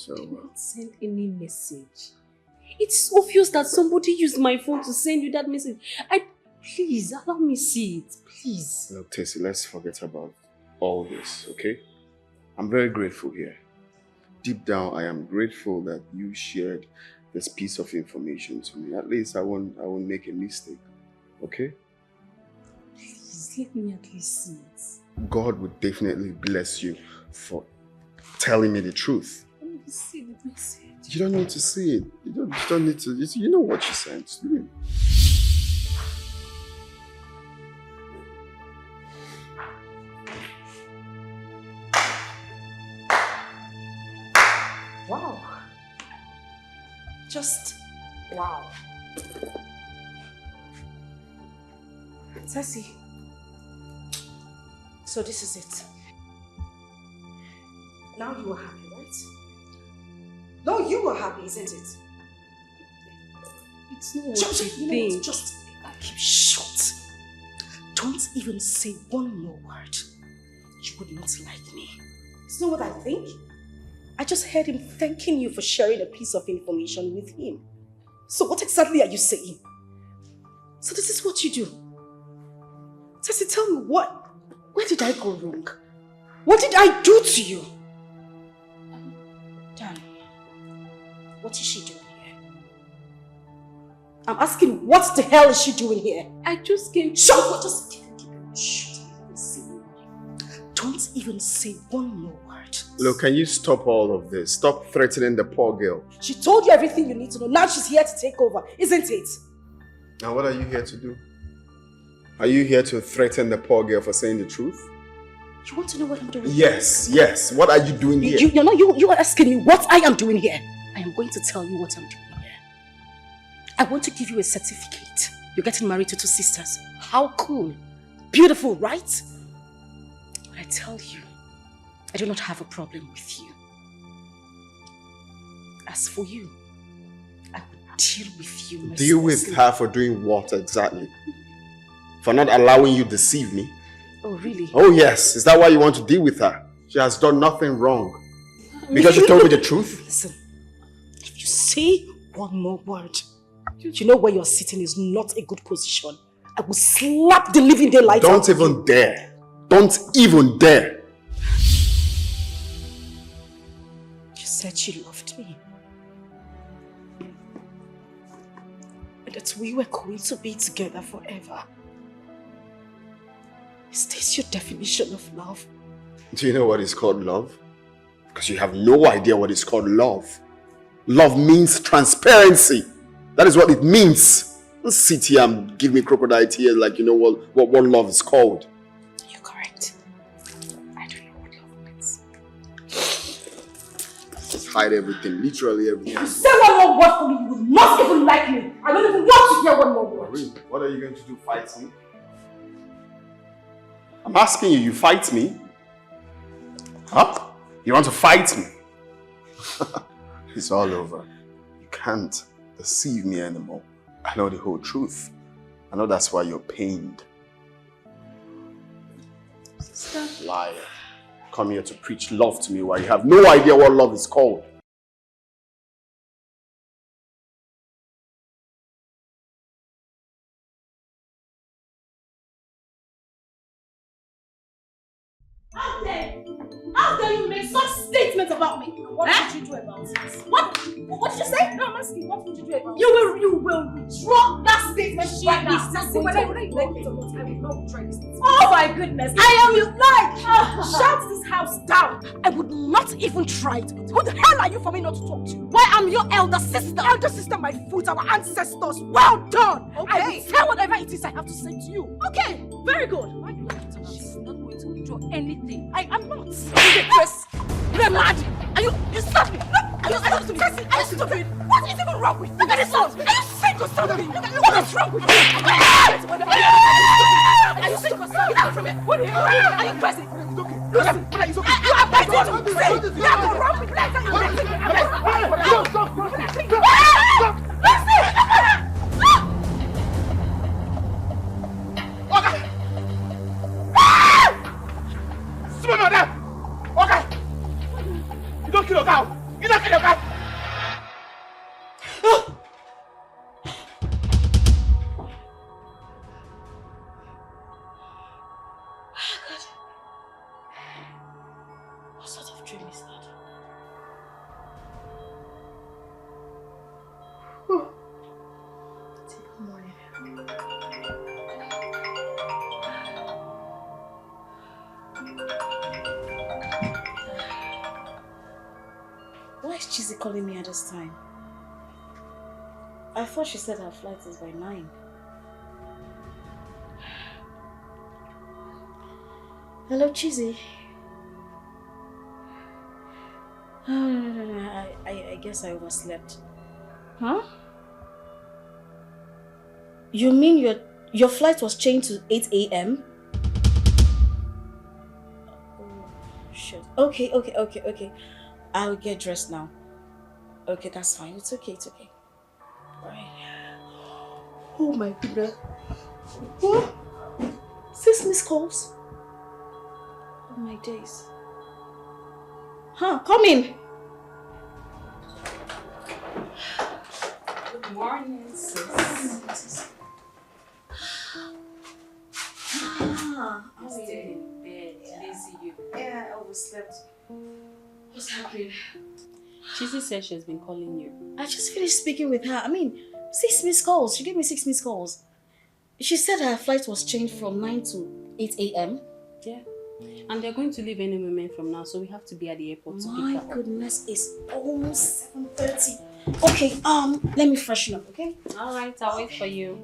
So, I didn't send any message. It's obvious that somebody used my phone to send you that message. Please, allow me see it, please. look, Tessie, let's forget about all this, okay? I'm very grateful here. Deep down, I am grateful that you shared this piece of information to me. At least I won't make a mistake, okay? Please, let me at least see it. God would definitely bless you for telling me the truth. Let me see the message. You don't need to see it. You don't need to. You know what she sent. Wow. Just wow. Tessie. So this is it. Now you are happy, right? No, you are happy, isn't it? It's not what you think. Just keep shut. Don't even say one more word. You would not like me. It's not what I think. I just heard him thanking you for sharing a piece of information with him. So what exactly are you saying? So this is what you do. Tessie, tell me where did I go wrong? What did I do to you? Dan, what is she doing here? I'm asking, what the hell is she doing here? I just came. Shut up! Just keep it shut. Don't even say one more word. Look, can you stop all of this? Stop threatening the poor girl. She told you everything you need to know. Now she's here to take over, isn't it? Now what are you here to do? Are you here to threaten the poor girl for saying the truth? You want to know what I'm doing? Yes. What are you doing here? You are asking me what I am doing here. I am going to tell you what I'm doing here. I want to give you a certificate. You're getting married to 2 sisters. How cool. Beautiful, right? But I tell you, I do not have a problem with you. As for you, I will deal with you. Deal with her for doing what exactly? For not allowing you to deceive me? Oh, really? Oh, yes. Is that why you want to deal with her? She has done nothing wrong. Because she told me the truth? Listen, if you say one more word, you know where you're sitting is not a good position. I will slap the living daylights out of you. Don't even dare. Don't even dare. She said she loved me. And that we were going to be together forever. Is this your definition of love? Do you know what is called love? Because you have no idea what is called love. Love means transparency. That is what it means. Don't sit here and give me crocodile tears like you know what love is called. You're correct. I don't know what love means. Just hide everything, literally everything. If you say one more word for me, you will not even like me. I don't even want to hear one more word. Maurice, what are you going to do? Fight me? I'm asking you, you fight me? Huh? You want to fight me? It's all over. You can't deceive me anymore. I know the whole truth. I know that's why you're pained. Sister. Liar. Come here to preach love to me while you have no idea what love is called. How dare you make such statements about me? What did you do about it? What did you say? No, I'm asking, what would you do about it? You will withdraw that statement right now. I will not withdraw this statement. Oh my goodness. I am your life. Shut this house down. I would not even try it. Who the hell are you for me not to talk to? Why, I'm your elder sister. Elder sister, my foot, our ancestors. Well done. Okay. I will tell whatever it is I have to say to you. Okay, very good. Why do you like to She's not going to withdraw anything. I am not. Yes. You're mad. You stop me. Are you stupid? What is even wrong with you? Look at this house. Are you sick or something? What is wrong with you? Are you sick or something? Get out from it. What are you crazy? Listen, you are begging to say you have to run with legs and you're Okay! You don't kill a cow! Get out of your car! What sort of dream is that? Good morning. Why is Chizzy calling me at this time? I thought she said her flight is by 9. Hello, Chizzy. Oh, no. I guess I overslept. Huh? You mean your flight was changed to 8 a.m.? Oh, shit. Okay. I'll get dressed now. Okay, that's fine. It's okay. Alright. Oh my goodness. What? 6 missed calls? Oh my days. Huh, come in. Good morning, sis. I was Still in bed. Lazy you. Yeah, I overslept. What's happening? Chizzy said she's been calling you. I just finished speaking with her. 6 missed calls. She gave me 6 missed calls. She said her flight was changed from 9 to 8 a.m. Yeah. And they're going to leave any moment from now, so we have to be at the airport to pick her My up. goodness, it's almost 7:30. Okay, let me freshen up, okay? Alright, I'll wait for you.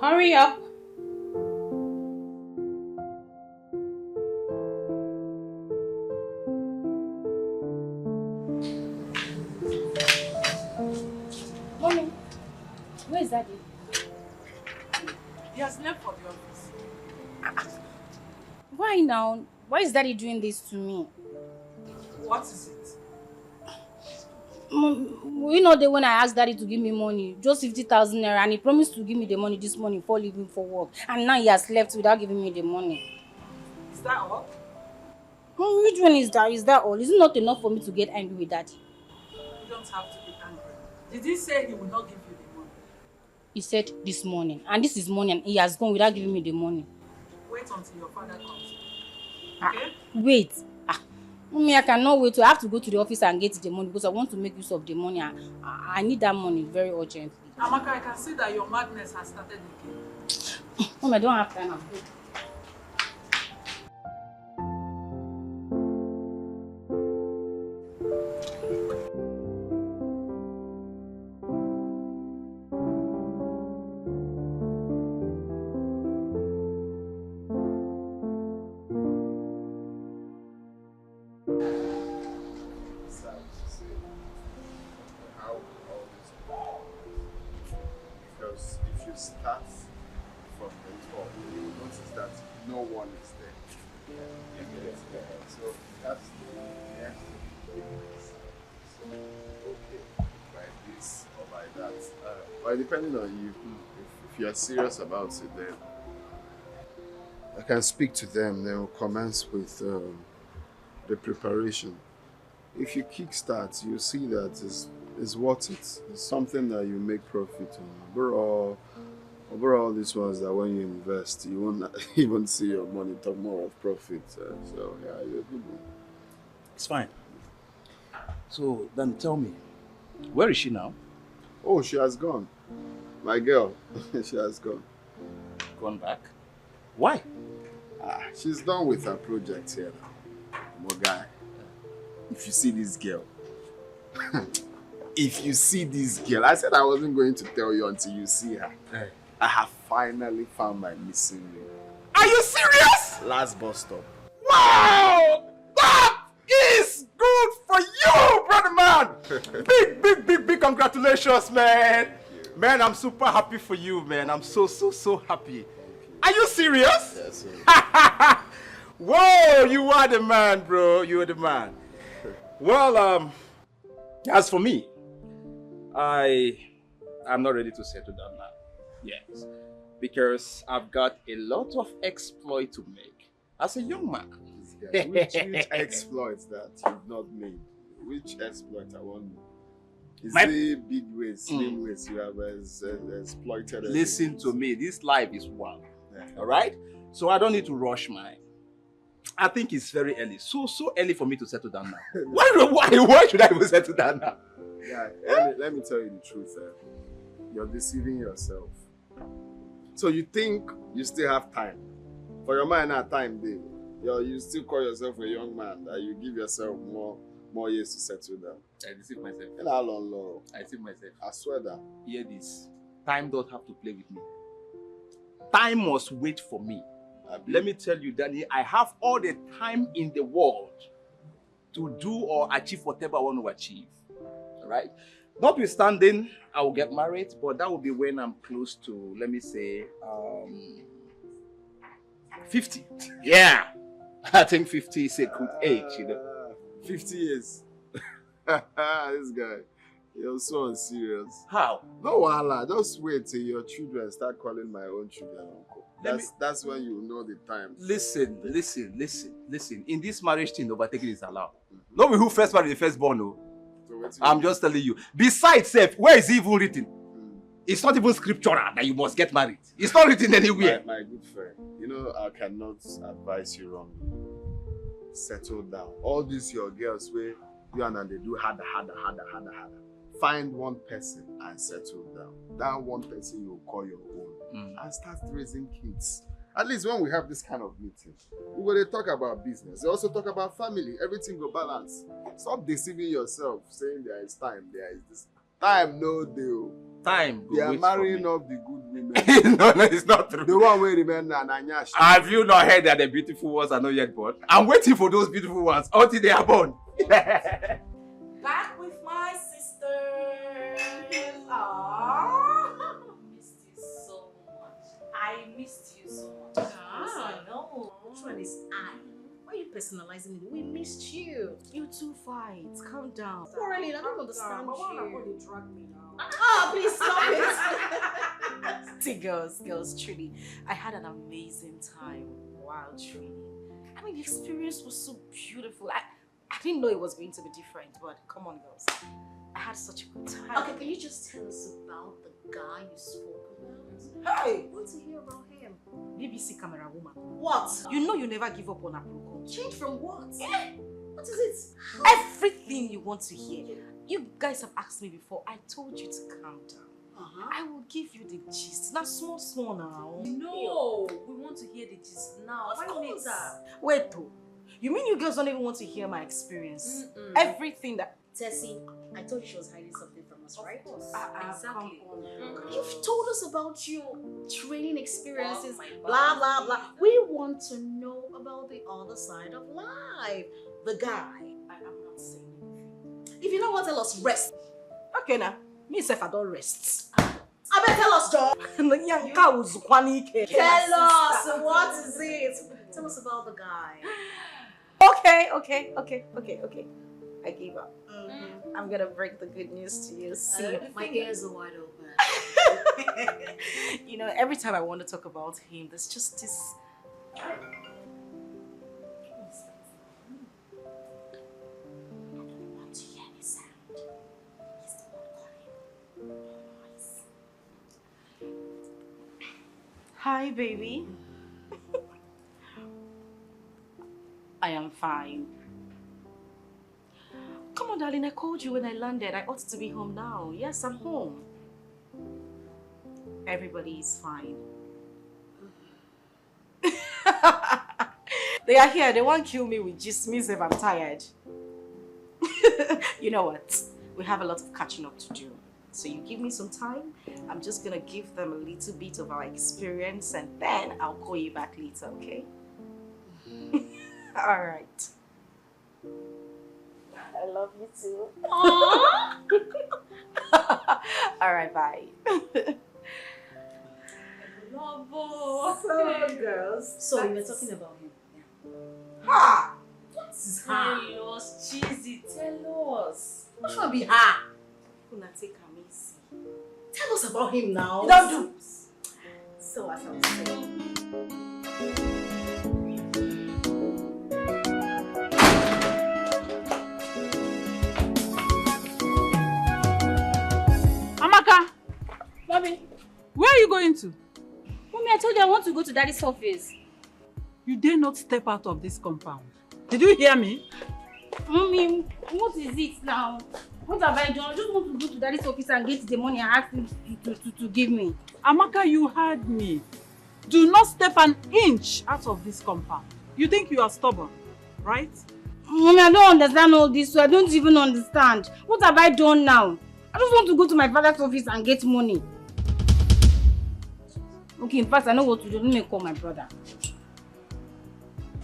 Hurry up. Mommy, where is Daddy? He has left for the office. Why now? Why is Daddy doing this to me? What is it? You know that when I asked Daddy to give me money, just 50,000 naira, and he promised to give me the money this morning before leaving for work, and now he has left without giving me the money. Is that all? Which one is that? Is that all? Is it not enough for me to get angry with Daddy? You don't have to be angry. Did he say he will not give you the money? He said this morning, and this is morning, and he has gone without giving me the money. Wait until your father comes. Okay? Wait. Mommy, I cannot wait. I have to go to the office and get the money because I want to make use of the money. I need that money very urgently. Amaka, I can see that your madness has started again. Mom, I don't have time. I'm good. Because if you start from the top, you will notice that no one is there. So that's the okay, by this or by that. But depending on you, if you are serious about it, then I can speak to them. They will commence with the preparation. If you kickstart, you see that it's worth it. It's something that you make profit on. Overall, this ones that when you invest, you won't even see your money talk more of profit. So yeah, you're a good one. It's fine. So then tell me, where is she now? Oh, she has gone. My girl, she has gone. Gone back? Why? She's done with her project here now. More guy, if you see this girl, if you see this girl, I said I wasn't going to tell you until you see her. Hey. I have finally found my missing ring. Are you serious? Last bus stop. Wow! That is good for you, brother man! Big congratulations, man! Man, I'm super happy for you, man. I'm so happy. Are you serious? Yes, sir. Whoa, you are the man, bro. You are the man. Well, as for me, I'm not ready to settle down now. Yes, because I've got a lot of exploit to make as a young man. guy. Which exploits that you've not made? Which exploit I want? Is it big ways, slim ways you have exploited? Listen to me. This life is one. Yeah. All right? So I don't need to rush mine. I think it's very early. So early for me to settle down now. Why should I even settle down now? Yeah, let me tell you the truth. You're deceiving yourself. So you think you still have time. For your mind at time, day. You still call yourself a young man. That you give yourself more years to settle down. I deceive myself. And how long? I deceive myself. I swear that. Hear this. Time don't have to play with me. Time must wait for me. Let me tell you, Danny, I have all the time in the world to do or achieve whatever I want to achieve. All right? Notwithstanding, I will get married, but that will be when I'm close to, let me say, 50. Yeah. I think 50 is a good age, you know. 50 years. This guy. You're so unserious. How? No, wahala. Just wait till your children start calling my own children uncle. That's when you know the time. Listen. In this marriage thing, overtaking is allowed. Not we who first married the firstborn, no. So I'm just telling you. Besides, where is it even written? It's not even scriptural that you must get married. It's not written anywhere. My good friend, you know I cannot advise you wrongly. Settle down. All these your girls where you and they do harder. Find one person and settle down. That one person you call your own and start raising kids. At least when we have this kind of meeting, we will talk about business. We also talk about family. Everything will balance. Stop deceiving yourself, saying there is time, there is this. Time, no deal. Time. They are marrying up the good women. No, it's not true. The one where remain Nanyash. Have you not heard that the beautiful ones are not yet born? I'm waiting for those beautiful ones until they are born. Back with my sisters. Aww. Missed you so much. I missed you so much. I know. Which one is I? Why are you personalizing it? We missed you. You two fight. Calm down. Quarreling, I don't understand you. They drag me now. Oh, please stop it. See, girls, truly, I had an amazing time while training. I mean, the experience was so beautiful. I didn't know it was going to be different, but come on, girls. I had such a good time. Okay, can you just tell us about the guy you spoke about? Hey! I want to hear about him. BBC camera woman. What? You know you never give up on a protocol. Change from what? What is it? Everything you want to hear. You guys have asked me before. I told you to calm down. I will give you the gist. Not small now. No, we want to hear the gist now. Why later? Wait, though. You mean you girls don't even want to hear my experience? Everything that... Tessie, I told you she was hiding something from us, right? Of course. Exactly. You've told us about your training experiences, Oh blah, blah, blah. We want to know about the other side of life. The guy. I am not saying anything. If you don't want to tell us, rest. Okay, now. Me self, I don't rest. I better tell us, John. Tell us, what is it? Tell us about the guy. Okay. I gave up. I'm gonna break the good news to you. See, My ears are wide open. you know, every time I want to talk about him, there's just this. I don't want to hear any sound. He's the one calling. Hi, baby. I am fine. Come on, darling, I called you when I landed. I ought to be home now. Yes, I'm home. Everybody is fine. They are here. They won't kill me with just me if I'm tired. You know what? We have a lot of catching up to do. So you give me some time. I'm just going to give them a little bit of our experience and then I'll call you back later, okay? All right. I love you too. All right, bye. So, girls. So, we were talking about him. Ha! What is Tell us, cheesy, tell us. What should be her? Gonna take a easy. Tell us about him now. You don't do. So, as I was saying. you going to? Mommy, I told you I want to go to Daddy's office. You dare not step out of this compound. Did you hear me? Mommy, what is it now? What have I done? I just want to go to Daddy's office and get the money I asked him to give me. Amaka, you heard me. Do not step an inch out of this compound. You think you are stubborn, right? Mommy, I don't understand all this, so I don't even understand. What have I done now? I just want to go to my father's office and get money. Okay, in fact, I know what to do. Let me call my brother.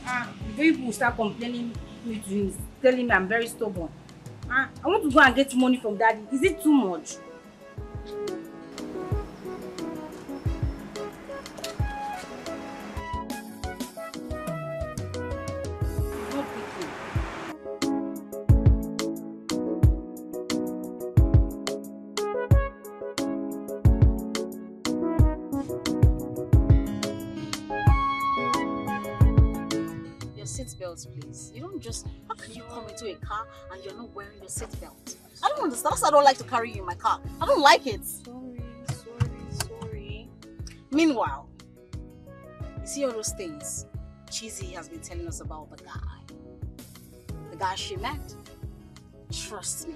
Before people start complaining to him, telling me I'm very stubborn. I want to go and get money from Daddy. Is it too much? Seatbelts, please. You don't just. How can you come into a car and you're not wearing your seatbelt? I don't understand. That's why I don't like to carry you in my car. I don't like it. Sorry. Meanwhile, you see all those things Cheesy has been telling us about the guy she met. Trust me.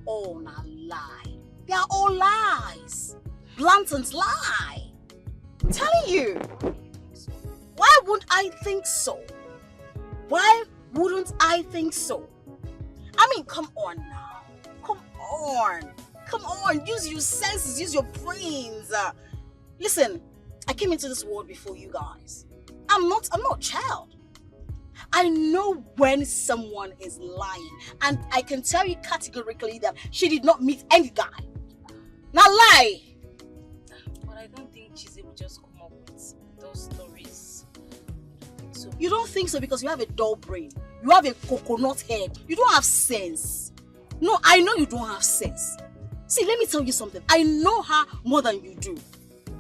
All not lie. They are all lies. Blatant lie. I'm telling you. Why wouldn't I think so? Why wouldn't I think so? I mean, come on now. Come on. Use your senses. Use your brains. Listen, I came into this world before you guys. I'm not a child. I know when someone is lying. And I can tell you categorically that she did not meet any guy. Now lie. But I don't think Cheesy would just come up with those stories. You don't think so because you have a dull brain. You have a coconut head. You don't have sense. No, I know you don't have sense. See, let me tell you something. I know her more than you do.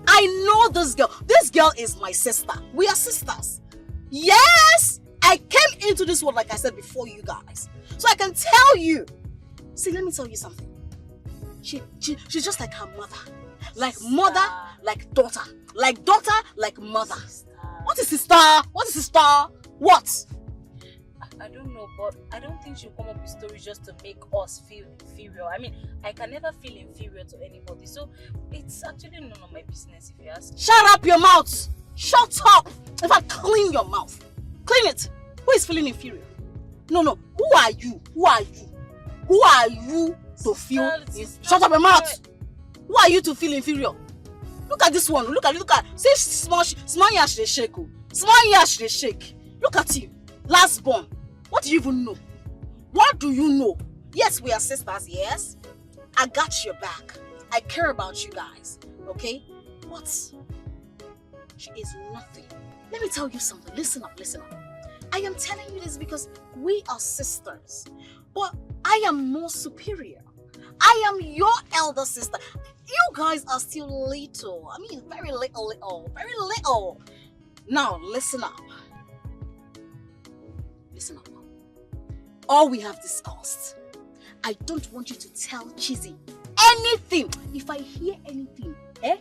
I know this girl. This girl is my sister. We are sisters. Yes! I came into this world, like I said, before you guys. So I can tell you. See, let me tell you something. She's just like her mother. Like mother, like daughter. Like daughter, like mother. What is sister? What? I don't know, but I don't think she'll come up with stories just to make us feel inferior. I mean, I can never feel inferior to anybody, so it's actually none of my business if you ask. Shut up your mouth! Shut up! If I clean your mouth, clean it. Who is feeling inferior? No. Who are you? Who are you to feel? Shut up your mouth! Who are you to feel inferior? Look at this one. Look at. See, small yash they shake. Small yash they shake. Look at you. Last born. What do you even know? What do you know? Yes, we are sisters, yes. I got your back. I care about you guys. Okay? What? She is nothing. Let me tell you something. Listen up. I am telling you this because we are sisters. But I am more superior. I am your elder sister. You guys are still little. I mean, very little. Now, listen up. All we have discussed, I don't want you to tell Cheesy anything. If I hear anything, I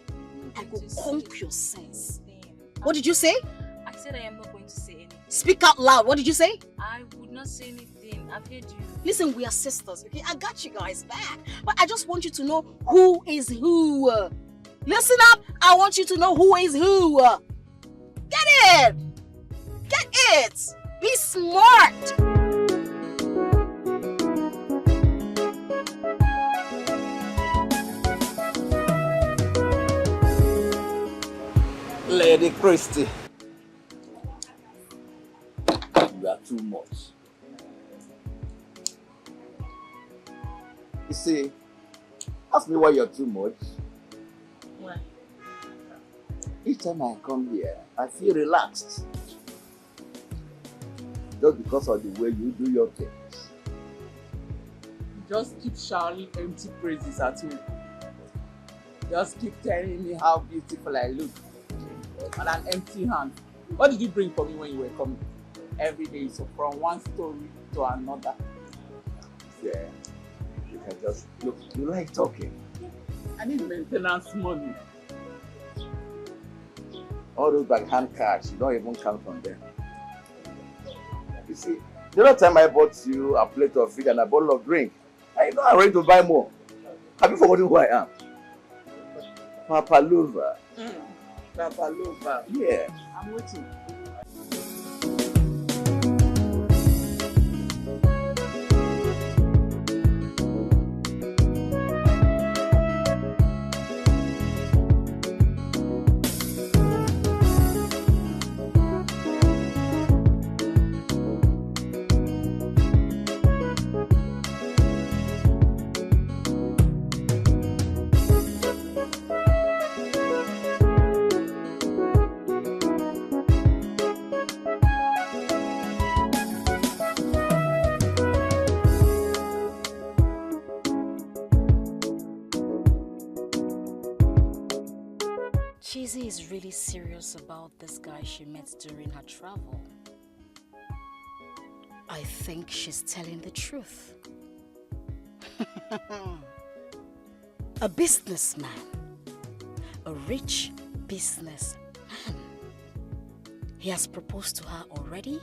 will conk your sense. What did you say? I said I am not going to say anything. Speak out loud. What did you say? I would not say anything. I've heard you. Listen, we are sisters, okay? I got you guys back. But I just want you to know who is who. Listen up. I want you to know who is who. Get it. Be smart. Lady Christy. You are too much. You see, ask me why you're too much. Why? Each time I come here, I feel relaxed. Just because of the way you do your things. Just keep shouting empty praises at me. Just keep telling me how beautiful I look. And an empty hand. What did you bring for me when you were coming? Every day, so from one story to another. Yeah. You can just look. You like talking. I need maintenance money. All those backhand cards, you don't even count on them. You see, the other time I bought you a plate of food and a bottle of drink, I know I'm ready to buy more. Have you forgotten who I am? Papa Lover. Papa Lover. Yeah. I'm waiting. Cheesy is really serious about this guy she met during her travel. I think she's telling the truth. A businessman. A rich businessman. He has proposed to her already?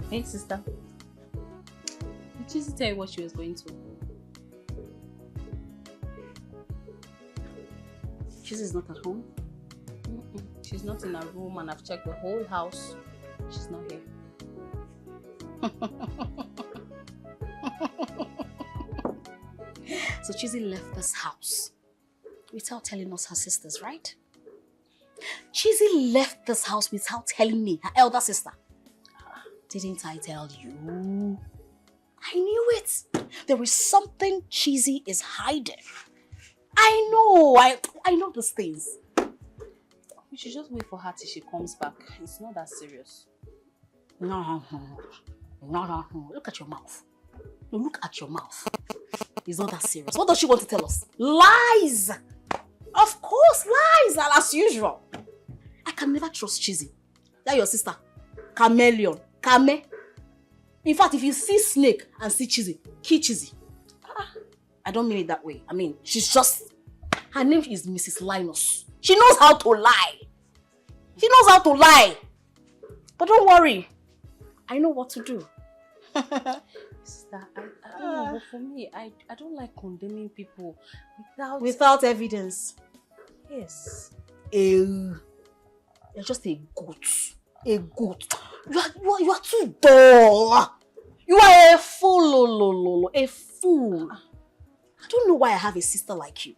Hey, sister. Did Cheesy tell you what she was going to? Cheesy's not at home? She's not in her room, and I've checked the whole house. She's not here. So Cheesy left this house without telling us her sisters, right? Cheesy left this house without telling me, her elder sister. Didn't I tell you? I knew it. There is something Cheesy is hiding. I know. I know these things. We should just wait for her till she comes back. It's not that serious. No. Look at your mouth. No, look at your mouth. It's not that serious. What does she want to tell us? Lies! Of course, lies, as usual. I can never trust Cheesy. That's your sister. Chameleon. Kame. In fact, if you see snake and see Cheesy, kill Cheesy. I don't mean it that way. I mean, she's just... Her name is Mrs. Linus. She knows how to lie. She knows how to lie. But don't worry. I know what to do. Sister, I don't know, but for me, I don't like condemning people without evidence. Yes. You're just a goat. A goat. You are too dull. You are a fool, a fool. I don't know why I have a sister like you.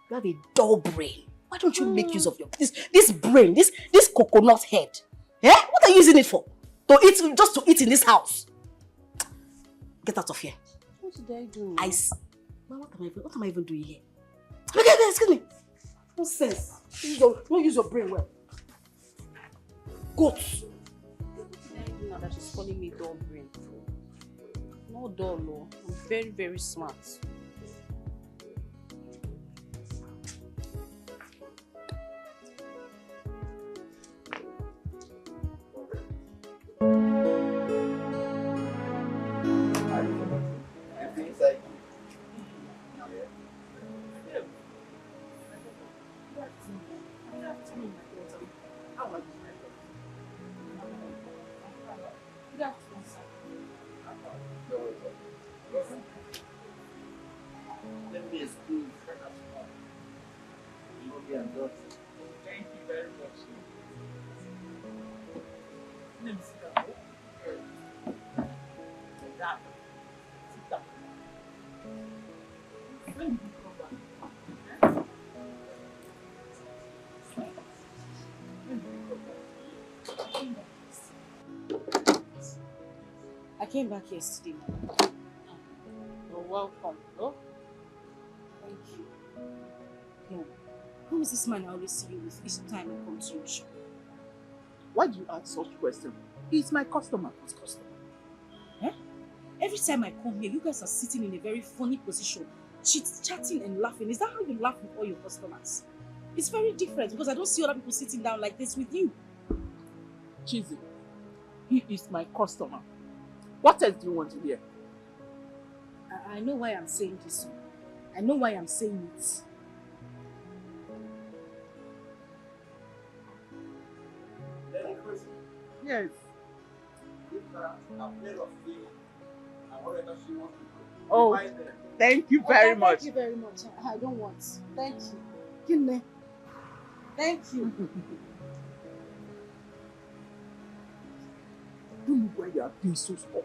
You have a dull brain. Why don't you make use of your this brain, this coconut head? Eh? What are you using it for? Just to eat in this house? Get out of here. What did I do? What am I even doing here? Look at this, excuse me. Nonsense. Don't use your brain well. Goats. What did I do now that she's calling me dull brain? Not dull, no. I'm very, very smart. Thank you very much. Let me sit down. Like that. Sit down. When did you come back? When did you come back? I came back yesterday. You're welcome. Oh? Thank you. No. Who is this man I always see you with each time I come to your shop? Why do you ask such questions? He's my customer. What customer? Eh? Every time I come here, you guys are sitting in a very funny position, chatting and laughing. Is that how you laugh with all your customers? It's very different because I don't see other people sitting down like this with you. Cheesy. He is my customer. What else do you want to hear? I know why I'm saying this. I know why I'm saying it. Yes. Oh, Oh, thank you very much. Thank you very much. I don't want. Thank you. Kinne. Thank you. Don't know why you are being so stubborn.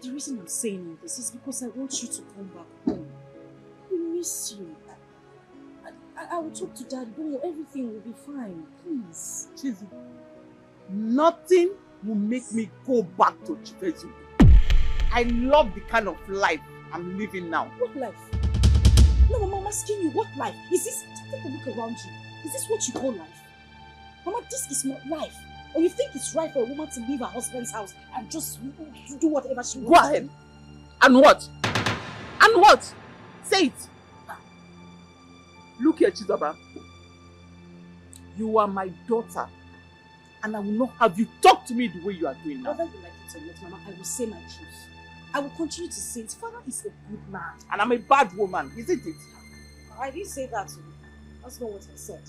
The reason I'm saying all this is because I want you to come back home. We miss you. I will talk to Dad. Don't worry, everything will be fine. Please. Cheesy. Nothing will make me go back to Chifezu. I love the kind of life I'm living now. What life? No, Mama, I'm asking you, what life? Is this, take a look around you. Is this what you call life? Mama, this is not life. Or you think it's right for a woman to leave her husband's house and just do whatever she wants? Go ahead. And what? And what? Say it. Look here, Chizaba. You are my daughter. And I will not have you talk to me the way you are doing now. Whether you like it or not, Mama, I will say my truth. I will continue to say it. Father is a good man. And I'm a bad woman, isn't it? I didn't say that to you. That's not what I said.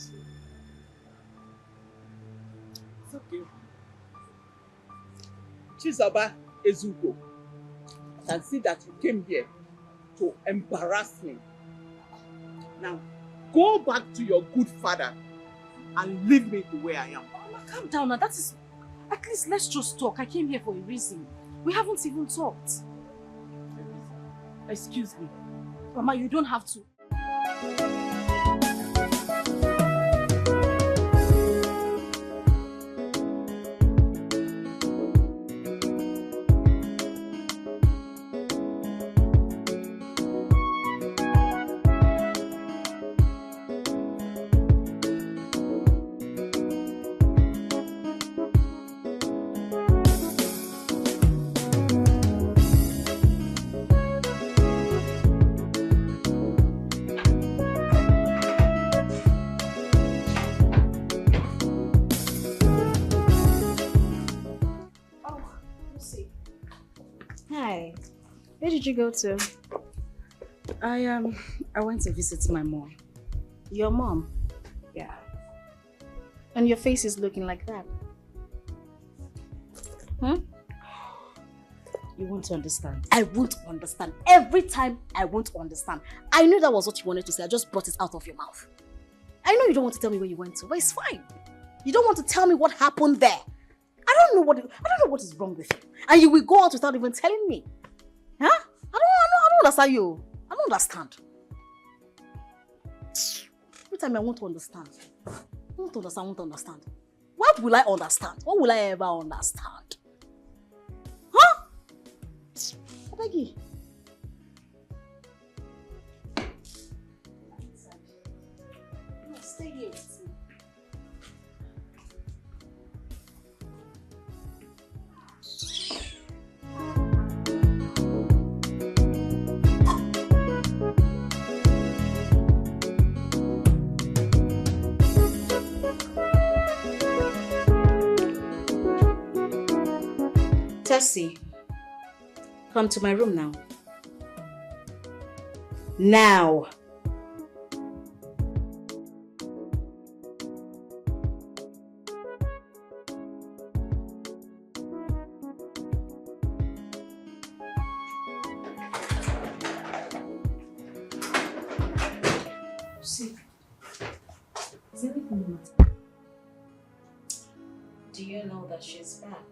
It's okay. Chizaba Ezugo, I can see that you came here to embarrass me. Now, go back to your good father and leave me the way I am. Mama, calm down now. That is... At least let's just talk. I came here for a reason. We haven't even talked. Excuse me. Mama, you don't have to. Where did you go to? I went to visit my mom. Your mom? Yeah. And your face is looking like that. Huh? You want to understand? I won't understand. Every time I won't understand. I knew that was what you wanted to say. I just brought it out of your mouth. I know you don't want to tell me where you went to, but it's fine. You don't want to tell me what happened there. I don't know what is wrong with you. And you will go out without even telling me. Huh? I don't understand you. I don't understand. Every time I want to understand. I want to understand. What will I understand? What will I ever understand? Huh? I beg you. Stay here with me. Tessie, come to my room now. Now. See, Is everything the matter? Do you know that she's back?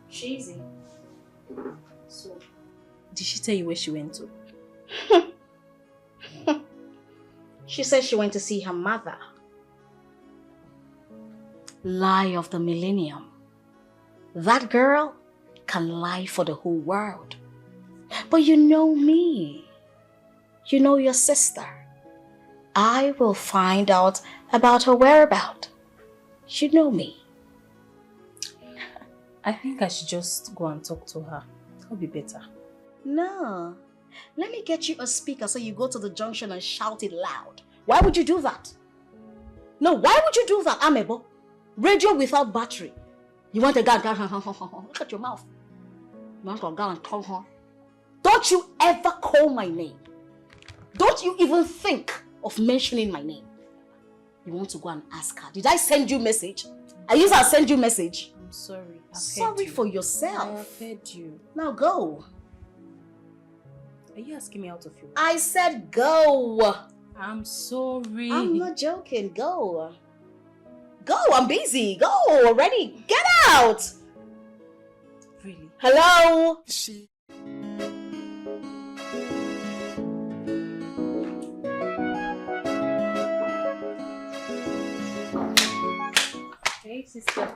Cheesy. So, did she tell you where she went to? She said she went to see her mother. Lie of the millennium. That girl can lie for the whole world. But you know me. You know your sister. I will find out about her whereabouts. You know me. I think I should just go and talk to her. That'll be better. No. Let me get you a speaker so you go to the junction and shout it loud. Why would you do that? No, why would you do that, Amebo? Radio without battery. You want a gun? Look at your mouth. You want a gun? Don't you ever call my name. Don't you even think of mentioning my name. You want to go and ask her. Did I send you a message? I used to send you a message. I'm sorry. Sorry for yourself. I've heard you. Now go. Are you asking me out of your way? I said go. I'm sorry. I'm not joking. Go. Go. I'm busy. Go already. Get out. Really? Hello? Hey, sister.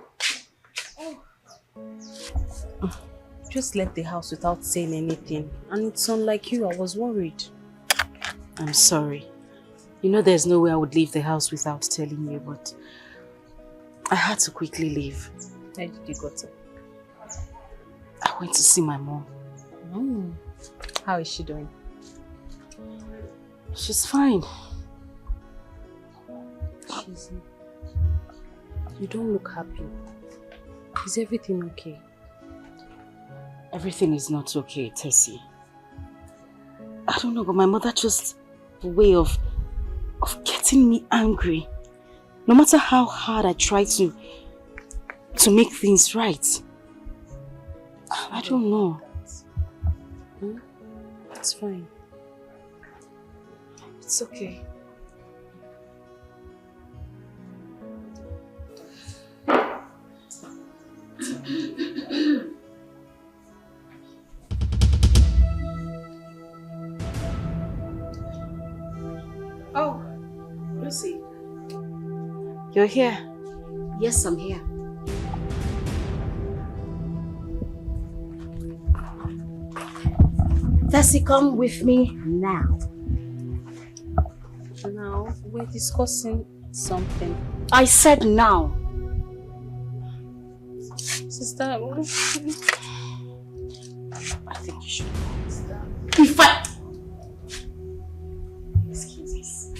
Oh. Just left the house without saying anything. And it's unlike you. I was worried. I'm sorry. You know there's no way I would leave the house without telling you, but I had to quickly leave. Where did you go to? I went to see my mom. Oh. How is she doing? She's fine. You don't look happy. Is everything okay? Everything is not okay, Tessie. I don't know, but my mother just a way of getting me angry. No matter how hard I try to make things right. I don't know. It's fine. It's okay. Oh, Lucy. You're here? Yes, I'm here. Tessie, come with me now. Now, we're discussing something. I said now. Sister, I think you should understand. If I... Excuses.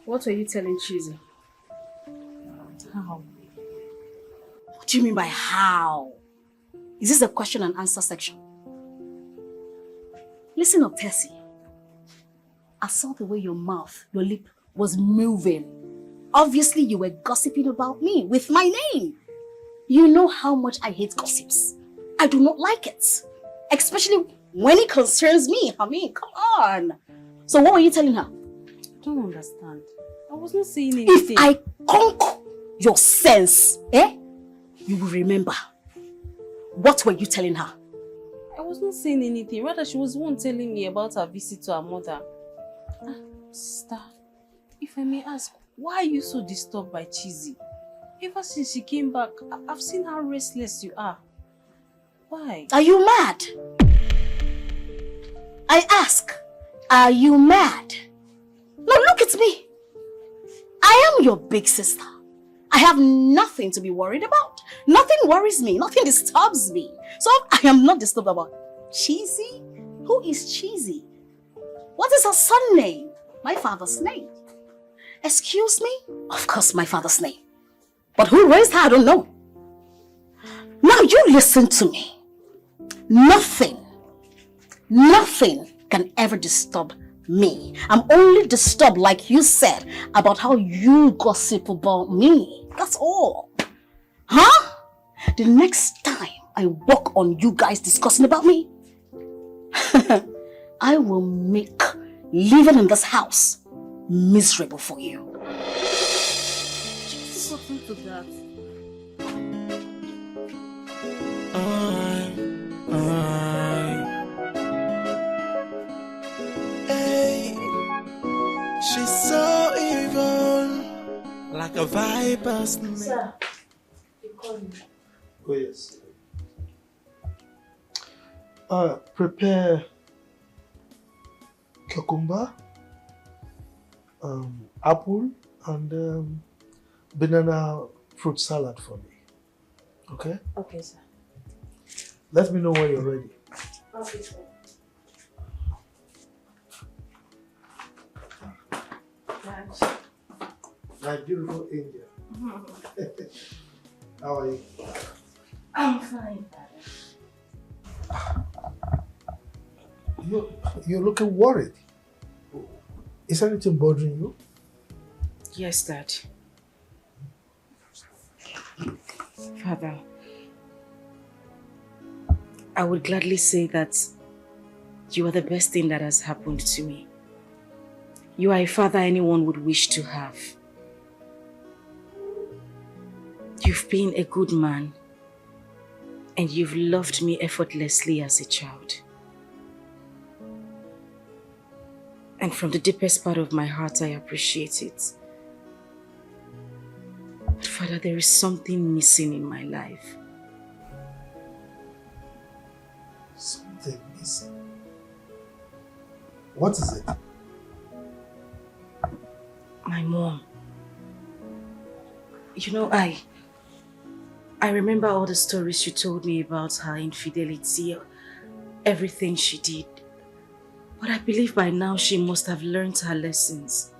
What are you telling Cheesy? How? What do you mean by how? Is this a question and answer section? Listen up, Tessie. I saw the way your mouth, your lip was moving. Obviously, you were gossiping about me with my name. You know how much I hate gossips. I do not like it. Especially when it concerns me. I mean, come on. So what were you telling her? I don't understand. I was not saying anything. If I conquer your sense, you will remember. What were you telling her? I was not saying anything. Rather, she was the one telling me about her visit to her mother. Sister, if I may ask, why are you so disturbed by Cheesy? Ever since she came back, I've seen how restless you are. Why? Are you mad? I ask, are you mad? Now look at me. I am your big sister. I have nothing to be worried about. Nothing worries me. Nothing disturbs me. So I am not disturbed about Cheesy. Who is Cheesy? What is her son name? My father's name. Excuse me? Of course, my father's name. But who raised her, I don't know. Now you listen to me. Nothing can ever disturb me. I'm only disturbed, like you said, about how you gossip about me. That's all. Huh? The next time I walk on you guys discussing about me, I will make living in this house miserable for you. Something to that. Hey, she's so evil, like a viper snake. Sir, you call me. Oh yes. Prepare cucumber, apple, and banana fruit salad for me. Okay? Okay, sir. Let me know when you're ready. Okay, sir. My beautiful angel. How are you? I'm fine, Father. You're looking worried. Is anything bothering you? Yes, Dad. Father, I would gladly say that you are the best thing that has happened to me. You are a father anyone would wish to have. You've been a good man, and you've loved me effortlessly as a child. And from the deepest part of my heart, I appreciate it. But Father, there is something missing in my life. Something missing. What is it? My mom. You know, I remember all the stories you told me about her infidelity, everything she did. But I believe by now she must have learned her lessons.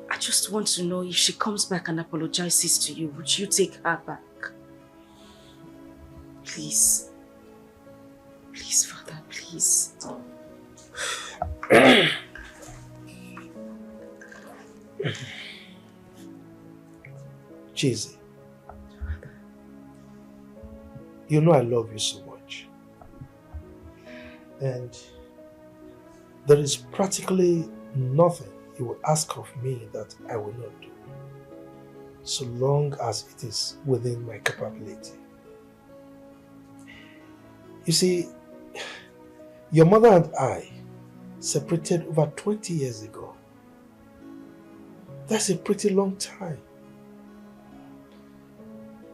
I just want to know, if she comes back and apologizes to you, would you take her back? Please. Please, Father, please. Cheesy. You know I love you so much. And there is practically nothing you will ask of me that I will not do, so long as it is within my capability. You see, your mother and I separated over 20 years ago. That's a pretty long time.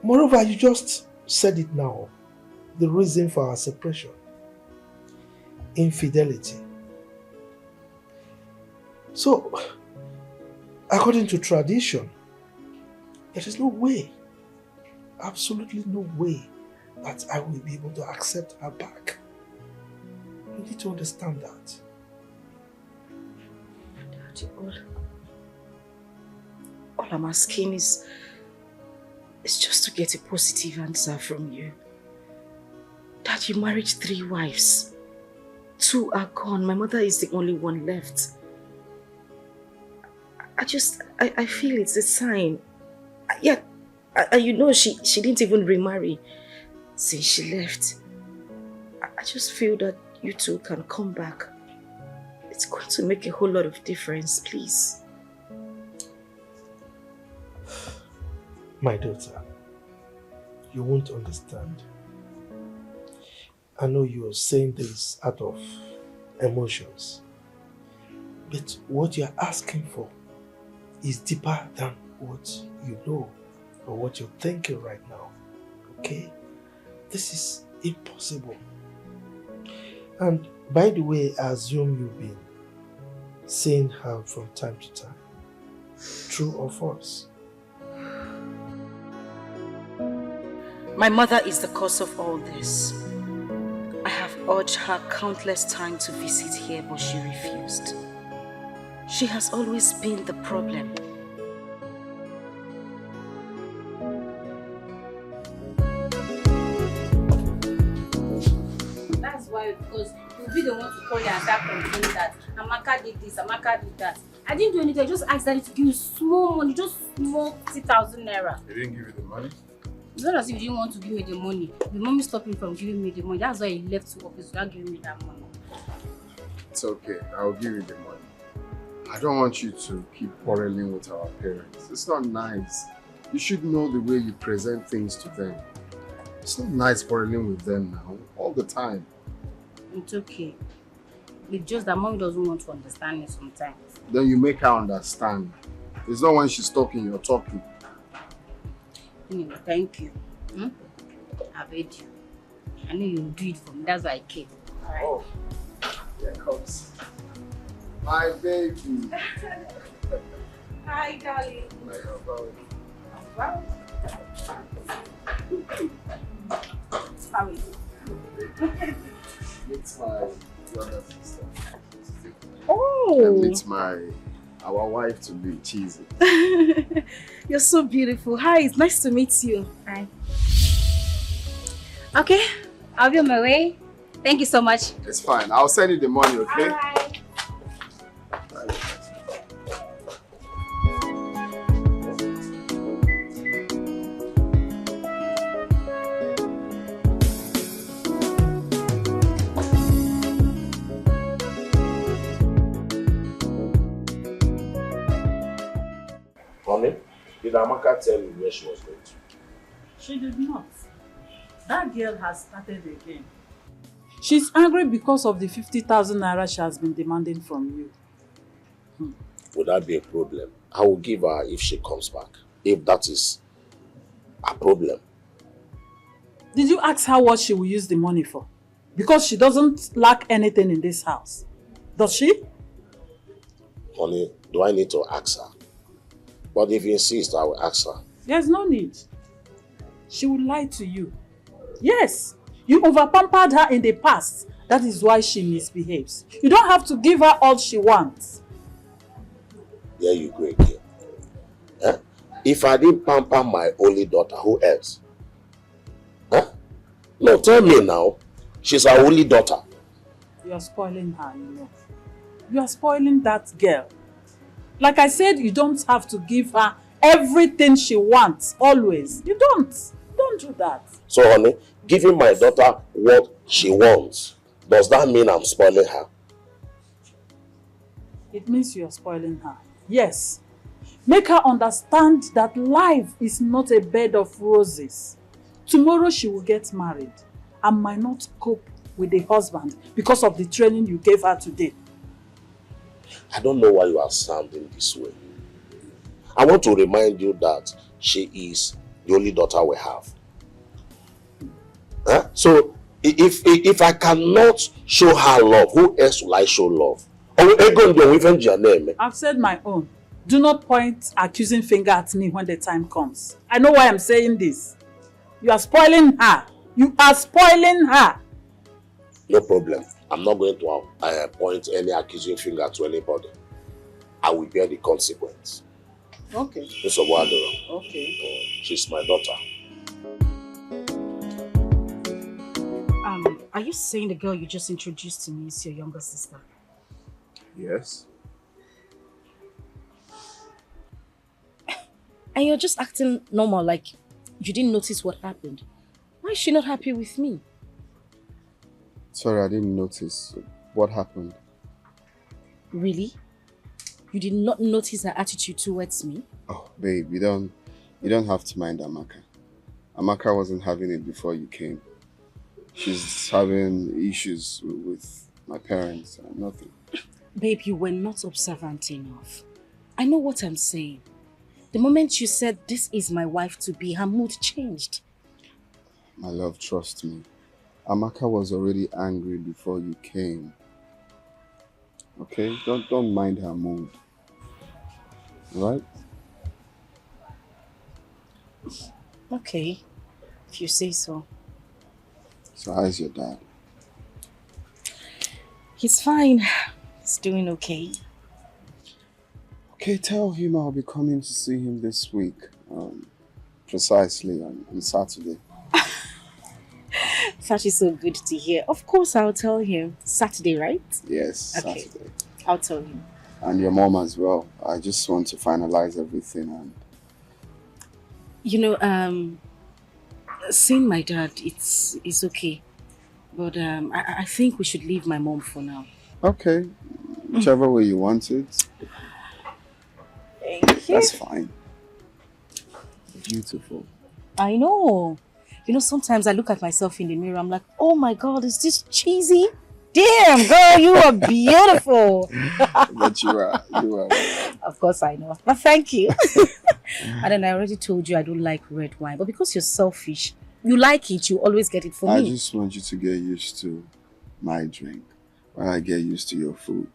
Moreover, you just said it now, the reason for our separation: infidelity. So, according to tradition, there is no way, absolutely no way, that I will be able to accept her back. You need to understand that. Daddy, all I'm asking is just to get a positive answer from you. Dad, you married 3 wives. 2 are gone. My mother is the only one left. I feel it's a sign. Yeah, you know, she didn't even remarry since she left. I just feel that you two can come back. It's going to make a whole lot of difference, please. My daughter, you won't understand. I know you're saying this out of emotions, but what you're asking for is deeper than what you know or what you're thinking right now, okay? This is impossible. And by the way, I assume you've been seeing her from time to time. True or false? My mother is the cause of all this. I have urged her countless times to visit here, but she refused. She has always been the problem. well because you'll be the one to call you and start complaining that Amaka did this, Amaka did that. I didn't do anything. I just asked Daddy to give me small money, just small 50,000 naira. He didn't give you the money? It's not as if you didn't want to give me the money. The mommy stopped him from giving me the money. That's why he left to office without giving me that money. It's okay. I'll give you the money. I don't want you to keep quarreling with our parents. It's not nice. You should know the way you present things to them. It's not nice quarreling with them now, all the time. It's okay. It's just that mommy doesn't want to understand me sometimes. Then you make her understand. It's not when she's talking, you're talking. Anyway, thank you. I've heard you. I know you'll do it for me. That's why I came. Alright? Oh, here comes my baby. Hi, darling. Wow. How are you? It's my younger sister. Oh! And it's our wife to be, Cheesy. You're so beautiful. Hi, it's nice to meet you. Hi. Okay, I'll be on my way. Thank you so much. It's fine. I'll send you the money, okay? Alright. Honey, did Amaka tell you where she was going to? She did not. That girl has started again. She's angry because of the 50,000 naira she has been demanding from you. Would that be a problem? I will give her if she comes back. If that is a problem. Did you ask her what she will use the money for? Because she doesn't lack anything in this house. Does she? Honey, do I need to ask her? But if you insist, I will ask her. There's no need. She will lie to you. Yes, you over-pampered her in the past. That is why she misbehaves. You don't have to give her all she wants. There you go again. Huh? If I didn't pamper my only daughter, who else? Huh? No, tell me now. She's our only daughter. You are spoiling her, you know. You are spoiling that girl. Like I said, you don't have to give her everything she wants, always. You don't. Don't do that. So, honey, giving my daughter what she wants, does that mean I'm spoiling her? It means you are spoiling her. Yes. Make her understand that life is not a bed of roses. Tomorrow she will get married and might not cope with the husband because of the training you gave her today. I don't know why you are sounding this way. I want to remind you that she is the only daughter we have. Huh? So, if I cannot show her love, who else will I show love? I've said my own. Do not point accusing finger at me when the time comes. I know why I'm saying this. You are spoiling her. You are spoiling her. No problem. I'm not going to point any accusing finger to anybody. I will bear the consequence. Okay. Okay. She's my daughter. Are you saying the girl you just introduced to me is your younger sister? Yes. And you're just acting normal, like you didn't notice what happened. Why is she not happy with me? Sorry, I didn't notice. What happened? Really? You did not notice her attitude towards me? Oh, babe, you don't have to mind Amaka. Amaka wasn't having it before you came. She's having issues with my parents and nothing. Babe, you were not observant enough. I know what I'm saying. The moment you said, this is my wife to be, her mood changed. My love, trust me. Amaka was already angry before you came. Okay? Don't mind her mood. Right? Okay, if you say so. So how's your dad? He's fine. He's doing okay. Okay, tell him I'll be coming to see him this week. Precisely on Saturday. Such is so good to hear. Of course, I'll tell him. Saturday, right? Yes, Okay. Saturday. I'll tell him. And your mom as well. I just want to finalize everything and... You know, seeing my dad, it's okay. But I think we should leave my mom for now. Okay. Whichever way you want it. Thank you. That's fine. Beautiful. I know. You know, sometimes I look at myself in the mirror, I'm like, oh my God, is this cheesy? Damn, girl, you are beautiful. But you are. Of course I know. But thank you. And then I already told you I don't like red wine. But because you're selfish, you like it, you always get it for me. I just want you to get used to my drink while I get used to your food.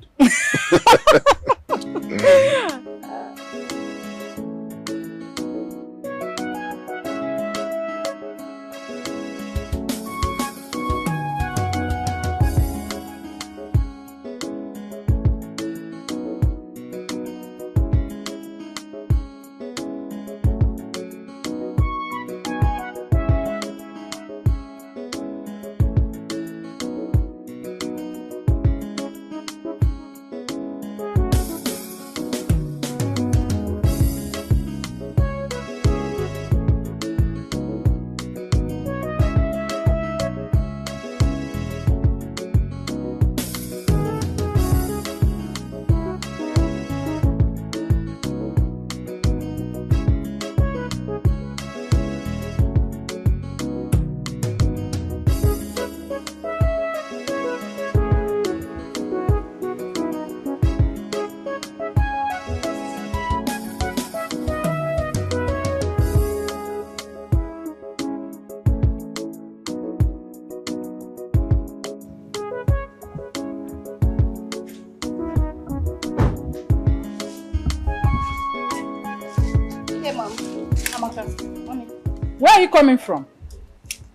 Where are you coming from?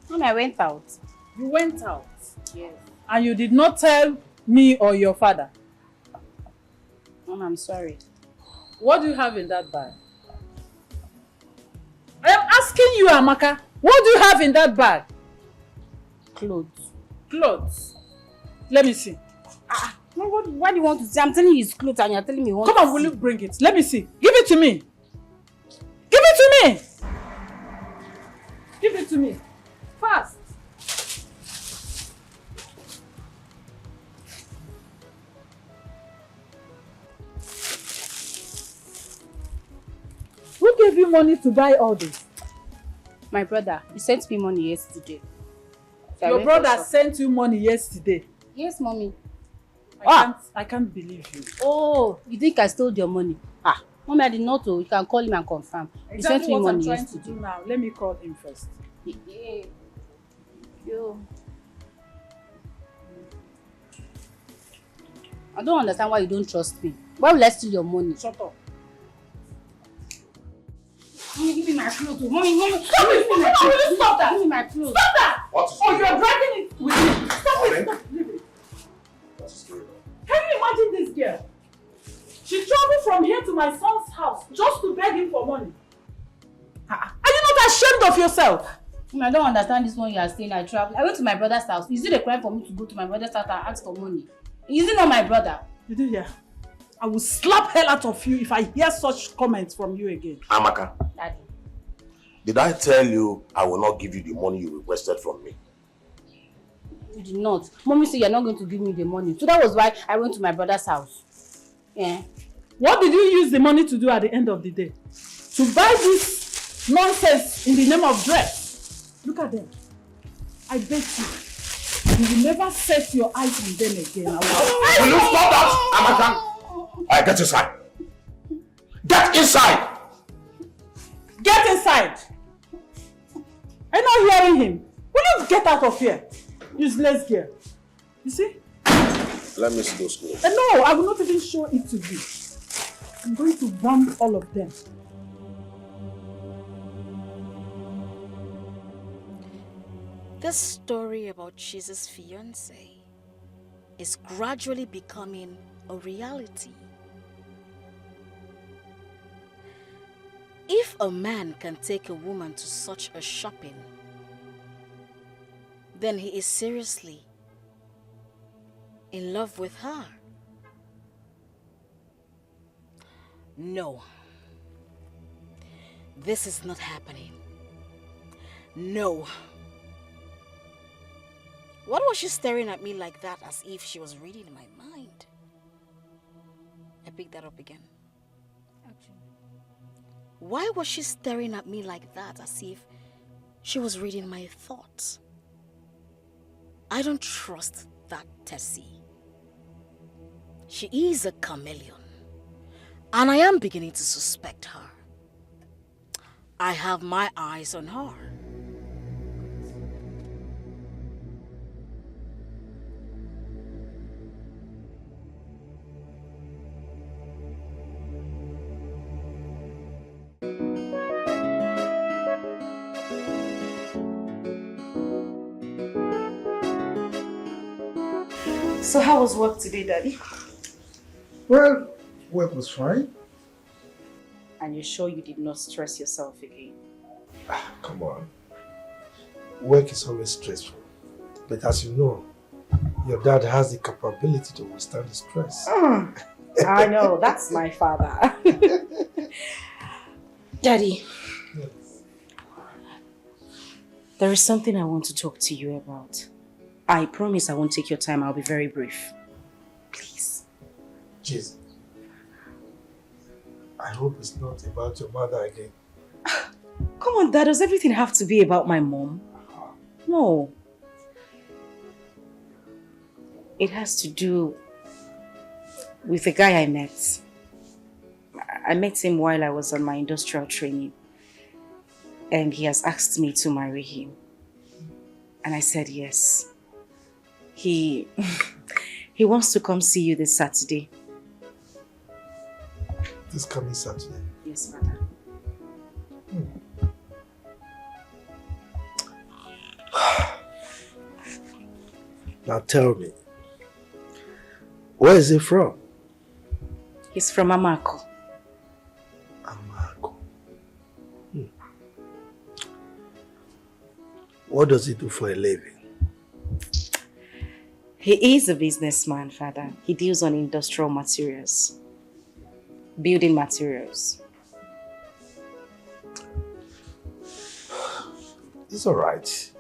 When I went out. You went out? Yes. And you did not tell me or your father? Mom, I'm sorry. What do you have in that bag? I am asking you, Amaka. What do you have in that bag? Clothes. Clothes? Let me see. What do you want to say? I'm telling you it's clothes and you're telling me you want Come to on, will you bring it? Let me see. Give it to me. Give it to me. Give it to me. Fast. Who gave you money to buy all this? My brother. He sent me money yesterday. So Your brother sent you money yesterday? Yes, mommy. I can't believe you. Oh, you think I stole your money? Mommy, I did not know. You can call him and confirm. He sent me Exactly what I'm money trying yesterday. to do now. Let me call him first. Yo. I don't understand why you don't trust me. Why will I steal your money? Shut up. Mommy, give me my clothes. Mommy. Stop it! Will you stop that? Give me my clothes. Stop that! What is Oh, going you're on? dragging it with me. Stop it! Darling? Stop. Leave it. What is going on? Can you imagine this girl? She traveled from here to my son's house just to beg him for money. Are you not ashamed of yourself? I don't understand this one you are saying. I traveled. I went to my brother's house. Is it a crime for me to go to my brother's house and ask for money? Is it not my brother? You do hear? I will slap hell out of you if I hear such comments from you again. Amaka, Daddy. did I tell you I will not give you the money you requested from me? You did not. Mommy said you're not going to give me the money. So that was why I went to my brother's house. Yeah. What did you use the money to do at the end of the day? To buy this nonsense in the name of dress? Look at them. I bet you will never set your eyes on them again. Will you stop that, Amaka? Get inside. Get inside! Get inside! Are you not hearing him? Will you get out of here? Useless girl. You see? Let me see those clothes. No, I will not even show it to you. I'm going to burn all of them. This story about Jesus' fiancé is gradually becoming a reality. If a man can take a woman to such a shopping, then he is seriously in love with her. No. This is not happening. No. What was she staring at me like that as if she was reading my mind? I picked that up again. Why was she staring at me like that as if she was reading my thoughts? I don't trust that Tessie. She is a chameleon, and I am beginning to suspect her. I have my eyes on her. So how was work today, Daddy? Well, work was fine. And you're sure you did not stress yourself again? Come on. Work is always stressful. But as you know, your dad has the capability to withstand the stress. I know, that's my father. Daddy, there is something I want to talk to you about. I promise I won't take your time. I'll be very brief. Please. Jesus. I hope it's not about your mother again. Come on, Dad. Does everything have to be about my mom? No. It has to do with the guy I met. I met him while I was on my industrial training. And he has asked me to marry him. And I said yes. He wants to come see you this Saturday. This coming Saturday? Yes, Father. Now tell me, where is he from? He's from Amako. Amako. What does he do for a living? He is a businessman, Father. He deals on industrial materials. Building materials. It's all right.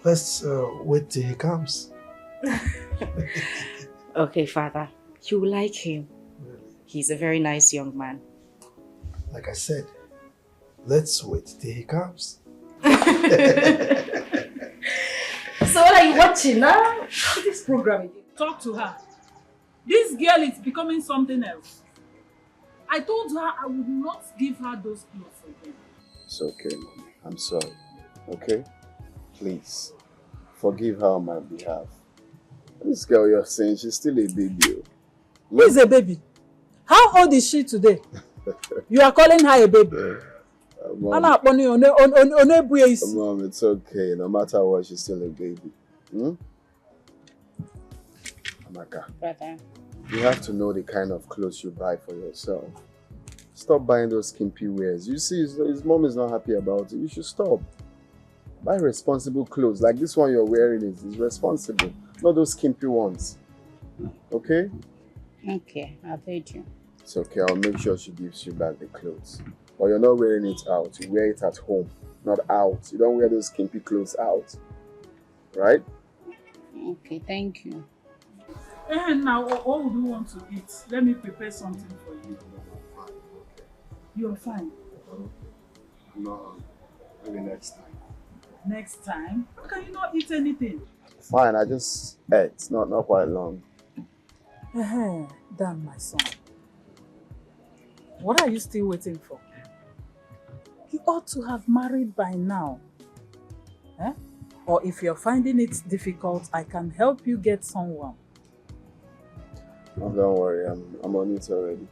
Let's wait till he comes. Okay, Father. You will like him. Really? He's a very nice young man. Like I said, let's wait till he comes. So what are you watching now? This program again. Talk to her. This girl is becoming something else. I told her I would not give her those clothes again. It's okay, Mommy. I'm sorry. Okay? Please, forgive her on my behalf. This girl you're saying, she's still a baby. Who is a baby? How old is she today? You are calling her a baby? Mom, it's okay. No matter what, she's still a baby. Amaka, Brother. you have to know the kind of clothes you buy for yourself. Stop buying those skimpy wears. You see, his mom is not happy about it. You should stop. Buy responsible clothes. Like this one you're wearing is responsible. Not those skimpy ones. Okay? Okay, I've heard you. It's okay. I'll make sure she gives you back the clothes. But you're not wearing it out. You wear it at home, not out. You don't wear those skimpy clothes out. Right? Okay, thank you. And now, what would you want to eat? Let me prepare something for you. You're fine. No, maybe next time. Next time? How can you not eat anything? Fine, I just ate. Not quite long. Damn, my son. What are you still waiting for? You ought to have married by now. Or if you're finding it difficult, I can help you get someone. Oh, don't worry, I'm on it already.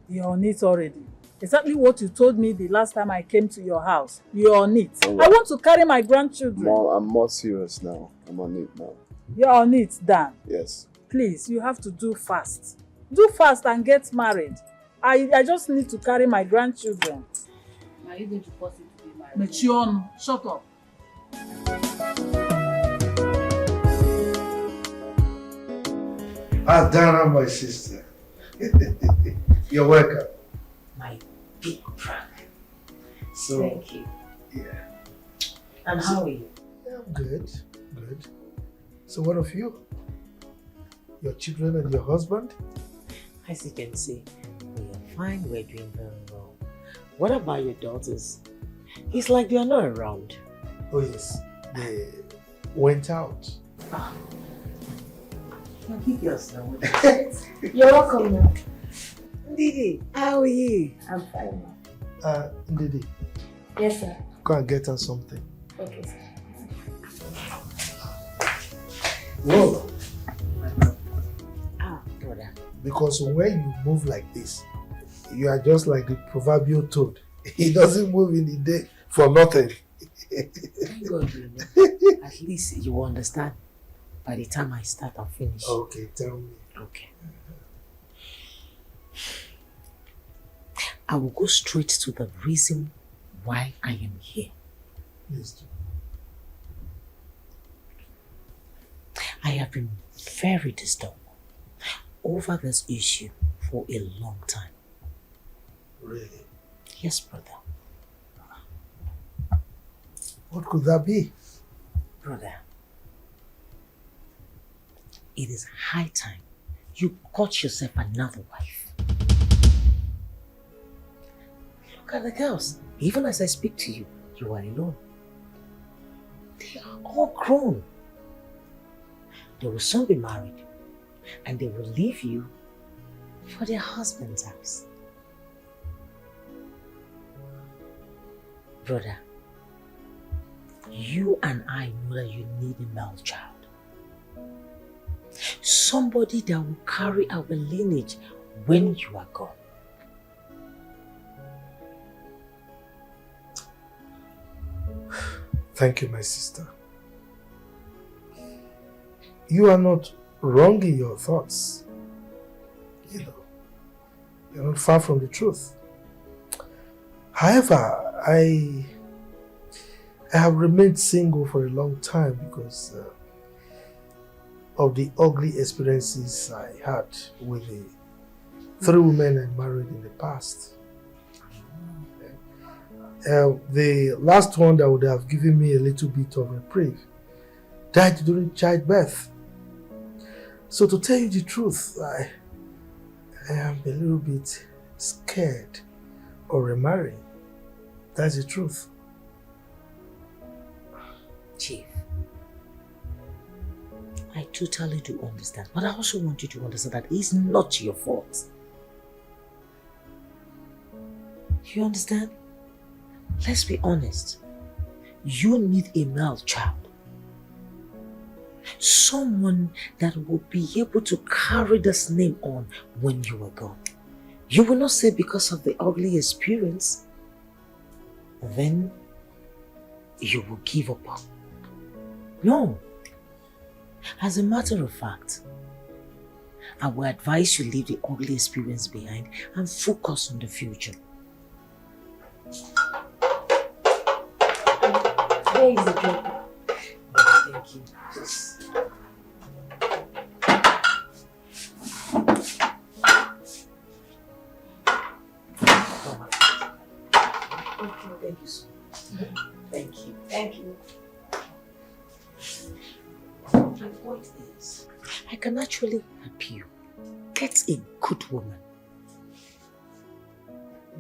You're on it already. Exactly what you told me the last time I came to your house. You're on it. Oh, I want to carry my grandchildren. Mom, I'm more serious now. I'm on it now. You're on it, Dan. Yes. Please, you have to do fast. Do fast and get married. I just need to carry my grandchildren. Are you going to force it to be married? Mechion, shut up. Adana, my sister. You're welcome. My big brother. So, Thank you. Yeah. And how are you? Yeah, I'm good. Good. So what of you? Your children and your husband? As you can see, we are fine, we're doing very well. What about your daughters? It's like they are not around. Oh yes, they went out. Now keep yourself. You're welcome now. Didi, how are you? I'm fine. Ndidi, Yes, sir. go and get her something. Okay, sir. Whoa. Brother. Because when you move like this, you are just like the proverbial toad. He doesn't move in the day for nothing. Thank God, you know. At least you will understand by the time I start and finish. Okay, tell me. Okay. I will go straight to the reason why I am here. Please do. I have been very disturbed over this issue for a long time. Really? Yes, brother. What could that be? Brother, it is high time you got yourself another wife. Look at the girls. Even as I speak to you, you are alone. They are all grown. They will soon be married and they will leave you for their husband's house. Brother, you and I know that you need a male child. Somebody that will carry our lineage when you are gone. Thank you, my sister. You are not wrong in your thoughts. You know, you're not far from the truth. However, I have remained single for a long time because of the ugly experiences I had with the 3 women I married in the past. The last one that would have given me a little bit of reprieve died during childbirth. So to tell you the truth, I am a little bit scared of remarrying. That's the truth. Chief, I totally do understand, but I also want you to understand that it's not your fault. You understand? Let's be honest. You need a male child. Someone that will be able to carry this name on when you are gone. You will not say because of the ugly experience, then you will give up. No. As a matter of fact, I will advise you leave the ugly experience behind and focus on the future. Where is the drink? Thank you. Thank you so much. Thank you. Thank you. My point is, I can actually help you get a good woman.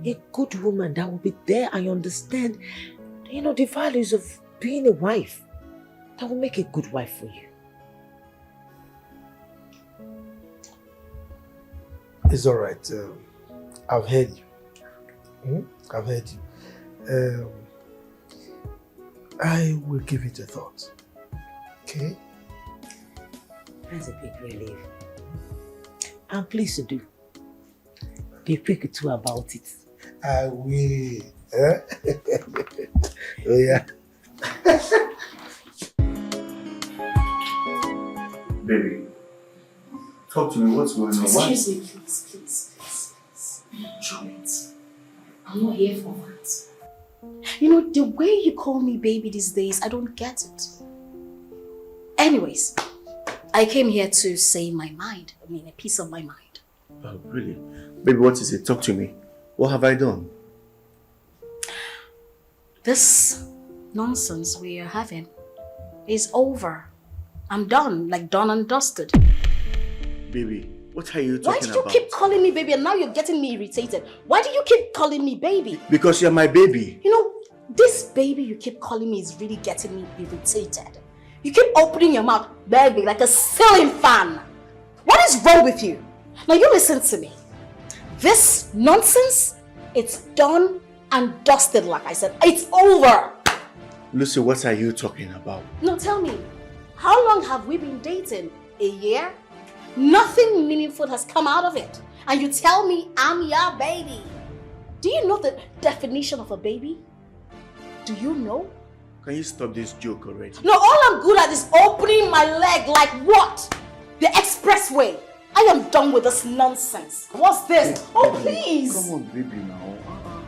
A good woman that will be there and understand, the values of being a wife. That will make a good wife for you. It's all right. I've heard you. I've heard you. I will give it a thought. Okay? That's a big relief. I'm pleased to do. Be quick too about it. I will. Eh? Oh yeah. Baby, talk to me. What's going on? Excuse me, please. Drop it. I'm not here for that. The way you call me baby these days, I don't get it. Anyways, I came here to say my mind. I mean, a piece of my mind. Oh, really? Baby, what is it? Talk to me. What have I done? This nonsense we are having is over. I'm done, like done and dusted. Baby, what are you talking Why did you about? keep calling me baby and now you're getting me irritated? Why do you keep calling me baby? Because you're my baby. You know, this baby you keep calling me is really getting me irritated. You keep opening your mouth, baby, like a ceiling fan. What is wrong with you? Now you listen to me. This nonsense, it's done and dusted, like I said. It's over. Lucy, what are you talking about? Now tell me, how long have we been dating? A year? Nothing meaningful has come out of it. And you tell me I'm your baby. Do you know the definition of a baby? Do you know? Can you stop this joke already? No, all I'm good at is opening my leg like what? The expressway. I am done with this nonsense. What's this? Oh, please. Come on, baby, now.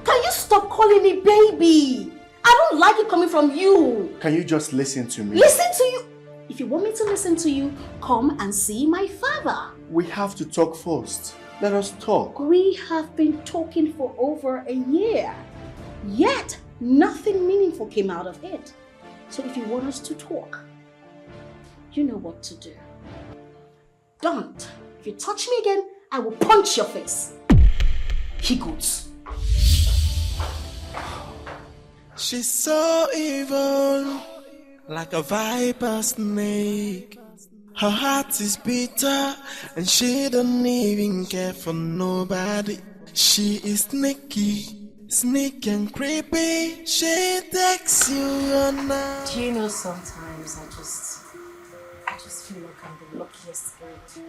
Can you stop calling me baby? I don't like it coming from you. Can you just listen to me? Listen to you. If you want me to listen to you, come and see my father. We have to talk first. Let us talk. We have been talking for over a year. Yet, nothing meaningful came out of it. So if you want us to talk, you know what to do. Don't. If you touch me again, I will punch your face. He goes. She's so evil, like a viper snake. Her heart is bitter, and she don't even care for nobody. She is sneaky, sneaky and creepy. She takes you on now. Do you know sometimes I just feel like I'm the luckiest girl.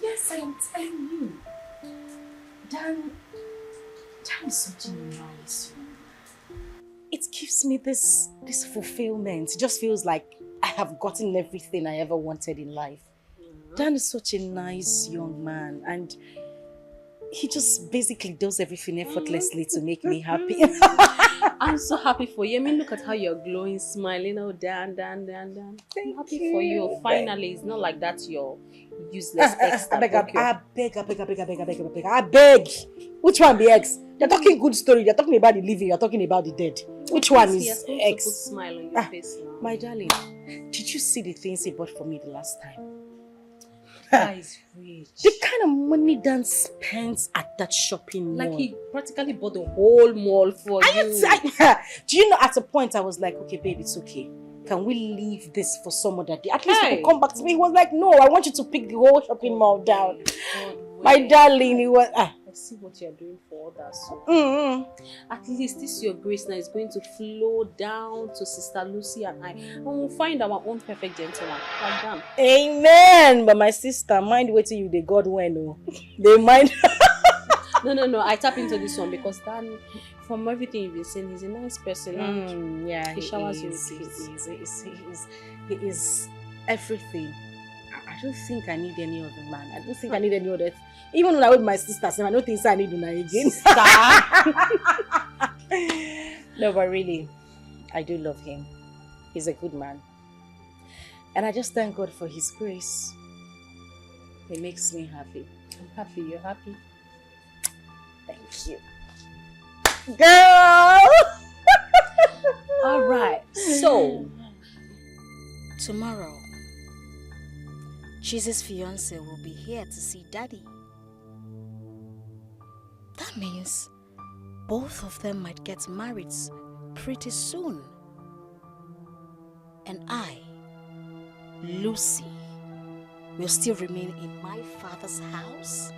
Yes, I am telling you. Dan is such a nice one. It gives me this fulfillment. It just feels like I have gotten everything I ever wanted in life. Dan is such a nice young man, and he just basically does everything effortlessly to make me happy. I'm so happy for you. I mean, look at how you're glowing, smiling. Oh, Dan. I'm happy for you. Finally, it's not like that your useless ex. I beg. Which one be ex? They're talking good story. They're talking about the living. You're talking about the dead. Which one is ex? Put smile on your face now. My darling, did you see the things he bought for me the last time? That is rich. The kind of money Dan spends at that shopping mall. Like he practically bought the whole mall for you. Do you know, at a point I was like, okay, babe, it's okay. Can we leave this for some other day? At least you can come back to me. He was like, no, I want you to pick the whole shopping mall down. My darling, he was... I see what you're doing for others. So. At least this your grace now is going to flow down to Sister Lucy and I. And we'll find our own perfect gentleman. Like that. Amen. But my sister, mind waiting you, they God when, oh. They mind... No. I tap into this one because Dan, from everything you've been saying, he's a nice person. Yeah, he showers you with he is everything. I don't think I need any other man. I don't think I need any other. Even when I with my sister, I don't think I need one again. No, but really, I do love him. He's a good man. And I just thank God for his grace. It makes me happy. I'm happy. You're happy? Thank you. Girl! All right. So, tomorrow, Jesus' fiance will be here to see Daddy. That means both of them might get married pretty soon. And I, Lucy, will still remain in my father's house?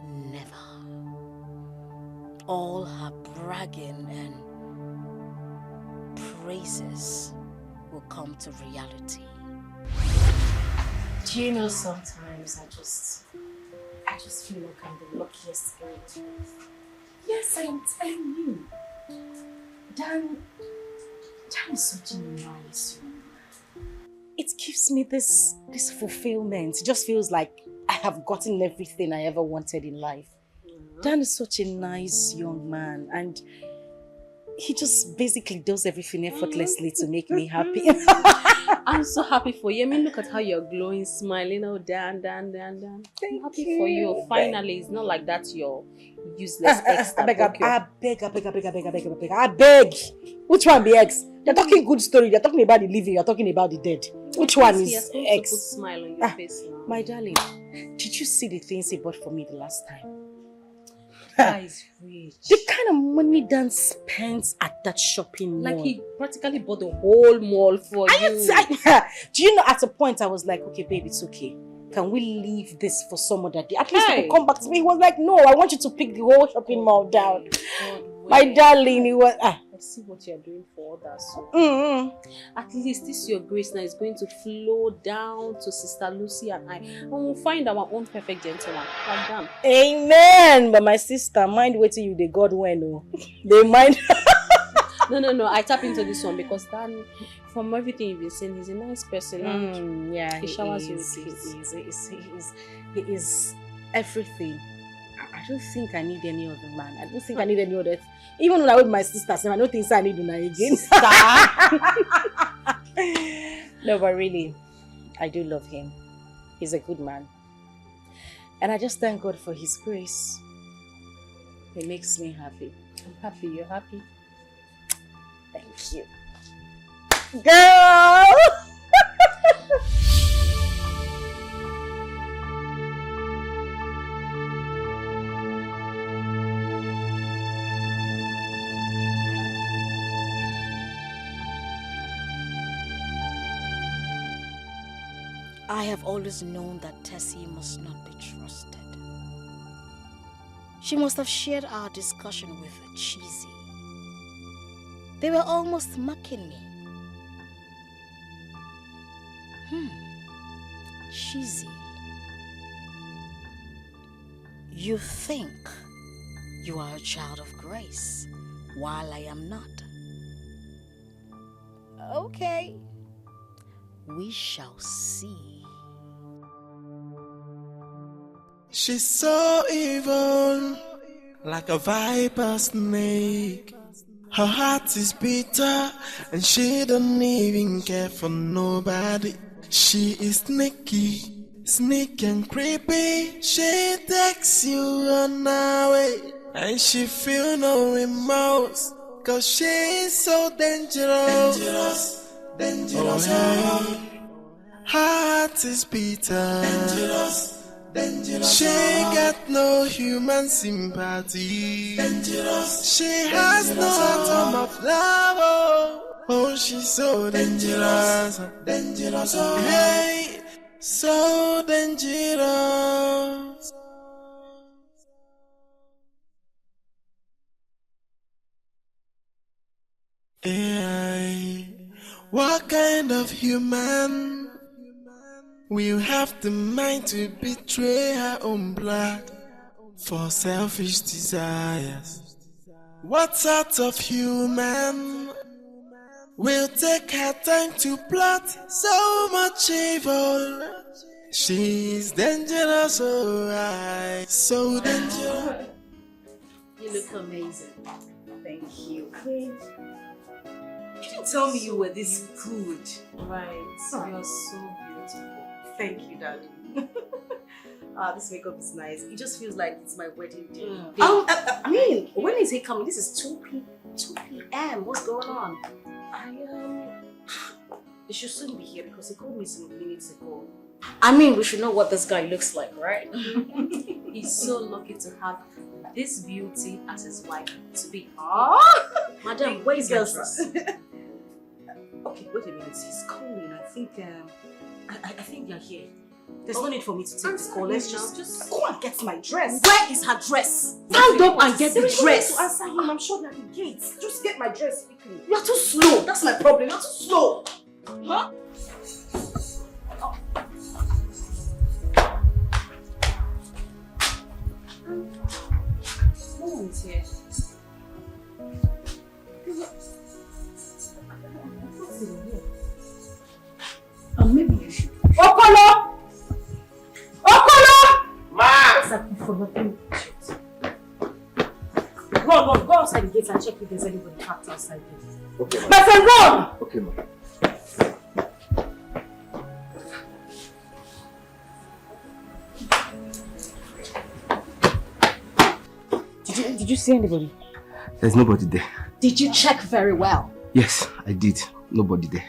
Never. All her bragging and praises will come to reality. Do you know, sometimes I just feel like I'm the luckiest girl. Yes, I am telling you. Dan is such a nice one. It gives me this fulfillment. It just feels like I have gotten everything I ever wanted in life. Dan is such a nice young man, and he just basically does everything effortlessly to make me happy. I'm so happy for you. I mean, look at how you're glowing, smiling. Oh, Dan. I'm happy for you. Finally, it's not like that you're useless ex. I beg. Which one be ex? They're talking good story. They're talking about the living. You're talking about the dead. Which one is ex? To put smile on your face now. My darling, did you see the things he bought for me the last time? That is rich. The kind of money Dan spends at that shopping mall. Like he practically bought the whole mall for you. Do you know, at a point I was like, okay, babe, it's okay. Can we leave this for some other day? At least we can come back to me. He was like, no, I want you to pick the whole shopping mall down. My darling, he was... I see what you're doing for others. So. At least this your grace now is going to flow down to Sister Lucy and I. And we'll find our own perfect gentleman. Like them. Amen. But my sister, mind waiting you, they God when oh. They mind... No. I tap into this one because Dan, from everything you've been saying, he's a nice person. Yeah, he showers you with kiss. He is everything. I don't think I need any other man. I don't think I need any other. Even when I with my sister, I don't think I need Una again. No, but really, I do love him. He's a good man. And I just thank God for his grace. It makes me happy. I'm happy. You're happy? Thank you. Girl! I have always known that Tessie must not be trusted. She must have shared our discussion with Cheesy. They were almost mocking me. Cheesy. You think you are a child of grace, while I am not. Okay. We shall see. She's so evil, like a viper snake. Her heart is bitter, and she don't even care for nobody. She is sneaky, and creepy. She takes you on her way, and she feel no remorse, 'cause she is so dangerous. Oh, hey. Heart is bitter. She got no human sympathy. She has no atom of love. Oh, she's so dangerous. Hey, so dangerous. Yeah. What kind of human will have the mind to betray her own blood for selfish desires? What sort of human will take her time to plot so much evil? She's dangerous, alright, so dangerous. You look amazing. Thank you. You didn't tell me you were this good. Right. You're so beautiful. Thank you, Daddy. This makeup is nice. It just feels like it's my wedding day. I mean, when is he coming? This is 2 p.m. What's going on? He should soon be here because he called me some minutes ago. I mean, we should know what this guy looks like, right? He's so lucky to have this beauty as his wife to be. Madam, where is your dress? Okay, wait a minute. He's calling. I think they're here. There's no need for me to take this call. Let's just go and get my dress. Where is her dress? Stand up and get the dress. To answer him. I'm sure they're at the gates. Just get my dress quickly. You're too slow. That's my problem. You're too slow. Huh? No one's here. Maybe you should. Okolo! Run, go outside the gate and check if there's anybody parked outside there. Okay, ma. My friend, run! Okay, ma. Did you see anybody? There's nobody there. Did you check very well? Yes, I did. Nobody there.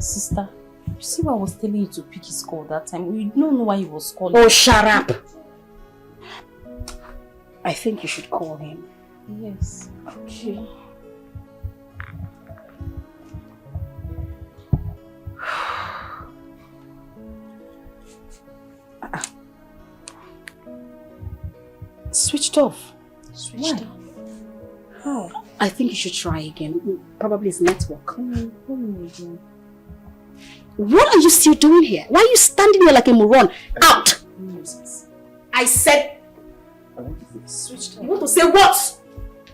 Sister, you see why I was telling you to pick his call that time? We don't know why he was calling. Oh, shut up! I think you should call him. Yes. Okay. Switched off. Switched off. How? I think you should try again. Probably his network. What are you still doing here? Why are you standing there like a moron? Out! I said... Switched off. You want to say what?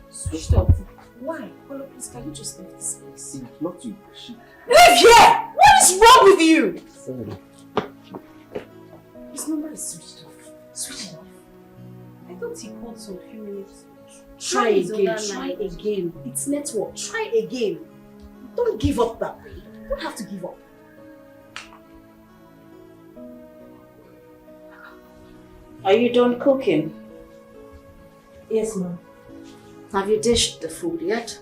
Switched off. Why? Hello, please, can you just leave this place? It's not you. Leave here! What is wrong with you? Sorry. His number is switched off. Switched off? I thought he called some few minutes. Try again. Try again. It's network. Try again. Don't give up that way. You don't have to give up. Are you done cooking? Yes, ma'am. Have you dished the food yet?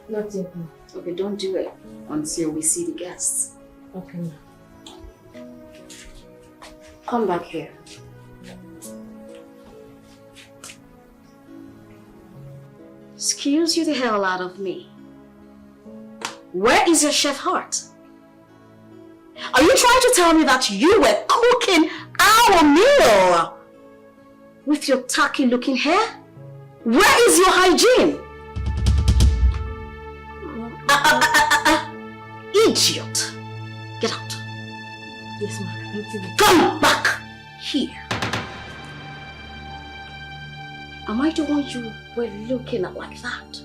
Not yet, ma'am. Okay, don't do it until we see the guests. Okay, ma'am. Come back here. Excuse you the hell out of me. Where is your chef heart? Are you trying to tell me that you were cooking our meal with your tacky looking hair? Where is your hygiene? Idiot. Get out. Yes, ma'am. Come back here. Am I the one you were looking at like that?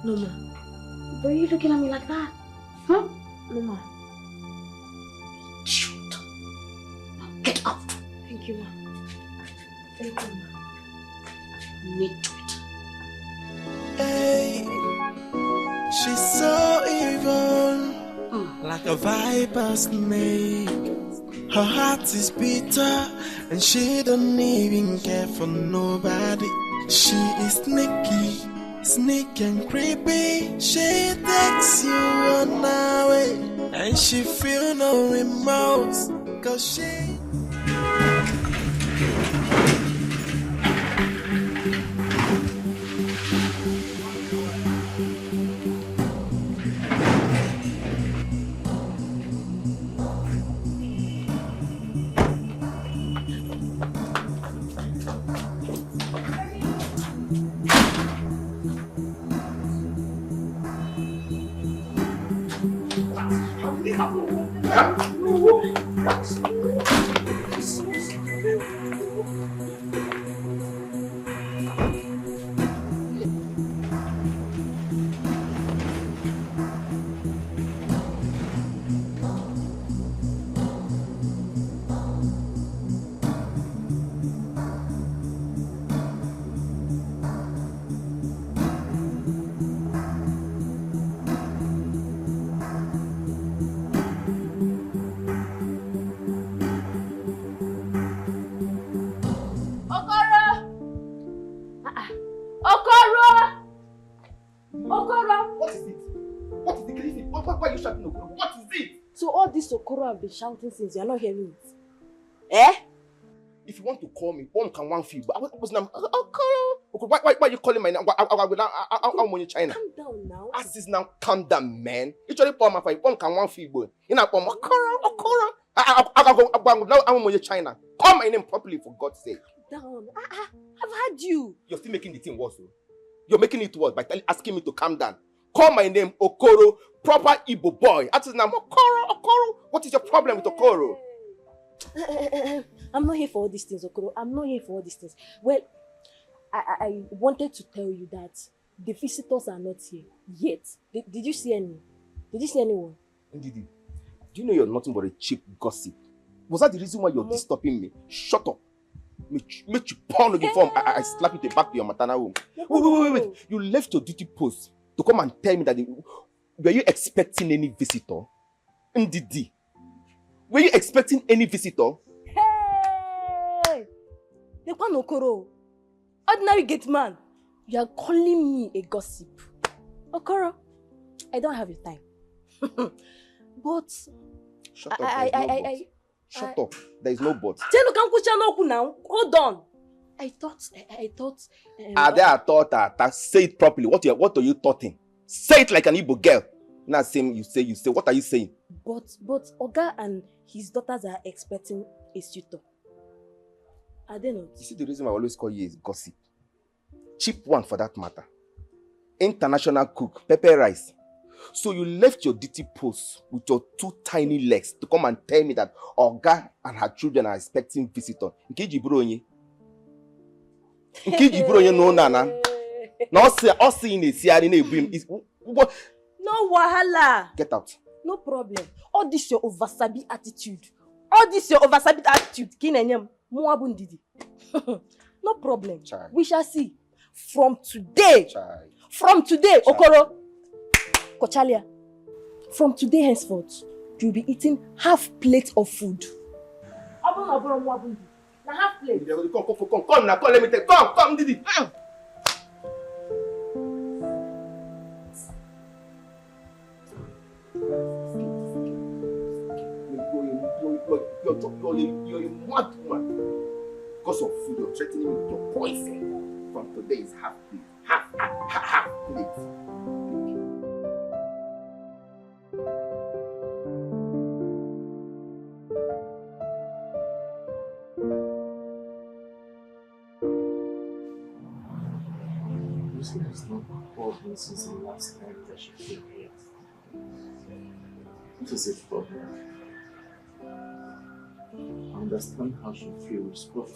No, ma'am. Were you looking at me like that? Huh? No, ma'am. Shoot. Now get out. Thank you, ma'am. Thank you, ma'am. Need to it. Hey, she's so evil, like a viper snake. Her heart is bitter, and she don't even care for nobody. She is sneaky, sneaky and creepy. She takes you on her way, and she feel no remorse, 'cause she... Okoro have been shouting since. You're not hearing it. Eh? If you want to call me, one can one feel. But I was now. Why are you calling my name? I'm on China. Calm down now. As this now, calm down, man. You try to call my phone. One can one feel, boy. You know, Okoro. I'm on China. Call my name properly, for God's sake. Down. I've heard you. You're still making the thing worse, though. You're making it worse by asking me to calm down. Call my name Okoro, proper Igbo boy. At this now, Okoro. What is your problem with Okoro? I'm not here for all these things, Okoro. I'm not here for all these things. Well, I wanted to tell you that the visitors are not here yet. Did you see any? Did you see anyone? Indeed. Do you know you're nothing but a cheap gossip? Was that the reason why you're disturbing me? Shut up. Make you pound on the form. I slap you back to your maternal home. Wait. You left your duty post to come and tell me that were you expecting any visitor? Indeed. Were you expecting any visitor? Hey! The one Okoro. Ordinary gate man. You are calling me a gossip. Okoro, I don't have your time. But Shut up, Shut up. There is no but. Now. Hold on. I thought. I thought. Say it properly. What are you thoughting? Say it like an Igbo girl. Not saying you say. What are you saying? But Oga and his daughters are expecting a suitor. Are they not? You see the reason why I always call you is gossip. Cheap one for that matter. International cook, pepper rice. So you left your DT post with your 2 tiny legs to come and tell me that Oga and her children are expecting visitor. Nkiji bronye no nana. No see in a siari na ebrim is what? No wahala. Get out. No problem. All this your oversabi attitude. Kinenyam muabundidi. No problem. Child. We shall see. From today. Child. Okoro. Kochalia. From today henceforth, you'll be eating half plate of food. Now half plate. Come now, let me take. Come, Didi. You're a mad woman. Because of food, you're threatening me with your poison. From today is half plate. Half plate. Lucy has not called me since the last time that she came here. What is the problem? I understand how she feels, but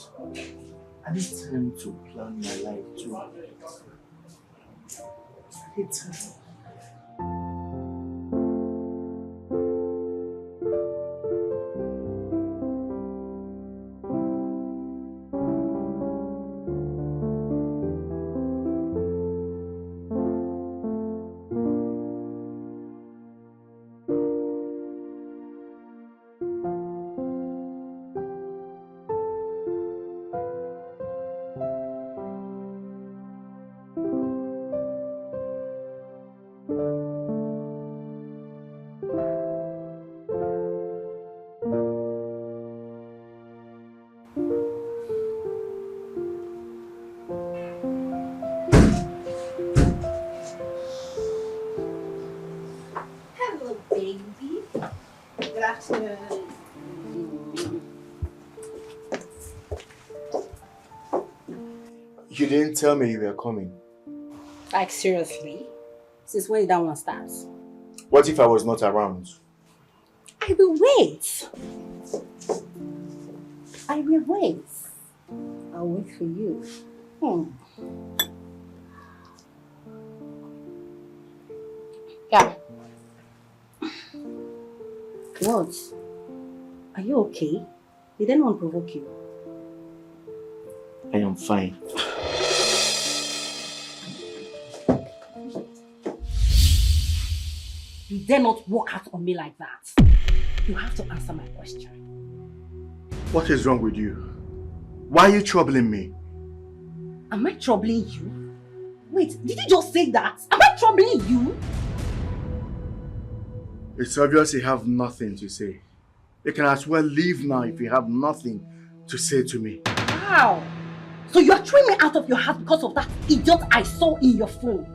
I need time to plan my life too. I need time. You didn't tell me you were coming. Like, seriously? Since when did that one start? What if I was not around? I will wait. I'll wait for you. Yeah. What? Are you okay? Did anyone provoke you? I am fine. You dare not walk out on me like that. You have to answer my question. What is wrong with you? Why are you troubling me? Am I troubling you? Wait, did you just say that? Am I troubling you? It's obvious you have nothing to say. You can as well leave now if you have nothing to say to me. Wow! So you are throwing me out of your house because of that idiot I saw in your phone.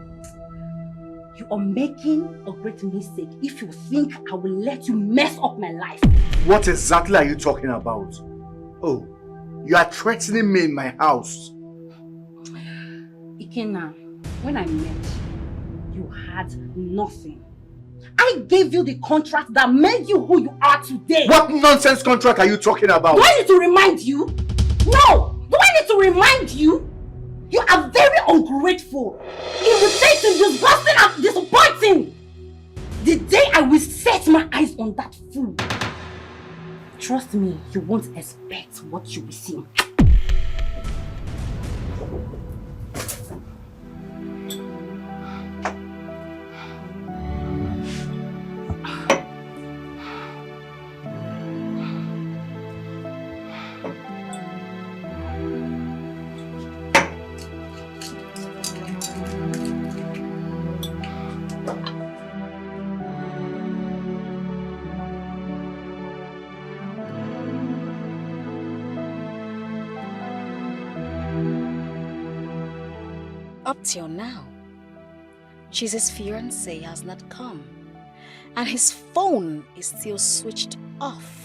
You are making a great mistake if you think I will let you mess up my life. What exactly are you talking about? Oh, you are threatening me in my house. Ikenna, when I met you, you had nothing. I gave you the contract that made you who you are today. What nonsense contract are you talking about? Do I need to remind you? No! Do I need to remind you? You are very ungrateful, irritating, disgusting, and disappointing. The day I will set my eyes on that fool, trust me, you won't expect what you will see. Up till now, Chizi's fiancé has not come, and his phone is still switched off.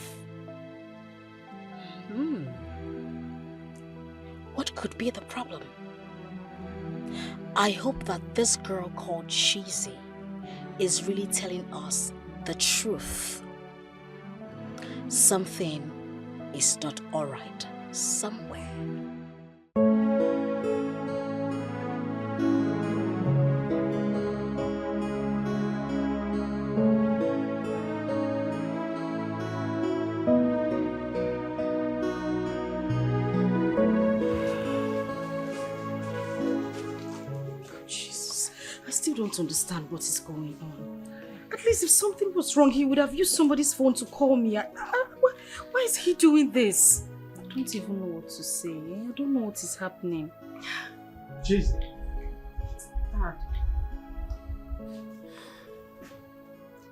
What could be the problem? I hope that this girl called Cheesy is really telling us the truth. Something is not alright somewhere. I don't understand what is going on. At least if something was wrong, he would have used somebody's phone to call me. Why is he doing this? I don't even know what to say. I don't know what is happening. Jesus. Dad.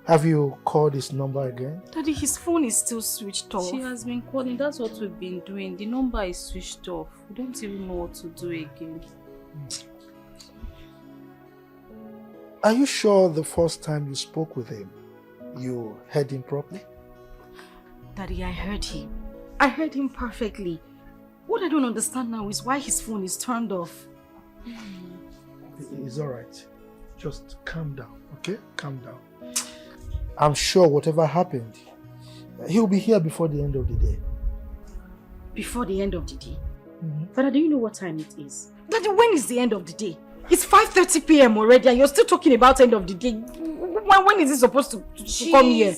Have you called his number again? Daddy, his phone is still switched off. She has been calling. That's what we've been doing. The number is switched off. We don't even know what to do again. Are you sure the first time you spoke with him, you heard him properly? Daddy, I heard him. I heard him perfectly. What I don't understand now is why his phone is turned off. It's alright. Just calm down, okay? Calm down. I'm sure whatever happened, he'll be here before the end of the day. Before the end of the day? Father, do you know what time it is? Daddy, when is the end of the day? It's 5:30 p.m. already and you're still talking about end of the day. When is he supposed to come here?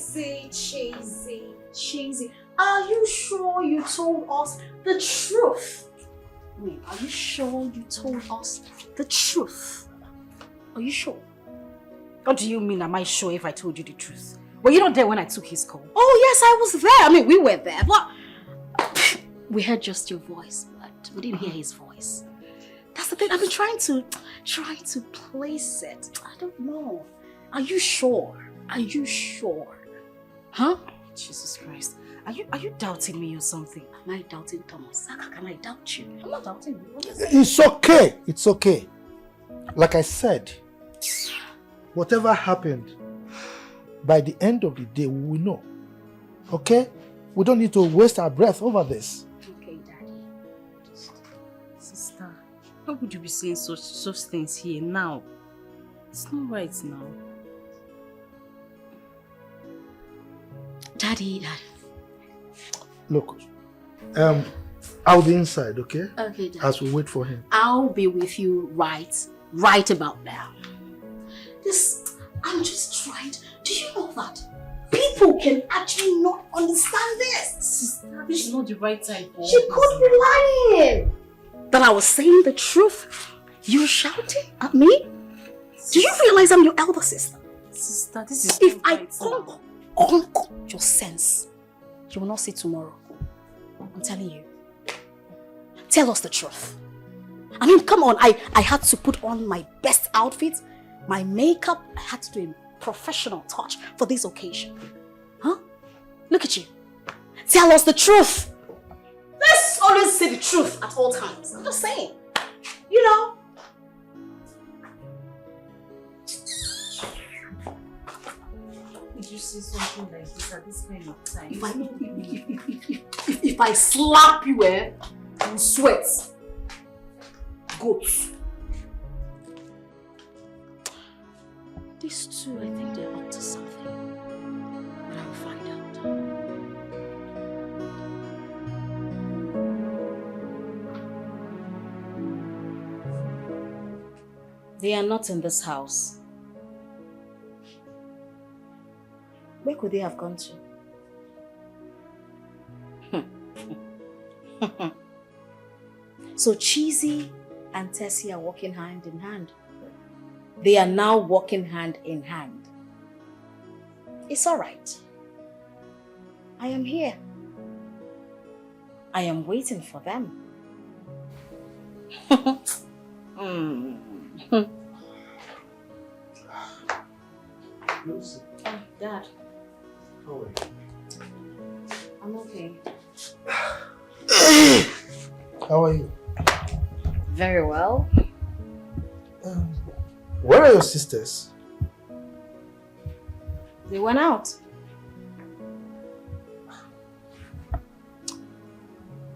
Cheesy. Are you sure you told us the truth? Wait, are you sure you told us the truth? Are you sure? What do you mean, am I sure if I told you the truth? Were you not there when I took his call? Oh yes, I was there. I mean, we were there, but we heard just your voice, but we didn't hear his voice. That's the thing. I've been trying to place it. I don't know. Are you sure? Are you sure? Huh? Jesus Christ. Are you doubting me or something? Am I doubting Thomas? How can I doubt you? I'm not doubting you. It's okay. It's okay. Like I said, whatever happened, by the end of the day, we will know. Okay? We don't need to waste our breath over this. Okay, Daddy. Sister, how would you be saying such things here now? It's not right now. Daddy. Look, I'll be inside, okay? Okay, Daddy. As we wait for him. I'll be with you right about now. I'm just trying to, do you know that people can actually not understand this? Sister, this is not the right time for She could be lying. That I was saying the truth. You're shouting at me? Do you realize I'm your elder sister? Sister, this is if I conquer your sense, you will not see tomorrow. I'm telling you. Tell us the truth. I mean, come on. I had to put on my best outfit, my makeup. I had to do a professional touch for this occasion. Huh? Look at you. Tell us the truth. Let's always say the truth at all times. I'm just saying. You know. Did you say something like this at this kind of time? If I slap you, you sweat. Goats. These two, I think they're up to something. But I will find out. They are not in this house. Where could they have gone to? So Cheesy and Tessie are walking hand in hand. They are now walking hand in hand. It's all right. I am here. I am waiting for them. Lucy. Oh, Dad. How are you? I'm okay. How are you? Very well. Where are your sisters? They went out.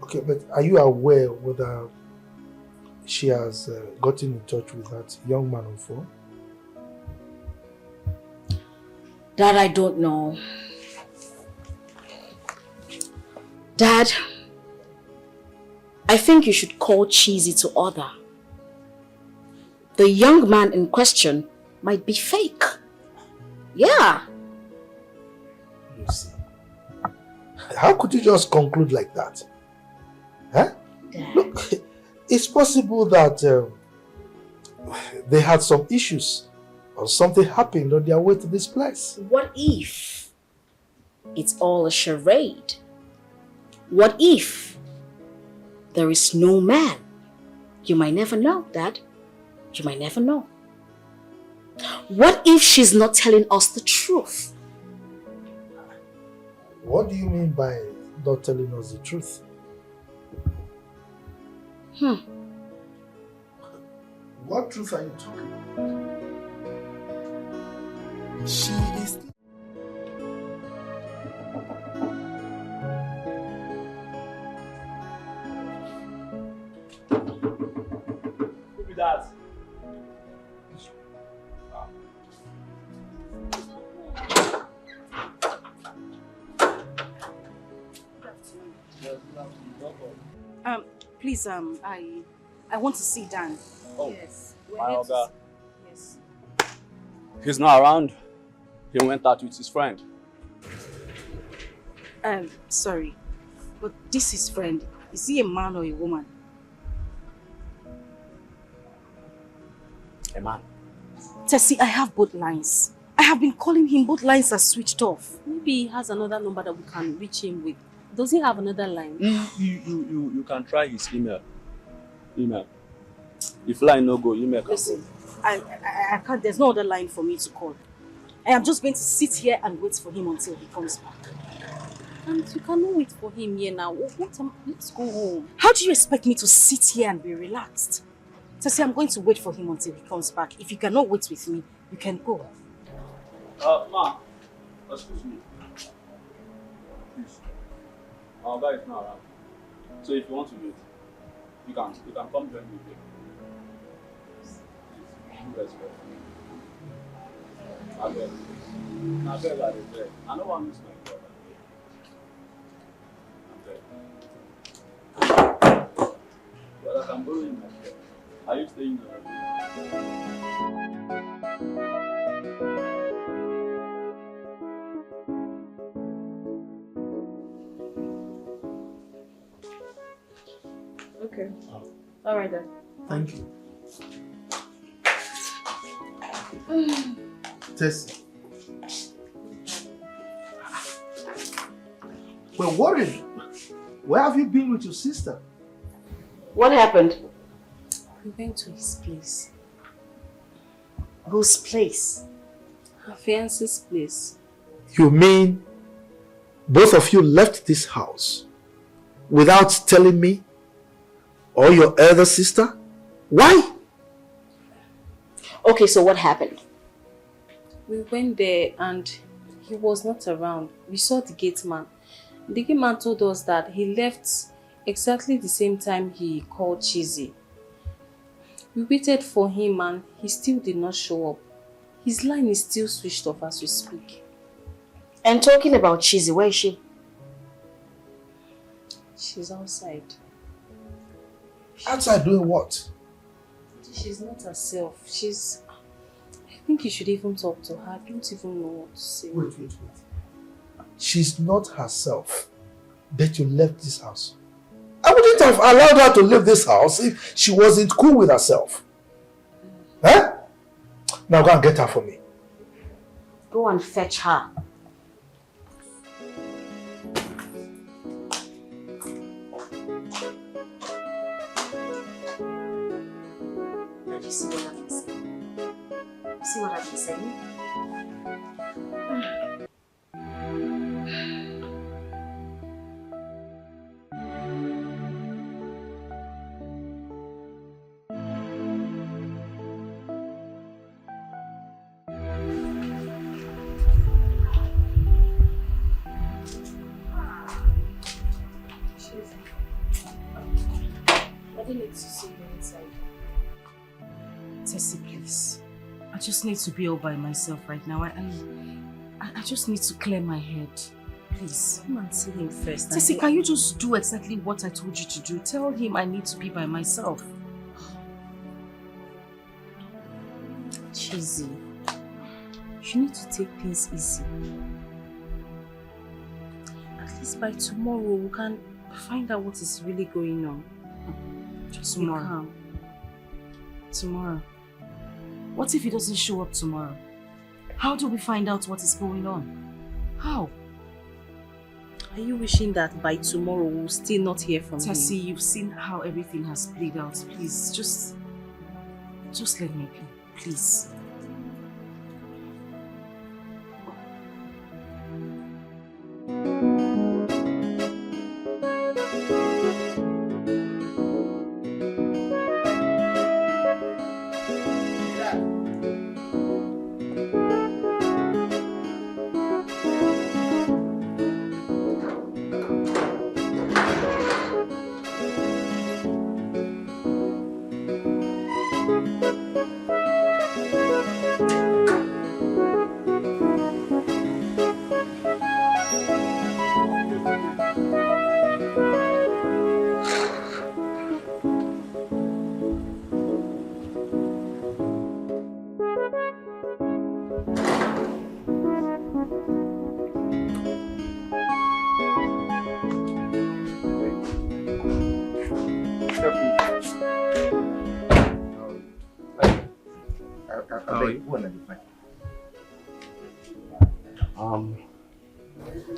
Okay, but are you aware whether she has gotten in touch with that young man on phone? That I don't know. Dad, I think you should call Cheesy to order. The young man in question might be fake. Yeah. You see. How could you just conclude like that? Huh? Dad. Look, it's possible that they had some issues or something happened on their way to this place. What if it's all a charade? What if there is no man? You might never know, Dad. You might never know. What if she's not telling us the truth? What do you mean by not telling us the truth? What truth are you talking about? She is. Who be that? Please, I want to see Dan. Oh, yes. my Oga. Yes. He's not around. He went out with his friend. Sorry, but this is friend. Is he a man or a woman? A man. Tessie, I have both lines. I have been calling him, both lines are switched off. Maybe he has another number that we can reach him with. Does he have another line? You can try his email. If line no go, email can Listen, I can't, there's no other line for me to call. I am just going to sit here and wait for him until he comes back. And you cannot wait for him here now. Let's go home. How do you expect me to sit here and be relaxed? Tessie, I'm going to wait for him until he comes back. If you cannot wait with me, you can go. Ma, excuse me. Please. Our guy is not around. So if you want to wait, you can come join me here. You guys go. I beg. I don't want to miss my brother. I beg. But I can borrow you my share. Are you staying there? Okay. All right then. Thank you. Tessie. We're worried. Where have you been with your sister? What happened? We went to his place. Whose place? Her fiance's place. You mean both of you left this house without telling me or your elder sister? Why? Okay, so what happened? We went there and he was not around. We saw the gate man. The gate man told us that he left exactly the same time he called Cheesy. We waited for him and he still did not show up. His line is still switched off as we speak. And talking about Cheesy, where is she? She's outside. Outside doing what? She's not herself. I think you should even talk to her. I don't even know what to say. Wait. She's not herself. But you left this house. I wouldn't have allowed her to leave this house if she wasn't cool with herself. Huh? Now go and get her for me. Go and fetch her. Did you see what I've been saying? See what I've been saying? to see you inside. Tessie, please. I just need to be all by myself right now. I just need to clear my head. Please. Come and see him first. Tessie, can you just do exactly what I told you to do? Tell him I need to be by myself. Cheesy. You need to take things easy. At least by tomorrow we can find out what is really going on. Just be calm. Tomorrow? What if he doesn't show up tomorrow? How do we find out what is going on? How? Are you wishing that by tomorrow we'll still not hear from him? Tessie, you've seen how everything has played out. Please, just let me be, please.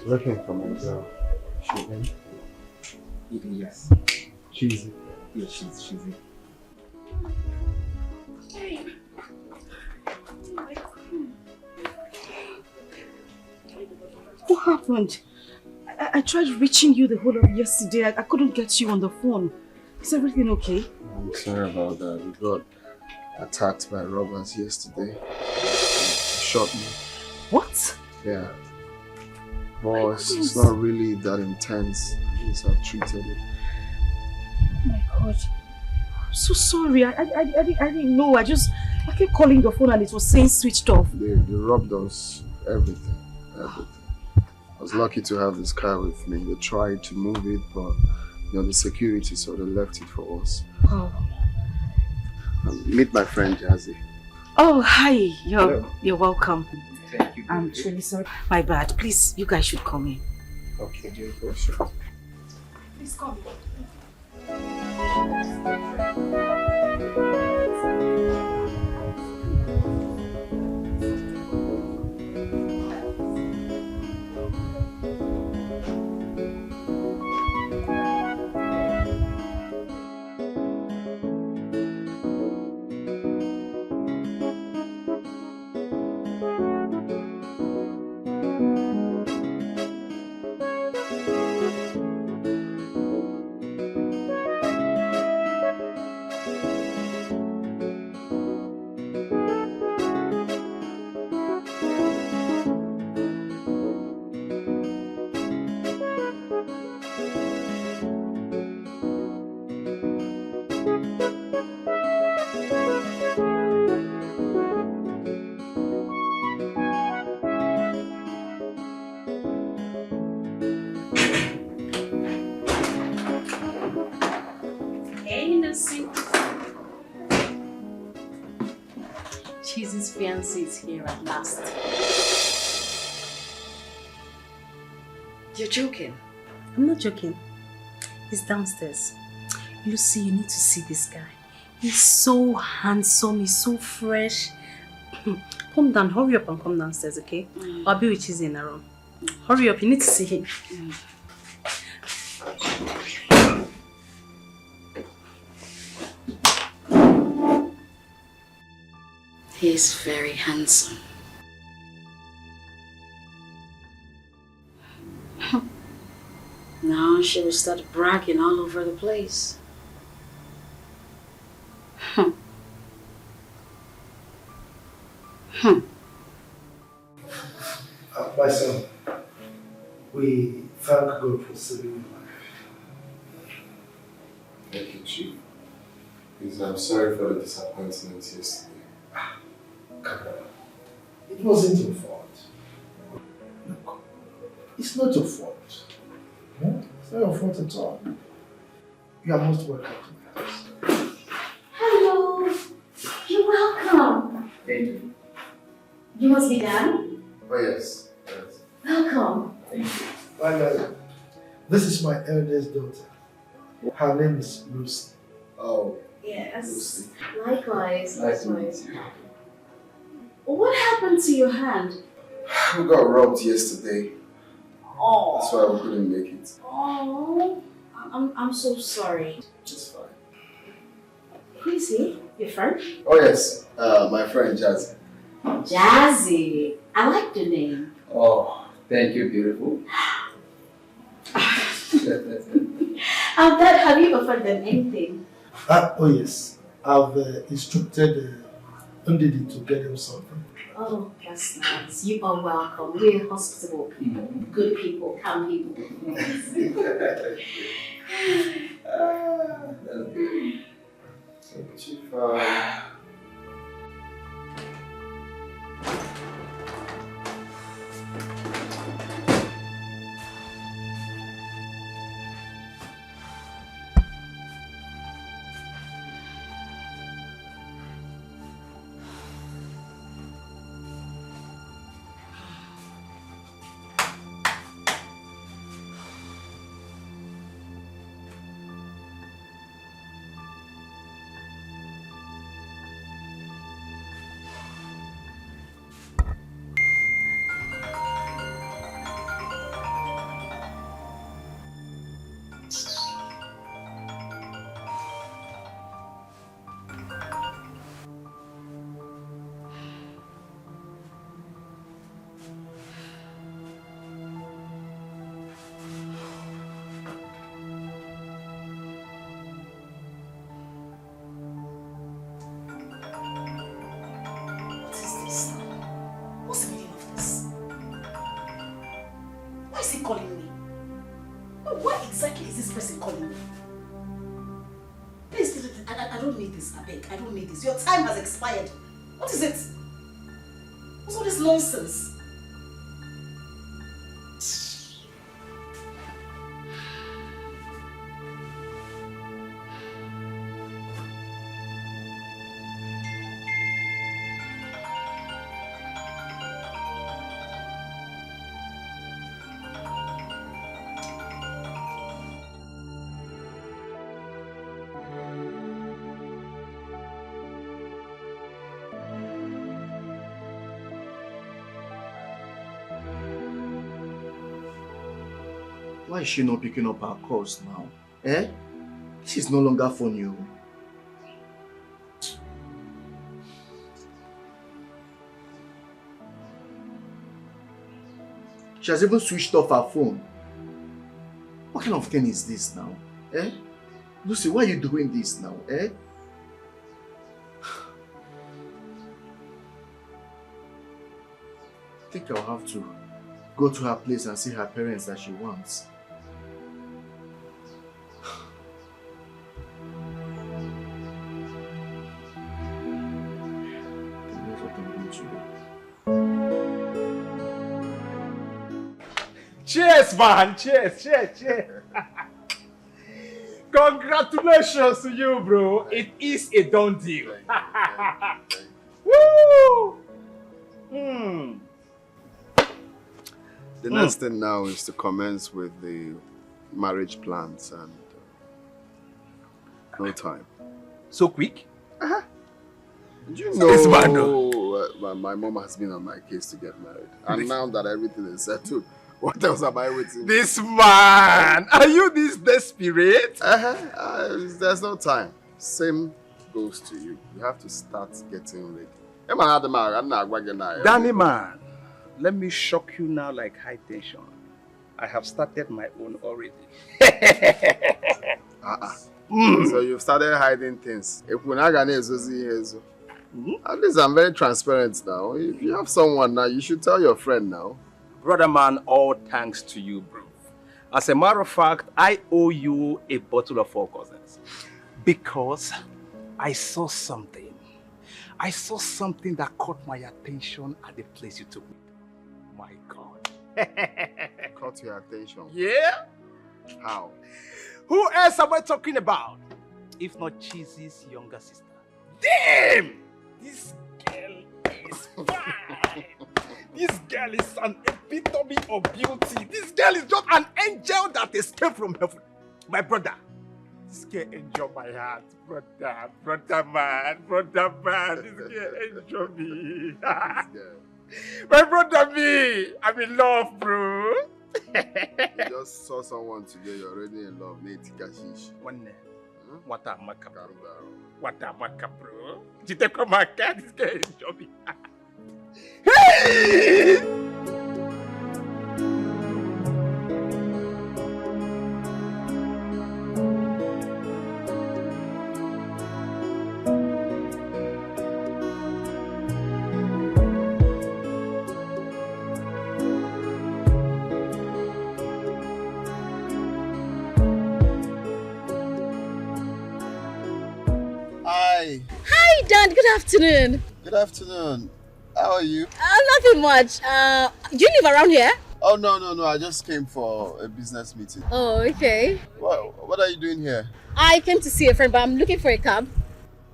Looking for my girl. She in? Yes. Cheesy. Yes, she's in. What happened? I tried reaching you the whole of yesterday. I couldn't get you on the phone. Is everything okay? I'm sorry about that. We got attacked by robbers yesterday. They shot me. What? Yeah. Well, it's not really that intense. At least I've treated it. Oh my God. I'm so sorry. I didn't know. I kept calling the phone and it was saying switched off. They robbed us. Everything. I was lucky to have this car with me. They tried to move it, but the security, so they left it for us. Oh. Meet my friend Jazzy. Oh, hi. You're welcome. Thank you. I'm truly sorry. My bad. Please, you guys should come in. Okay, dear, for sure. Please come. Cheesy's fiancé is here at last. You're joking? I'm not joking. He's downstairs. Lucy, you need to see this guy. He's so handsome, he's so fresh. Calm down, hurry up and come downstairs, okay? I'll be with Cheesy in a room. Hurry up, you need to see him. He's very handsome. Now she will start bragging all over the place. My son, we thank God for saving your life. Thank you, Chief. Please, I'm sorry for the disappointment yesterday. It wasn't your fault. Look, it's not your fault. No? It's not your fault at all. You are most welcome to my house. Hello. You're welcome. Thank you. You must be Dan. Oh, yes. Yes. Welcome. Thank you. Finally, this is my eldest daughter. Her name is Lucy. Oh. Yes. Lucy. Likewise. Nice to meet you. What happened to your hand? We got robbed yesterday. Oh. That's why we couldn't make it. Oh. I'm so sorry. It's fine. Who is he? Your friend? Oh, yes. My friend Jazzy. Jazzy. I like the name. Oh, thank you, beautiful. Dad, have you offered them anything? Oh yes, I've instructed Ndidi to get him something. Oh, that's nice. You are welcome. We're hospitable people, good people, calm people. Calling me? No, why exactly is this person calling me? Please, I don't need this, I beg. I don't need this. Your time has expired. What is it? What's all this nonsense? Why is she not picking up her calls now? Eh? This is no longer funny. She has even switched off her phone. What kind of thing is this now? Eh? Lucy, why are you doing this now? Eh? I think I'll have to go to her place and see her parents that she wants. That's what I'm going to do. Cheers, man! Cheers, cheers, cheers! Congratulations to you, bro! It is a done deal. Woo! The next thing now is to commence with the marriage plans and no time. So quick? Do you So this man, know my mom has been on my case to get married. And now that everything is settled, what else am I waiting? This man! Are you this desperate? There's no time. Same goes to you. You have to start getting ready. Danny man, let me shock you now like high tension. I have started my own already. So you've started hiding things. At least I'm very transparent now. If you have someone now, you should tell your friend now. Brother man, all thanks to you, bro. As a matter of fact, I owe you a bottle of Four Cousins. Because I saw something. I saw something that caught my attention at the place you took me. My God. Caught your attention. Yeah? How? Who else am I talking about? If not Cheesy's younger sister. Damn! This girl is fine. This girl is an epitome of beauty. This girl is just an angel that escaped from heaven. My brother. This girl enjoy my heart. Brother man. This girl enjoy me. My brother me. I'm in love, bro. You just saw someone today, you're already in love. Nate Kashish. One name. What a maka, bro. What a maka, bro. Jiteko maka. This girl enjoy me. Hey! Hi. Hi, Dan. Good afternoon. Good afternoon. How are you? Nothing much. Do you live around here? Oh, no. I just came for a business meeting. Oh, okay. What are you doing here? I came to see a friend, but I'm looking for a cab.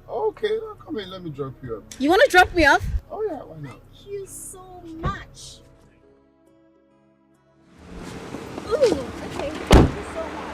Okay, come in. Let me drop you up. You want to drop me off? Oh, yeah. Why not? Thank you so much. Ooh, okay. Thank you so much.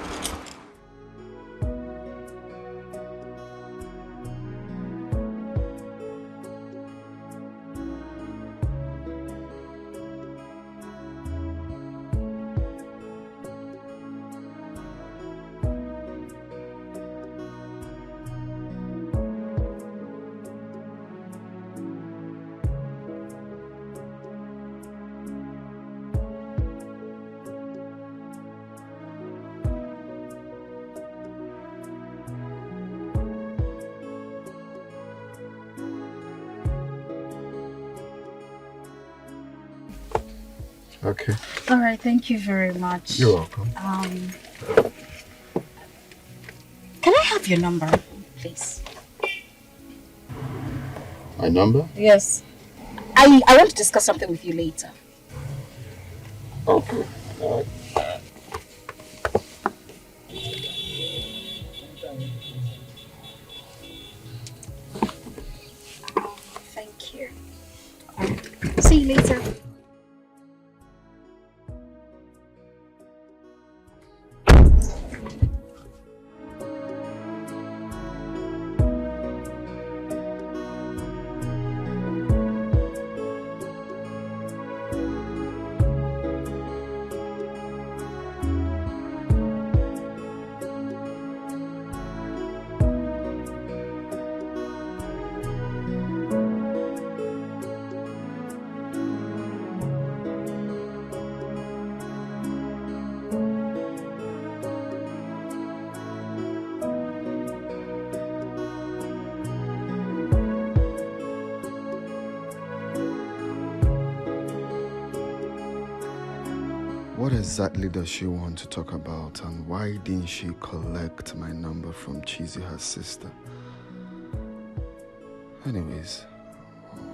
Okay. All right, thank you very much. You're welcome. Can I have your number, please? My number? Yes. I want to discuss something with you later. Okay. All right. Thank you. See you later. What exactly does she want to talk about, and why didn't she collect my number from Cheesy, her sister? Anyways,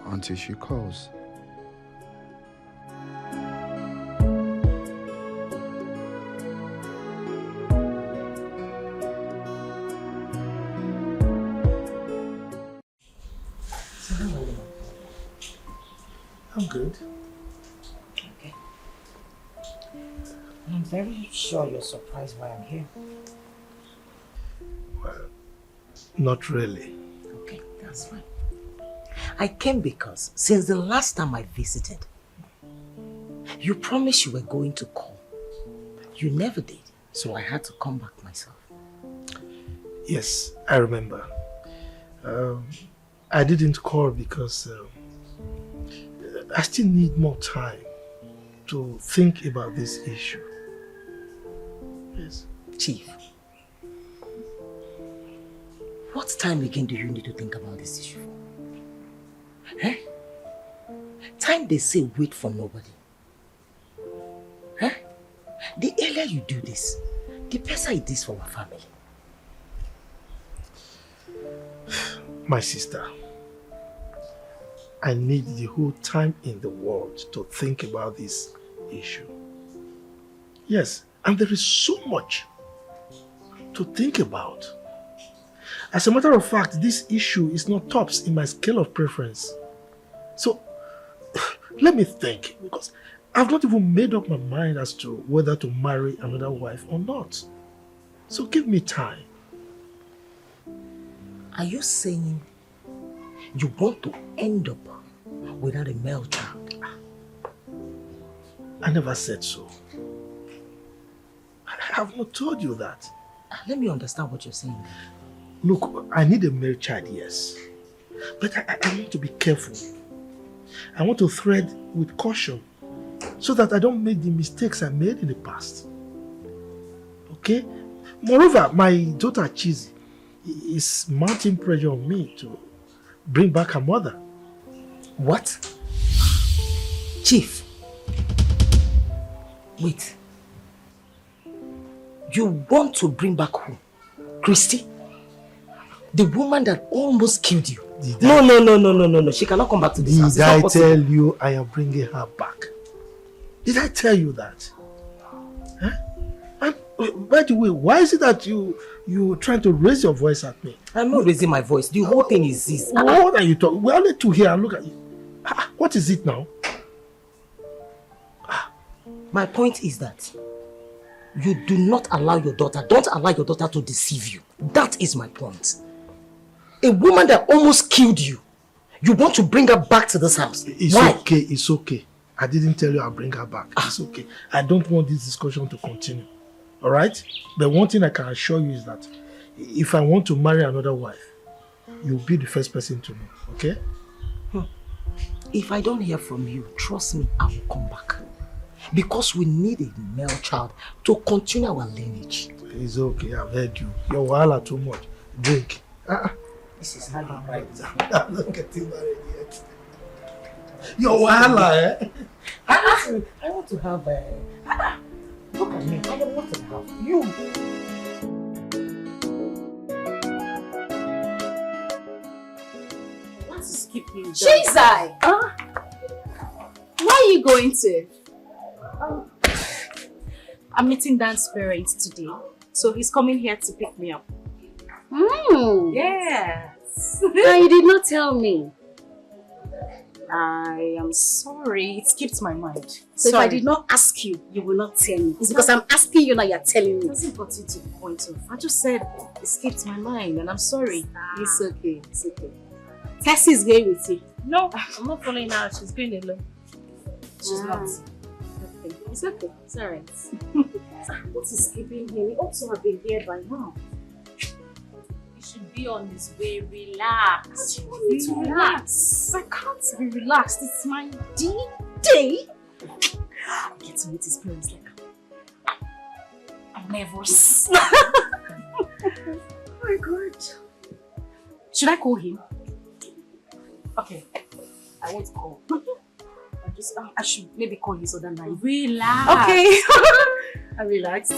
until she calls. I'm good. Okay. I'm very sure you're surprised why I'm here. Well, not really. Okay, that's fine. I came because since the last time I visited, you promised you were going to call. You never did, so I had to come back myself. Yes, I remember. I didn't call because I still need more time to think about this issue. Yes. Chief, what time again do you need to think about this issue for? Eh? Time they say wait for nobody. Eh? The earlier you do this, the better it is for our family. My sister, I need the whole time in the world to think about this issue. Yes, and there is so much to think about. As a matter of fact, this issue is not tops in my scale of preference. So, let me think, because I've not even made up my mind as to whether to marry another wife or not. So give me time. Are you saying you want to end up without a male child? I never said so. I have not told you that. Let me understand what you're saying. Look, I need a male child, yes. But I want to be careful. I want to tread with caution so that I don't make the mistakes I made in the past. Okay? Moreover, my daughter Chizzy is mounting pressure on me to bring back her mother. What? Chief. Wait. You want to bring back who? Christy? The woman that almost killed you? No. She cannot come back to this house. Did I tell you I am bringing her back? Did I tell you that? Huh? And by the way, why is it that you're trying to raise your voice at me? I'm not raising my voice. The whole thing is this. What are you talking? We're only two here and look at you. What is it now? My point is that you do not allow your daughter, don't allow your daughter to deceive you. That is my point. A woman that almost killed you, you want to bring her back to this house. It's okay. I didn't tell you I'll bring her back. It's okay. I don't want this discussion to continue. Alright? But one thing I can assure you is that if I want to marry another wife, you'll be the first person to know. Okay? If I don't hear from you, trust me, I will come back. Because we need a male child to continue our lineage. It's okay, I've heard you. Your wahala too much. Drink. This is not right. I'm not getting married yet. Your wahala, eh? I want to have look at me. I don't want to have you. Want to skip you? Chizzy! Where are you going to? I'm meeting Dan's parents today, so he's coming here to pick me up. Yes. And you did not tell me. I am sorry, it skipped my mind. So if I did not ask you, you will not tell me. It's because I'm asking you now, you're telling me. It hasn't got you to the point of. I just said it skipped my mind, and I'm sorry. It's okay. It's okay. Tessie is going with you. No, I'm not following her. She's going alone. She's not. Okay. It's okay. It's alright. What is keeping him? He ought to have been here by now. He should be on his way. Relax. You want me to relax? I can't be relaxed. It's my D-Day. I get to meet his parents like I'm nervous. Oh my God. Should I call him? Okay. I won't call. I should maybe call his other line. Relax. Okay. I'm relaxed.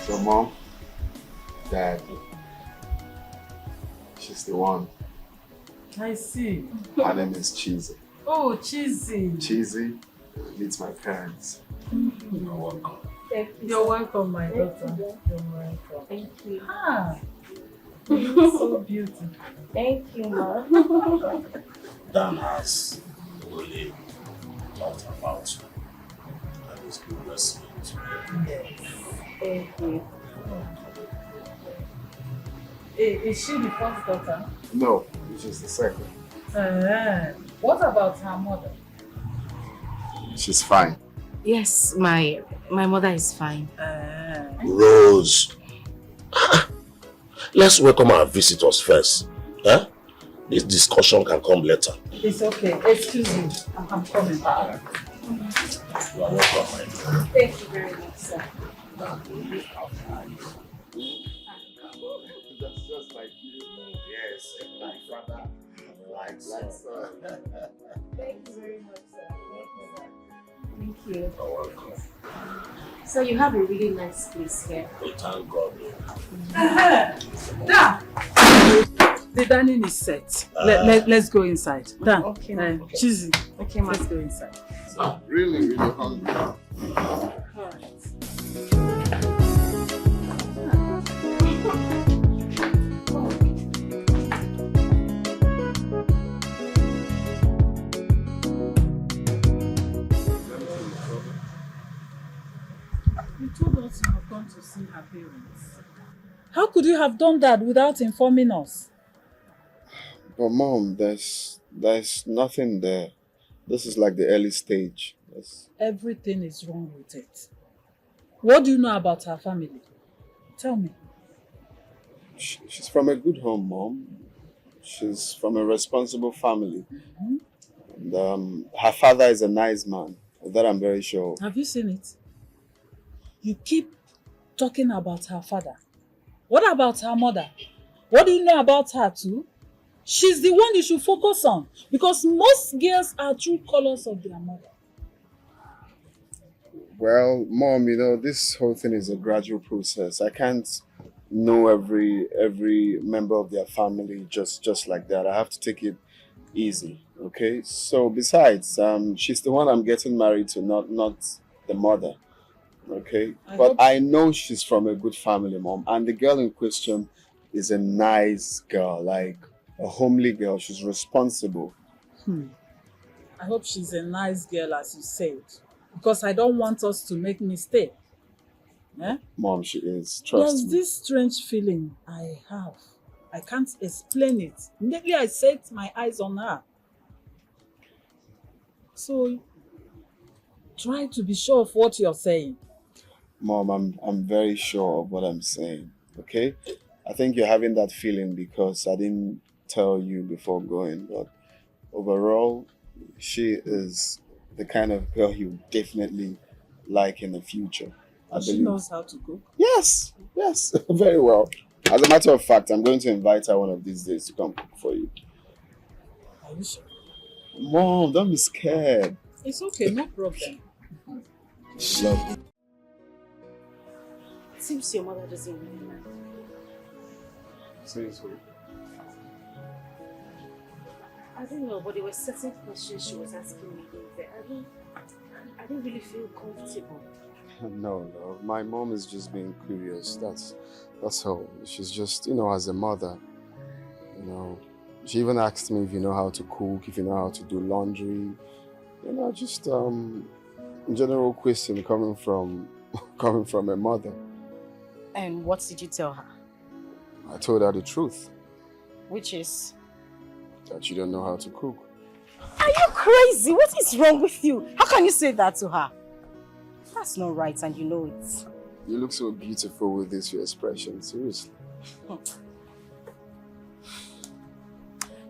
So Mom, Dad, she's the one. I see. Her name is Chizzy. Oh, Chizzy. Chizzy meets my parents. You're welcome. You're welcome, my daughter. You're welcome. Thank you. You're so beautiful. Thank you, Ma. Dan has really thought about you. And he's been blessing you. Thank you. Is she the first daughter? No, she's the second. What about her mother? She's fine. Yes, my mother is fine. Rose, let's welcome our visitors first. Huh? This discussion can come later. It's okay. Excuse me. I'm coming back. You are welcome, my dear. Thank you very much, sir. That's just like you. Yes, my father likes son. Thank you very much, sir. Thank you. You're welcome. So you have a really nice place here. We thank God. The dining is set. Let's go inside. Dan, Okay. Cheesy. Okay, let's go inside. Really, really hungry. You told us you have gone to see her parents. How could you have done that without informing us? But Mom, there's nothing there. This is like the early stage. Everything is wrong with it. What do you know about her family? Tell me. She's from a good home, Mom. She's from a responsible family. And her father is a nice man. That I'm very sure. Have you seen it? You keep talking about her father. What about her mother? What do you know about her too? She's the one you should focus on because most girls are true colors of their mother. Well, Mom, this whole thing is a gradual process. I can't know every member of their family just like that. I have to take it easy, okay? So besides, she's the one I'm getting married to, not the mother, okay? I know she's from a good family, Mom, and the girl in question is a nice girl, like a homely girl. She's responsible. I hope she's a nice girl, as you said, because I don't want us to make mistake. Eh? Mom, she is. Trust There's me. this strange feeling I have. I can't explain it. Immediately I set my eyes on her. So, try to be sure of what you're saying. Mom, I'm very sure of what I'm saying, okay? I think you're having that feeling because I didn't tell you before going, but overall, she is the kind of girl you definitely like in the future. She knows how to cook. Yes, very well. As a matter of fact, I'm going to invite her one of these days to come cook for you. Are you sure? Mom, don't be scared. It's okay, no problem. Love. It seems your mother doesn't really like you. Seriously? I don't know, but there were certain questions she was asking me in there. I didn't really feel comfortable. No, my mom is just being curious. That's all. She's just, as a mother, she even asked me if you know how to cook, if you know how to do laundry. Just general question coming from a mother. And what did you tell her? I told her the truth, Which is? that you don't know how to cook. Are you crazy? What is wrong with you? How can you say that to her? That's not right and you know it. You look so beautiful with this your expression, seriously.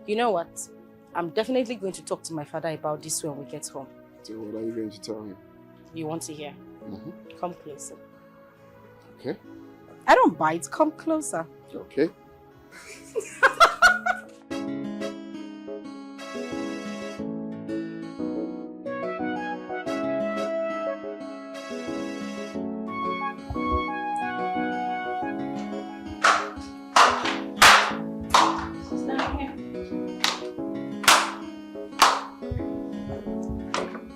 You know what? I'm definitely going to talk to my father about this when we get home. So what are you going to tell him? You want to hear? Come closer. Okay. I don't bite. Come closer. Okay.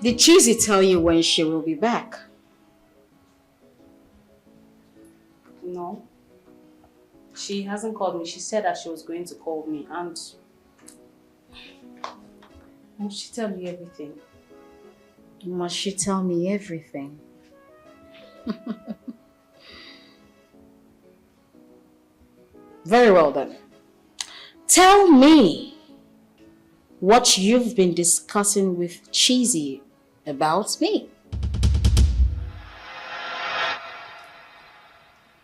Did Cheesy tell you when she will be back? No. She hasn't called me. She said that she was going to call me and must she tell you everything? Must she tell me everything? Very well then. Tell me what you've been discussing with Cheesy about me.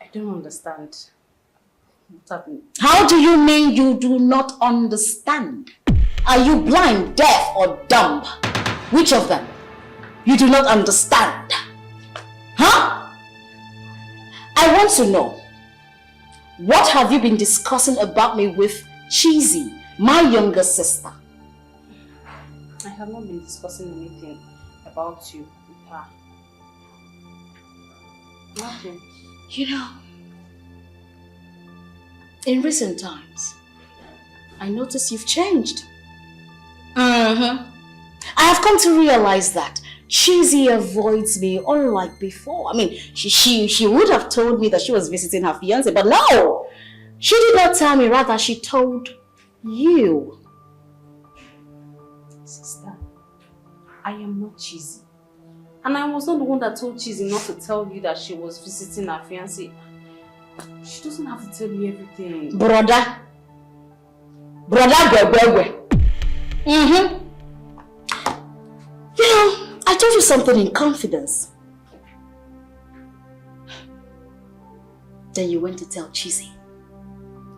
I don't understand. What's happening? How do you mean you do not understand? Are you blind, deaf, or dumb? Which of them? You do not understand. Huh? I want to know. What have you been discussing about me with Cheesy, my younger sister? I have not been discussing anything about you with her. Okay. You know, in recent times, I notice you've changed. I have come to realize that Cheesy avoids me unlike before. I mean, she would have told me that she was visiting her fiancé, but no! She did not tell me, rather she told you. Sister, I am not Cheesy. And I was not the one that told Cheesy not to tell you that she was visiting her fiancé. She doesn't have to tell me everything. Brother, You know, I told you something in confidence. Then you went to tell Cheesy.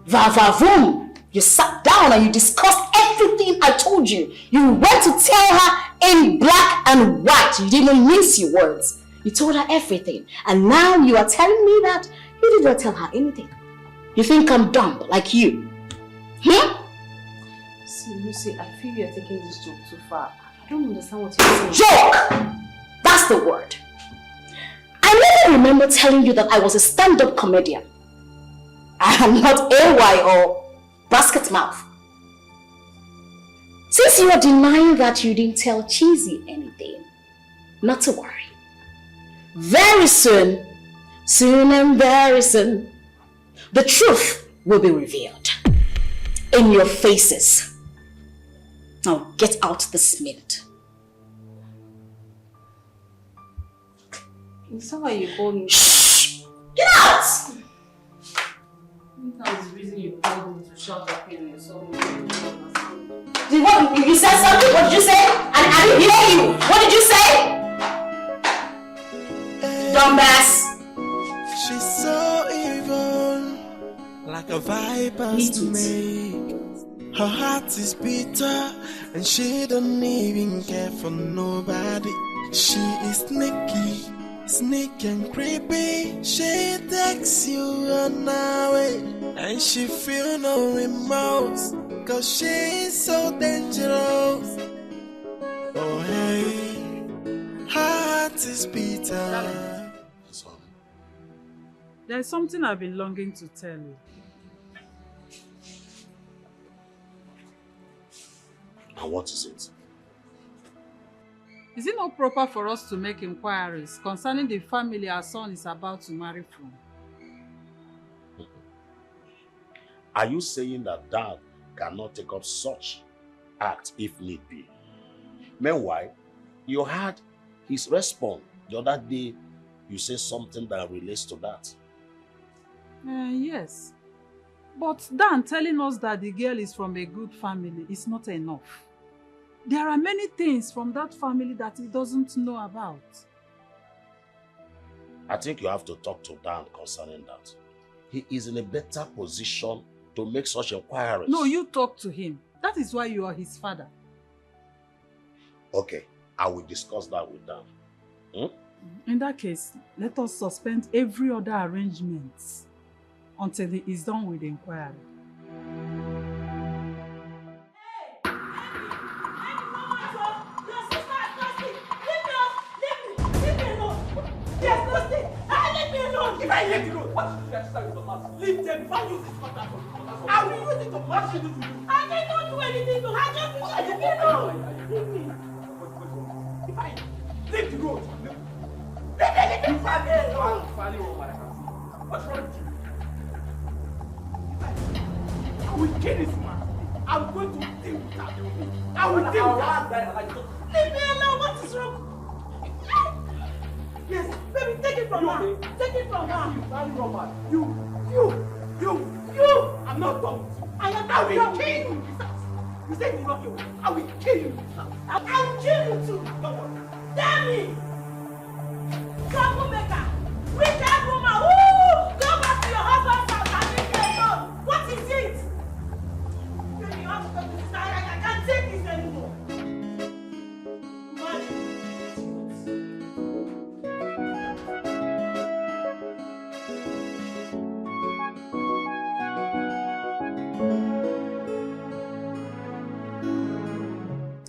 Va-va-voom! You sat down and you discussed everything I told you. You went to tell her in black and white. You didn't even mince your words. You told her everything. And now you are telling me that you did not tell her anything. You think I'm dumb like you? See, Lucy, I feel you're taking this joke too far. I don't understand what you're saying. Joke! That's the word. I never remember telling you that I was a stand-up comedian. I am not AY or basket mouth. Since you are denying that you didn't tell Cheesy anything, not to worry. Very soon and very soon, the truth will be revealed in your faces. Now get out this minute. It's not why you called me. Shh! Get out! That's the reason you called me to shout at me. So you said something? What did you say? I didn't hear you. What did you say? Dumbass. She's so evil, like a viper's snake. Her heart is bitter, and she don't even care for nobody. She is sneaky and creepy. She takes you on her way, and she feel no remorse, 'cause she is so dangerous. Oh hey, her heart is bitter. There's something I've been longing to tell you. And what is it? Is it not proper for us to make inquiries concerning the family our son is about to marry from? Are you saying that Dad cannot take up such act if need be? Meanwhile, you had his response the other day. You say something that relates to that. Yes. But Dan telling us that the girl is from a good family is not enough. There are many things from that family that he doesn't know about. I think you have to talk to Dan concerning that. He is in a better position to make such inquiries. No, you talk to him. That is why you are his father. Okay, I will discuss that with Dan. In that case, let us suspend every other arrangement until he is done with the inquiry. If I leave the road, what should you start with the mask? Leave them. If I use this contract, I will use it to mash you. I did not do anything to her. Just leave me alone. Leave me. If I leave the road, leave me alone. What's wrong with you? I will kill this man. I'm going to deal with that. I will deal with that. Leave me alone. What is wrong? Yes, baby, take it from her. Take it from her. You. I'm not done. I will kill you. You said you not you. I will kill you. I will kill you too. Don't worry. Damn me. Troublemaker. Wicked woman. Woo! Go back to your husband's house and leave me alone. What is it? Baby, you have to talk to this. I can't take this anymore.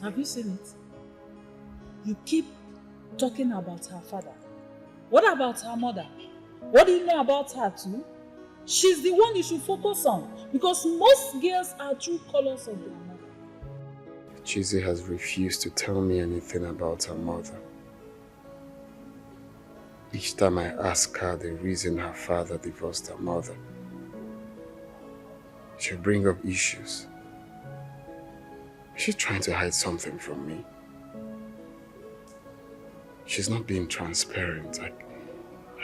Have you seen it? You keep talking about her father. What about her mother? What do you know about her too? She's the one you should focus on because most girls are true colors of their mother. Chizzy has refused to tell me anything about her mother. Each time I ask her the reason her father divorced her mother, she'll bring up issues. She's trying to hide something from me. She's not being transparent. I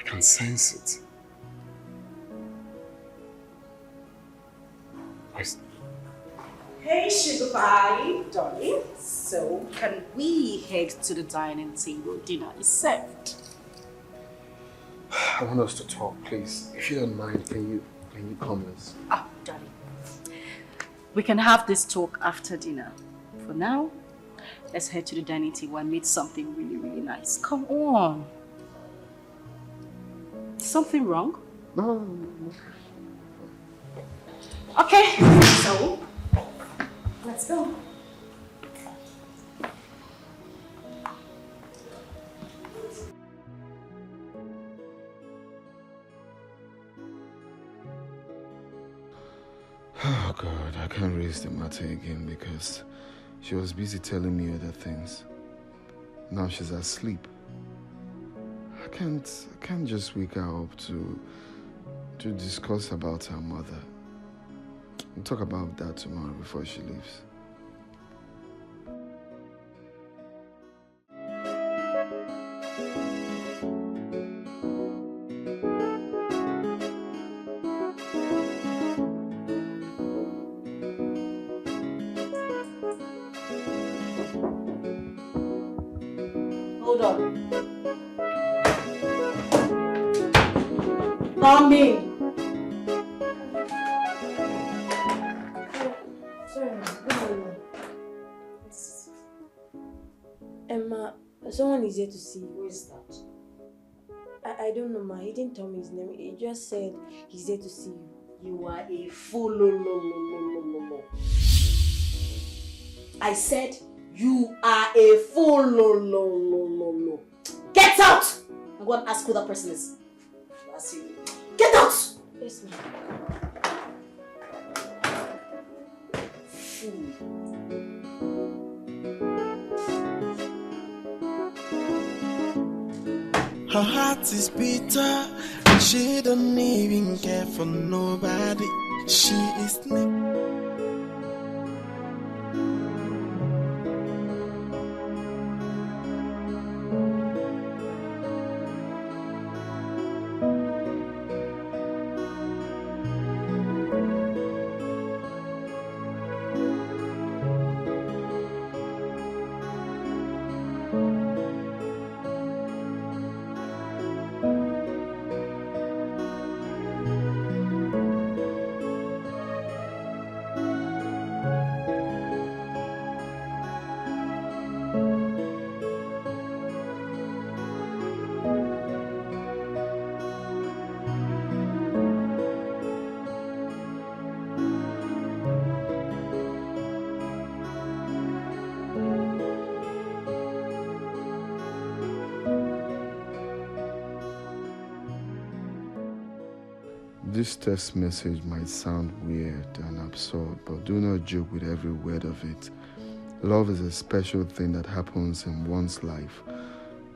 can sense it. Hey, sugar pie, darling. So, can we head to the dining table? Dinner is served. I want us to talk, please. If you don't mind, can you come with? Ah, darling. We can have this talk after dinner. For now, let's head to the dining table and meet something really, really nice. Come on. Something wrong? No. Okay, so let's go. Oh God, I can't raise the matter again because she was busy telling me other things. Now she's asleep. I can't just wake her up to discuss about her mother. We'll talk about that tomorrow before she leaves. Hold on. Come in. Emma, someone is here to see you. Who is that? I don't know, ma. He didn't tell me his name. He just said he's here to see you. You are a fool. No. I said you are a fool. No. Get out! I'm going to ask who that person is. That's you. Get out! Yes, ma'am. Her heart is bitter and she don't even care for nobody. She is This text message might sound weird and absurd, but do not joke with every word of it. Love is a special thing that happens in one's life,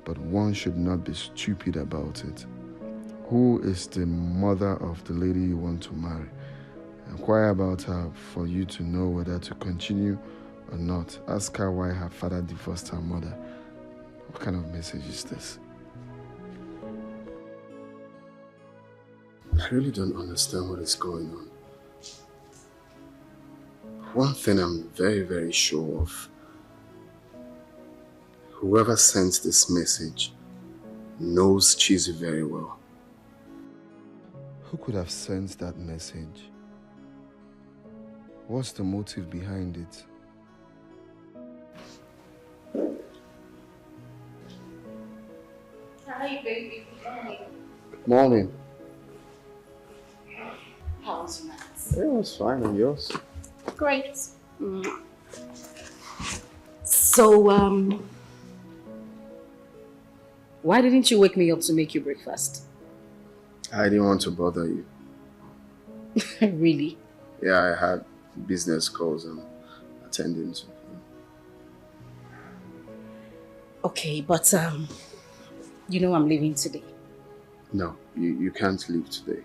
but one should not be stupid about it. Who is the mother of the lady you want to marry? Inquire about her for you to know whether to continue or not. Ask her why her father divorced her mother. What kind of message is this? I really don't understand what is going on. One thing I'm very, very sure of. Whoever sent this message knows Chizzy very well. Who could have sent that message? What's the motive behind it? Hi, baby. Good morning. Good morning. How's your night? It was fine, and yours? Great. So, why didn't you wake me up to make you breakfast? I didn't want to bother you. Really? Yeah, I had business calls I'm attending to. Okay, but you know I'm leaving today. No, you can't leave today.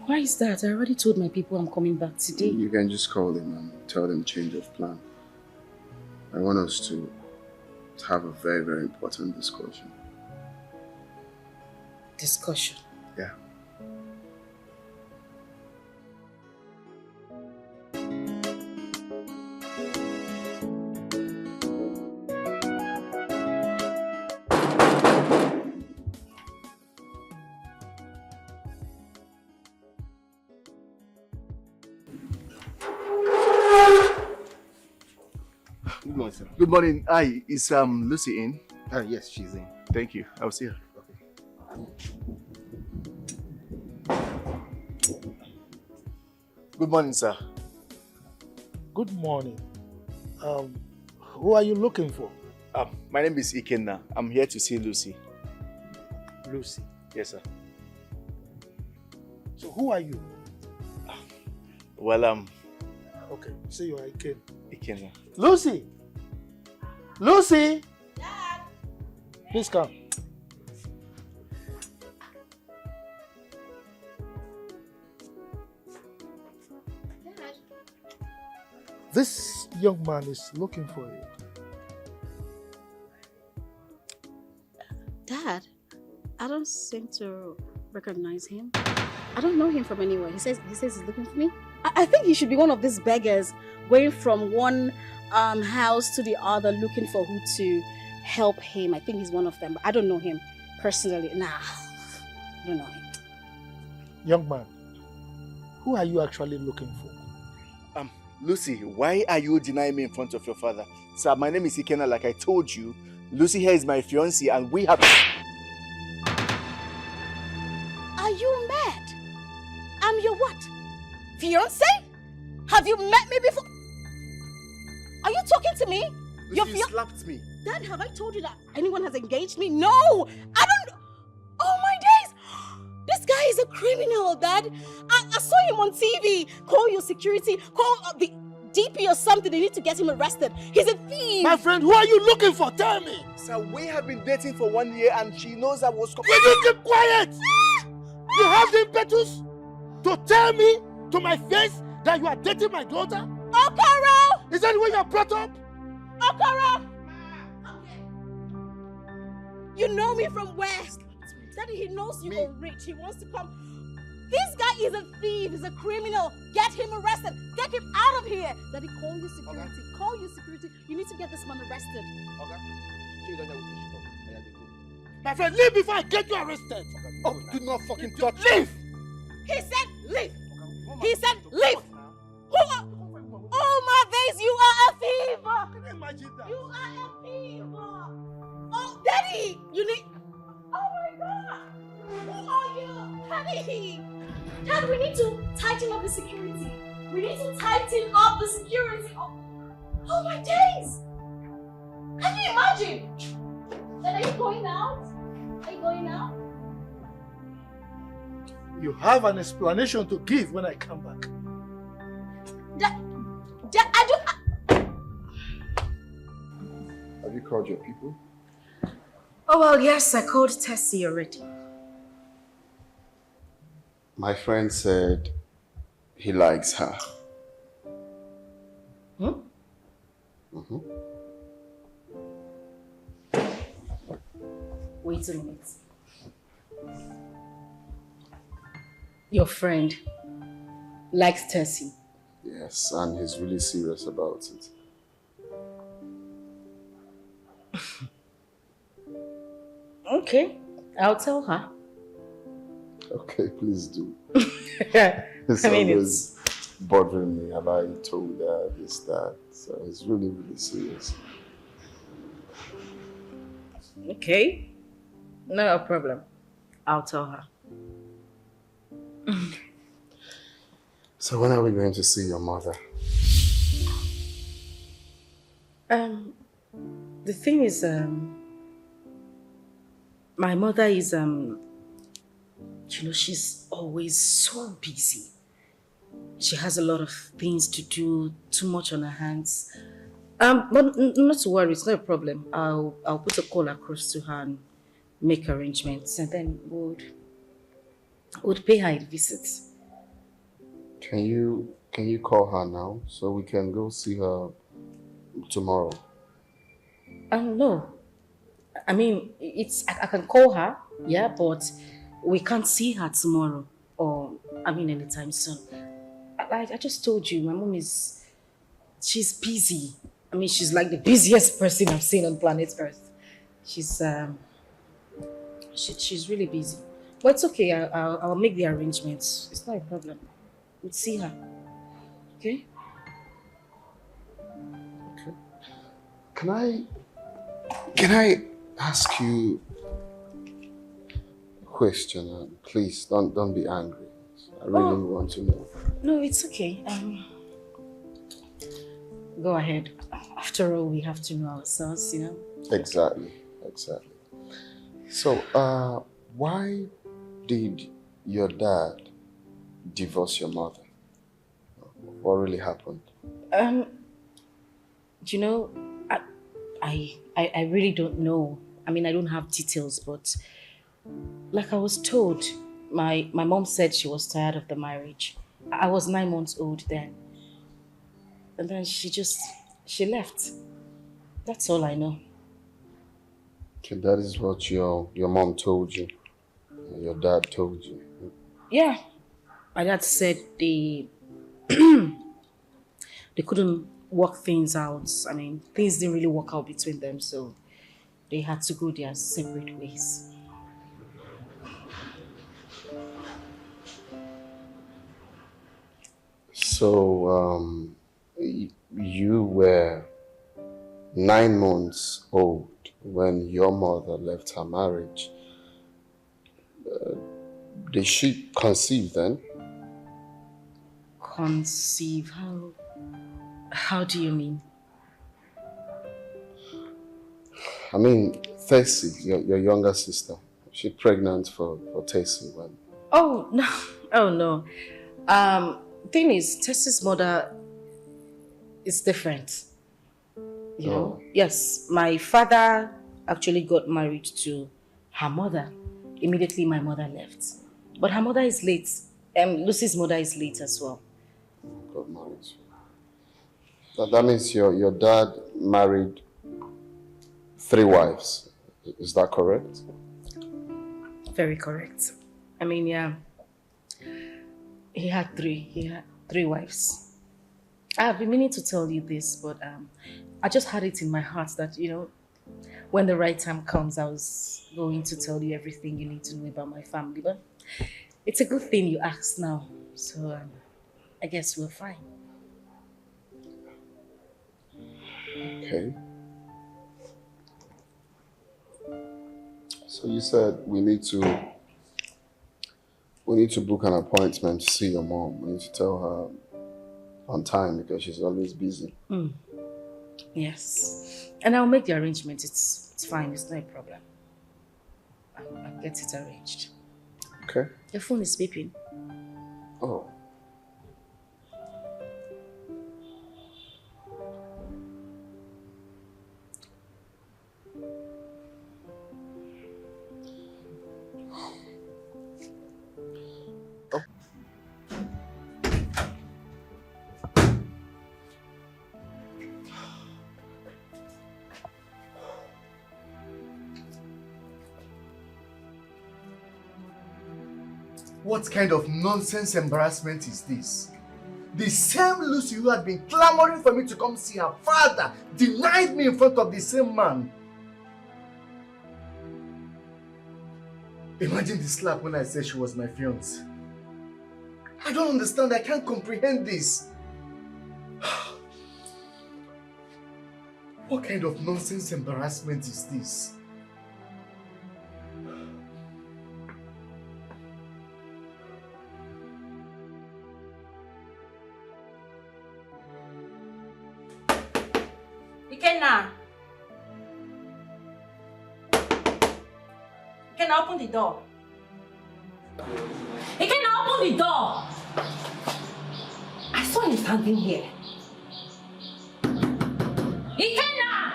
Why is that? I already told my people I'm coming back today. You can just call them and tell them change of plan. I want us to have a very, very important discussion. Discussion? Yeah. Good morning, sir. Good morning. Hi, is Lucy in? Yes, she's in. Thank you. I'll see her. Good morning, sir. Good morning. Who are you looking for? My name is Ikenna. I'm here to see Lucy. Lucy. Yes, sir. So who are you? Well, Okay, say you are Iken. Ikenna. Lucy! Lucy! Dad! Please come. Dad. This young man is looking for you. Dad, I don't seem to recognize him. I don't know him from anywhere. He says he's looking for me. I think he should be one of these beggars going from one house to the other looking for who to help him. I think he's one of them, but I don't know him personally. Nah, I don't know him. Young man, who are you actually looking for? Lucy, why are you denying me in front of your father? Sir, my name is Ikenna, like I told you. Lucy here is my fiancée and we have... Are you mad? I'm your what? Fiancé? Have you met me before? Are you talking to me? Lucy, you slapped me. Dad, have I told you that anyone has engaged me? No! I don't... Oh my days! This guy is a criminal, Dad. I saw him on TV. Call your security. Call the DP or something. They need to get him arrested. He's a thief. My friend, who are you looking for? Tell me. Sir, we have been dating for 1 year and she knows I was... Will you keep quiet? You have the impetus to tell me to my face that you are dating my daughter? Okoro! Is that the way you are brought up? Okoro! You know me from where? Daddy, he knows you are rich. He wants to come. This guy is a thief. He's a criminal. Get him arrested. Get him out of here. Daddy, call your security. Okay. Call your security. You need to get this man arrested. Okay. My friend, leave before I get you arrested. Oh, do not fucking touch me. Leave! He said leave. He said leave. Oh my days, you are a thief. Can you imagine that? You are a thief. Oh, Daddy, you need... Oh my God. Who are you? Daddy. Dad, we need to tighten up the security. We need to tighten up the security. Oh my days. Can you imagine? Dad, are you going out? Are you going out? You have an explanation to give when I come back. Have you called your people? Oh, well, yes, I called Tessie already. My friend said he likes her. Hmm? Wait a minute. Your friend likes Tessie. Yes, and he's really serious about it. Okay, I'll tell her. Okay, please do. I It's mean, always bothering me. Have I told her this, that? So it's really, really serious. Okay, no problem. I'll tell her. So when are we going to see your mother? The thing is, my mother is You know, she's always so busy. She has a lot of things to do, too much on her hands. But not to worry, it's not a problem. I'll put a call across to her and make arrangements, and then would pay her a visit. Can you call her now so we can go see her tomorrow? No. I mean, I can call her, yeah, but we can't see her tomorrow or anytime soon. I just told you, my mom she's busy. I mean, she's like the busiest person I've seen on planet Earth. She's really busy. But it's okay. I'll make the arrangements. It's not a problem. We'll see her. Okay? Okay. Can I ask you a question? Please don't be angry. I really want to know. No, it's okay. Go ahead. After all, we have to know ourselves, you know? Exactly. So, why did your dad divorce your mother? What really happened? You know, I really don't know. I mean, I don't have details, but like I was told, my mom said she was tired of the marriage. I was 9 months old then. And then she left. That's all I know. Okay, that is what your mom told you. Your dad told you. Yeah. My dad said they couldn't work things out. I mean, things didn't really work out between them, so they had to go their separate ways. So, you were 9 months old when your mother left her marriage. Did she conceive then? Conceive? How do you mean? I mean, Tessie, your younger sister. She's pregnant for Tessie when? Oh, no. Oh, no. Thing is, Tessie's mother is different. You know? Yes, my father actually got married to her mother immediately my mother left. But her mother is late. Lucy's mother is late as well. Got married. That means your dad married 3 wives. Is that correct? Very correct. I mean, yeah. He had 3. He had 3 wives. I've been meaning to tell you this, but I just had it in my heart that, you know, when the right time comes, I was going to tell you everything you need to know about my family. But it's a good thing you asked now. So I guess we're fine. Okay. So you said we need to book an appointment to see your mom. We need to tell her on time because she's always busy. Yes. And I'll make the arrangement. It's fine. It's not a problem. I'll get it arranged. Okay. Your phone is beeping. Oh. What kind of nonsense embarrassment is this? The same Lucy who had been clamoring for me to come see her father denied me in front of the same man. Imagine the slap when I said she was my fiancée. I don't understand. I can't comprehend this. What kind of nonsense embarrassment is this? Ikenna, open the door. He cannot open the door. I saw him standing here. He cannot.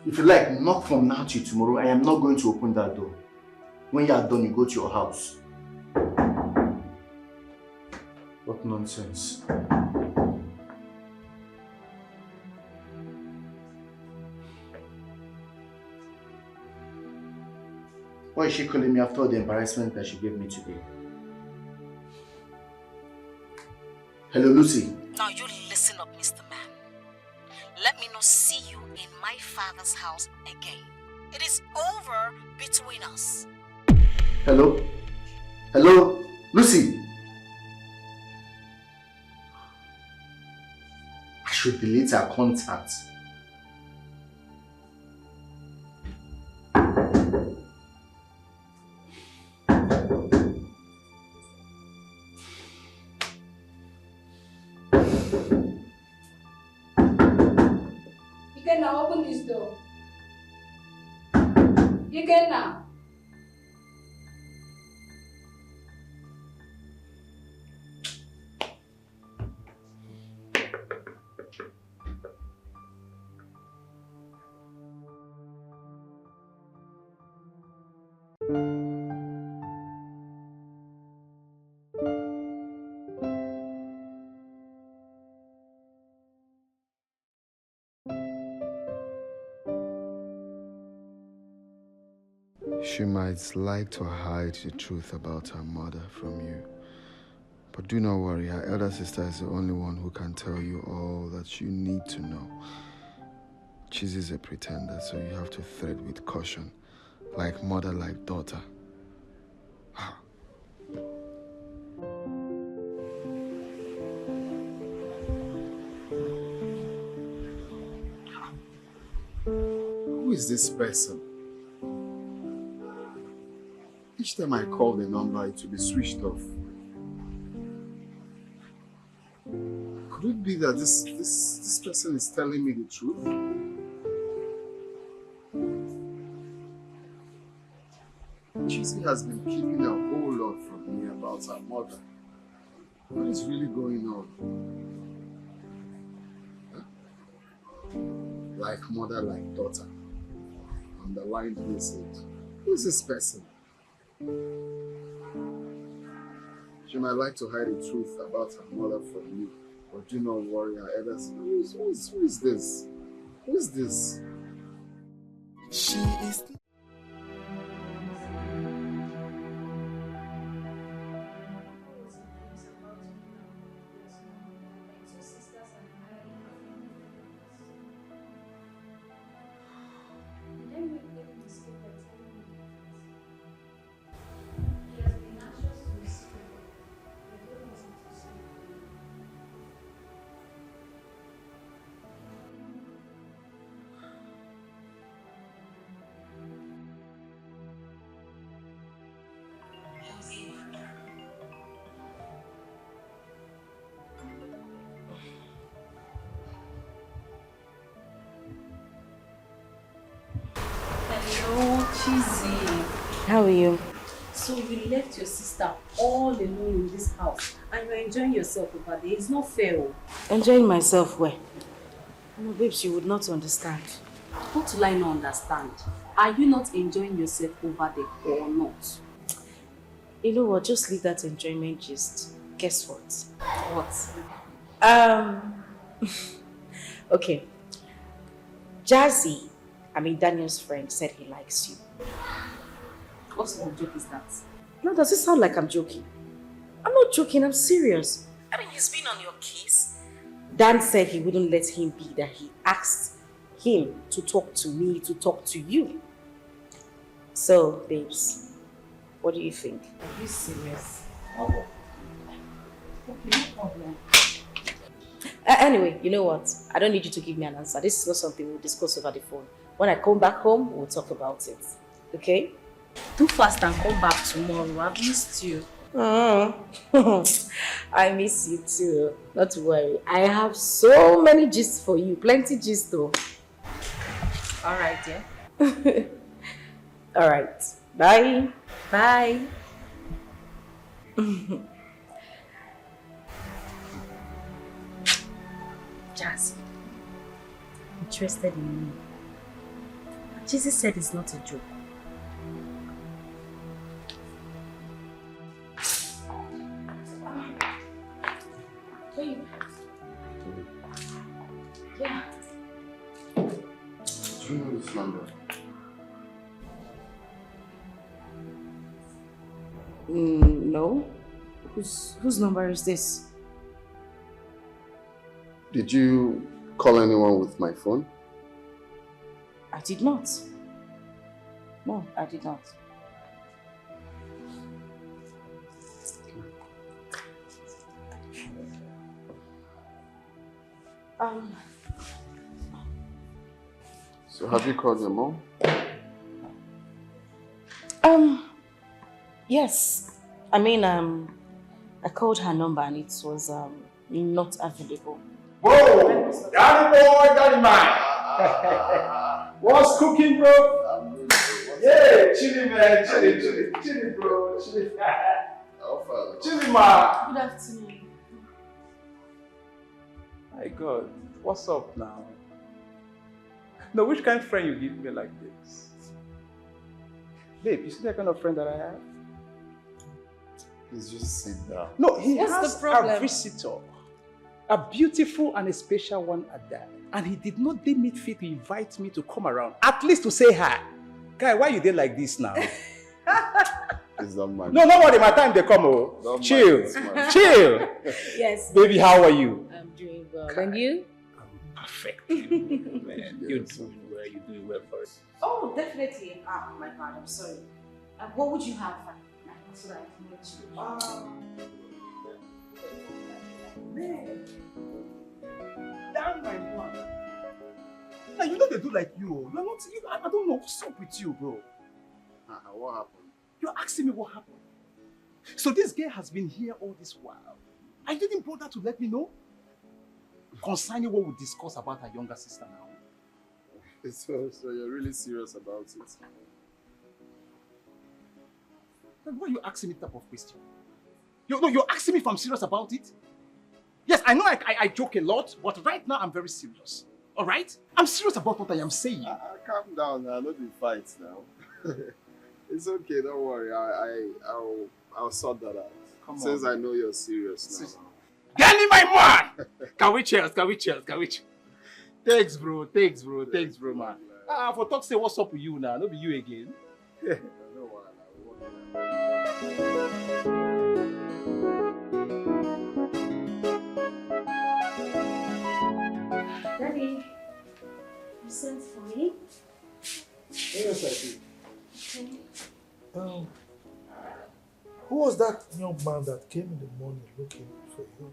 If you like, not from now till tomorrow, I am not going to open that door. When you are done, you go to your house. What nonsense. Why is she calling me after the embarrassment that she gave me today? Hello, Lucy. Now you listen up, Mr. Man. Let me not see you in my father's house again. It is over between us. Hello? Hello? Lucy? I should delete her contact. You can now open this door. You can now. She might like to hide the truth about her mother from you. But do not worry, her elder sister is the only one who can tell you all that you need to know. She's a pretender, so you have to tread with caution. Like mother, like daughter. Who is this person? Each time I call the number, it will be switched off. Could it be that this person is telling me the truth? Chizzy has been keeping a whole lot from me about her mother. What is really going on? Huh? Like mother, like daughter. Underlined message. Who is this person? She might like to hide the truth about her mother from you, but do not worry, her elders. Who is this? Who is this? She is. How are you? So you left your sister all alone in this house and you're enjoying yourself over there. It's not fair. Enjoying myself where? No, babes, you would not understand. What will I not understand? Are you not enjoying yourself over there or not? You know what? Just leave that enjoyment gist. Guess what? What? Okay. Jazzy, Daniel's friend, said he likes you. What sort of joke is that? No, does it sound like I'm joking? I'm not joking, I'm serious. He's been on your case. Dan said he wouldn't let him be, that he asked him to talk to me, to talk to you. So, babes, what do you think? Are you serious? Okay, no problem. Anyway, you know what? I don't need you to give me an answer. This is not something we'll discuss over the phone. When I come back home, we'll talk about it. Okay? Too fast and come back tomorrow. I've missed you. I miss you too. Not to worry. I have so many gists for you. Plenty gists though. Alright, yeah. Alright. Bye. Bye. Jazz, interested in me. Jesus said it's not a joke. Babe. Yeah. Do you know this number? No. Whose number is this? Did you call anyone with my phone? I did not. No, I did not. So have you called your mom? Yes. I mean, I called her number and it was not available. Whoa! Daddy boy, daddy man! What's cooking, bro? Yeah, chilly man, chilly bro, chilly. Chilly man. Good afternoon. My God, what's up now? No, which kind of friend you give me like this? Babe, you see that kind of friend that I have? Please just sit down. No, he What's has the problem? a visitor. A beautiful and a special one at that. And he did not deem it fit to invite me to come around. At least to say hi. Guy, why you did like this now? It's not my No, don't worry, my time they come. Oh. Don't Chill. mind, Chill. Yes. Baby, how are you? I'm doing well. And you? Perfect. Man, you're doing well. You're doing well for us. Oh, definitely. Ah, my God, I'm sorry. What would you have? So that I can let you. Man. Damn my one. Now you know they do like you. You're not. I don't know what's up with you, bro. What happened? You're asking me what happened. So this girl has been here all this while. I didn't bother to let me know concerning what we discuss about her younger sister now. So you're really serious about it? Then why are you asking me that type of question? You're asking me if I'm serious about it? Yes, I know I joke a lot, but right now I'm very serious. All right? I'm serious about what I am saying. Calm down now. Not be fights now. It's okay. Don't worry. I'll sort that out. Come Since on. I know you're serious now. Danny, my man! Can we cheers? Thanks, bro, man. For talk say what's up with you now, not be you again. Daddy, you sent for me? Yes, I did. Okay. Who was that young man that came in the morning looking for you?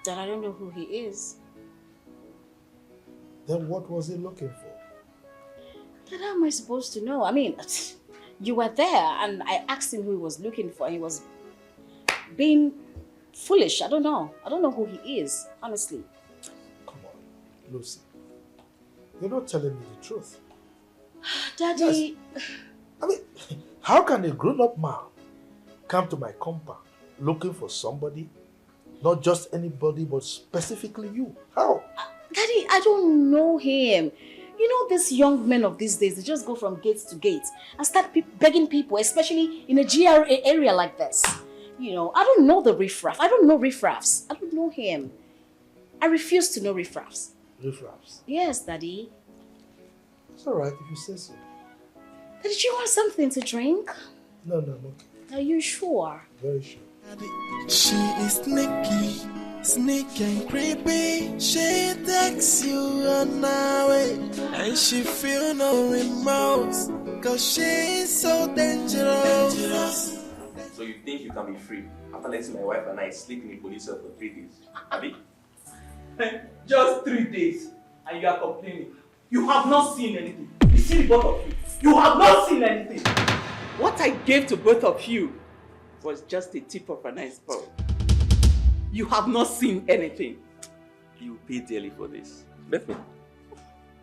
That I don't know who he is. Then what was he looking for? That how am I supposed to know? I mean, you were there and I asked him who he was looking for and he was being foolish. I don't know. I don't know who he is, honestly. Come on, Lucy. You're not telling me the truth. Daddy... Yes. I mean, how can a grown-up man come to my compound looking for somebody, not just anybody, but specifically you? How? Daddy, I don't know him. You know, these young men of these days, they just go from gate to gate and start begging people, especially in a GRA area like this. You know, I don't know the riffraff. I don't know riffraffs. I don't know him. I refuse to know riffraffs. Riffraffs? Yes, Daddy. It's alright if you say so. Did you want something to drink? No, I'm okay. Are you sure? Very sure. She is sneaky and creepy. She takes you on her way, and she feel no remorse, cause she is so dangerous. So you think you can be free after letting my wife and I sleep in a police cell for 3 days? Abi? Just 3 days, and you are complaining. You have not seen anything. You see the both of you. You have not seen anything. What I gave to both of you was just the tip of an iceberg. You have not seen anything. You will pay dearly for this. Bethany,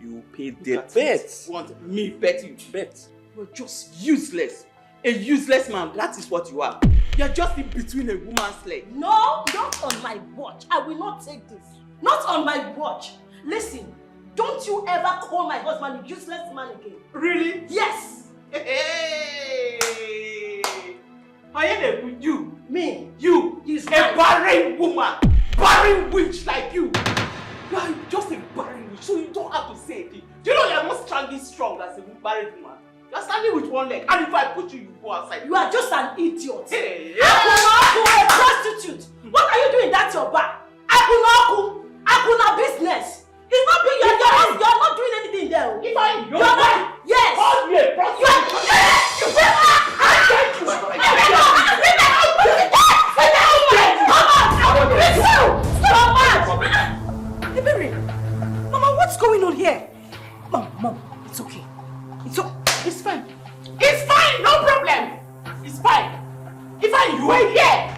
You pay the bet. Want me bet you? Bet. You're just useless. A useless man, that is what you are. You're just in between a woman's leg. No, not on my watch. I will not take this. Not on my watch. Listen, don't you ever call my husband a useless man again. Really? Yes. Hey! You. Me. You. He's a right. barren woman. Barren witch like you. You are just a barren witch, so you don't have to say it. Do you know you're not standing strong as a barren woman? You're standing with one leg, and if I put you, you go outside. You are just an idiot. Hey. Akuna, a prostitute. What are you doing? That's your bar. Akuna business. It's not being you're not doing anything there. If I you're not. Yes. Call me a prostitute. Mama, what's going on here? Mom, it's okay. It's fine. It's fine, no problem. It's fine. If you were here,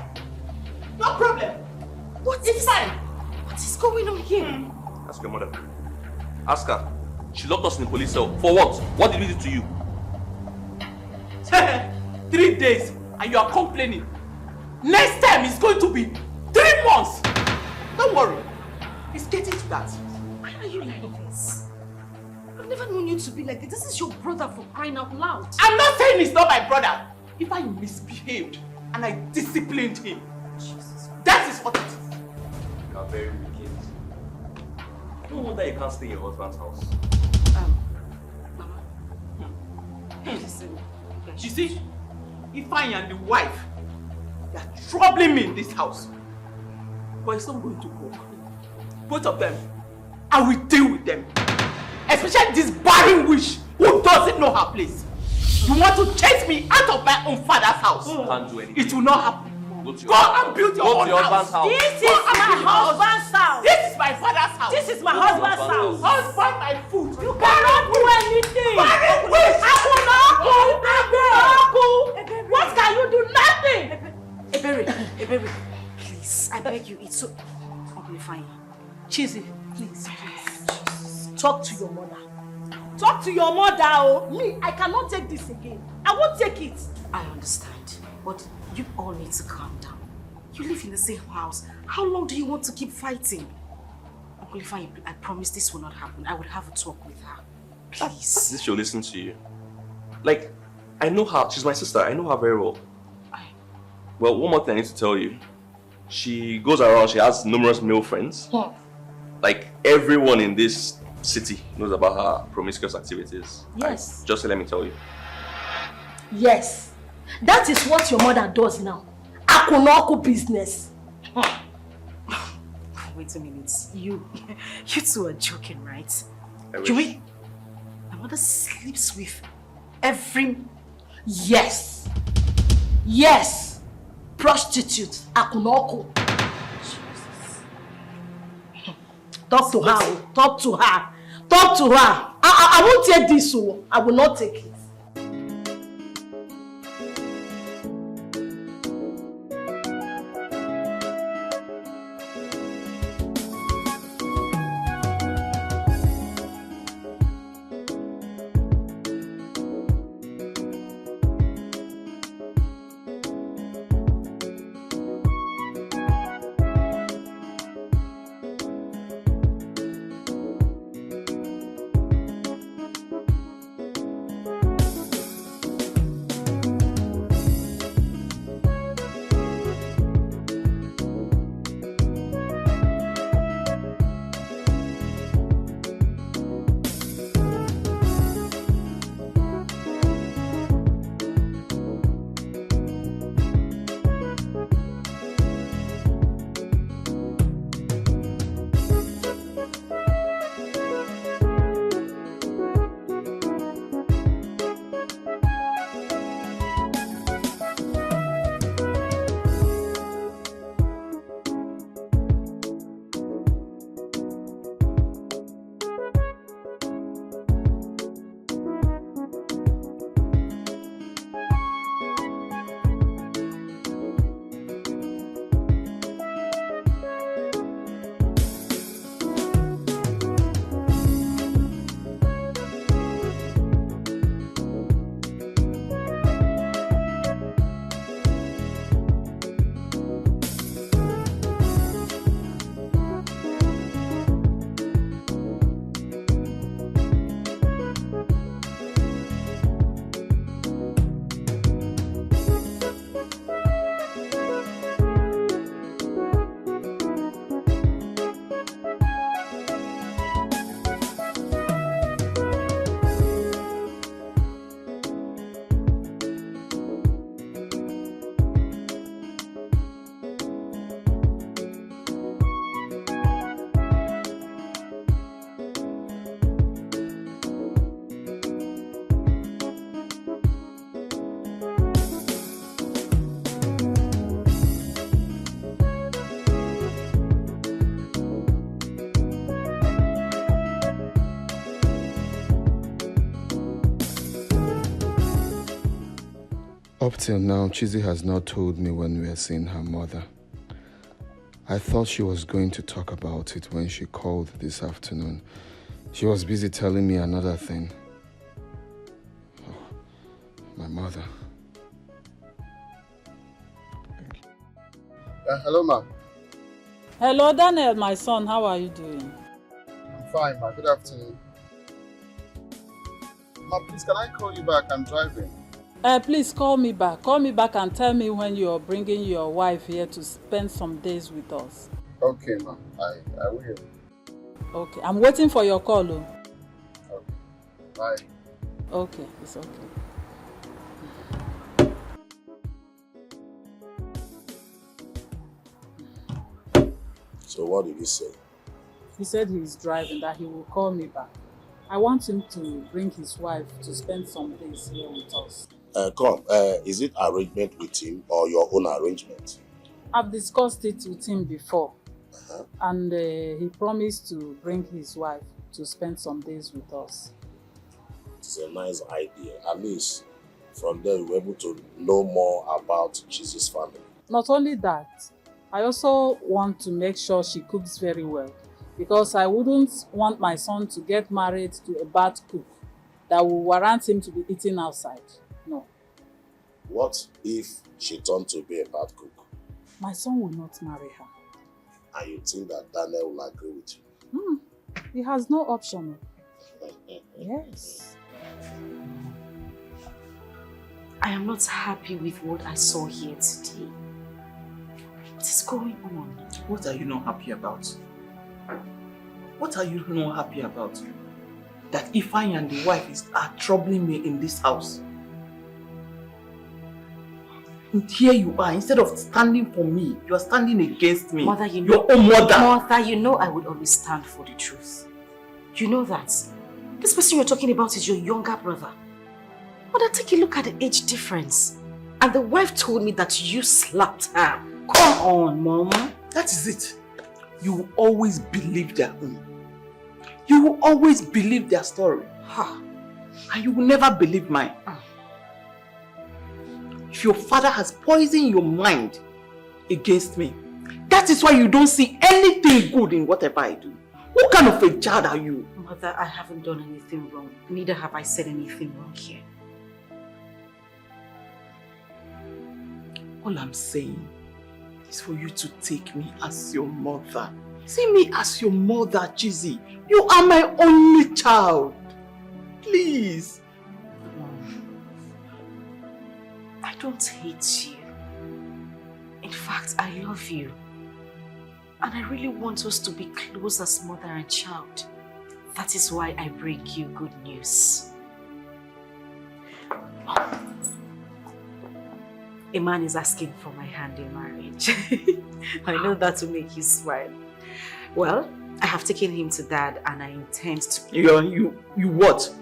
no problem. It's fine. What is going on here? Ask your mother. Ask her. She locked us in the police cell. For what? What did we do to you? 3 days and you are complaining. Next time it's going to be 3 months. Don't worry. It's getting to that. Why are you like this? I've never known you to be like this. This is your brother, for crying out loud. I'm not saying he's not my brother. If I misbehaved and I disciplined him, that is what it is. You are very wicked. No wonder you can't stay in your husband's house. Listen. You see, if I am the wife, they are troubling me in this house. But it's not going to work. Both of them, I will deal with them. Especially this barren witch who doesn't know her place. You want to chase me out of my own father's house? Can't do anything. It will not happen. Go to Go and build your own house. This is my husband's house. This is my father's house. This is my husband's house. Husband, my food. You cannot do anything. Barren witch. What can you do? Nothing. Ebere, please, I beg you, it's so... Okay, fine. Chizzy, please. Talk to your mother. Talk to your mother, oh. Me, I cannot take this again. I won't take it. I understand, but you all need to calm down. You live in the same house. How long do you want to keep fighting? Uncle Ifeanyi, I promise this will not happen. I will have a talk with her. Please. This she'll listen to you. Like, I know her. She's my sister. I know her very well. Well, one more thing I need to tell you. She goes around. She has numerous male friends. Like, everyone in this city knows about her promiscuous activities. Yes. Just let me tell you. Yes. That is what your mother does now. Akunoku business. Wait a minute. You two are joking, right? You mean my mother sleeps with every... Yes. Yes. Prostitute. Akunoku. Talk to her. Talk to her. Talk to her. I won't take this. I will not take it. Up till now, Chizzy has not told me when we are seeing her mother. I thought she was going to talk about it when she called this afternoon. She was busy telling me another thing. Oh, my mother. Hello, ma'am. Hello, Daniel, my son. How are you doing? I'm fine, ma'am. Good afternoon. Ma'am, please, can I call you back? I'm driving. Please call me back. Call me back and tell me when you're bringing your wife here to spend some days with us. Okay, ma'am. I will. Okay, I'm waiting for your call. Oh. Okay. Bye. Okay, it's okay. So what did he say? He said he's driving, that he will call me back. I want him to bring his wife to spend some days here with us. Is it arrangement with him or your own arrangement? I've discussed it with him before. And he promised to bring his wife to spend some days with us. It's a nice idea. At least from there you're able to know more about Jesus' family. Not only that, I also want to make sure she cooks very well, because I wouldn't want my son to get married to a bad cook that will warrant him to be eating outside. No. What if she turned to be a bad cook? My son will not marry her. And you think that Daniel will agree with you? He has no option. Yes. I am not happy with what I saw here today. What is going on? What are you not happy about? What are you not happy about? That Ifeanyi and the wife are troubling me in this house. And here you are, instead of standing for me, you are standing against me. Mother, you know, your own mother. Mother, you know I would always stand for the truth. You know that. This person you're talking about is your younger brother. Mother, take a look at the age difference. And the wife told me that you slapped her. Come on, Mama. That is it. You will always believe their own. You will always believe their story. And you will never believe mine. If your father has poisoned your mind against me, that is why you don't see anything good in whatever I do. What kind of a child are you? Mother, I haven't done anything wrong. Neither have I said anything wrong here. All I'm saying is for you to take me as your mother. See me as your mother, Chizzy. You are my only child. Please. I don't hate you. In fact, I love you. And I really want us to be close as mother and child. That is why I bring you good news. A man is asking for my hand in marriage. I know that will make you smile. Well, I have taken him to Dad and I intend to... You what?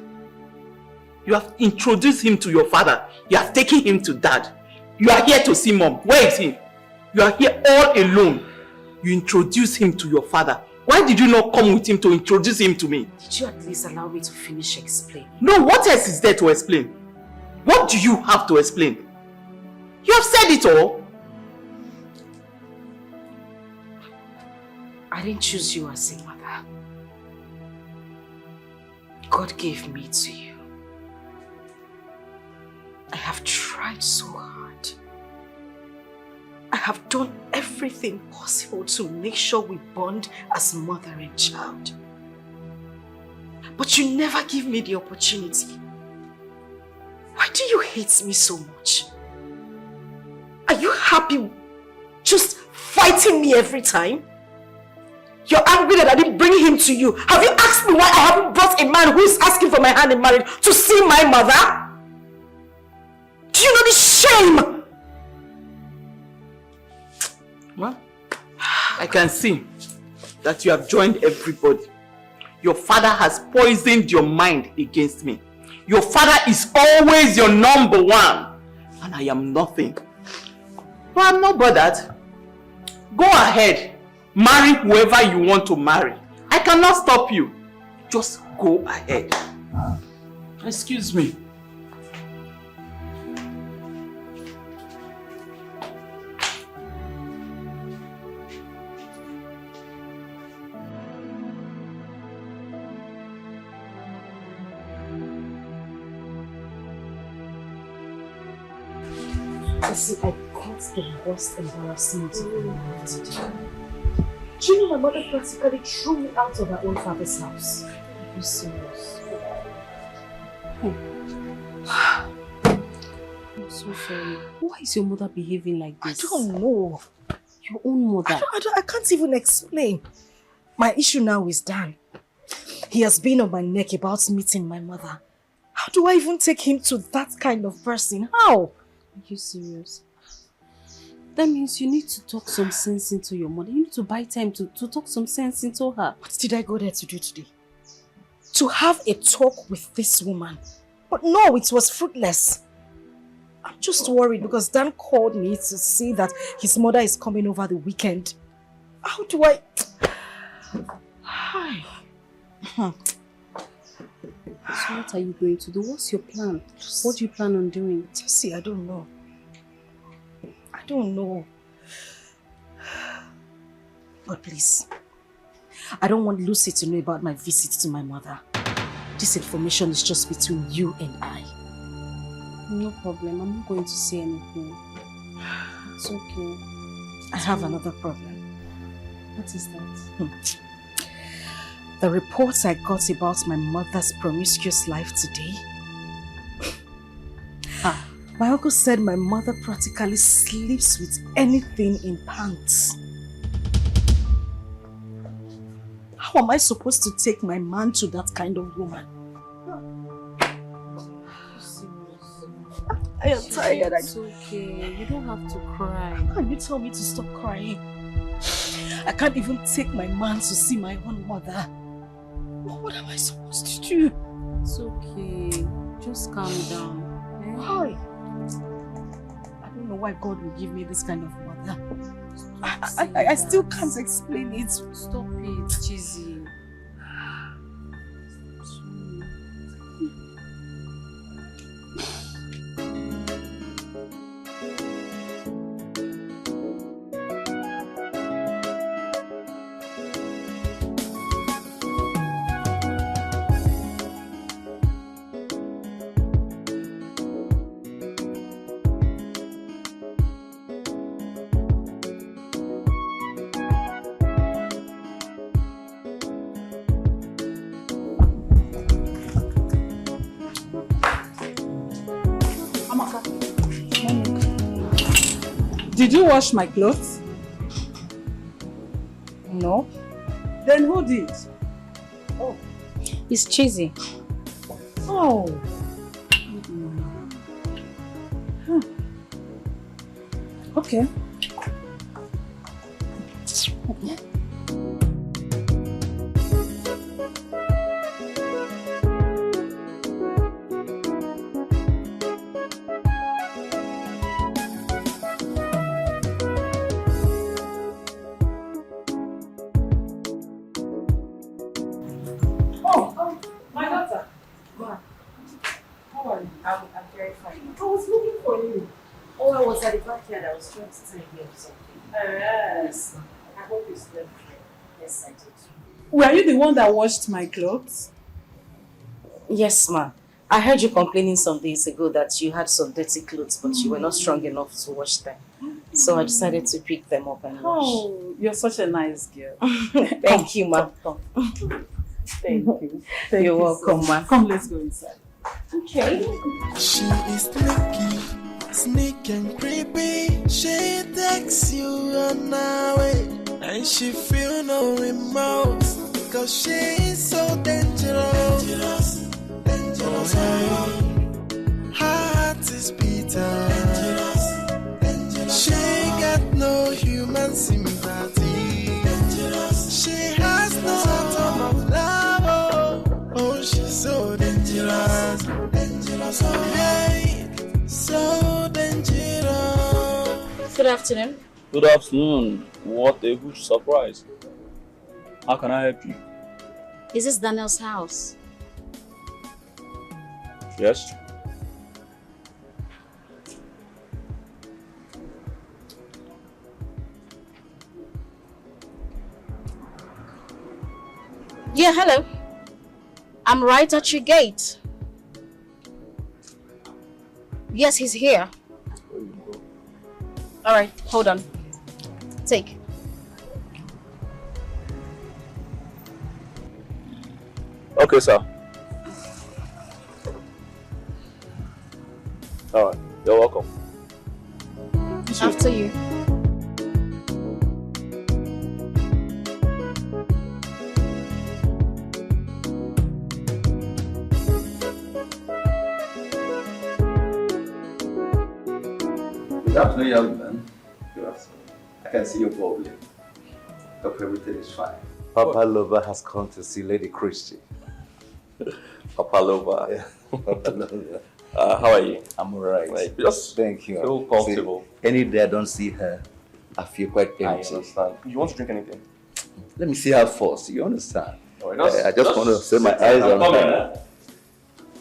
You have introduced him to your father. You have taken him to Dad. You are here to see Mom. Where is he? You are here all alone. You introduced him to your father. Why did you not come with him to introduce him to me? Did you at least allow me to finish explaining? No, what else is there to explain? What do you have to explain? You have said it all. I didn't choose you as a mother. God gave me to you. I have tried so hard. I have done everything possible to make sure we bond as mother and child. But you never give me the opportunity. Why do you hate me so much? Are you happy just fighting me every time? You're angry that I didn't bring him to you. Have you asked me why I haven't brought a man who is asking for my hand in marriage to see my mother? Do you know the shame? Well, I can see that you have joined everybody. Your father has poisoned your mind against me. Your father is always your number one. And I am nothing. But I'm not bothered. Go ahead. Marry whoever you want to marry. I cannot stop you. Just go ahead. Excuse me. see, I got the worst embarrassment of my life today. Do you know my mother practically threw me out of her own father's house? Are you serious? I'm so sorry. Why is your mother behaving like this? I don't know. Your own mother? I can't even explain. My issue now is Dan. He has been on my neck about meeting my mother. How do I even take him to that kind of person? How? Are you serious? That means you need to talk some sense into your mother. You need to buy time to talk some sense into her. What did I go there to do today? To have a talk with this woman. But no, it was fruitless. I'm just worried because Dan called me to see that his mother is coming over the weekend. How do I... Hi. So what are you going to do? What's your plan? What do you plan on doing? See, I don't know. I don't know. But please, I don't want Lucy to know about my visit to my mother. This information is just between you and I. No problem. I'm not going to say anything. It's okay. I have another problem. What is that? The reports I got about my mother's promiscuous life today. My uncle said my mother practically sleeps with anything in pants. How am I supposed to take my man to that kind of woman? I am tired. It's okay. You don't have to cry. How can you tell me to stop crying? I can't even take my man to see my own mother. What am I supposed to do? It's okay. Just calm down. Why? I don't know why God will give me this kind of mother. I still can't explain it. Stop it, Chizzy. Did you wash my clothes? No. Then who did? Oh. It's Chizzy. Oh. Okay. I was trying to tell you something. Yes. I hope you slept well. Yes, I did. Were you the one that washed my clothes? Yes, ma. I heard you complaining some days ago that you had some dirty clothes, but you were not strong enough to wash them. So I decided to pick them up and wash. Oh, you're such a nice girl. Thank you, ma. Thank you. You're welcome, ma. Come, let's go inside. Okay. She is sneaky and creepy. She takes you on her way, and she feel no remorse, cause she is so dangerous. Dangerous. Oh, her heart is bitter. She got no human sympathy. She has no atom of love. Oh, she's so dangerous. Dangerous. Oh, hey, so dangerous. Good afternoon. Good afternoon. What a good surprise. How can I help you? Is this Daniel's house? Yes. Yeah, hello. I'm right at your gate. Yes, he's here. Alright, hold on. Take. Okay, sir. Alright, you're welcome. After you. Good afternoon, young man. Good afternoon. I can see your problem. Hope everything is fine. Papa Lover has come to see Lady Christie. Papa Lover. Yeah. Papa Lover. How are you? I'm alright. Like, just thank you. feel comfortable. See, any day I don't see her, I feel quite empty. I understand. You want to drink anything? Let me see her first. You understand? Alright, I just want to set my eyes on her.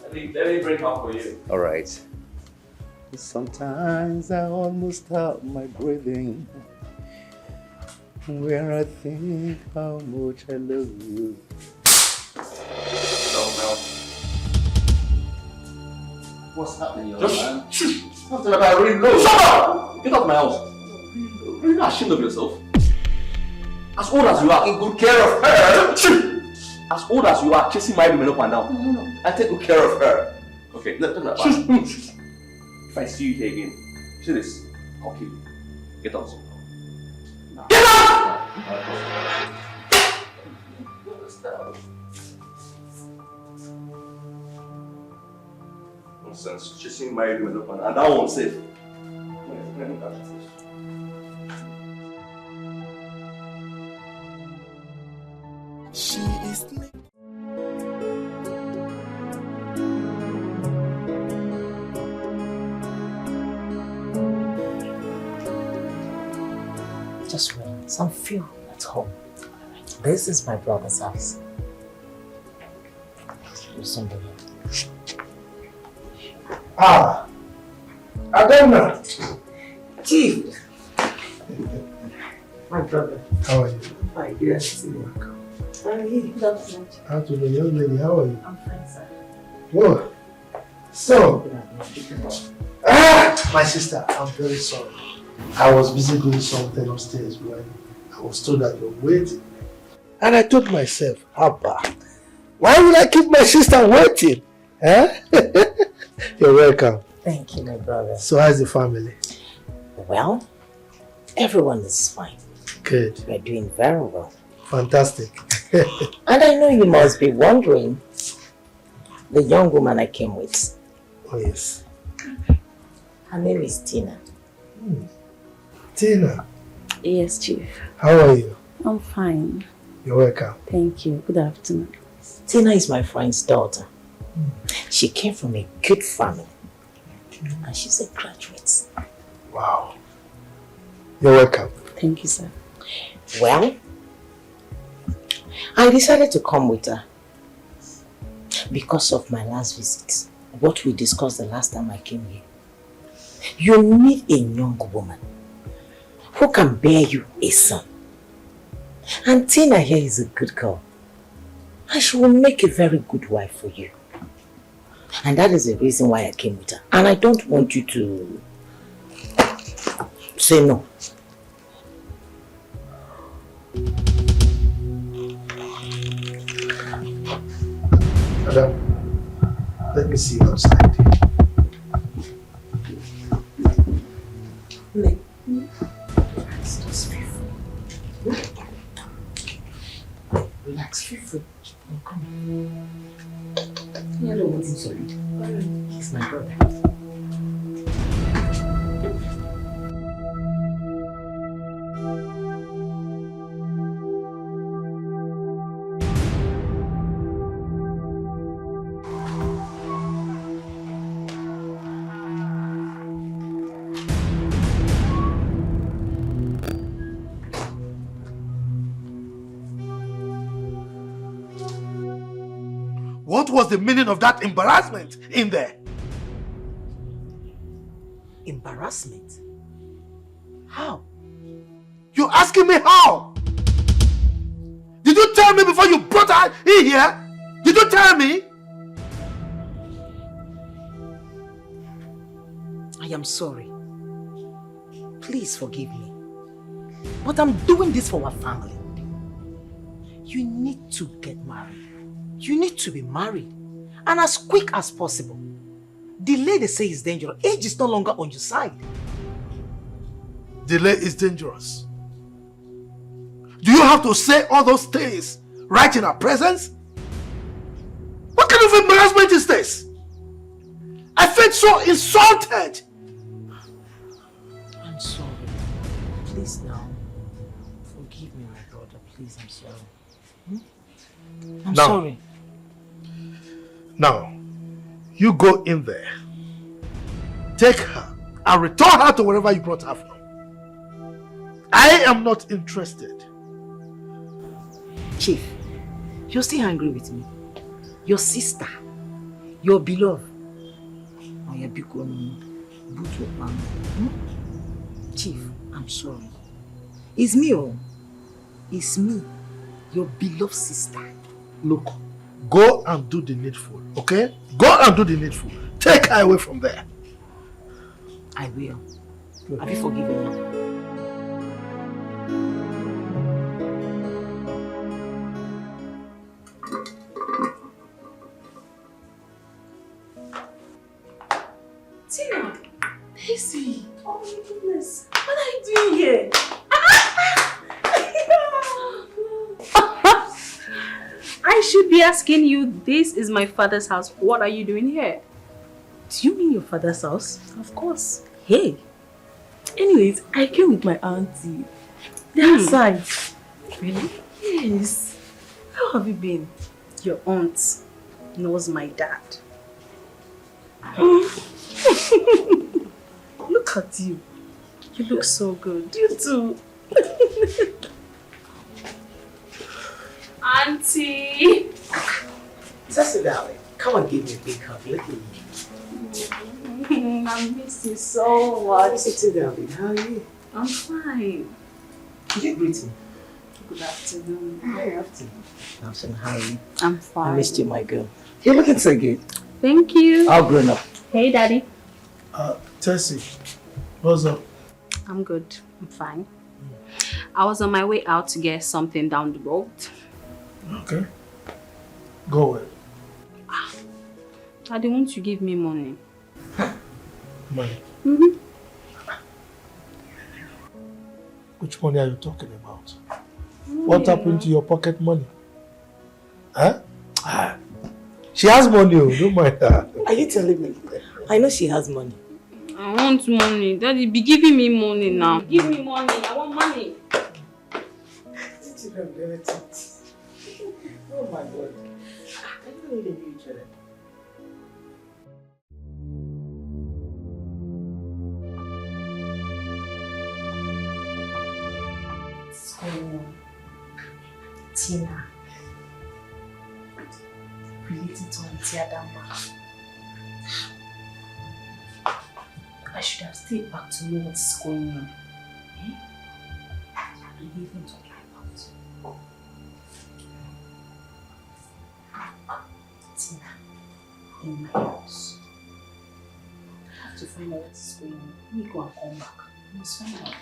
Let me bring her for you. Alright. Sometimes I almost stop my breathing when I think how much I love you. No. What's happening, young Just man? something that I really know. Shut up! Get out of my house. Are you not ashamed of yourself? As old as you are, take good care of her. As old as you are, chasing my women up and down. No. I take good care of her. Okay, if I see you here again, see this, I'll kill you. Get out. Get out! Nonsense, chasing my women up and down. And that one's safe. Let me catch this. She is Just wait. Some few at home. This is my brother's house. Listen to me. Ah, Adana. Chief. My brother. How are you? Fine, yes. Welcome. Good afternoon. Afternoon, young lady. How are you? I'm fine, sir. What? So, my sister, I'm very sorry. I was busy doing something upstairs when I was told that you're waiting. And I told myself, Abba, why would I keep my sister waiting? Eh? You're welcome. Thank you, my brother. So how's the family? Well, everyone is fine. Good. We're doing very well. Fantastic. And I know you must be wondering the young woman I came with. Oh, yes. Her name is Tina. Tina, Yes, Chief. how are you? I'm fine. You're welcome. Thank you. Good afternoon. Tina is my friend's daughter. She came from a good family. And she's a graduate. Wow. You're welcome. Thank you, sir. Well, I decided to come with her because of my last visit. What we discussed the last time I came here. You need a young woman who can bear you a son. And Tina here is a good girl. And she will make a very good wife for you. And that is the reason why I came with her. And I don't want you to say no. Madam, let me see you outside. Relax, just feel free. Relax, feel free. Come. Yeah, no one's sorry. He's my brother. What was the meaning of that embarrassment in there? Embarrassment? How? You're asking me how? Did you tell me before you brought her in here? Did you tell me? I am sorry. Please forgive me. But I'm doing this for our family. You need to get married. You need to be married. And as quick as possible. Delay, they say, is dangerous. Age is no longer on your side. Delay is dangerous. Do you have to say all those things right in our presence? What kind of embarrassment is this? I felt so insulted. I'm sorry. Please now. Forgive me, my brother. Please, I'm sorry. I'm Now. sorry. Now, you go in there, take her, and return her to wherever you brought her from. I am not interested. Chief, you're still angry with me. Your sister, your beloved. Oh, your big one, Chief, I'm sorry. It's me, oh. It's me, your beloved sister. Look, go and do the needful, okay? Go and do the needful. Take her away from there. I will. Have you forgiven me? Tina! Daisy! Oh my goodness! What are you doing here? I should be asking you, this is my father's house. What are you doing here? Do you mean your father's house? Of course. Hey! Anyways, I came with my auntie. They're outside. Really? Yes. How have you been? Your aunt knows my dad. Look at you. You look so good. You too. Auntie! Cecily, darling, come and give me a big hug. Let me. I miss you so much. Cecily, darling, how are you? I'm fine. Did you greet me? Good afternoon. Good afternoon. Afternoon, how are you? I'm fine. I missed you, my girl. You're looking so good. Thank you. How grown up? Hey, Daddy. Tessie, what's up? I'm good. I'm fine. I was on my way out to get something down the road. Okay. Go away. Daddy, won't you give me money? Money. Mm-hmm. Which money are you talking about? What happened to your pocket money? Huh? She has money, oh, don't mind her. Are you telling me? I know she has money. I want money. Daddy, be giving me money now. Give me money. I want money. Oh my God. I don't really knew each other. Sonia, Tina, related to Auntie Adamba. I should have stayed back to know what's going on. Eh? What are you even talking about? Tina, in my house. I have to find out what's going on. Let me go and come back. I must find out.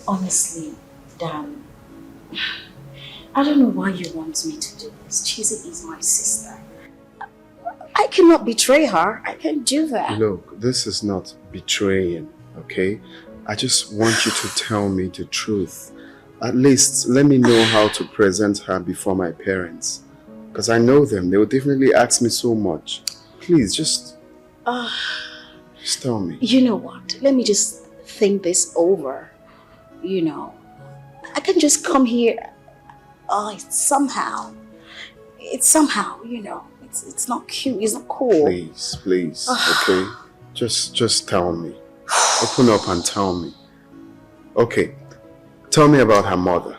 Honestly, Dan, I don't know why you want me to do this. Chizzy is my sister. I cannot betray her. I can't do that. Look, this is not betraying, okay? I just want you to tell me the truth. At least let me know how to present her before my parents. Because I know them. They will definitely ask me so much. Please, just tell me. You know what? Let me just think this over. You know, I can just come here. It's somehow, you know, it's not cute, it's not cool. Please, okay? Just tell me. Open up and tell me. Okay, tell me about her mother.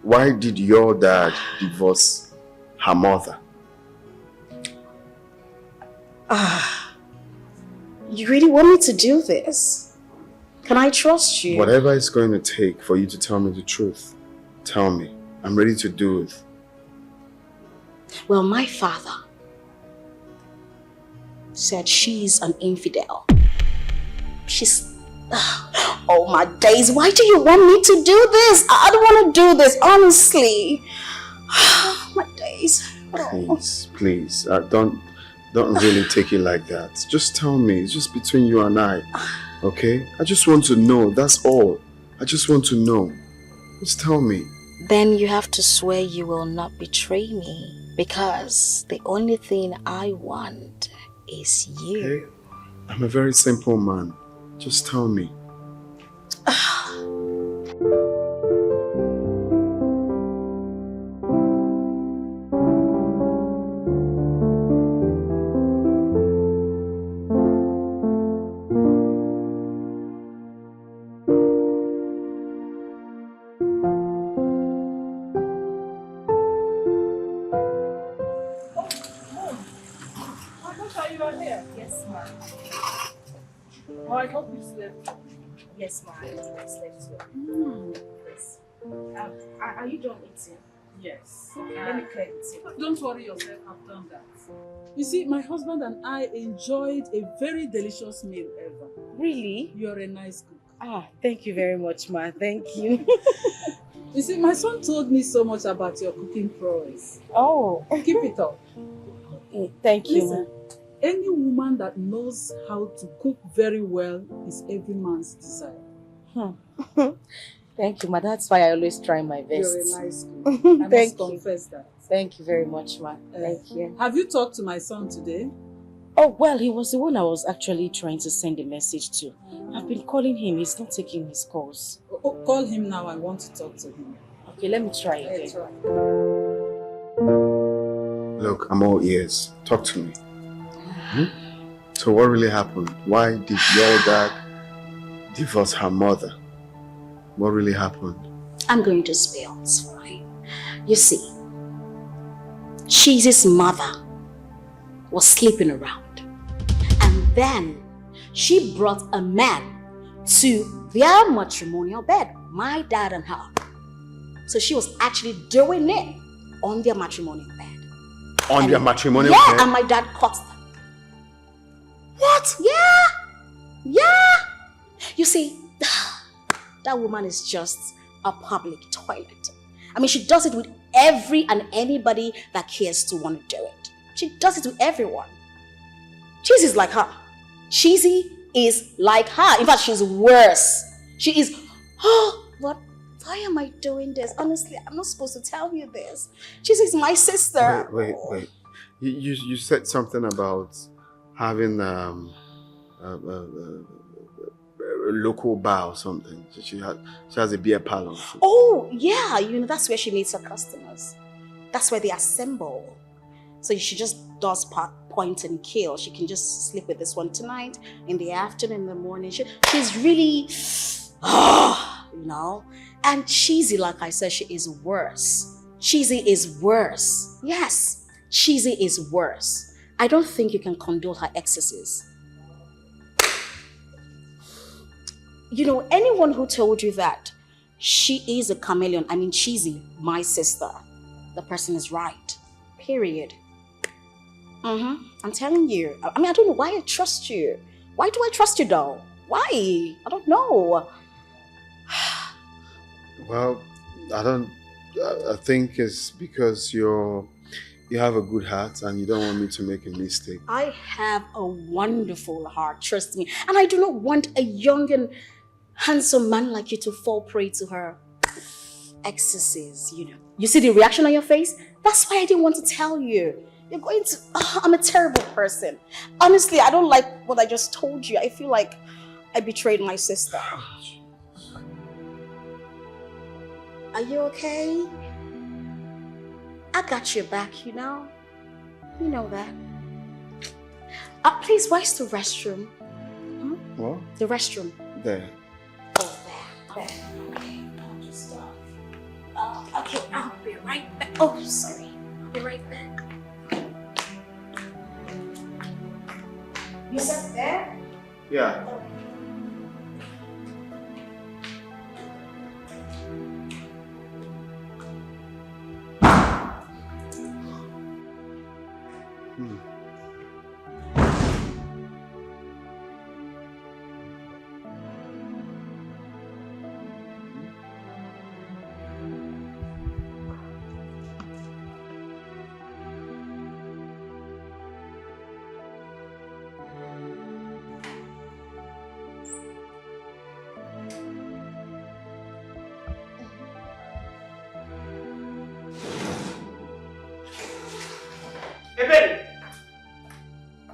Why did your dad divorce her mother? You really want me to do this? Can I trust you? Whatever it's going to take for you to tell me the truth, tell me. I'm ready to do it. Well, my father said she's an infidel. She's... Oh my days, why do you want me to do this? I don't want to do this, honestly. My days. Please, don't really take it like that. Just tell me, it's just between you and I, okay? I just want to know, that's all. I just want to know. Just tell me. Then you have to swear you will not betray me, because the only thing I want is you. Okay? I'm a very simple man. Just tell me. I hope you slept. Yes, ma'am. I slept well. Yes. Are you done eating? Yes. Okay, let me clear the table. Don't worry yourself, I've done that. You see, my husband and I enjoyed a very delicious meal ever. Really? You're a nice cook. Ah, thank you very much, ma. Thank you. You see, my son told me so much about your cooking prowess. Oh. Keep it up. Thank you, Listen, any woman that knows how to cook very well is every man's desire. Thank you, ma. That's why I always try my best. You're a nice cook. I must confess that. Thank you very much, ma. Thank you. Have you talked to my son today? Oh, well, he was the one I was actually trying to send a message to. I've been calling him. He's not taking his calls. Oh, call him now. I want to talk to him. Okay, let me try again. Let's try. Look, I'm all ears. Talk to me. So what really happened? Why did your dad divorce her mother? What really happened? I'm going to spill, it's fine. You see, Cheesy's mother was sleeping around. And then she brought a man to their matrimonial bed, my dad and her. So she was actually doing it on their matrimonial bed. On their matrimonial bed? bed? Yeah, and my dad caught them. What? Yeah. You see, that woman is just a public toilet. I mean, she does it with every and anybody that cares to want to do it. She does it to everyone. Cheesy is like her. Cheesy is like her. In fact, she's worse. She is, what? Why am I doing this? Honestly, I'm not supposed to tell you this. Cheesy is my sister. Wait. You said something about having a local bar or something. She has a beer parlor. Oh, yeah. That's where she meets her customers. That's where they assemble. So she just does point and kill. She can just sleep with this one tonight, in the afternoon, in the morning. She's really, And Cheesy, like I said, she is worse. Cheesy is worse. Yes, Cheesy is worse. I don't think you can condone her excesses. Anyone who told you that she is a chameleon, I mean Cheesy, my sister, the person is right. Period. I'm telling you. I mean, I don't know why I trust you. Why do I trust you though? Why? I don't know. Well, I think it's because you have a good heart and you don't want me to make a mistake. I have a wonderful heart, trust me. And I do not want a young and handsome man like you to fall prey to her excesses, You see the reaction on your face? That's why I didn't want to tell you. You're going to... I'm a terrible person. Honestly, I don't like what I just told you. I feel like I betrayed my sister. Are you okay? I got your back, You know that. Please, where's the restroom? What? The restroom. There. Oh, there. Okay, I'll just... okay, I'll be right back. Oh, sorry. I'll be right back. You said there? Yeah.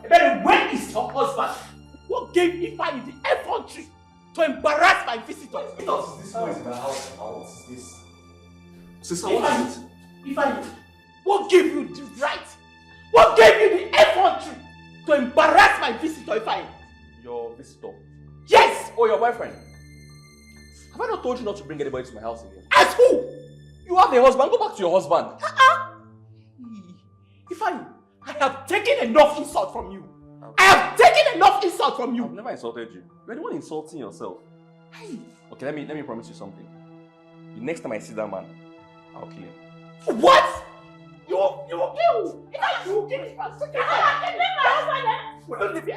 Ebere, where is your husband? What gave Ifeanyi the effrontery to embarrass my visitors? What is this noise in the house? What is this? Sister, what is it? Ifeanyi, what gave you the right? What gave you the effrontery to embarrass my visitor, Ifeanyi? Your visitor? Yes! Oh, your boyfriend? Have I not told you not to bring anybody to my house again? As who? You have a husband, go back to your husband. Ifeanyi, I have taken enough insult from you. I have taken enough insult from you. I've never insulted you. You're the one insulting yourself. Okay, let me promise you something. The next time I see that man, I'll kill him. What? You will kill? Ifeanyi, you will kill this man. Leave my husband alone. Leave my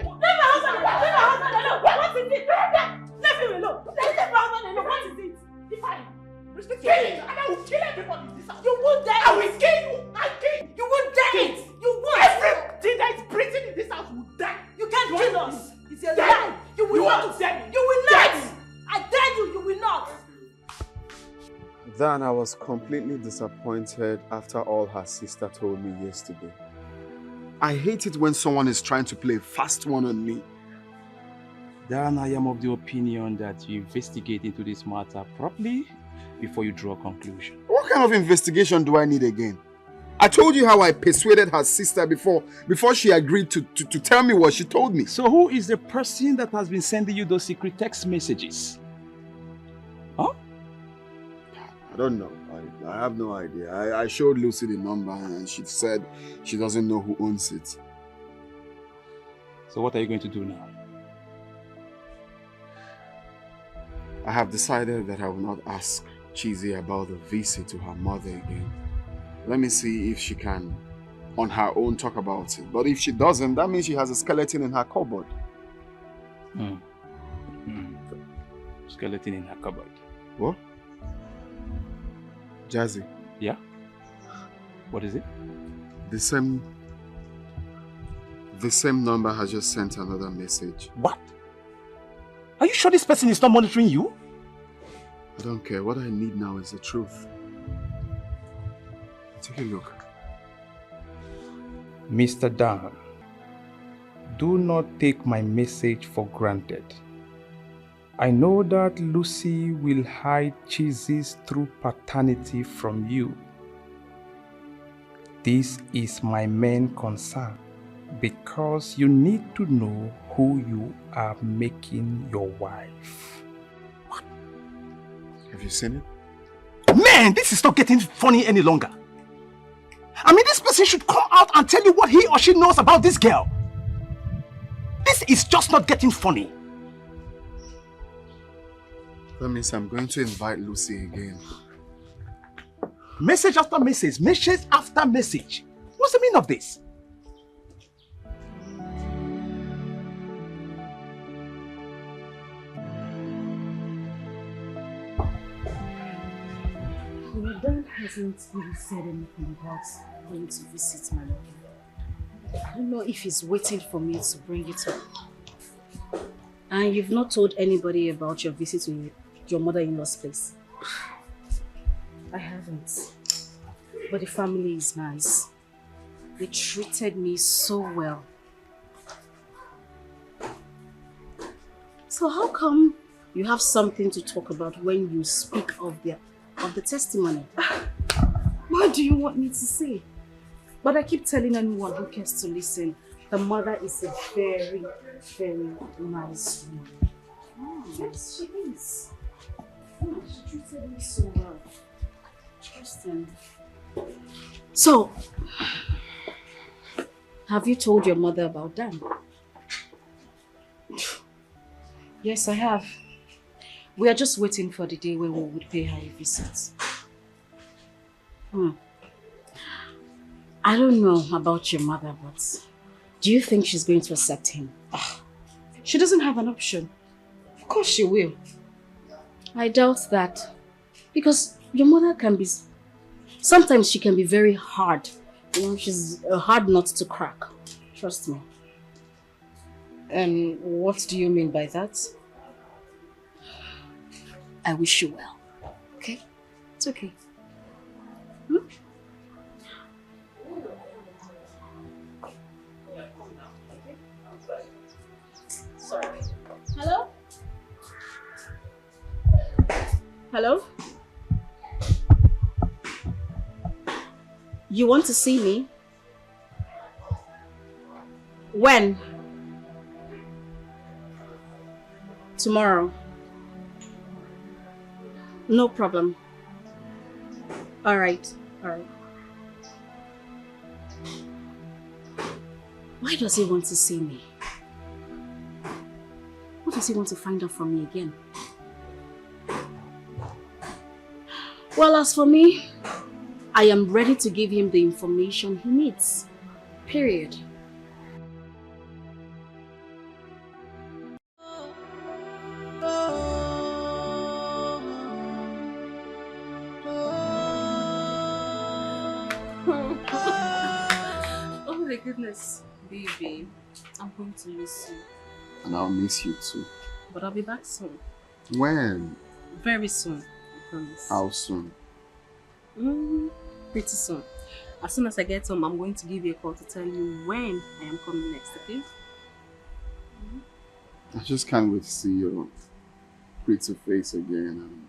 husband alone. What is it? Leave him alone. Leave my husband alone. What is it? Ifeanyi, respect your and I will kill everybody in this house. You won't die. I will kill you. I kill you. You won't die. You won't. Everything that is breathing in this house will die. You can't kill us. It's your life. You will not. You will not. I dare you. You will not. Then I was completely disappointed after all her sister told me yesterday. I hate it when someone is trying to play a fast one on me. Then I am of the opinion that you investigate into this matter properly before you draw a conclusion. What kind of investigation do I need again? I told you how I persuaded her sister before she agreed to tell me what she told me. So who is the person that has been sending you those secret text messages? Huh? I don't know. I have no idea. I showed Lucy the number and she said she doesn't know who owns it. So what are you going to do now? I have decided that I will not ask Chizzy about the visit to her mother again. Let me see if she can, on her own, talk about it. But if she doesn't, that means she has a skeleton in her cupboard. Skeleton in her cupboard. What? Jazzy. Yeah? What is it? The same number has just sent another message. What? Are you sure this person is not monitoring you? I don't care. What I need now is the truth. Take a look. Mr. Dan, do not take my message for granted. I know that Lucy will hide Chizzy's true paternity from you. This is my main concern because you need to know who you are making your wife. What? Have you seen it? Man, this is not getting funny any longer. I mean, this person should come out and tell you what he or she knows about this girl. This is just not getting funny. That means I'm going to invite Lucy again. Message after message, message after message. What's the meaning of this? My dad hasn't really said anything about going to visit my mother. I don't know if he's waiting for me to bring it up. And you've not told anybody about your visit to your mother-in-law's place? I haven't. But the family is nice. They treated me so well. So how come you have something to talk about when you speak of the testimony? What do you want me to say? But I keep telling anyone who cares to listen, the mother is a very, very nice woman. Oh, yes, she is. Oh, she treated me so well. Interesting. So, have you told your mother about Dan? Yes, I have. We are just waiting for the day when we would pay her a visit. I don't know about your mother, but do you think she's going to accept him? She doesn't have an option. Of course she will. I doubt that. Because your mother can be... Sometimes she can be very hard. You know, she's a hard nut to crack. Trust me. And what do you mean by that? I wish you well. Okay? It's okay. Hello? You want to see me? When? Tomorrow. No problem. All right. Why does he want to see me? What does he want to find out from me again? Well, as for me, I am ready to give him the information he needs. Period. Oh my goodness, baby. I'm going to miss you. And I'll miss you too. But I'll be back soon. When? Very soon, I promise. How soon? Pretty soon. As soon as I get home, I'm going to give you a call to tell you when I am coming next, okay? I just can't wait to see your pretty face again and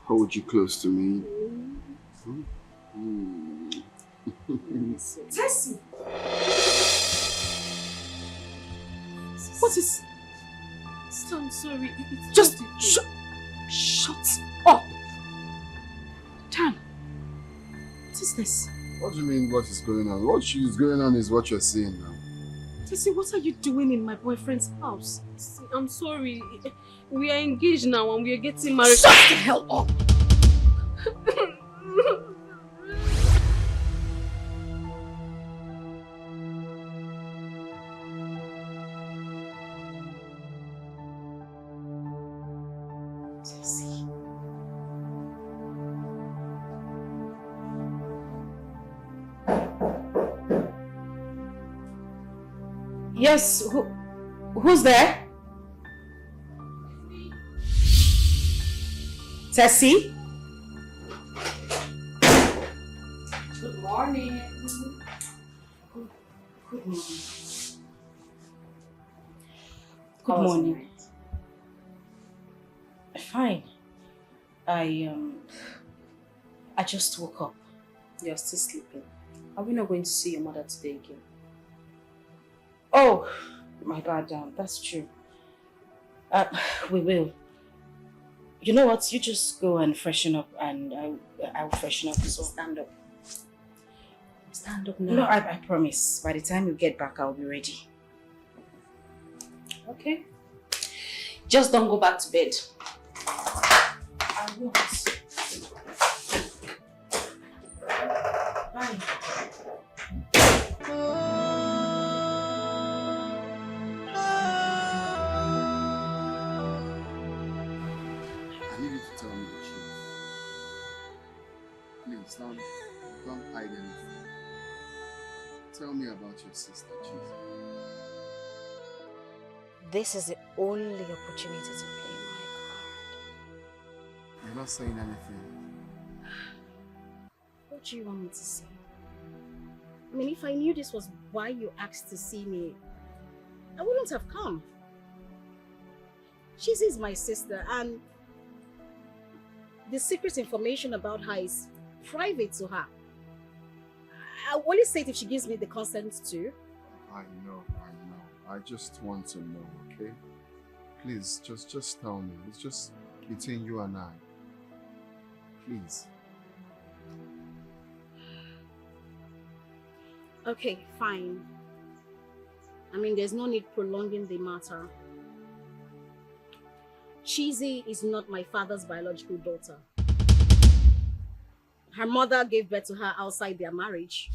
hold you close to me. Tessie! What is... I'm sorry. It's Just shut up! Dan, what is this? What do you mean what is going on? What is going on is what you're seeing now. Tessie, what are you doing in my boyfriend's house? I'm sorry. We are engaged now and we are getting married. Shut the hell up! Yes, who's there? Tessie? Good morning. Good morning. Good morning. Fine. I just woke up. You're still sleeping. Are we not going to see your mother today again? Oh, my bad, that's true. We will. You know what? You just go and freshen up and I'll freshen up as well. Stand up. Stand up now. No, I promise. By the time you get back, I'll be ready. Okay. Just don't go back to bed. I won't. Bye. I need you to tell me the truth. Please, don't hide anything. Tell me about your sister, Jesus. This is the only opportunity to play my card. You're not saying anything. What do you want me to say? I mean, if I knew this was why you asked to see me, I wouldn't have come. She's my sister, and the secret information about her is private to her. I'll only say it if she gives me the consent to. I know. I just want to know, okay? Please, just tell me. It's just between you and I. Please. Okay, fine. I mean, there's no need prolonging the matter. Cheesy is not my father's biological daughter. Her mother gave birth to her outside their marriage.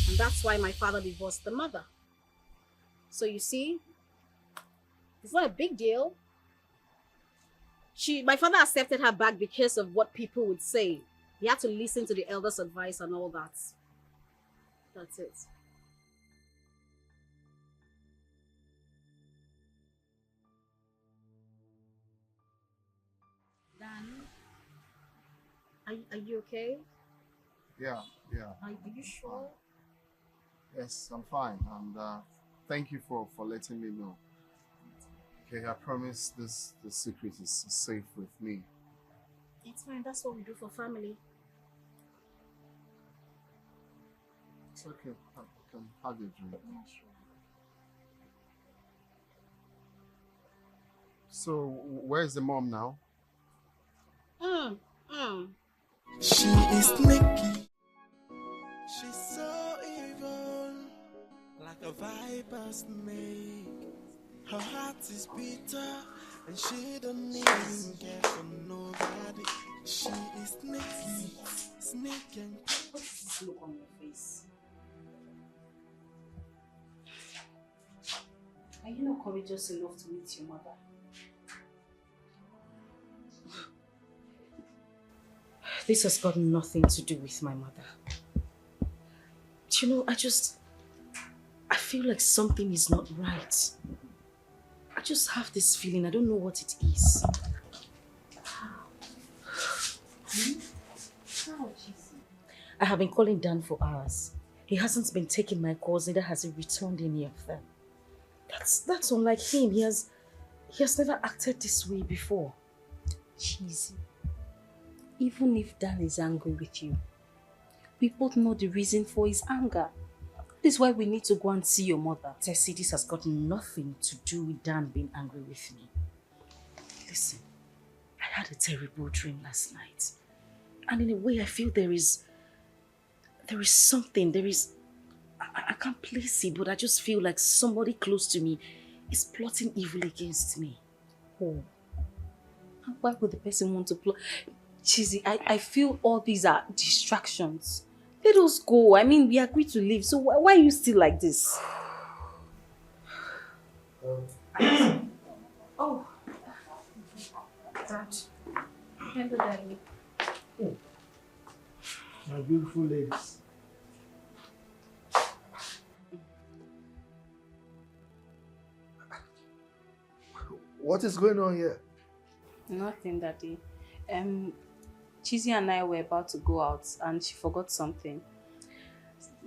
And that's why my father divorced the mother. So you see, it's not a big deal. My father accepted her back because of what people would say. He had to listen to the elders' advice and all that. That's it. Dan, are you okay? Yeah. Are you sure? Yes, I'm fine. And thank you for letting me know. Okay, I promise this the secret is safe with me. It's fine. That's what we do for family. It's okay. I can have a drink. Yeah, sure. So, where's the mom now? She is sneaky. She's so evil, like a viper snake. Her heart is bitter, and she don't even care for nobody. She is sneaky, sneaky. What is this look on your face? Are you not courageous enough to meet your mother? This has got nothing to do with my mother. Do you know, I feel like something is not right. I just have this feeling, I don't know what it is. I have been calling Dan for hours. He hasn't been taking my calls, neither has he returned any of them. That's unlike him. He has never acted this way before. Cheesy. Even if Dan is angry with you, we both know the reason for his anger. This is why we need to go and see your mother. Tessie, this has got nothing to do with Dan being angry with me. Listen, I had a terrible dream last night. And in a way, I feel there is something, I can't place it, but I just feel like somebody close to me is plotting evil against me. Oh. And why would the person want to plot? Cheesy, I feel all these are distractions. Let us go. I mean, we agreed to leave, so why are you still like this? Oh. Dad. Hello, darling. Oh. My beautiful ladies. What is going on here? Nothing, Daddy. Cheesy and I were about to go out and she forgot something.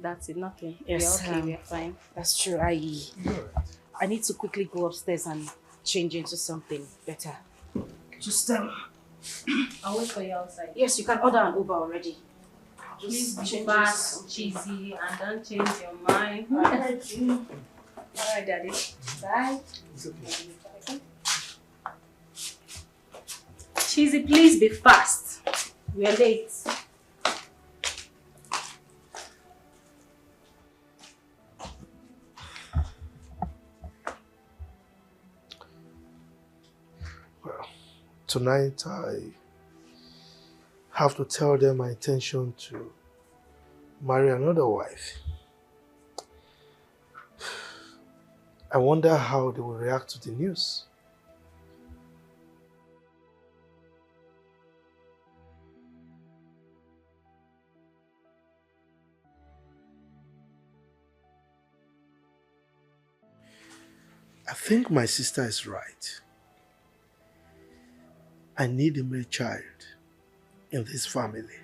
That's it, nothing. Yes, we're okay, we're fine. That's true. I need to quickly go upstairs and change into something better. Just I'll wait for you outside. Yes, you can order an Uber already. Please be change fast, Cheesy, and don't change your mind. Alright, Daddy. Bye. It's okay. Cheesy, please be fast. We are late. Well, tonight I have to tell them my intention to marry another wife. I wonder how they will react to the news. I think my sister is right. I need a male child in this family.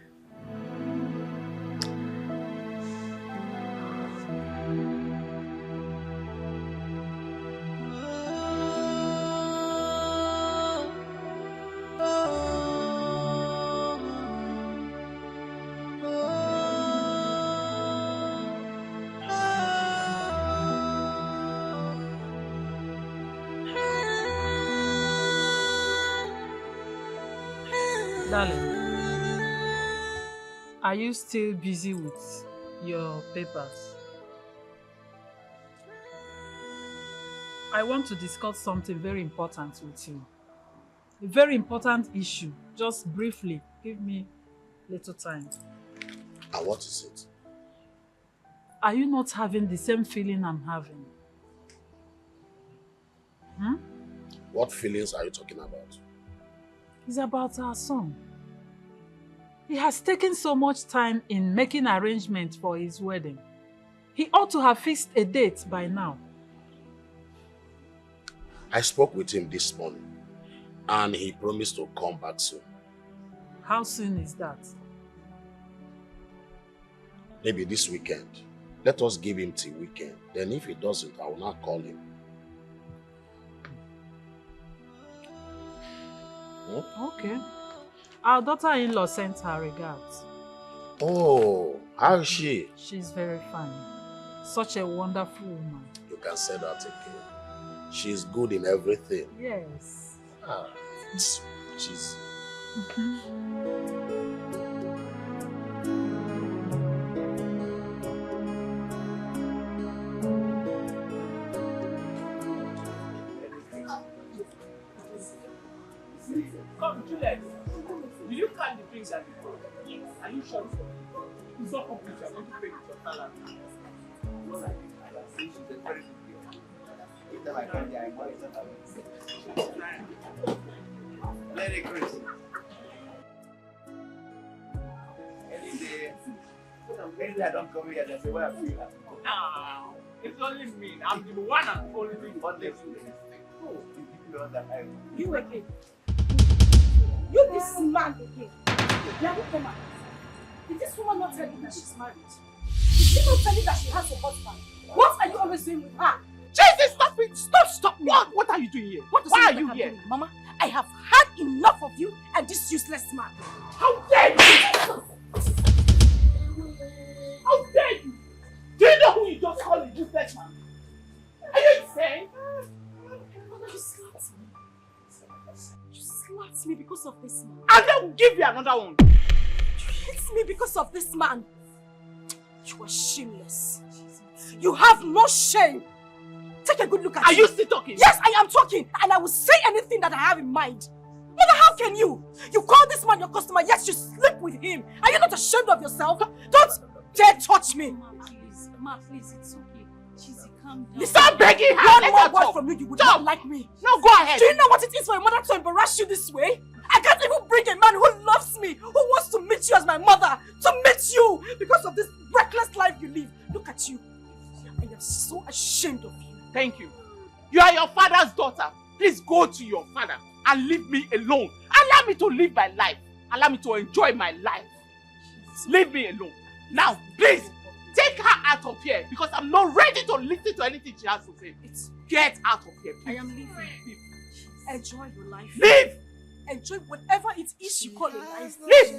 Darling, are you still busy with your papers? I want to discuss something very important with you. A very important issue. Just briefly, give me little time. And what is it? Are you not having the same feeling I'm having? What feelings are you talking about? It's about our son. He has taken so much time in making arrangements for his wedding. He ought to have fixed a date by now. I spoke with him this morning and he promised to come back soon. How soon is that? Maybe this weekend. Let us give him till weekend. Then if he doesn't, I will not call him. Okay. Our daughter-in-law sent her regards. Oh, how is she? She's very fine. Such a wonderful woman. You can say that again. She's good in everything. Yes. Ah, she's... Come, Juliet. Will you count the drinks at the bar? Yes. Are you sure? It's not complete. I'm going to pay with your salary. She's a very good girl. Every time I come there, I monitor her. Merry Christmas. Any day I don't come here, they say, where I feel like. No, it's only me. I'm the one and only honest. Oh, you give me all that time. You again. You this man again. Now who came out? Did this woman not tell you that she's married? Did she not tell you that she has a husband? What are you always doing with her? Jesus, stop it! Stop! What are you doing here? Why are you here? Mama, I have had enough of you and this useless man. How dare you! How dare you! Do you know who you just called a useless man? Are you insane? You slapped me. You slapped me because of this man. And they will give you another one. You hit me because of this man. You are shameless. You have no shame. Take a good look at Are you still talking? Yes, I am talking. And I will say anything that I have in mind. Mother, how can you? You call this man your customer, yet you sleep with him. Are you not ashamed of yourself? Don't dare touch me. Ma, please, it's okay. Cheesy, calm down. Listen, I'm begging her. One more word from you, you would not like me. No, go ahead. Do you know what it is for a mother to embarrass you this way? I can't even bring a man who loves me, who wants to meet you as my mother, to meet you because of this reckless life you live. Look at you. I am so ashamed of you. Thank you. You are your father's daughter. Please go to your father and leave me alone. Allow me to live my life. Allow me to enjoy my life. Leave me alone. Now, please, take her out of here because I'm not ready to listen to anything she has to say. Get out of here, please. I am leaving. Enjoy your life. Leave! Enjoy whatever it is you call a life. Leave!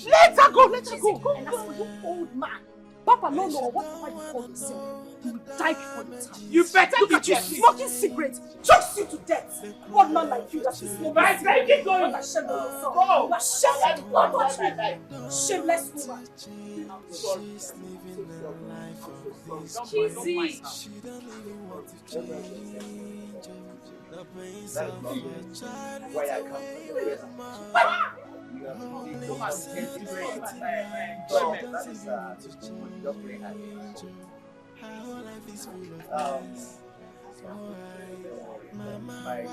Let her go, let her go. And as for you old man, Papa no, whatever you call yourself, you will die before your time. You better look be at you careful. smoking cigarettes, chokes you to death. Old man like you that is smoking Right, cigarettes. keep going. You're not ashamed of yourself. Go. You are ashamed of what you shameless woman. I'm sorry. Cheesy. Why I come Why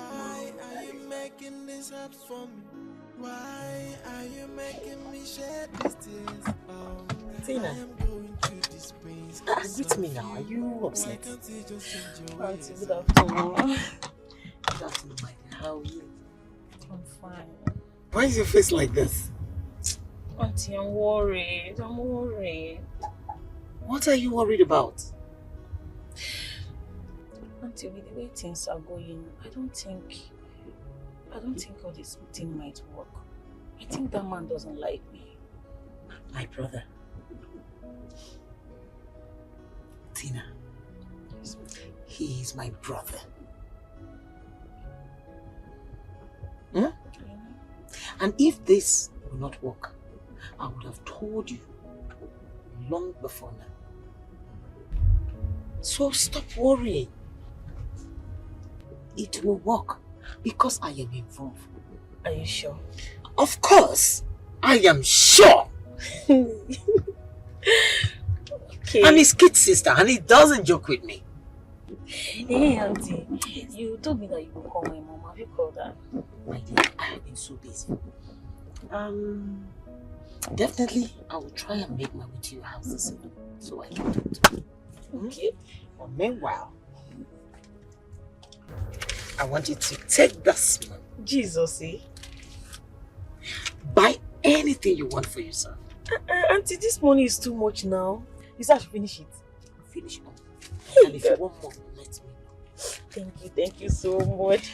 are you making this hard for me? Why are you making me shed these tears? Tina, greet me now. Are you upset? Auntie, good afternoon. Good afternoon, my dear. How are you? I'm fine. Why is your face like this? Auntie, I'm worried. What are you worried about? Auntie, with the way things are going, I don't think all this thing might work. I think that man doesn't like me. My brother. Tina. He is my brother. And if this will not work, I would have told you long before now. So stop worrying. It will work because I am involved. Are you sure? Of course, I am sure. Okay. I'm his kid sister and he doesn't joke with me. Hey, Auntie, you told me that you would call my mom. Have you called her? My dear, I have been so busy. Definitely, I will try and make my way to your house this evening so I can talk to you. Okay. But meanwhile, I want you to take this money. Jesus, eh? Buy anything you want for yourself. Auntie, this money is too much now. You said I should finish it. Finish it. And if you want more, let me know. Thank you. Thank you so much.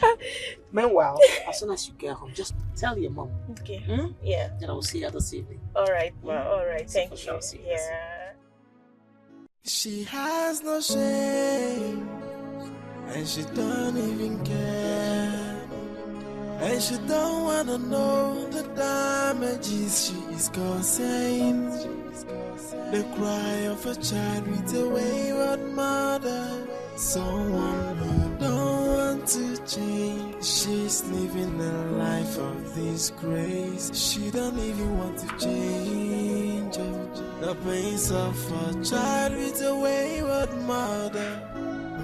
Meanwhile, as soon as you get home, just tell your mom. Okay. Yeah. Then I will see her this evening. All right, ma. All right. Thank you. Yeah. She has no shame, and she don't even care. And she don't wanna know the damages she is causing. The cry of a child with a wayward mother, someone who don't want to change. She's living a life of disgrace. She don't even want to change. The pains of a child with a wayward mother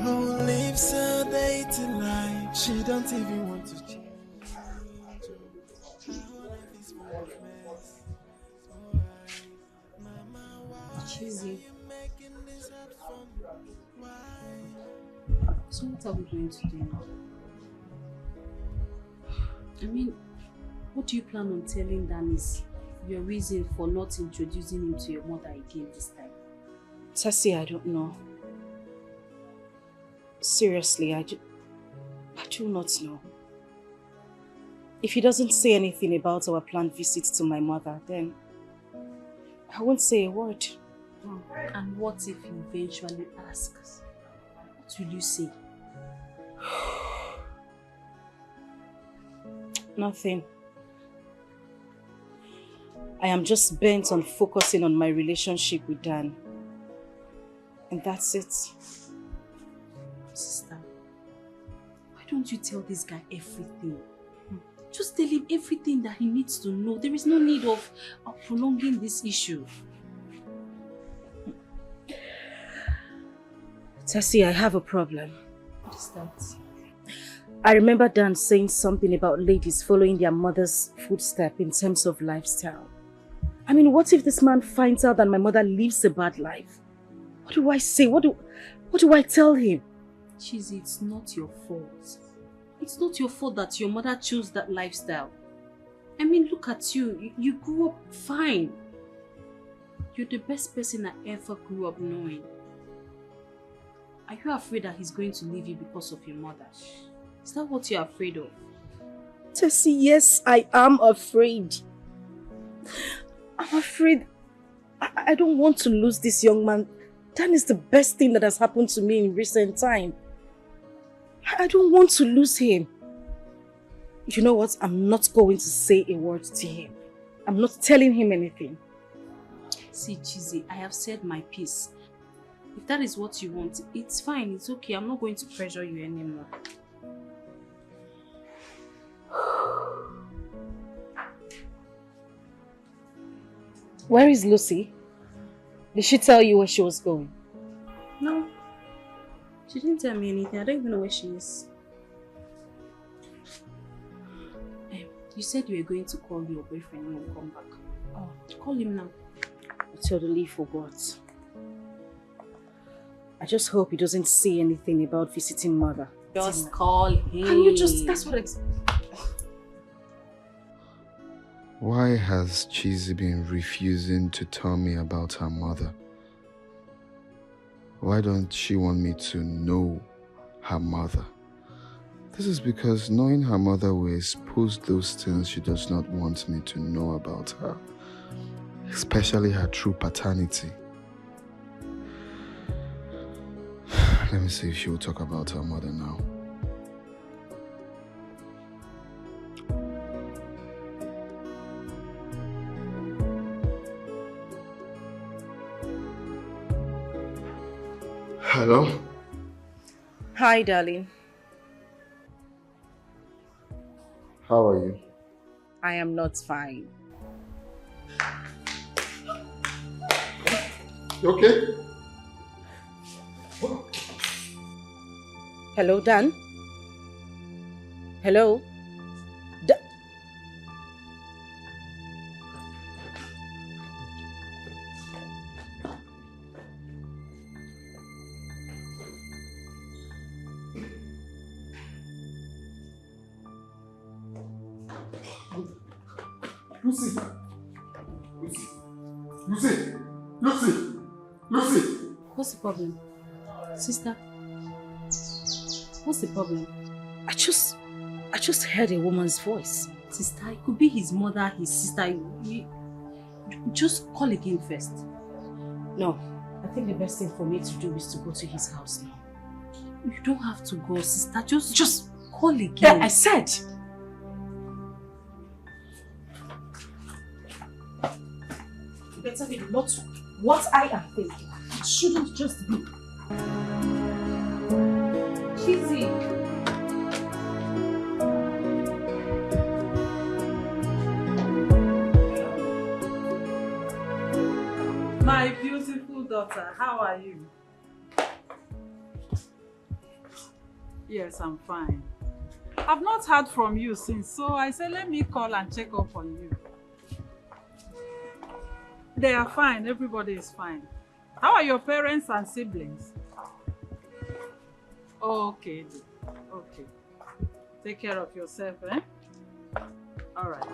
who lives a dating life. She don't even want to change. Cheesy. So what are we going to do now? I mean, what do you plan on telling Danis your reason for not introducing him to your mother again this time? Tessie, I don't know. Seriously, I do not know. If he doesn't say anything about our planned visit to my mother, then I won't say a word. Oh, and what if he eventually asks? What will you say? Nothing. I am just bent on focusing on my relationship with Dan. And that's it. Sister, why don't you tell this guy everything? Just tell him everything that he needs to know. There is no need of prolonging this issue. Tessie, I have a problem. What is that? I remember Dan saying something about ladies following their mother's footsteps in terms of lifestyle. I mean, what if this man finds out that my mother lives a bad life? What do I say? What do I tell him? Cheesy, it's not your fault. It's not your fault that your mother chose that lifestyle. I mean, look at you. You grew up fine. You're the best person I ever grew up knowing. Are you afraid that he's going to leave you because of your mother? Is that what you're afraid of? Tessie, yes, I am afraid. I'm afraid. I don't want to lose this young man. Dan is the best thing that has happened to me in recent time. I don't want to lose him. You know what? I'm not going to say a word to him. I'm not telling him anything. See, Cheesy, I have said my piece. If that is what you want, it's fine, it's okay. I'm not going to pressure you anymore. Where is Lucy? Did she tell you where she was going? No. She didn't tell me anything. I don't even know where she is. You said you were going to call your boyfriend when you come back. Oh, call him now. I totally forgot. I just hope he doesn't say anything about visiting mother. Just call him. Can you just... That's what Why has Cheesy been refusing to tell me about her mother? Why don't she want me to know her mother? This is because knowing her mother will expose those things she does not want me to know about her, especially her true paternity. Let me see if she will talk about her mother now. Hello? Hi, darling. How are you? I am not fine. You okay? Hello, Dan? Hello? Lucy! Lucy! Lucy! Lucy! Lucy! What's the problem? Sister? What's the problem? I just heard a woman's voice. Sister, it could be his mother, his sister. Just call again first. No. I think the best thing for me to do is to go to his house now. You don't have to go, sister. Just call again. Yeah, I said. You better be not what I am thinking. It shouldn't just be. Cheesy. My beautiful daughter, how are you? Yes, I'm fine. I've not heard from you since, so I said let me call and check up on you. They are fine, everybody is fine. How are your parents and siblings? Okay, okay. Take care of yourself, eh? All right.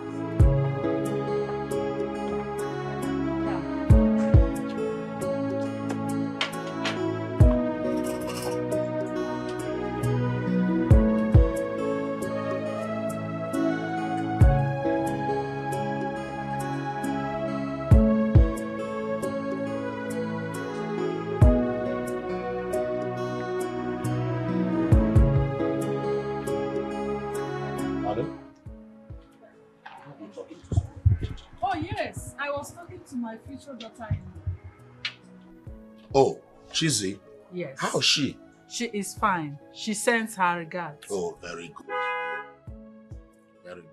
Oh yes, I was talking to my future daughter-in-law. Oh, Chizzy? Yes. How is she? She is fine. She sends her regards. Oh, very good. Very good.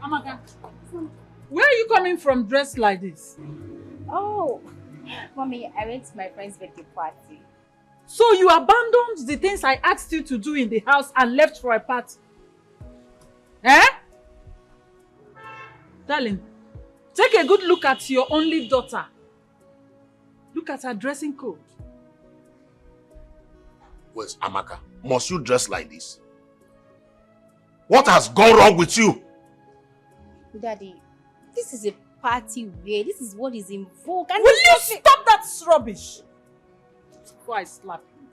Amaka, where are you coming from dressed like this? Oh, Mommy, I went to my friend's birthday party. So you abandoned the things I asked you to do in the house and left for a party? Eh? Darling, take a good look at your only daughter. Look at her dressing code. Wait, Amaka, must you dress like this? What has gone wrong with you? Daddy, this is a party wear. This is what is in vogue. And will you stop that rubbish? Before I slap you.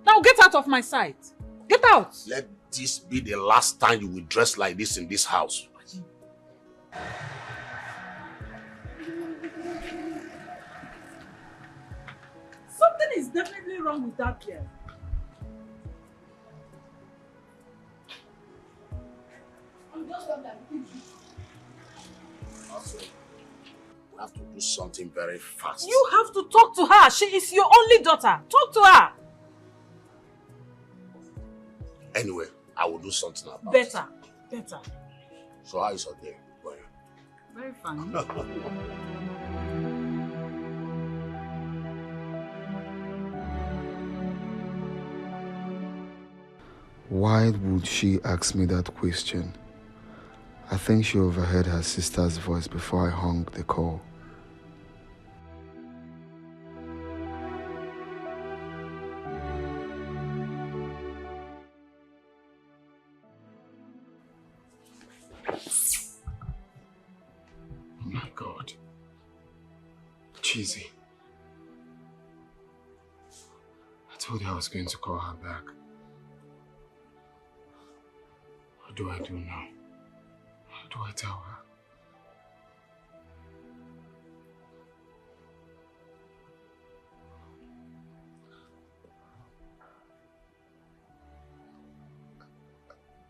Now get out of my sight. Get out. Let this be the last time you will dress like this in this house. Something is definitely wrong with that girl. We have to do something very fast. You have to talk to her. She is your only daughter. Talk to her. Anyway, I will do something about it. Better. So how is your day going? Very fine. Why would she ask me that question? I think she overheard her sister's voice before I hung the call. Oh my God. Cheesy. I told you I was going to call her back. What do I do now? What do I tell her?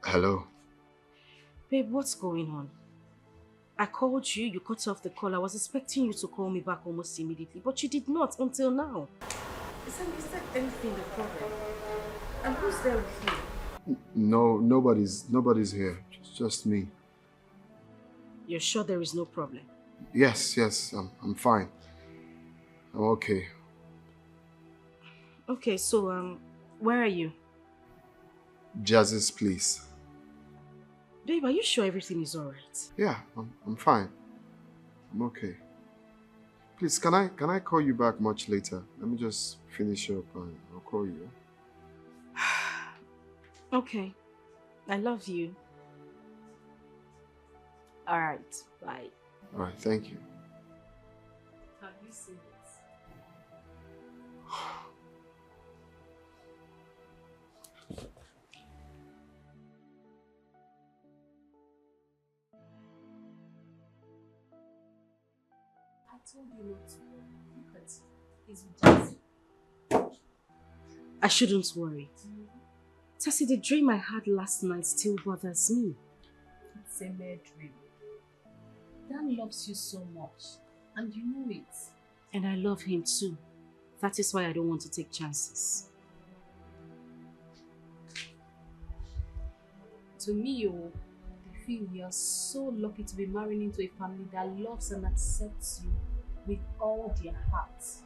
Hello? Babe, what's going on? I called you, you cut off the call. I was expecting you to call me back almost immediately, but you did not until now. Is that anything the problem? And who's there with you? No, nobody's here. It's just me. You're sure there is no problem? Yes, I'm fine. I'm okay. Okay, so, where are you? Jazz's place. Babe, are you sure everything is alright? Yeah, I'm fine. I'm okay. Please, can I call you back much later? Let me just finish up and I'll call you. Okay. I love you. Alright, bye. Alright, thank you. Have you seen it? I told you not to worry. Look at it. He's with Jazzy. I shouldn't worry. Tessie, the dream I had last night still bothers me. It's a mere dream. Dan loves you so much, and you know it. And I love him too. That is why I don't want to take chances. To me, I feel you are so lucky to be marrying into a family that loves and accepts you with all their hearts.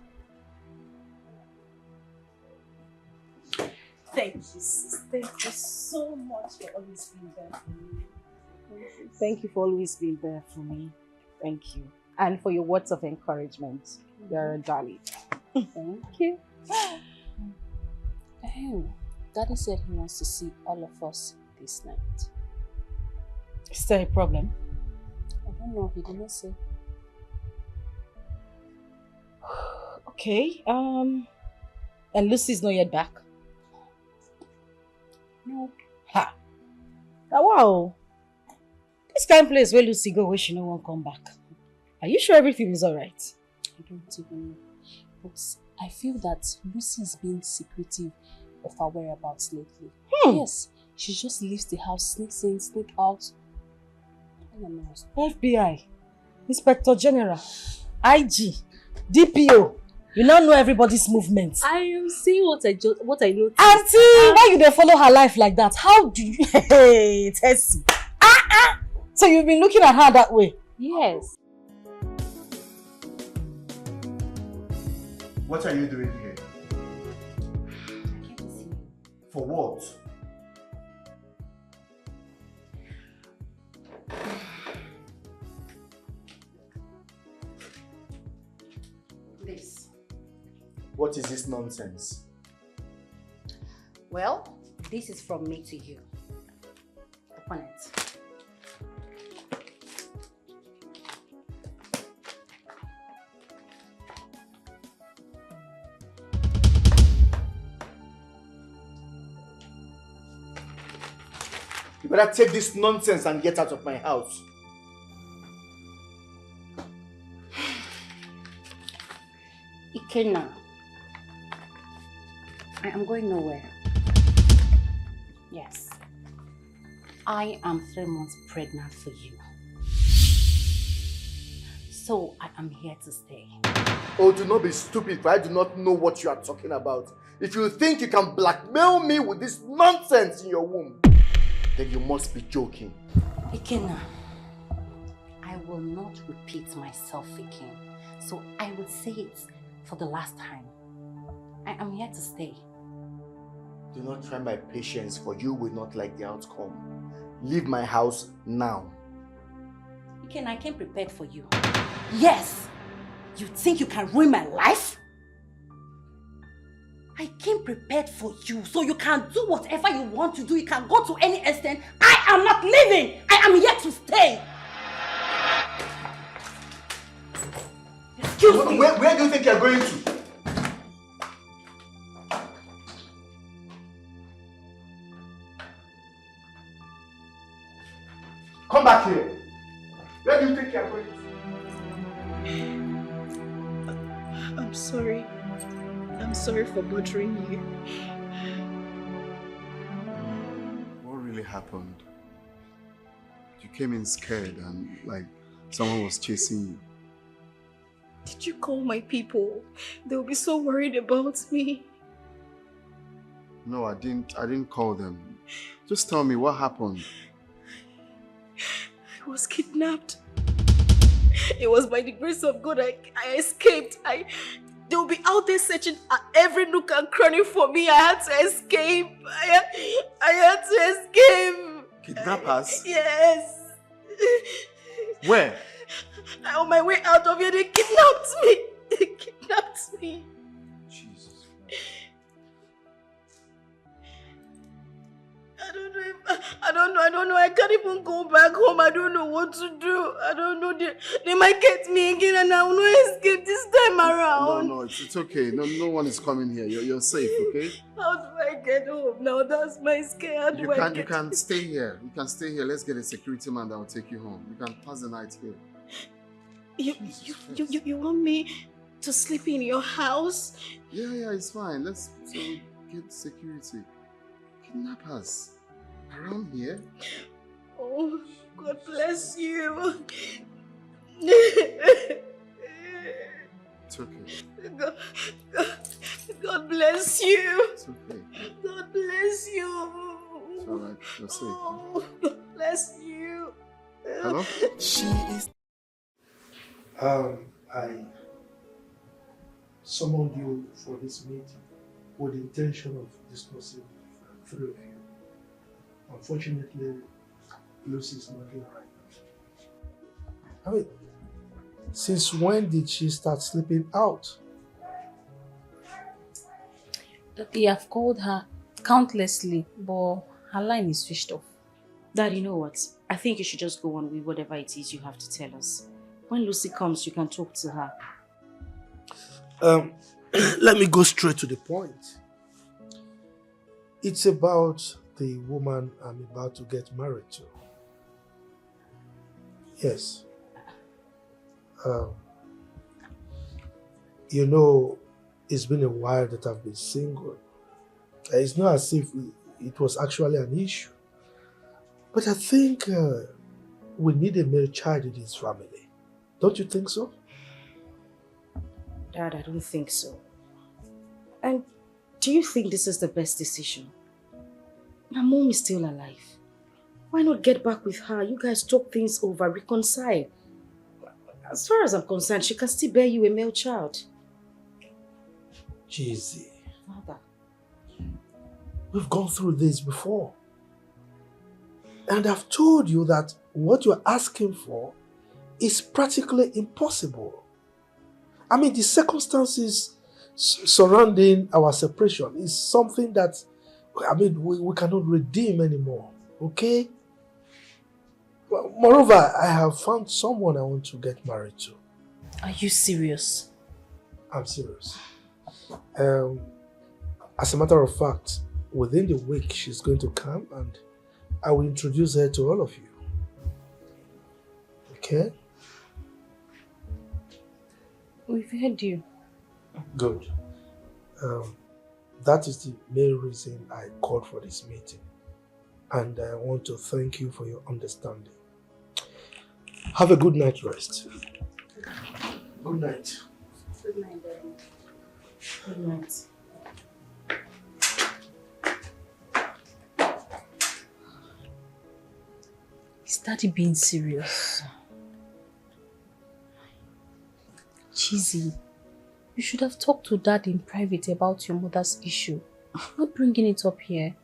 Thank you, sis. Thank you so much for always being there for me. Thank you for always being there for me. Thank you. And for your words of encouragement. You're a darling. Thank you. Daddy said he wants to see all of us this night. Is there a problem? I don't know, he didn't say. Okay, and Lucy's not yet back? No. Ha! Wow! This kind of place where Lucy go where she no one come back. Are you sure everything is alright? I don't even know. But I feel that Lucy is being secretive of her whereabouts lately. Yes, she just leaves the house, sneaks in, sneaks out. I don't know. FBI, Inspector General, IG, DPO. You now know everybody's movements. I am seeing what I noticed. Auntie, why you dey follow her life like that? How do you... Hey, Tessie. So you've been looking at her that way? Yes. What are you doing here? For what? This. What is this nonsense? Well, this is from me to you. Open it. You better take this nonsense and get out of my house. Ikenna, I am going nowhere. Yes, I am 3 months pregnant for you. So I am here to stay. Oh, do not be stupid, for I do not know what you are talking about. If you think you can blackmail me with this nonsense in your womb, then you must be joking. Ikenna, I will not repeat myself again. So I will say it for the last time. I am here to stay. Do not try my patience, for you will not like the outcome. Leave my house now. Ikenna, I came prepared for you. Yes! You think you can ruin my life? I came prepared for you, so you can do whatever you want to do. You can go to any extent. I am not leaving! I am here to stay! Excuse me! Where do you think you're going to? Come back here. Where do you think you're going to? I'm sorry. I'm sorry for bothering you. What really happened? You came in scared and like someone was chasing you. Did you call my people? They'll be so worried about me. No, I didn't call them. Just tell me what happened. I was kidnapped. It was by the grace of God I escaped. They'll be out there searching at every nook and cranny for me. I had to escape. I had to escape. Kidnappers? Yes. Where? On my way out of here, they kidnapped me. They kidnapped me. Jesus. I don't know. I can't even go back home. I don't know what to do. I don't know. They might get me again and I will not escape this time around. No, it's okay. No one is coming here. You're safe, okay? How do I get home now? That's my scare. You can stay here. You can stay here. Let's get a security man that will take you home. You can pass the night here. You want me to sleep in your house? Yeah, it's fine. Let's get security. Kidnappers around here? Oh, God bless you. It's okay. God bless you. It's okay. God bless you. It's alright. You're safe. Oh, God bless you. Hello? She is. I summoned you for this meeting with the intention of discussing with three of you. Unfortunately, Lucy is not here right now. I mean, since when did she start sleeping out? They have called her countlessly, but her line is switched off. Dad, you know what? I think you should just go on with whatever it is you have to tell us. When Lucy comes, you can talk to her. Let me go straight to the point. It's about the woman I'm about to get married to. Yes. You know, it's been a while that I've been single. It's not as if it was actually an issue. But I think we need a male child in this family. Don't you think so? Dad, I don't think so. And do you think this is the best decision? My mom is still alive. Why not get back with her? You guys talk things over, reconcile. As far as I'm concerned, she can still bear you a male child. Jeezy. Father. We've gone through this before. And I've told you that what you're asking for is practically impossible. I mean, the circumstances surrounding our separation is something that, I mean, we cannot redeem anymore, okay? Well, moreover, I have found someone I want to get married to. Are you serious? I'm serious. As a matter of fact, within the week, she's going to come and I will introduce her to all of you. Okay? We've heard you. Good. That is the main reason I called for this meeting. And I want to thank you for your understanding. Have a good night rest. Good night. Good night, Daddy. Good night. Is Daddy being serious? Cheesy. You should have talked to Dad in private about your mother's issue. Not bringing it up here.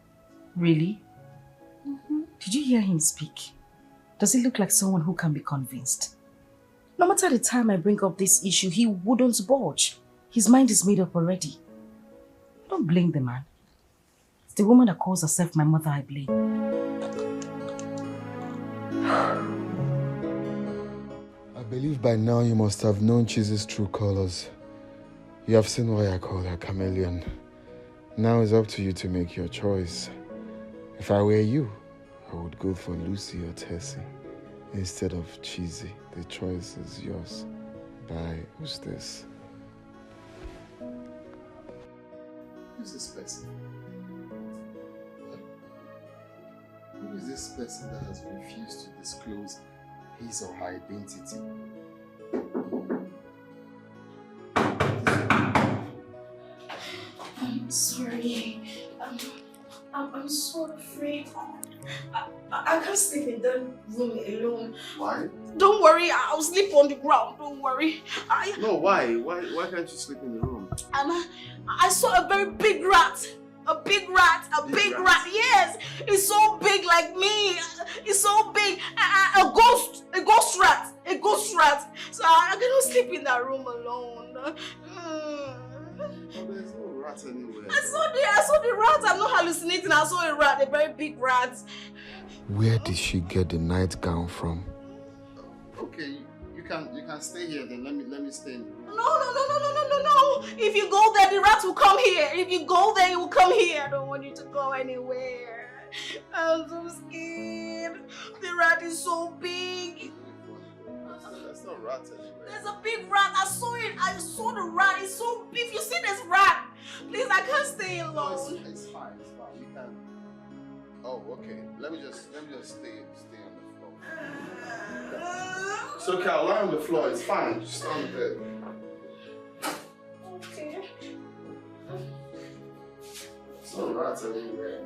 Really? Did you hear him speak? Does he look like someone who can be convinced? No matter the time I bring up this issue, he wouldn't budge. His mind is made up already. Don't blame the man. It's the woman that calls herself my mother I blame. I believe by now you must have known Cheesy's true colors. You have seen why I call her chameleon. Now it's up to you to make your choice. If I were you, I would go for Lucy or Tessie instead of Cheesy. The choice is yours. Bye. Who's this? Who's this person? Who is this person that has refused to disclose his or her identity? I'm sorry. I'm so afraid. I can't sleep in that room alone. Why? Don't worry, I'll sleep on the ground. Don't worry. No, why? Why can't you sleep in the room? I saw a very big rat. A big rat. Yes, it's so big like me. It's so big. A ghost rat. So I cannot sleep in that room alone. There's no rat anywhere. I saw the rat. I'm not hallucinating. I saw a rat, a very big rat. Where did she get the nightgown from? Okay, you can stay here then. Let me stay in the room. No. If you go there, the rat will come here. If you go there, it will come here. I don't want you to go anywhere. I'm so scared. The rat is so big. There's no rat anywhere. There's a big rat. I saw it. I saw the rat. It's so big. If you see this rat, please, I can't stay alone. No, it's fine. You can. Oh, okay. Let me just stay on the floor. It's okay. I'll lie on the floor. It's fine. Just stay on the bed. Okay. There's no rat anywhere.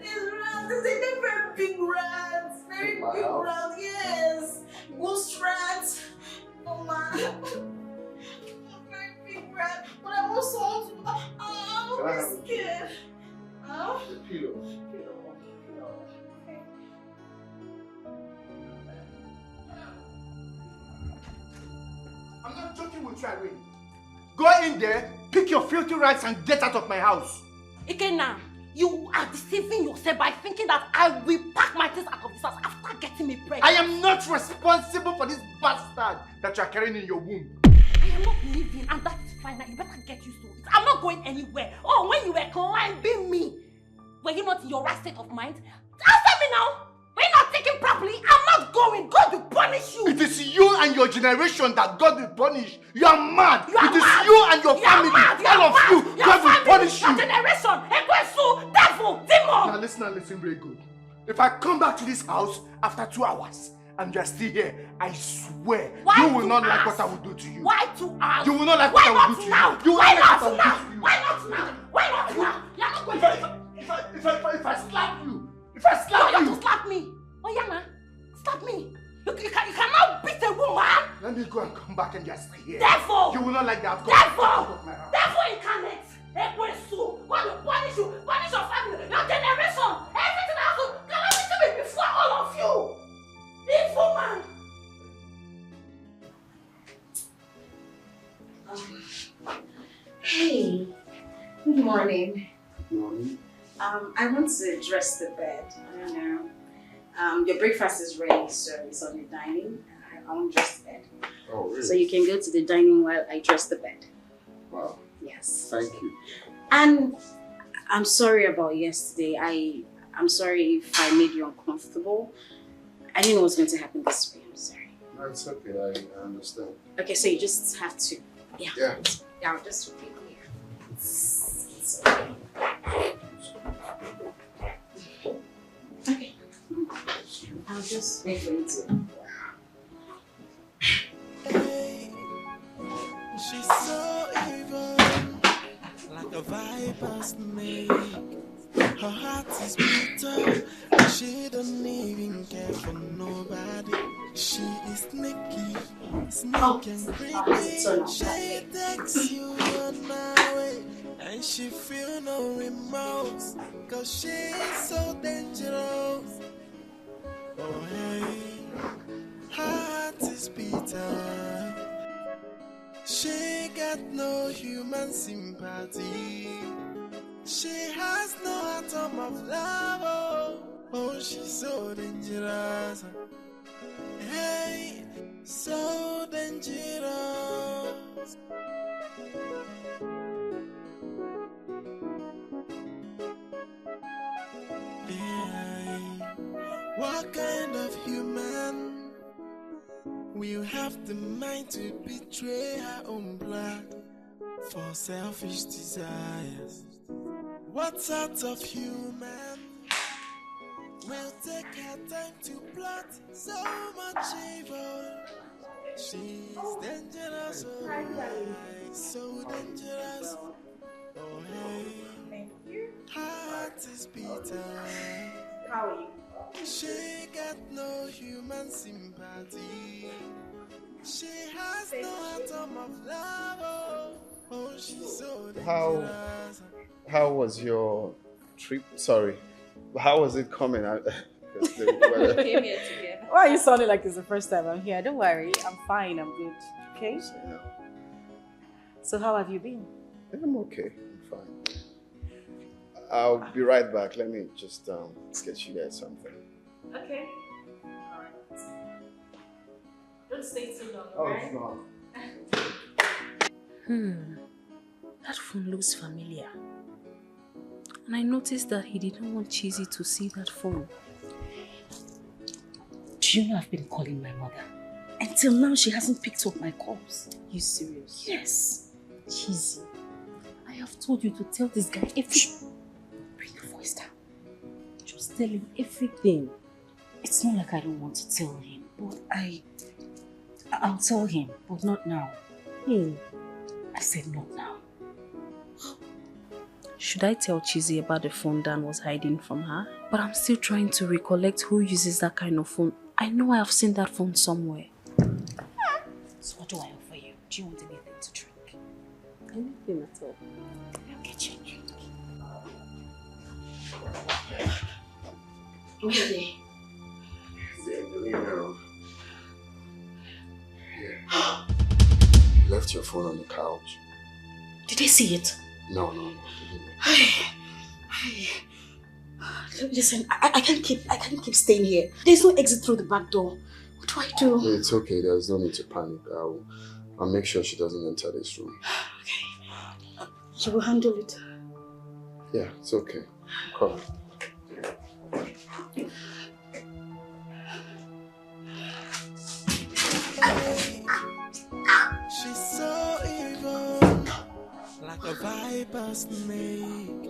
There's a very big rat. Very big rat. Yes. Ghost rat. Oh my. Very big rat. But I want someone to. I'm scared. The pillow. I'm not joking with you, Irene. Go in there, pick your filthy rights and get out of my house. Ikenna, you are deceiving yourself by thinking that I will pack my things out of this house after getting me pregnant. I am not responsible for this bastard that you are carrying in your womb. I am not leaving, and that is fine. Now you better get used to it. I'm not going anywhere. Oh, when you were climbing me, were you not in your right state of mind? Answer me now. Were you not thinking properly? I'm not going. God will punish you. It is you and your generation that God will punish. You are mad. You are it is mad. you and your You are family. mad. You are All of mad. you. Your God will family, punish you. your generation, Ekwesu, devil, demon. Now listen very good. If I come back to this house after 2 hours and you are still here, I swear you will not like what I will do to you. Why 2 hours? You will not like what I will do to you. You will Why not like not what I will do now? to you. Why not now? Why not now? You're not going to. If I slap you, if I slap you you. have to slap me. Oh, Yana, slap me. You cannot beat a woman. Let me go and come back and just stay here. Devil. You will not like that. Devil. Devil incarnate. Ekwesu. God will punish you. Punish your family. Your generation. Everything else will calamity me before all of you. Evil man. Hey, good morning. Good morning. I want to dress the bed. I don't know. Your breakfast is ready, so it's on the dining. I want to dress the bed. Oh, really? So you can go to the dining while I dress the bed. Wow. Yes. Thank you. And I'm sorry about yesterday. I'm sorry if I made you uncomfortable. I didn't know what was going to happen this way. I'm sorry. No, it's okay. I understand. Okay, so you just have to. Yeah. Yeah. I'll just repeat here. It's okay. Okay. I'll just wait for you to. She's so evil, like a viper's snake. Her heart is bitter, and she don't even care for nobody. She is sneaky, and creepy. She takes you on her way, and she feel no remorse, 'cause she is so dangerous. Oh hey, her heart is bitter. She got no human sympathy. She has no atom of love. Oh, she's so dangerous. Hey, so dangerous. Hey, what kind of human will have the mind to betray her own blood for selfish desires? What sort of human will take her time to plot so much evil? She's dangerous, oh my, so dangerous. Oh hey, heart is bitter. How are you? She got no human sympathy. She has no atom of love. Oh, she's so dangerous. How was your trip? Sorry, how was it coming? We came here together. Why are you sounding like it's the first time I'm here? Don't worry, I'm fine, I'm good. Okay? So how have you been? I'm okay. I'm fine. I'll be right back. Let me just sketch you guys something. Okay. Alright. Don't stay too long, Oh, alright? it's not. That phone looks familiar. And I noticed that he didn't want Cheesy to see that phone. Do you know I've been calling my mother? Until now, she hasn't picked up my calls. You serious? Yes. Cheesy, I have told you to tell this guy everything. Bring your voice down. Just tell him everything. It's not like I don't want to tell him, but I'll tell him, but not now. I said not now. Should I tell Cheesy about the phone Dan was hiding from her? But I'm still trying to recollect who uses that kind of phone. I know I have seen that phone somewhere. So what do I offer you? Do you want anything to drink? Anything at all. I'll get you a drink. Okay. You left your phone on the couch. Did they see it? No. Listen, I can't keep staying here. There's no exit through the back door. What do I do? It's okay. There's no need to panic. I'll make sure she doesn't enter this room. Okay. You will handle it. Yeah, it's okay. Come. She's so evil, like a viper snake.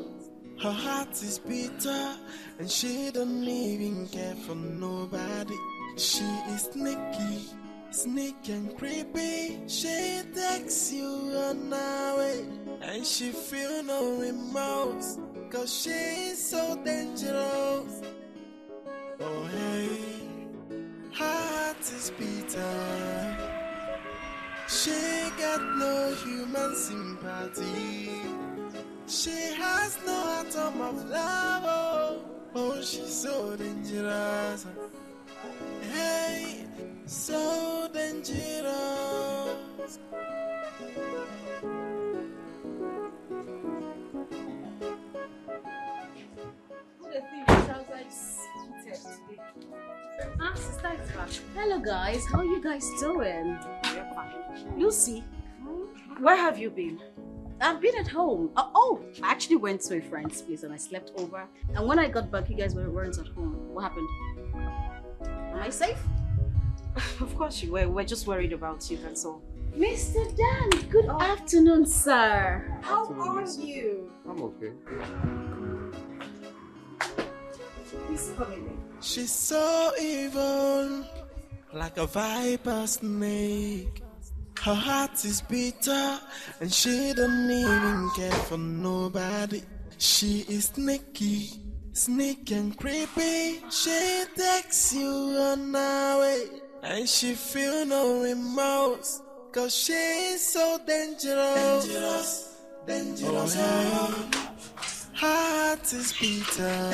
Her heart is bitter, and she don't even care for nobody. She is sneaky and creepy. She takes you on her way, and she feel no remorse, 'cause she's so dangerous. Oh hey, her heart is bitter. She got no human sympathy. She has no atom of love. Oh, she's so dangerous. Hey, so dangerous. Sister is back. Hello guys, how are you guys doing? We're fine. Lucy, Where have you been? I've been at home. Oh, I actually went to a friend's place and I slept over. And when I got back, you guys weren't at home. What happened? Am I safe? Of course you were. We're just worried about you, that's all. Mr. Dan, good afternoon, sir. How are you? I'm okay. Please come in. She's so evil, like a viper snake. Her heart is bitter, and she don't even care for nobody. She is sneaky and creepy. She takes you on her way, and she feel no remorse, 'cause she's so dangerous. Oh, hey. Her heart is bitter.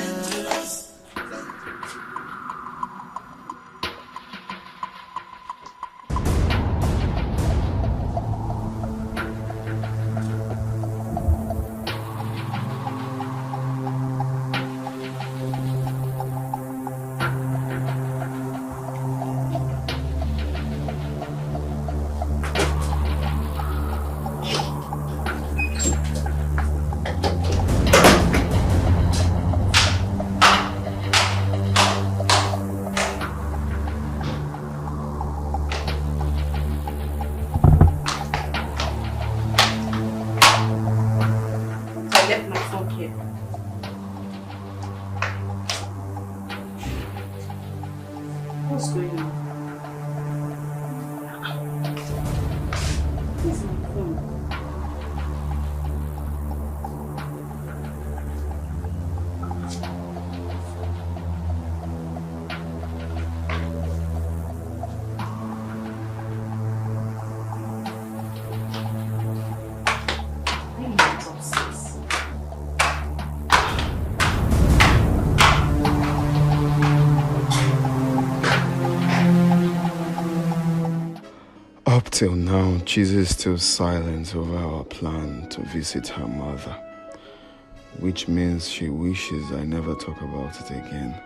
Till now, Chizzy is still silent over our plan to visit her mother, which means she wishes I never talk about it again.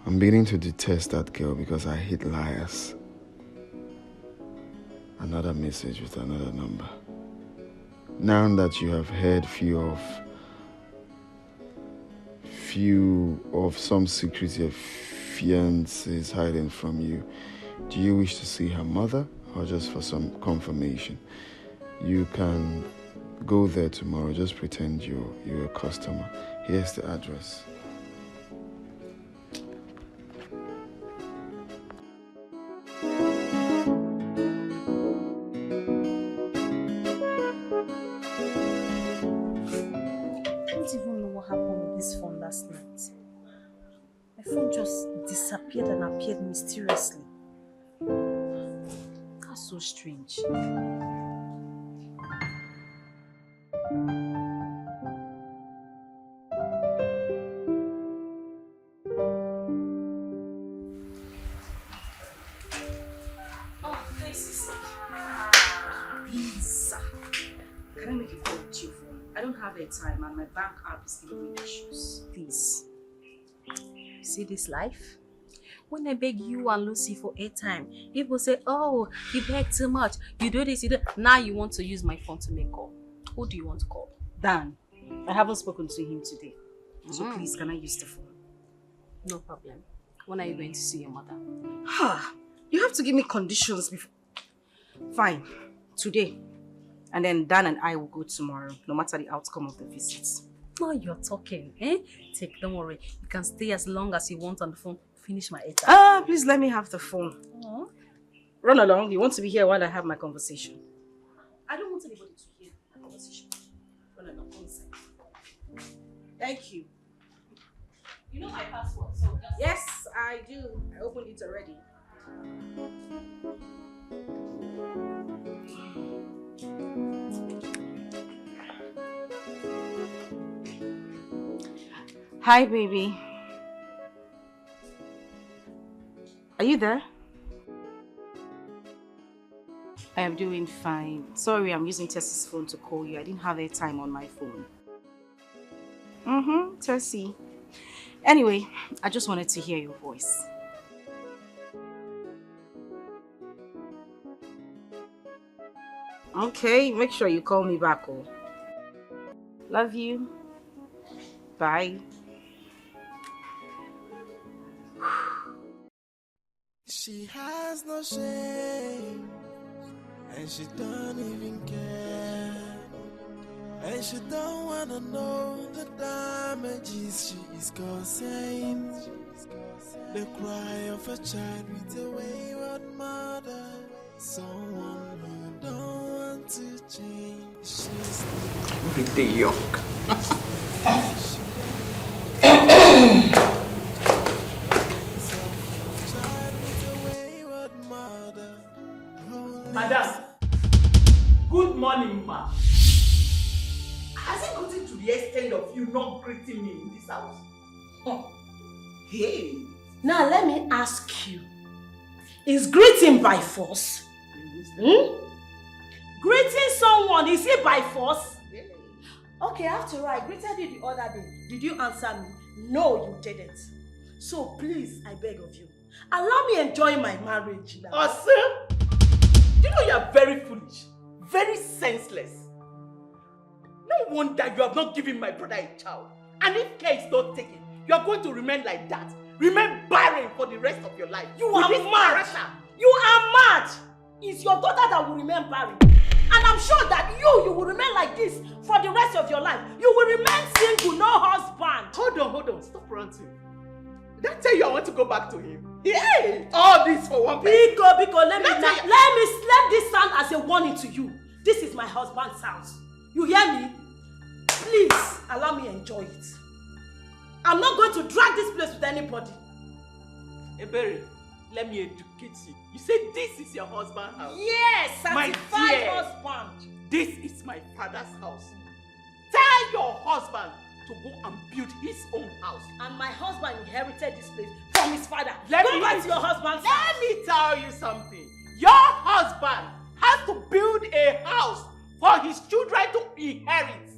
I'm beginning to detest that girl because I hate liars. Another message with another number. Now that you have heard few of some secrets your fiancé is hiding from you, do you wish to see her mother or just for some confirmation? You can go there tomorrow. Just pretend you're a customer. Here's the address. My phone just disappeared and appeared mysteriously. That's so strange. Oh, thanks. Please. Can I make a call with your phone? I don't have a time and my bank app is giving me issues. Please. See this life? When I beg you and Lucy for airtime, people say, oh, you beg too much. You do this, you do. Now you want to use my phone to make call. Who do you want to call? Dan. I haven't spoken to him today. So please, can I use the phone? No problem. When are you going to see your mother? You have to give me conditions before. Fine. Today. And then Dan and I will go tomorrow, no matter the outcome of the visits. Now you're talking, eh? Don't worry. You can stay as long as you want on the phone. Finish my airtime. Please let me have the phone. Run along. You want to be here while I have my conversation? I don't want anybody to hear my conversation. Run along. Go inside. Thank you. You know my password, so yes, I do. I opened it already. Hi, baby. Are you there? I am doing fine. Sorry, I'm using Tessie's phone to call you. I didn't have airtime on my phone. Tessie. Anyway, I just wanted to hear your voice. Okay, make sure you call me back, oh. Love you. Bye. She has no shame, and she don't even care, and she don't wanna know the damages she is causing. The cry of a child with a wayward mother, someone who don't want to change. She's pretty young. Madam, good morning, ma. Has it gotten to the extent of you not greeting me in this house? Hey, now let me ask you. Is greeting by force? Greeting someone, is it by force? Okay, after all, I greeted you the other day. Did you answer me? No, you didn't. So please, I beg of you, allow me enjoy my marriage now. Oh, sir? You know you are very foolish, very senseless. No wonder you have not given my brother a child. And if care is not taken, you are going to remain like that. Remain barren for the rest of your life. You are mad. You are mad. It's your daughter that will remain barren. And I'm sure that you will remain like this for the rest of your life. You will remain single, no husband. Hold on. Stop ranting. Did I tell you I want to go back to him? Yeah. All this for one person. Biko, let this sound as a warning to you. This is my husband's house. You hear me? Please, allow me enjoy it. I'm not going to drag this place with anybody. Ebere, let me educate you. You said this is your husband's house. Yes, certified my dear, husband. This is my father's house. Tell your husband to go and build his own house. And my husband inherited this place from his father. Let go back to your husband's house. Let me tell you something. Your husband has to build a house for his children to inherit.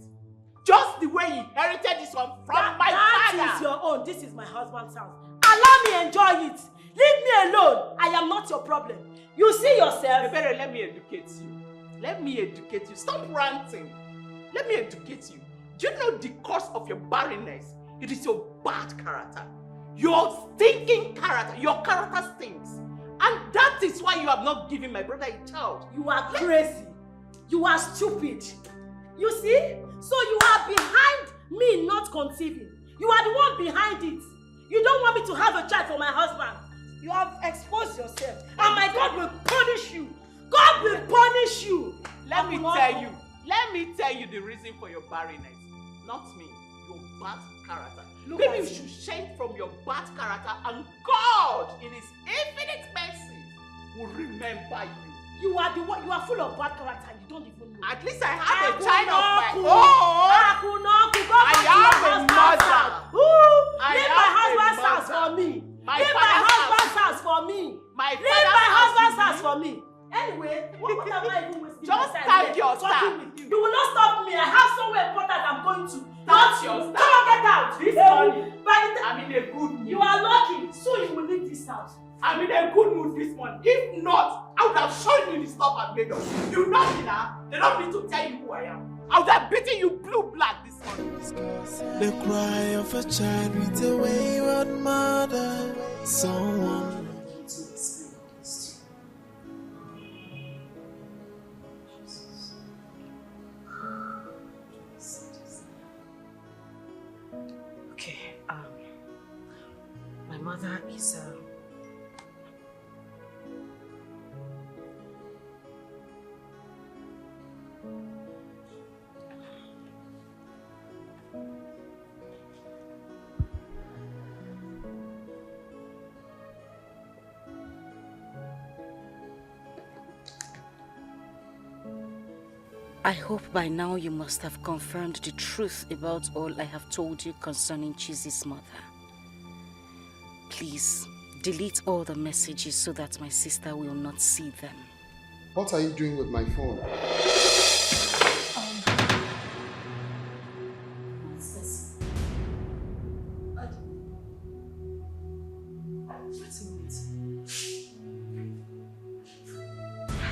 Just the way he inherited this one from my father. That is your own. This is my husband's house. Allow me enjoy it. Leave me alone. I am not your problem. You see yourself. You better let me educate you. Let me educate you. Stop ranting. Let me educate you. Do you know the cause of your barrenness? It is your bad character. Your stinking character. Your character stinks. And that is why you have not given my brother a child. You are crazy. You are stupid. You see? So you are behind me not conceiving. You are the one behind it. You don't want me to have a child for my husband. You have exposed yourself. And my God will punish you. God will punish you. Let me tell you the reason for your barrenness. Not me. Your bad character. Maybe you should change from your bad character, and God, in His infinite mercy, will remember you. You are the one. You are full of bad character. You don't even know. At least I have a child of my own. I am a mother. Leave my husband's house for me. Leave my husband's house for me. Leave my husband's house for me. Anyway, what am I even wasting? Just thank your staff. You will not stop me. I have somewhere important I'm going to. That's your staff. Come on, get out. This morning, I'm in a good mood. You are lucky. Soon you will leave this house. I'm in a good mood this morning. If not, I would have shown you the stuff I've made of. You know me now. They don't need to tell you who I am. I would have beaten you blue-black this morning. The cry of a child with a wayward mother. Someone. Okay, my mother is I hope by now you must have confirmed the truth about all I have told you concerning Chizi's mother. Please, delete all the messages so that my sister will not see them. What are you doing with my phone? What's this?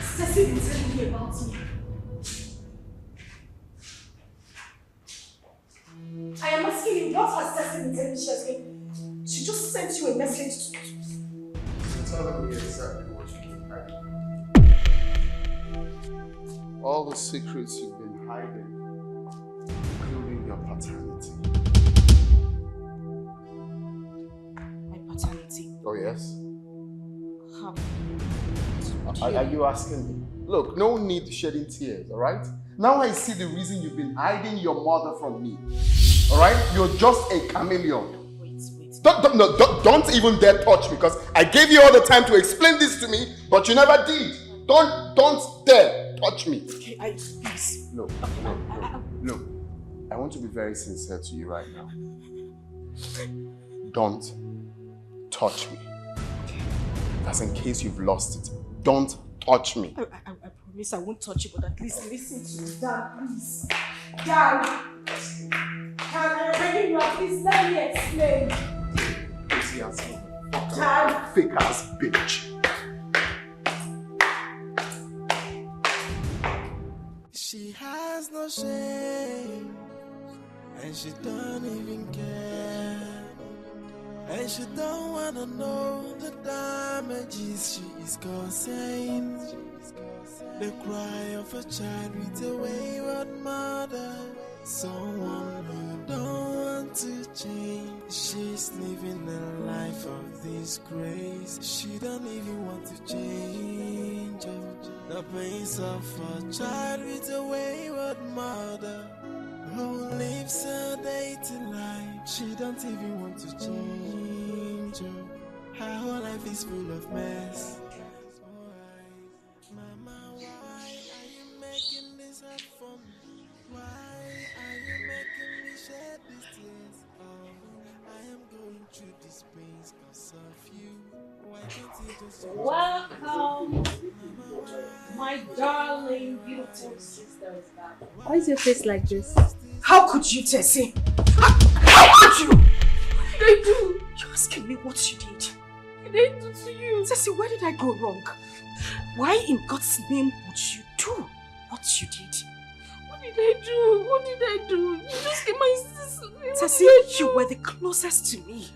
Ceci been telling me about me. I am asking you, what has Ceci been telling you? She just sent you a message to Tell me exactly what you've been hiding. All the secrets you've been hiding, including your paternity. My paternity? Oh, yes? How? Are you asking me? Look, no need shedding tears, alright? Now I see the reason you've been hiding your mother from me. Alright? You're just a chameleon. Wait. Don't even dare touch me, because I gave you all the time to explain this to me, but you never did. Don't dare touch me. Okay, please. No. I want to be very sincere to you right now. Don't touch me. That's in case you've lost it. Don't touch me. I promise I won't touch you, but at least listen to me. Dad, please. Dad! I'm begging you, please let me explain. Easy as Dad! Fake ass bitch. She has no shame, and she don't even care. And she don't wanna know the damages she is causing. The cry of a child with a wayward mother. Someone who don't want to change. She's living a life of disgrace. She don't even want to change. The pains of a child with a wayward mother who lives a day-to life. She don't even want to change. Her whole life is full of mess. Mama, why are you making this hard for me? Why are you making me shed these tears? Oh, I am going Welcome, my darling, beautiful sisters. Why is your face like this? How could you, Tessie? How could you? What did I do? You're asking me what you did. What did I do to you? Tessie, where did I go wrong? Why in God's name would you do what you did? What did I do? What did I do? You just gave my sister. Tessie, you were the closest to me.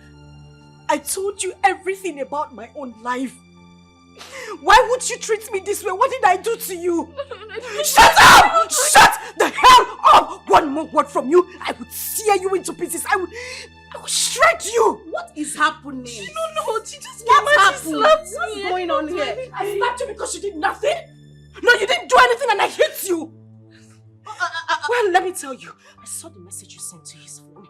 I told you everything about my own life. Why would you treat me this way? What did I do to you? Shut up! Shut the hell up! One more word from you, I would tear you into pieces. I would shred you. What is happening? She don't know. She just What's slapped me. What's going on here? I slapped you because you did nothing. No, you didn't do anything and I hit you. Well, let me tell you. I saw the message you sent to his phone.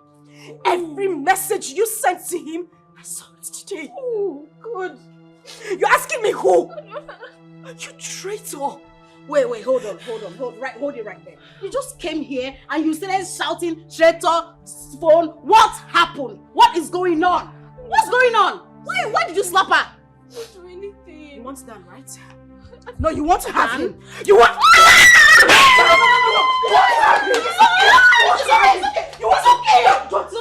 Every message you sent to him, I saw it today. Oh, good. You're asking me who? You traitor. Wait, hold it right there. You just came here and you started shouting, traitor, phone. What happened? What is going on? What's going on? Why did you slap her? I didn't do anything. You want Dan, right? No, you want to have him. You want...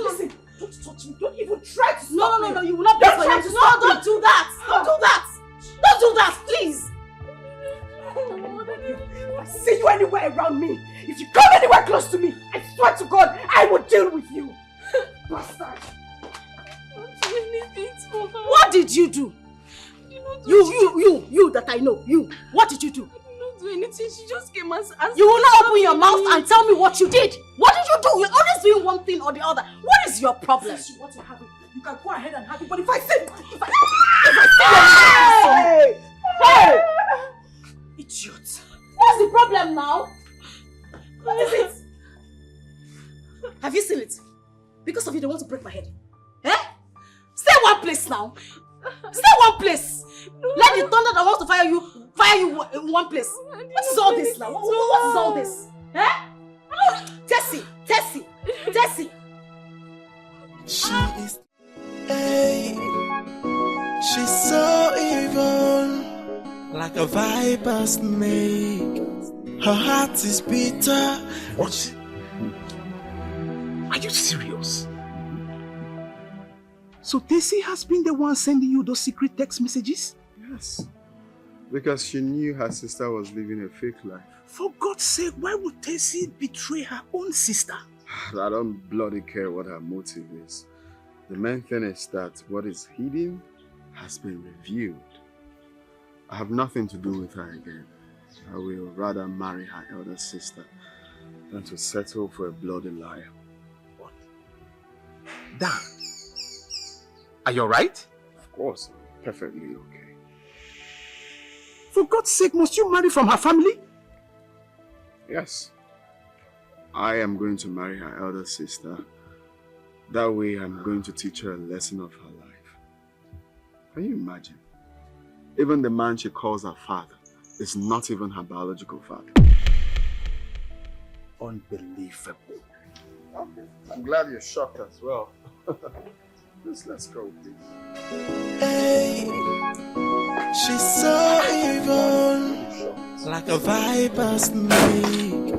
Listen, don't touch me. Don't even try to stop me. No, you will not be for him to stop me. Don't do that. Don't do that. Don't do that, please. If I see you anywhere around me, if you come anywhere close to me, I swear to God, I will deal with you. Bastard. Don't do anything to her. What did you do? You that I know. You. What did you do? I did not do anything. She just came and asked. You will not open your mouth and tell me what you did. What did you do? You're always doing one thing or the other. What is your problem? Since you want to have it, you can go ahead and have it. But if I say, Hey! Idiot. What's the problem now? What is it? Have you seen it? Because of you, they want to break my head. Eh? Stay one place now. Stay one place. Let the thunder that wants to fire you in one place. What is all this now? What is all this? Eh? Tessie. She is, hey, she's so evil, like a viper snake. Her heart is bitter. What? Are you serious? So Tessie has been the one sending you those secret text messages? Yes. Because she knew her sister was living a fake life. For God's sake, why would Tessie betray her own sister? I don't bloody care what her motive is. The main thing is that what is hidden has been revealed. I have nothing to do with her again. I will rather marry her elder sister than to settle for a bloody liar. What? Dan, are you alright? Of course, I'm perfectly okay. For God's sake, must you marry from her family? Yes. I am going to marry her elder sister. That way I'm going to teach her a lesson of her life. Can you imagine? Even the man she calls her father is not even her biological father. Unbelievable. Okay. I'm glad you're shocked as well. Let's go, please. Hey, she's so evil, like a viper snake.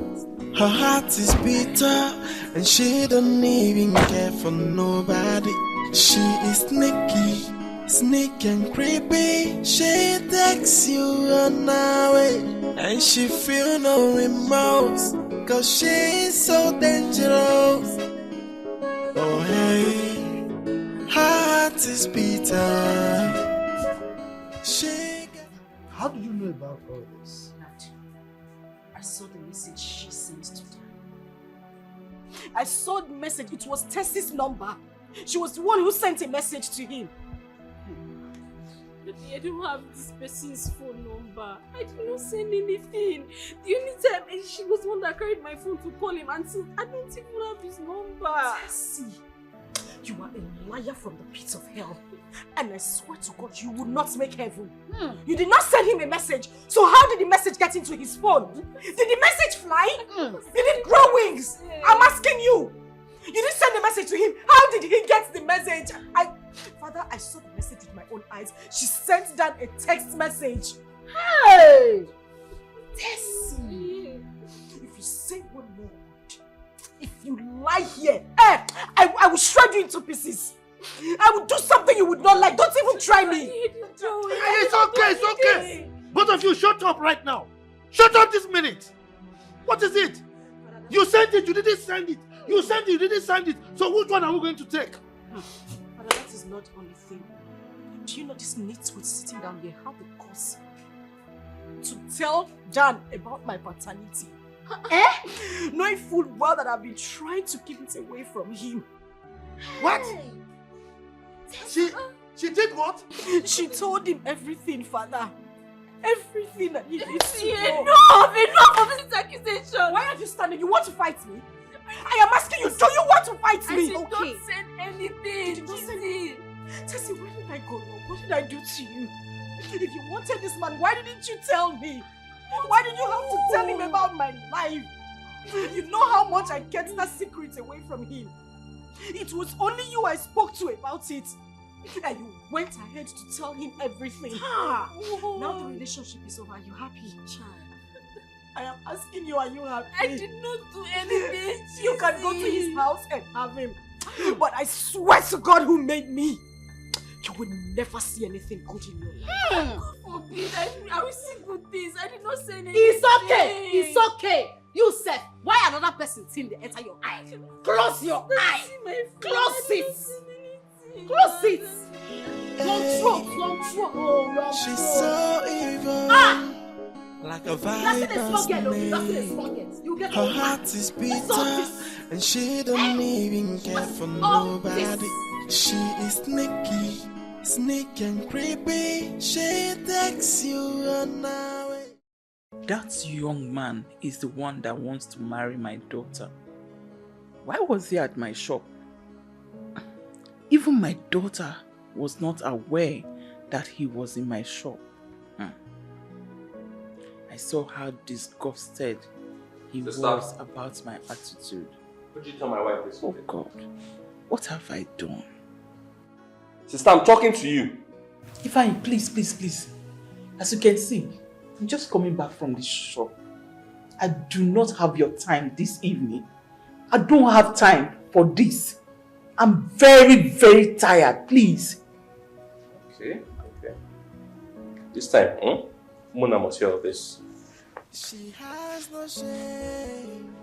Her heart is bitter, and she don't even care for nobody. She is sneaky and creepy. She takes you on her way, and she feel no remorse, 'cause she is so dangerous. Oh hey, her heart is bitter. How do you know about all this? I saw the message she sent to them. I saw the message. It was Tessie's number. She was the one who sent a message to him. I don't have this person's phone number. I did not send anything. The only time she was the one that carried my phone to call him, and since I don't even have his number. Tessie, you are a liar from the pits of hell. And I swear to God, you will not make heaven. You did not send him a message. So how did the message get into his phone? Did the message fly? Did it grow wings? I'm asking you. You didn't send the message to him. How did he get the message? Father, I saw the message with my own eyes. She sent down a text message. Hey! Tessie! If you say one more word, if you lie here, I will shred you into pieces. I will do something you would not like. Don't even try me. It's okay, it's okay. Both of you, shut up right now. Shut up this minute. What is it? You sent it, you didn't send it. You sent it, you didn't send it. So which one are we going to take? Father, that is not the only thing. Do you know this nitwit sitting down here had the cause to tell Dan about my paternity? Knowing full well that I've been trying to keep it away from him. What? She did what? She told him everything, Father. Everything that he needs to know. Enough of this accusation. Why are you standing? You want to fight me? I am asking you, do you want to fight me? Don't say anything. Tessie, where did I go wrong? What did I do to you? If you wanted this man, why didn't you tell me? Why did you have to tell him about my life? You know how much I kept that secret away from him. It was only you I spoke to about it. And you went ahead to tell him everything. Now the relationship is over. Are you happy? I am asking you, are you happy? I did not do anything. You can go to his house and have him. But I swear to God who made me, you will never see anything good in your life. God forbid. I will see good things. I did not say anything. It's okay. It's okay. You said, why another person seeing the enter your eye? Close your eye. Close it. Close it. Long throat. She's so evil. Like a viper's snake. Her heart is bitter, and she don't even care for nobody. She is sneaky and creepy. She takes you on away. That young man is the one that wants to marry my daughter. Why was he at my shop? Even my daughter was not aware that he was in my shop. I saw how disgusted he was about my attitude. Could you tell my wife this? Oh God, what have I done? Sister, I'm talking to you. Ifeanyi, please. As you can see, I'm just coming back from the shop. I do not have your time this evening. I don't have time for this. I'm very, very tired, please. Okay. This time, Mona must hear of this. She has no shame,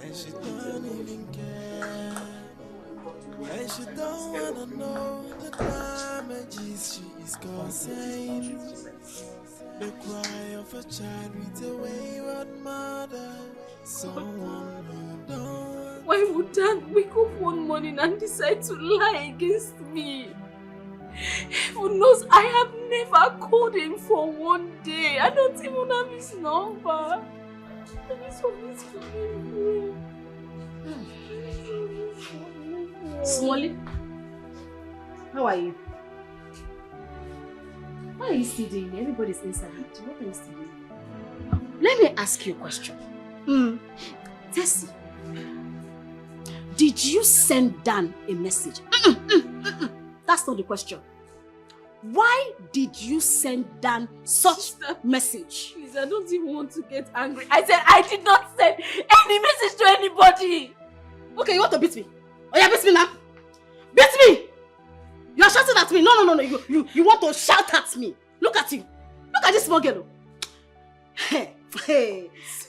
and she don't even care, and she don't wanna know the damages she is causing. The cry of a child with a wayward mother, someone who don't. Why would Dan wake up one morning and decide to lie against me? Heaven knows I have never called him for one day. I don't even have his number. Please forgive me. Smolly, how are you? What are you still doing? Everybody's inside. What are you still doing? Let me ask you a question. Tessie, did you send Dan a message? That's not the question. Why did you send Dan such a message? Please, I don't even want to get angry. I said I did not send any message to anybody. Okay, you want to beat me? Oh yeah, beat me now. Beat me! You are shouting at me. No. You want to shout at me. Look at you. Look at this small girl. Hey.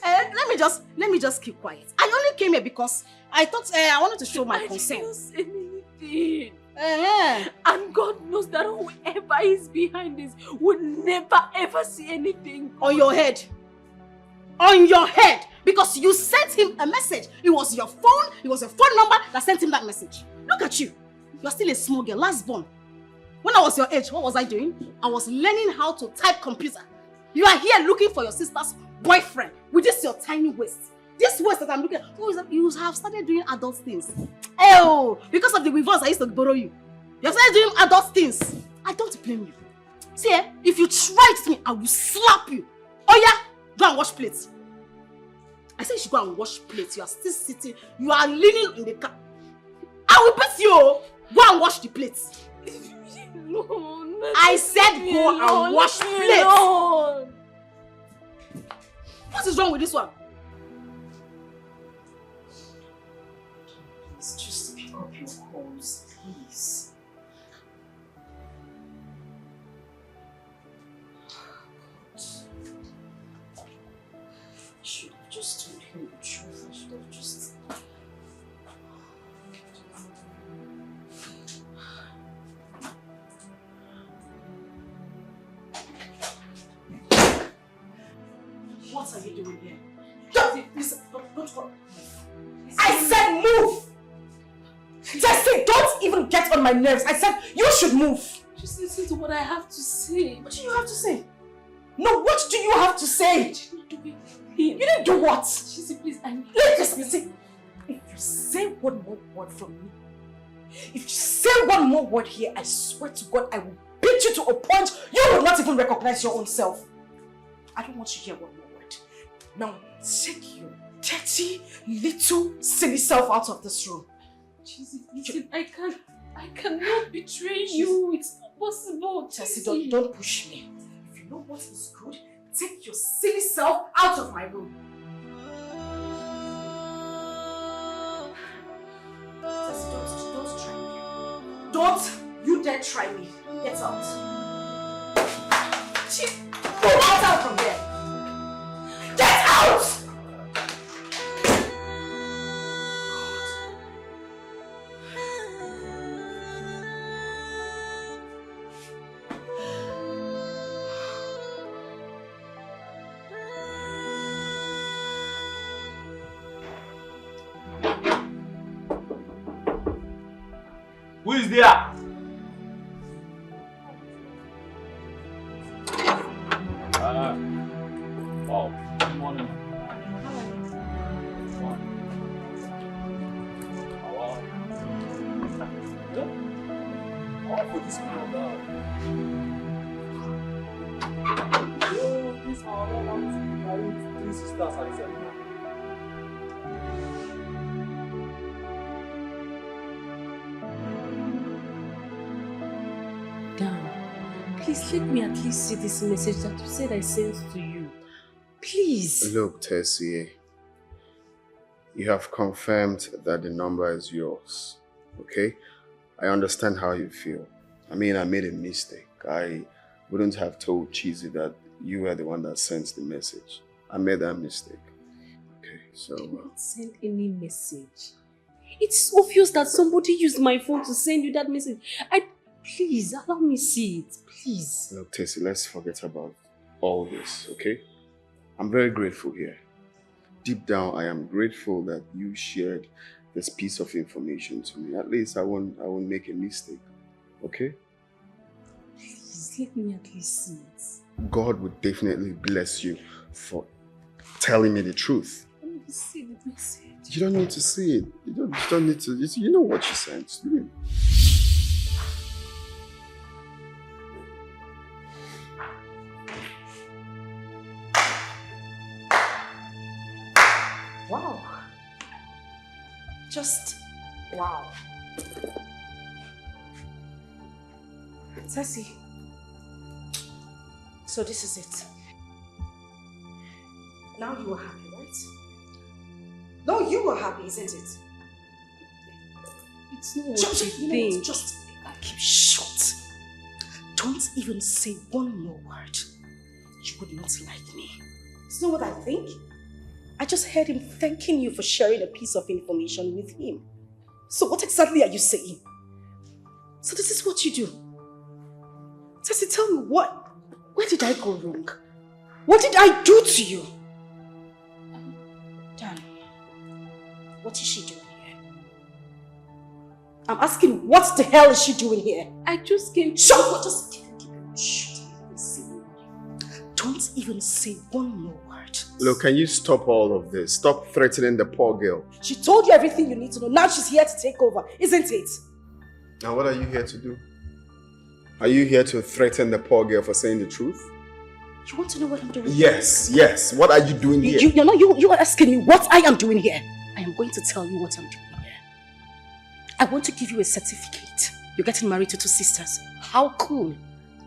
Let me just keep quiet. I only came here because I thought I wanted to show my concern. I didn't say anything. And God knows that whoever is behind this would never ever see anything on your head. On your head. Because you sent him a message. It was your phone. It was a phone number that sent him that message. Look at you. You're still a small girl, last born. When I was your age, what was I doing? I was learning how to type computer. You are here looking for your sister's boyfriend with this your tiny waist. This waist that I'm looking at, you have started doing adult things. Oh, because of the weavers I used to borrow you. You have started doing adult things. I don't blame you. See, if you try it to me, I will slap you. Oh yeah, go and wash plates. I said you should go and wash plates. You are still sitting. You are leaning in the car. I will beat you. Go and wash the plates. No, I said go and wash plates. What is wrong with this one? Please just pick up your calls, please. I should have just told him the truth. I should have just... What are you doing here? Listen, don't go. I said move! Tessie, don't even get on my nerves. I said you should move. Just listen to what I have to say. What do you have to say? No, what do you have to say? You didn't do what? She said, please, I need listen. If you say one more word from me, if you say one more word here, I swear to God, I will beat you to a point you will not even recognize your own self. I don't want to hear one more word. Now, take your dirty, little, silly self out of this room. Jesus, listen, I cannot betray you. It's not possible. Tessie, don't push me. If you know what is good, take your silly self out of my room. Tessie, don't try me. Don't you dare try me. Get out. Get out from here. Get out! Who is there? Wow. Good morning. I'll put this one down. This one, I want 3 sisters and 7. Please let me at least see this message that you said I sent to you. Please. Look, Tessie, you have confirmed that the number is yours, okay? I understand how you feel. I mean, I made a mistake. I wouldn't have told Cheesy that you were the one that sent the message. I made that mistake. Okay, so... I didn't send any message. It's obvious that somebody used my phone to send you that message. Please, allow me see it, please. Look, Tessie, let's forget about all this, okay? I'm very grateful here. Deep down, I am grateful that you shared this piece of information to me. At least I won't make a mistake, okay? Please, let me at least see it. God would definitely bless you for telling me the truth. Let me see the message. You don't need to see it. You don't need to. You know what she sent. Wow. Just wow. Tessie. So this is it. Now you are happy, right? No, you are happy, isn't it? It's not what you think. Just keep shut. Don't even say one more word. You would not like me. You know what I think? I just heard him thanking you for sharing a piece of information with him. So what exactly are you saying? So this is what you do. Tessie, tell me where did I go wrong? What did I do to you? Dan, what is she doing here? I'm asking, what the hell is she doing here? I just came. Shut up! Just keep it. Shut up. Don't even say one more word. Look, can you stop all of this? Stop threatening the poor girl. She told you everything you need to know. Now she's here to take over, isn't it? Now what are you here to do? Are you here to threaten the poor girl for saying the truth? You want to know what I'm doing? Yes. What are you doing here? You are asking me what I am doing here. I am going to tell you what I'm doing here. I want to give you a certificate. You're getting married to 2 sisters. How cool.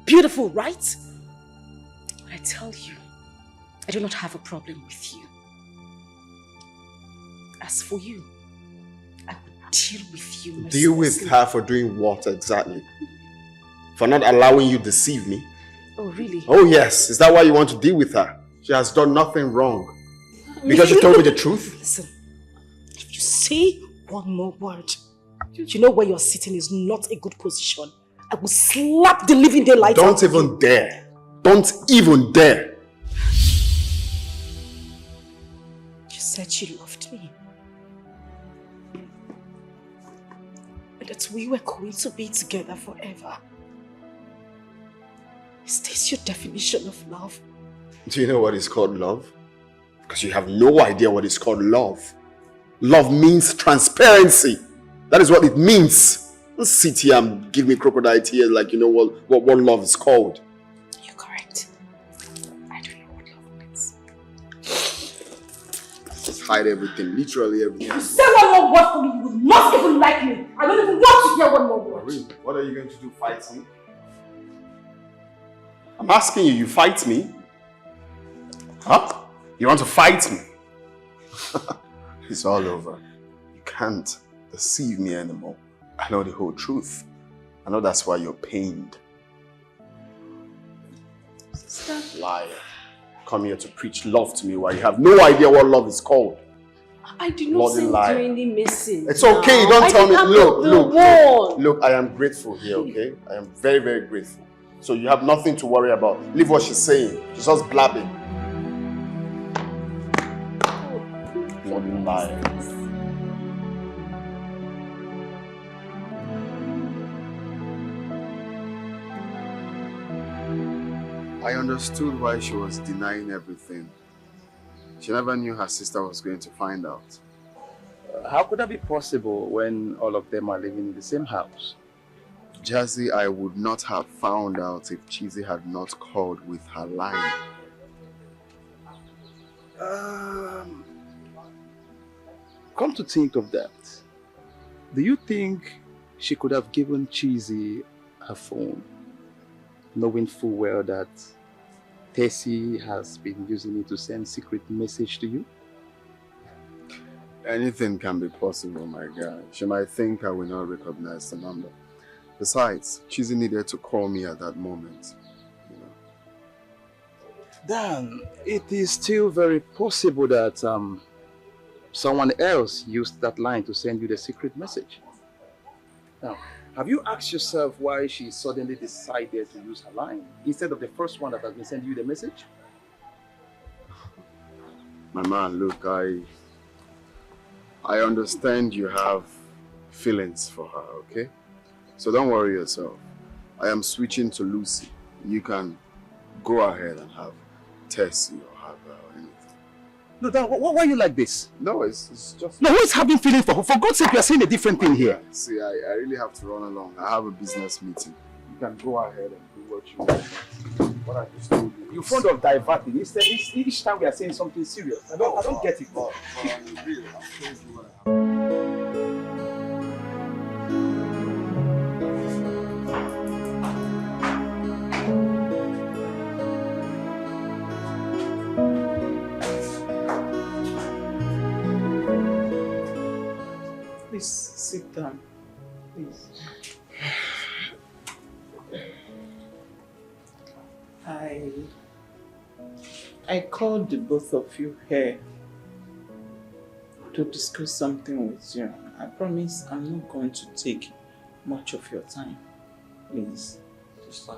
Beautiful, right? But I tell you, I do not have a problem with you. As for you, I will deal with you mercilessly. Deal with her for doing what exactly? For not allowing you to deceive me? Oh, really? Oh yes, is that why you want to deal with her? She has done nothing wrong. Because she told me the truth? Listen, if you say one more word, you know where you're sitting is not a good position. I will slap the living daylights out of you. Don't even dare. Don't even dare. You said you loved me. And that we were going to be together forever. Is this your definition of love? Do you know what is called love? Because you have no idea what is called love. Love means transparency. That is what it means. Don't sit here and give me crocodile tears like you know what love is called. You're correct. I don't know what love means. Just hide everything, literally everything. You say one more word for me, you will not even like me. I don't even want to hear one more word. Maurice, what are you going to do? Fight me? I'm asking you, you fight me? Huh? You want to fight me? It's all over. You can't deceive me anymore. I know the whole truth. I know that's why you're pained. Sister. Liar. Come here to preach love to me while you have no idea what love is called. I did not Bloody send liar. you any message. It's okay, don't tell me. Look, Look, I am grateful here, okay? I am very, very grateful. So you have nothing to worry about. Leave what she's saying. She's just blabbing. Bloody liar. I understood why she was denying everything. She never knew her sister was going to find out. How could that be possible when all of them are living in the same house? Jazzy, I would not have found out if Cheesy had not called with her line. Come to think of that, do you think she could have given Cheesy her phone, knowing full well that Tessie has been using it to send secret message to you? Anything can be possible, my guy. She might think I will not recognize the number. Besides, Cheesy needed to call me at that moment. Then it is still very possible that someone else used that line to send you the secret message. Now, have you asked yourself why she suddenly decided to use her line instead of the first one that has been sending you the message? My man, look, I understand you have feelings for her, okay? So don't worry yourself. I am switching to Lucy. You can go ahead and have Tessie or have her or anything. No, Dan, why are you like this? No, it's just... No, who is having feelings for her? For God's sake, we are saying a different thing here. See, I really have to run along. I have a business meeting. You can go ahead and do what you want. What I just told you. You're fond of diverting. Instead, each time we are saying something serious. I don't get it. But I'm real. I'm telling you what I have. Please sit down, please. I called the both of you here to discuss something with you. I promise I'm not going to take much of your time. Please. Sister,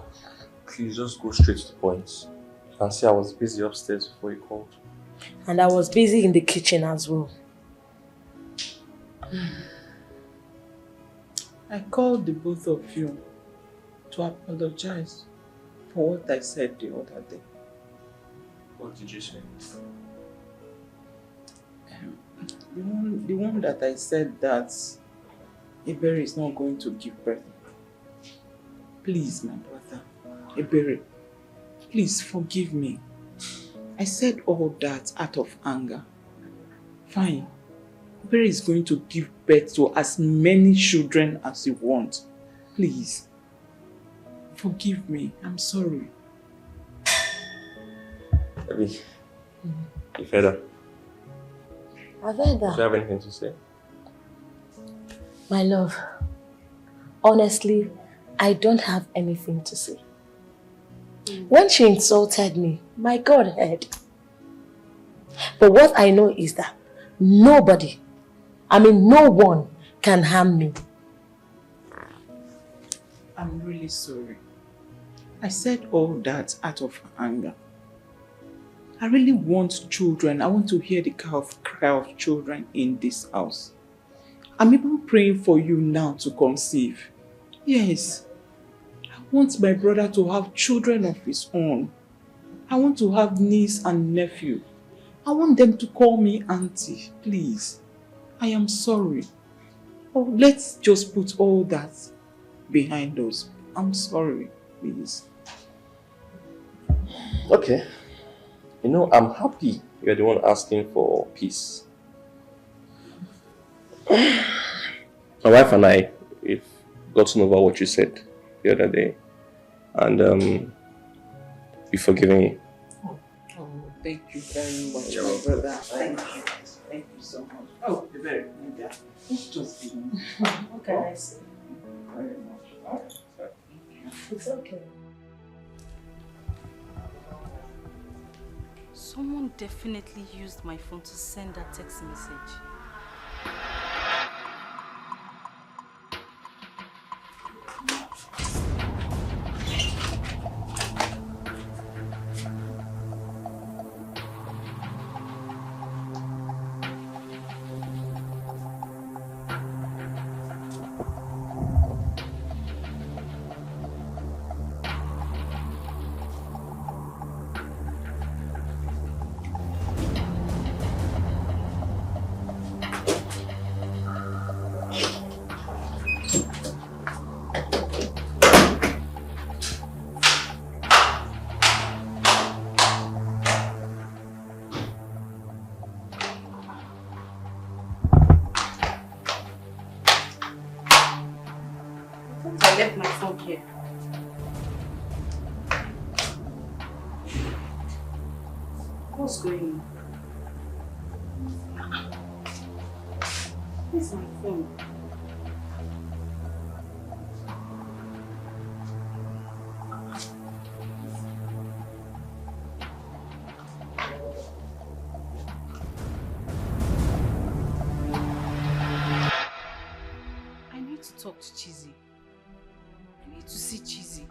please just go straight to the point. You can see I was busy upstairs before you called. And I was busy in the kitchen as well. I called the both of you to apologize for what I said the other day. What did you say? The one that I said that Ebere is not going to give birth. Please, my brother, Ebere, please forgive me. I said all that out of anger. Fine. Mary is going to give birth to as many children as you want. Please, forgive me. I'm sorry. Abby, Ifeda, Aveda. do you have anything to say? My love, honestly, I don't have anything to say. When she insulted me, my God heard. But what I know is that nobody, no one can harm me. I'm really sorry. I said all that out of anger. I really want children. I want to hear the cry of children in this house. I'm even praying for you now to conceive. Yes. I want my brother to have children of his own. I want to have niece and nephew. I want them to call me auntie, please. I am sorry. Oh, let's just put all that behind us. I'm sorry, please. Okay. You know, I'm happy you're the one asking for peace. My wife and I, we've gotten over what you said the other day. And you've forgiven me. Oh, thank you very much, my brother. Thank you. Thank you so much. Oh, you're very good. It's just been. What can I say? Very much. It's okay. Someone definitely used my phone to send that text message. I left my phone here. What's going on? Where's my phone? I need to talk to Chizzy. I need to see Chizzy.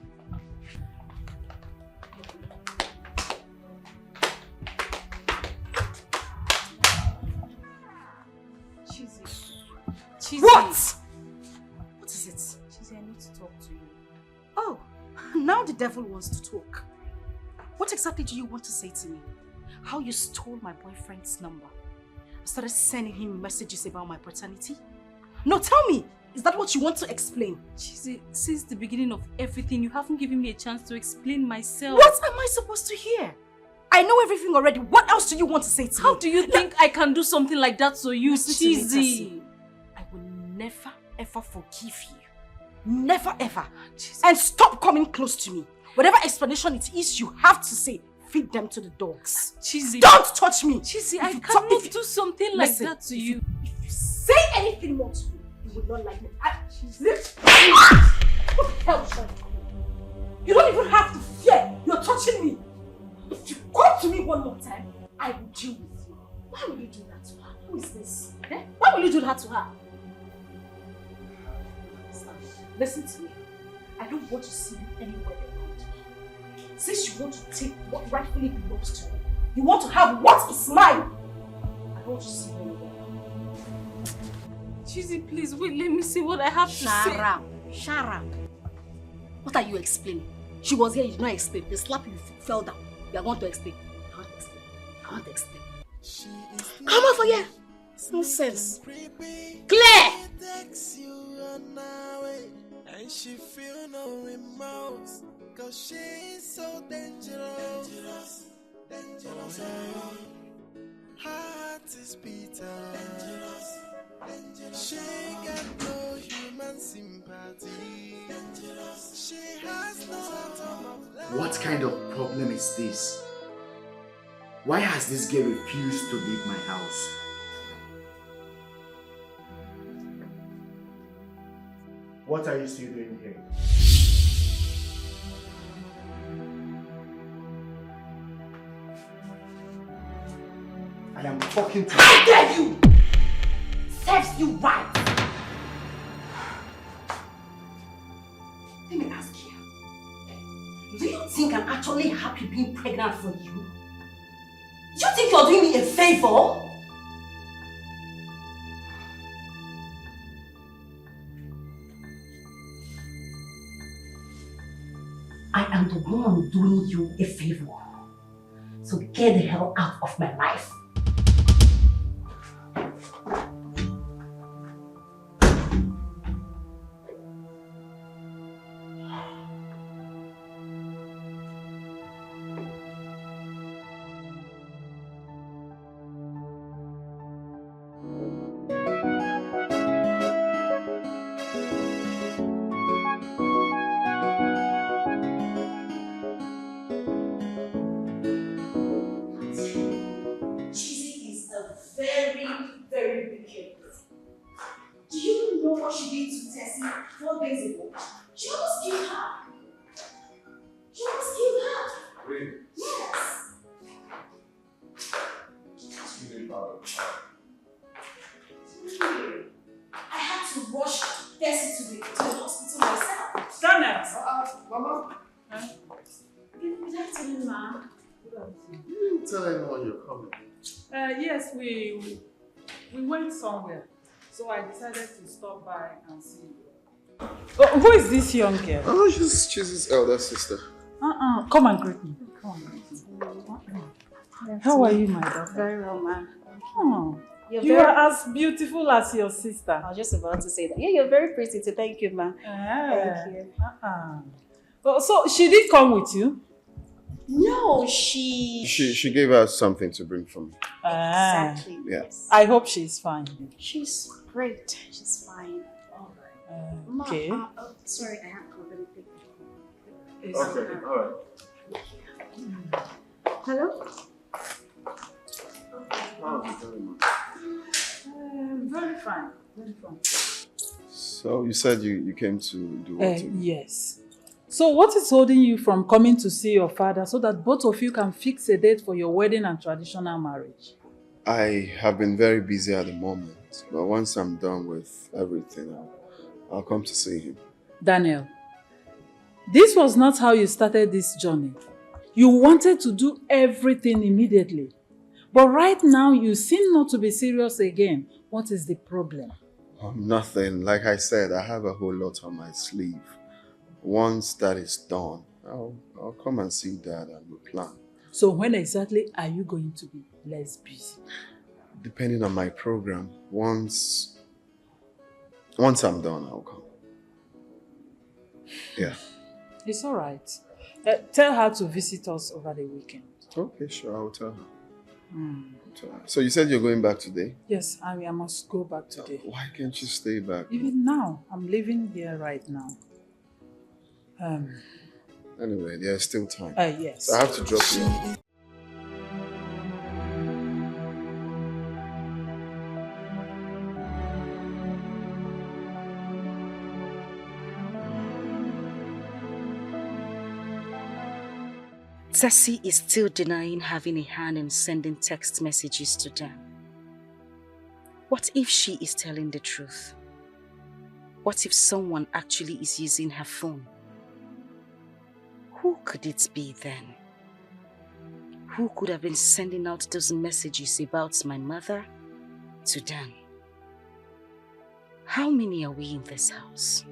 Chizzy. What? What is it? Chizzy, I need to talk to you. Oh, now the devil wants to talk. What exactly do you want to say to me? How you stole my boyfriend's number? Started sending him messages about my paternity? No, tell me. Is that what you want to explain? Chizzy, since the beginning of everything, you haven't given me a chance to explain myself. What am I supposed to hear? I know everything already. What else do you want to say to me? How do you think I can do something like that to you, Chizzy? I will never ever forgive you. Never ever. Chizzy. And stop coming close to me. Whatever explanation it is you have to say, feed them to the dogs. Chizzy. Don't touch me! Chizzy, I cannot do something like that to you. If you say anything more to me, you would not like me. What the hell is wrong? You don't even have to fear. You're touching me. If you come to me one more time, I will deal with you. Why will you do that to her? Who is this? Eh? Why will you do that to her? Listen to me. I don't want to see you anywhere around. Since you want to take what rightfully belongs to me, you want to have what is mine. I don't want to see you anywhere. Chizzy, please wait, let me see what I have to say. Shut up. What are you explaining? She was here, you did not explain. The slap you fell down. You are going to explain. I want to explain. I want to explain. Come over here. Nonsense. Claire! And she feel no remorse, cause she's so dangerous. heart is bitter. She got no human sympathy. She has no atom of love. What kind of problem is this? Why has this girl refused to leave my house? What are you still doing here? I am talking to you. How dare you! Serves you right! Let me ask you. Do you think I'm actually happy being pregnant for you? Do you think you're doing me a favor? I am the one doing you a favor. So get the hell out of my life. Yes, we went somewhere, so I decided to stop by and see you. Oh, who is this young girl? Oh, she's his elder sister. Come and greet me. Come. How are you, my daughter? Very well, ma'am. Oh, you are as beautiful as your sister. I was just about to say that. Yeah, you're very pretty too. Thank you, ma'am. Thank you. Oh, so she did come with you? No, she gave us something to bring for me. Exactly. Yeah. I hope she's fine. She's great. She's fine. Okay. Sorry, I have to pick. Okay, alright. Hello? Very fine. Very fine. So you said you came to do what? Yes. So what is holding you from coming to see your father so that both of you can fix a date for your wedding and traditional marriage? I have been very busy at the moment, but once I'm done with everything, I'll come to see him. Daniel, this was not how you started this journey. You wanted to do everything immediately. But right now, you seem not to be serious again. What is the problem? Nothing. Like I said, I have a whole lot on my sleeve. Once that is done, I'll come and see Dad and we'll plan. So when exactly are you going to be less busy? Depending on my program. Once I'm done, I'll come. Yeah. It's all right. Tell her to visit us over the weekend. Okay, sure. I'll tell her. So you said you're going back today? Yes, I must go back today. Why can't you stay back? Even now, I'm living here right now. Anyway, there's still time. Yes. So I have to drop you off. Tessie is still denying having a hand in sending text messages to Dan. What if she is telling the truth? What if someone actually is using her phone? Who could it be then? Who could have been sending out those messages about my mother to Dan? How many are we in this house?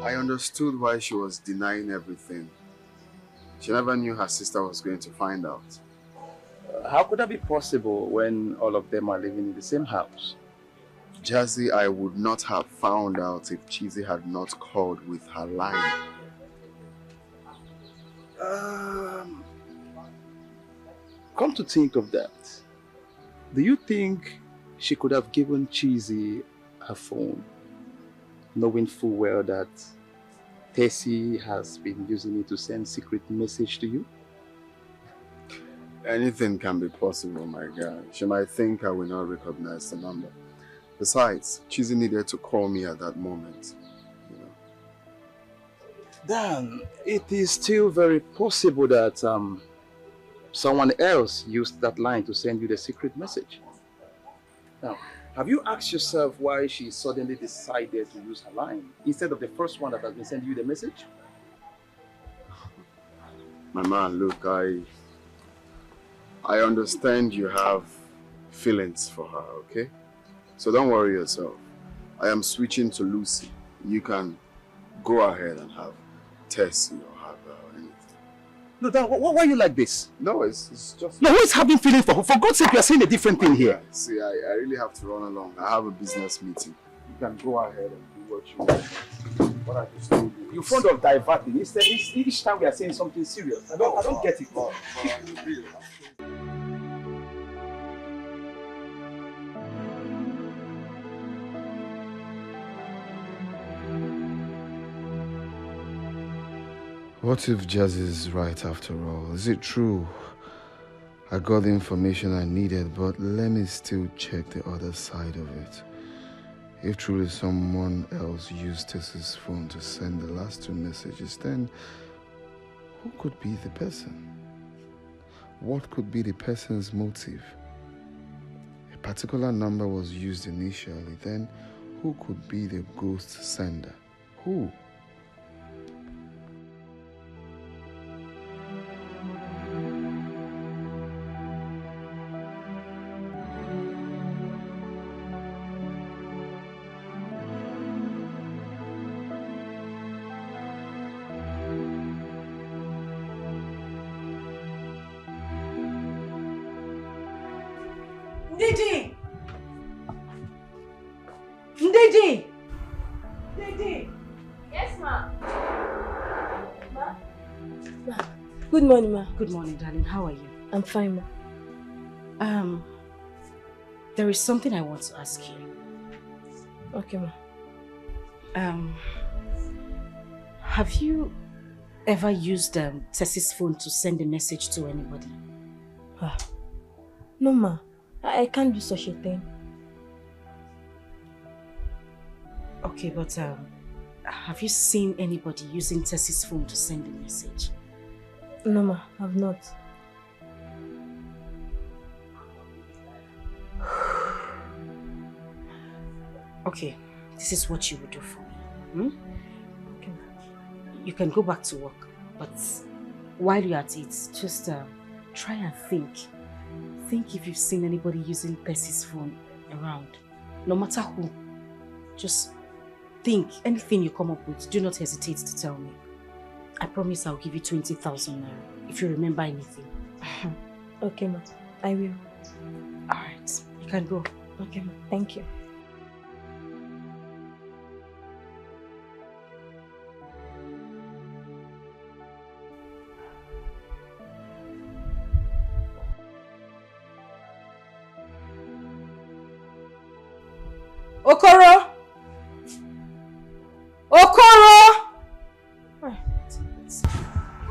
I understood why she was denying everything. She never knew her sister was going to find out. How could that be possible when all of them are living in the same house? Jazzy, I would not have found out if Cheesy had not called with her line. Come to think of that, do you think she could have given Cheesy her phone, knowing full well that Tessie has been using it to send secret message to you? Anything can be possible, my guy. She might think I will not recognize the number. Besides, Cheesy needed to call me at that moment. You know. Then it is still very possible that someone else used that line to send you the secret message. Now, have you asked yourself why she suddenly decided to use her line instead of the first one that has been sending you the message? My man, look, I understand you have feelings for her, okay? So don't worry yourself. I am switching to Lucy. You can go ahead and have Tessie or have her or anything. No, Dan, why are you like this? No, it's just... No, who is having feelings for her? For God's sake, you are saying a different thing here. See, I really have to run along. I have a business meeting. You can go ahead and do what you want. What I just told you. You're fond of diverting. Instead, each time we are saying something serious. I don't get it. What if Jazz is right after all? Is it true? I got the information I needed, but let me still check the other side of it. If truly someone else used Tess's phone to send the last 2 messages, then who could be the person? What could be the person's motive? A particular number was used initially, then who could be the ghost sender? Who? Good morning, ma. Good morning, darling. How are you? I'm fine, ma. There is something I want to ask you. Okay, ma. Have you ever used Tessie's phone to send a message to anybody? No, ma. I can't do such a thing. Okay, but have you seen anybody using Tessie's phone to send a message? No, ma. I've not. Okay, this is what you will do for me. Okay. You can go back to work, but while you're at it, just try and think. Think if you've seen anybody using Tessie's phone around. No matter who. Just think. Anything you come up with, do not hesitate to tell me. I promise I'll give you 20,000 naira if you remember anything. Okay, ma. I will. Alright, you can go. Okay, ma. Thank you. Okoro! Okoro!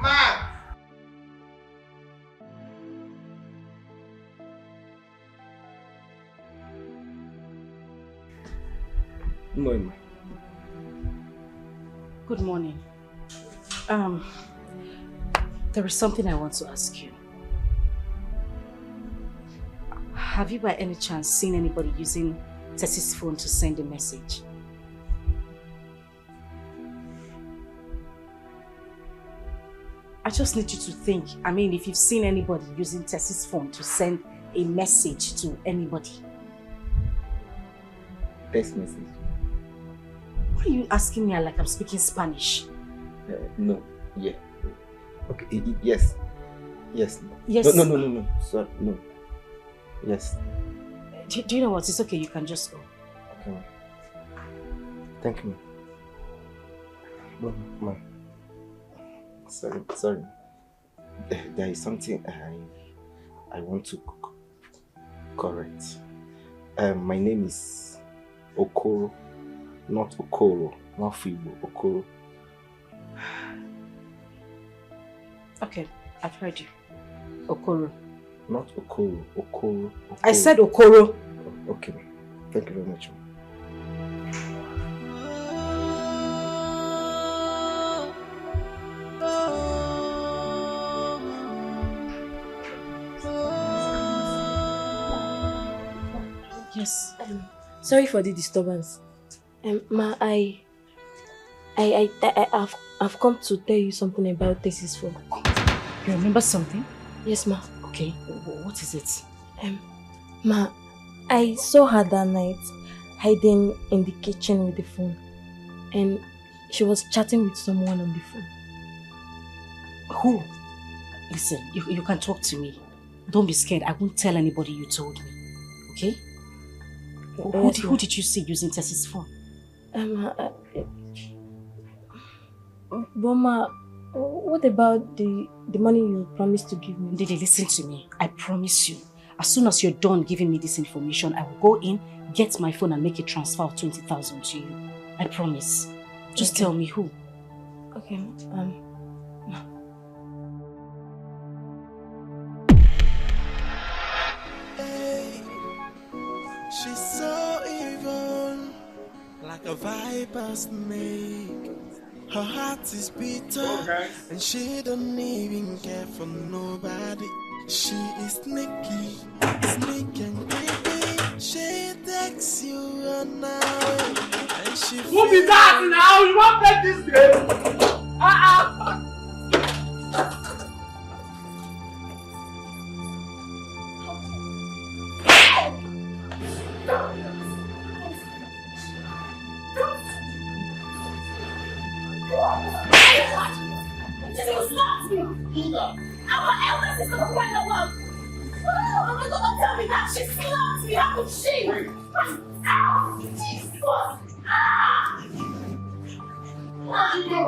Ma! No, Good morning. There is something I want to ask you. Have you by any chance seen anybody using Tessie's phone to send a message? I just need you to think. I mean, if you've seen anybody using Tessie's phone to send a message to anybody. Text message? Why are you asking me like I'm speaking Spanish? No, yeah. Okay, yes. Yes. Yes. No. Sorry, no. Yes. Do you know what? It's okay, you can just go. Okay. Thank you. Ma. Sorry. There is something I want to correct. My name is Okoro, not Okoro, not Fibo, Okoro. Okay, I've heard you. Okoro. Not Okoro, Okoro. I said Okoro. Okay, thank you very much. Yes. Sorry for the disturbance. Ma, I've come to tell you something about thesis 4. You remember something? Yes, ma. Okay, what is it? Ma, I saw her that night hiding in the kitchen with the phone, and she was chatting with someone on the phone. Who? Listen, you can talk to me. Don't be scared. I won't tell anybody you told me. Okay? Who did you see using Tessie's phone? Boma, what about the money you promised to give me? Didi, listen to me. I promise you. As soon as you're done giving me this information, I will go in, get my phone and make a transfer of 20,000 to you. I promise. Just tell me who. Okay, She's so evil, like a viper's snake. Her heart is bitter, and she don't even care for nobody. She is sneaky and creepy. She takes you on now, and she. Who be that now? You want to play this game? You slapped me! Our eldest is the one in the world! Oh, my God, don't tell me that! She slapped me! How could she? Ow! Jesus! Ah! Where'd you go?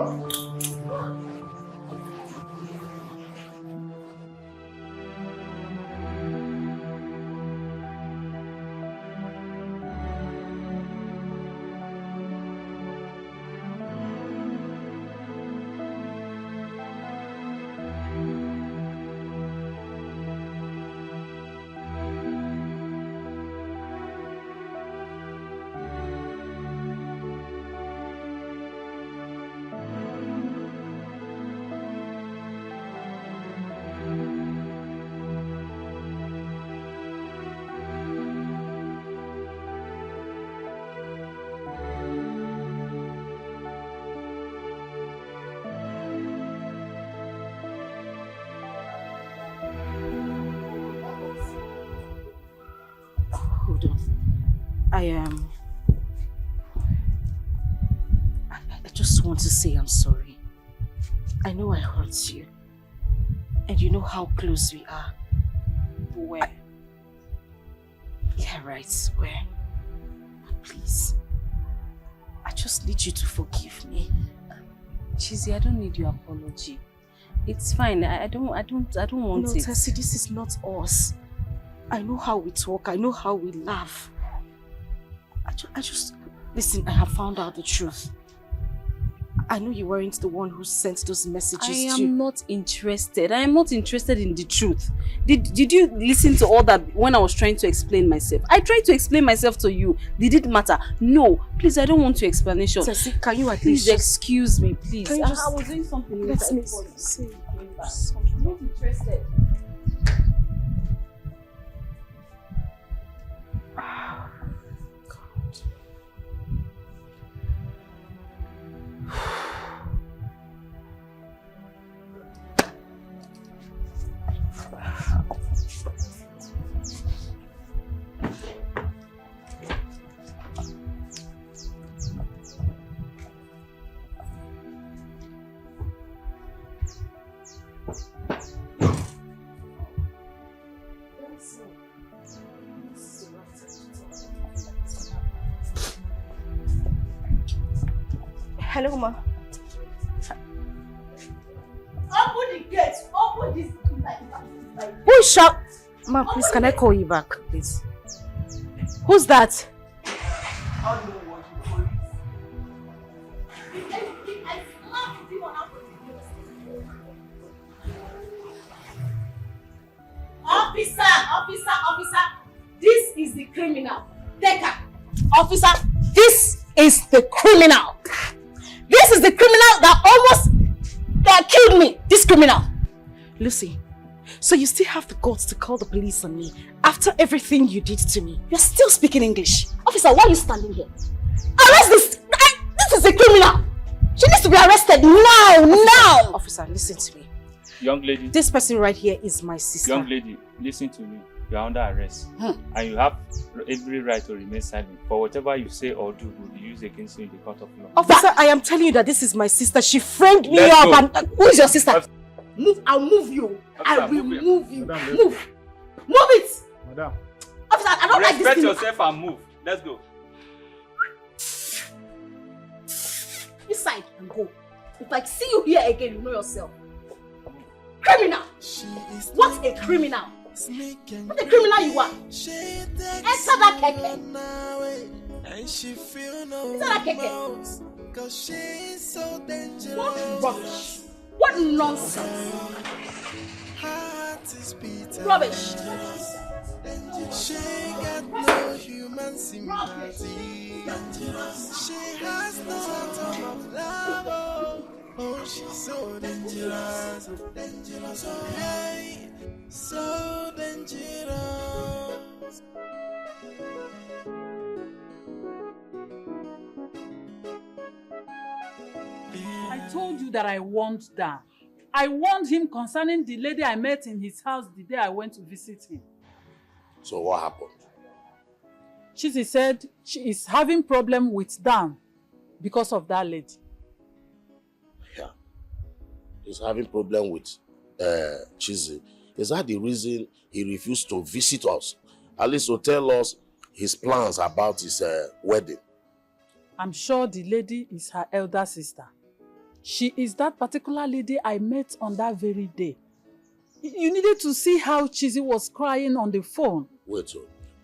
I just want to say I'm sorry. I know I hurt you. And you know how close we are. Where? Yeah, right, where? But please, I just need you to forgive me. Chizzy, I don't need your apology. It's fine. I don't want it. No, Tessie, this is not us. I know how we talk. I know how we laugh. I just... Listen, I have found out the truth. I know you weren't the one who sent those messages I to... am not interested. I am not interested in the truth. Did you listen to all that when I was trying to explain myself? I tried to explain myself to you. Did it matter? No. Please, I don't want your explanation. Tessie, can you at least... Please excuse me, please. Can you just... I was doing something. Let me see. I'm not interested. Hello, ma. Open the gate. Open this. Who shot? Ma, please, can I call you back, please? Who's that? Officer, this is the criminal. Take her. Officer, this is the criminal. This is the criminal that almost killed me. This criminal. Lucy, so you still have the guts to call the police on me after everything you did to me? You're still speaking English. Officer, why are you standing here? Arrest this. This is a criminal. She needs to be arrested now. Officer, listen to me. Young lady. This person right here is my sister. Young lady, listen to me. You are under arrest. And you have every right to remain silent. For whatever you say or do will be used against you in the court of law. Officer, I am telling you that this is my sister. She framed me up. And who is your sister? Move, I'll move you. I will move you. Move it. Madam. Officer, I don't like this Respect thing. yourself and move. Let's go. Inside and go. If I see you here again, you know yourself. Criminal! What a criminal! What a criminal you are! Enter that keke! Enter that keke! What rubbish! What nonsense! Rubbish! She got no human sympathy. She has no atom of love. Oh, she's so dangerous, hey, so dangerous. I told you that I warned Dan. I warned him concerning the lady I met in his house the day I went to visit him. So what happened? Chizzy said she is having problem with Dan because of that lady. Yeah. He's having problem with Chizzy. Is that the reason he refused to visit us? At least to tell us his plans about his wedding. I'm sure the lady is her elder sister. She is that particular lady I met on that very day. You needed to see how Chizzy was crying on the phone. Wait,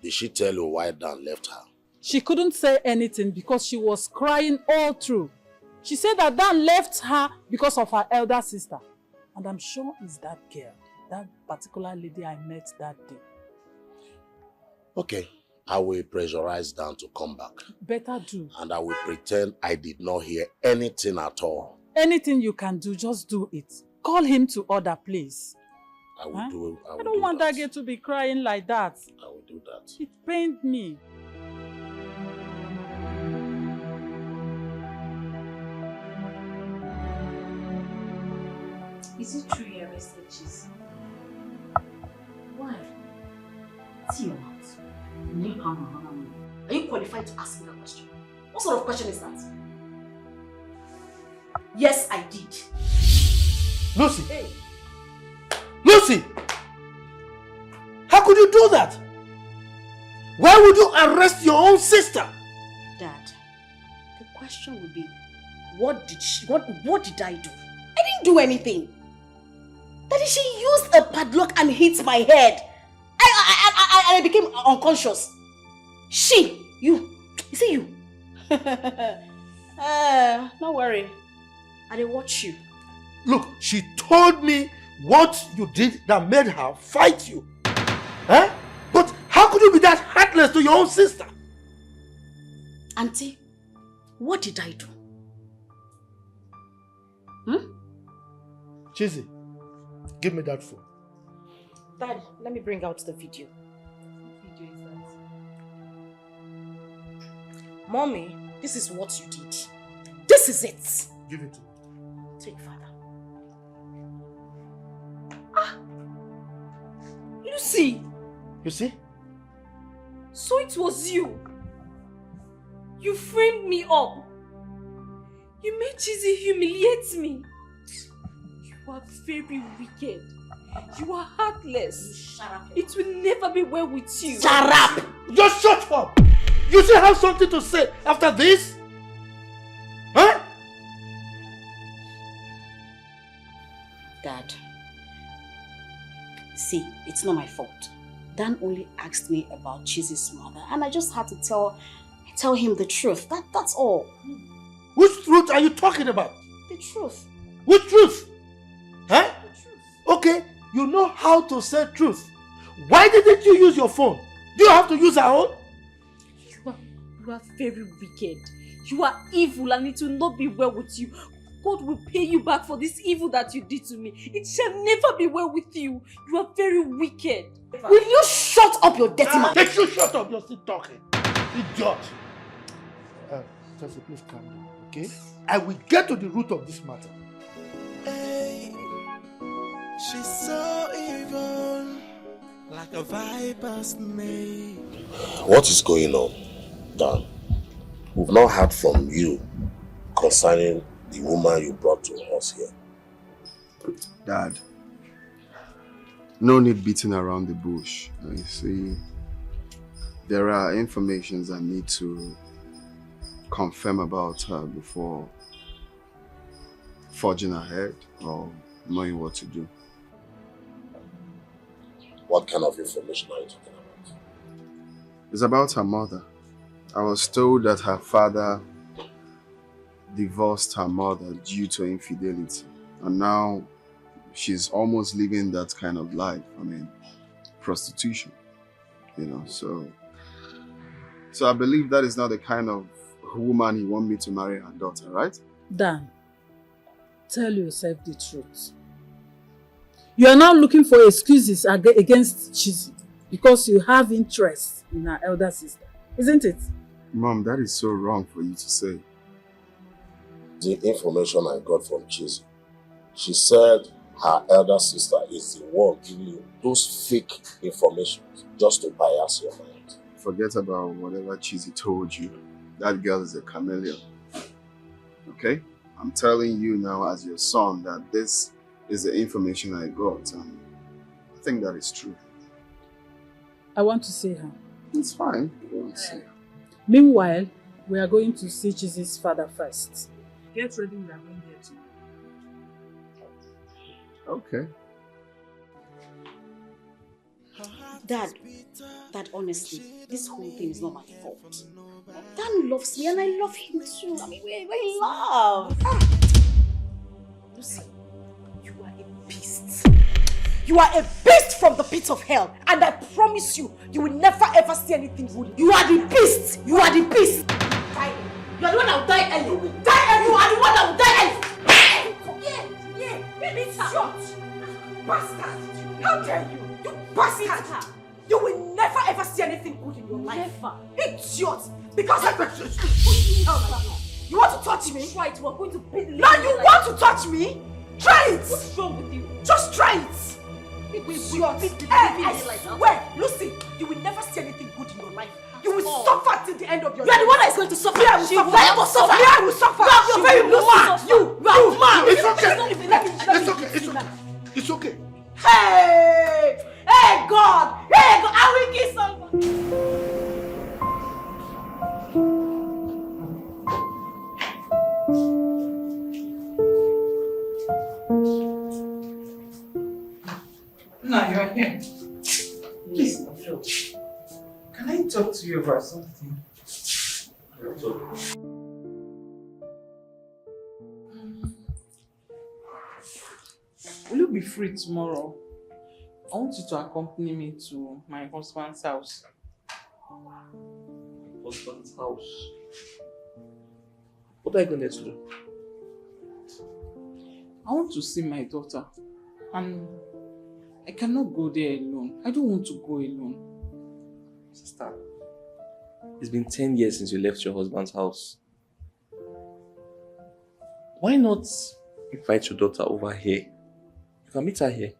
did she tell you why Dan left her? She couldn't say anything because she was crying all through. She said that Dan left her because of her elder sister. And I'm sure it's that girl, that particular lady I met that day. Okay, I will pressurize Dan to come back. Better do. And I will pretend I did not hear anything at all. Anything you can do, just do it. Call him to order, please. I will do it. I don't want that girl to be crying like that. I will do that. It pained me. Is it true you arrested Chizzy? Why? See your mouth. Are you qualified to ask me that question? What sort of question is that? Yes, I did. Lucy! Hey. Lucy! How could you do that? Why would you arrest your own sister? Dad, the question would be, what did I do? I didn't do anything. Daddy, she used a padlock and hit my head. I became unconscious. You see you. Don't worry. I didn't watch you. Look, she told me what you did that made her fight you. Huh? But how could you be that heartless to your own sister? Auntie, what did I do? Chizzy, give me that phone. Daddy, let me bring out the video. What video is that? Mommy, this is what you did. This is it. Give it to me. Take, Father. Lucy! You see? So it was you. You framed me up. You made Chizzy humiliate me. You are very wicked. You are heartless. Shut up. It will never be well with you. Shut up! Just shut up! You still have something to say after this? Huh? Dad, see, it's not my fault. Dan only asked me about Chizi's mother and I just had to tell him the truth. That's all. Which truth are you talking about? The truth. Which truth? Huh? The truth. Okay, you know how to say truth. Why didn't you use your phone? Do you have to use our own? You are very wicked. You are evil and it will not be well with you. God will pay you back for this evil that you did to me. It shall never be well with you. You are very wicked. Will you shut up your dirty mouth? Make you shut up, you're still talking. Idiot. Chelsea, please calm down, okay? I will get to the root of this matter. Hey, she's so evil, like a viper snake. What is going on, Dan? We've not heard from you concerning the woman you brought to us here. Dad, no need beating around the bush. You see, there are informations I need to confirm about her before forging ahead or knowing what to do. What kind of information are you talking about? It's about her mother. I was told that her father divorced her mother due to infidelity. And now she's almost living that kind of life. I mean, prostitution, you know, so I believe that is not the kind of woman you want me to marry her daughter, right? Dan, tell yourself the truth. You are now looking for excuses against Chizi because you have interest in her elder sister, isn't it? Mom, that is so wrong for you to say. The information I got from Chizi, she said her elder sister is the one giving you those fake information just to bias your mind. Forget about whatever Chizi told you. That girl is a chameleon. Okay? I'm telling you now as your son that this is the information I got and I think that is true. I want to see her. It's fine. I want to see her. Meanwhile, we are going to see Chizi's father first. Get ready, we are going there too. Okay. Dad, honestly, this whole thing is not my fault. Dan loves me and I love him too. I mean, we're in love. Lucy, you are a beast. You are a beast from the pit of hell. And I promise you, you will never ever see anything good. You are the beast. You are the beast. You are the one that will die early. You will die early. You are the one that will die early. Yeah. Baby, shut. Bastard. How dare you? You bastard. You will never ever see anything good in your life. Never. Idiot. Because you want to touch me? Try it. We're going to beat the now you want to touch me? Try it. What's wrong with you? Just try it. I swear, Lucy, you will never see anything good in your life. You will suffer till the end of your life. You are the one that is going to suffer. I will suffer. I will suffer. I will suffer. You're very mad. You are mad. It's okay. It's okay. It's okay. Hey God. I will kiss someone. Now you are here. Please, can I talk to you about something? Will you be free tomorrow? I want you to accompany me to my husband's house. Husband's house? What are you going to do? I want to see my daughter. And I cannot go there alone. I don't want to go alone. Sister, it's been 10 years since you left your husband's house. Why not invite your daughter over here? You can meet her here.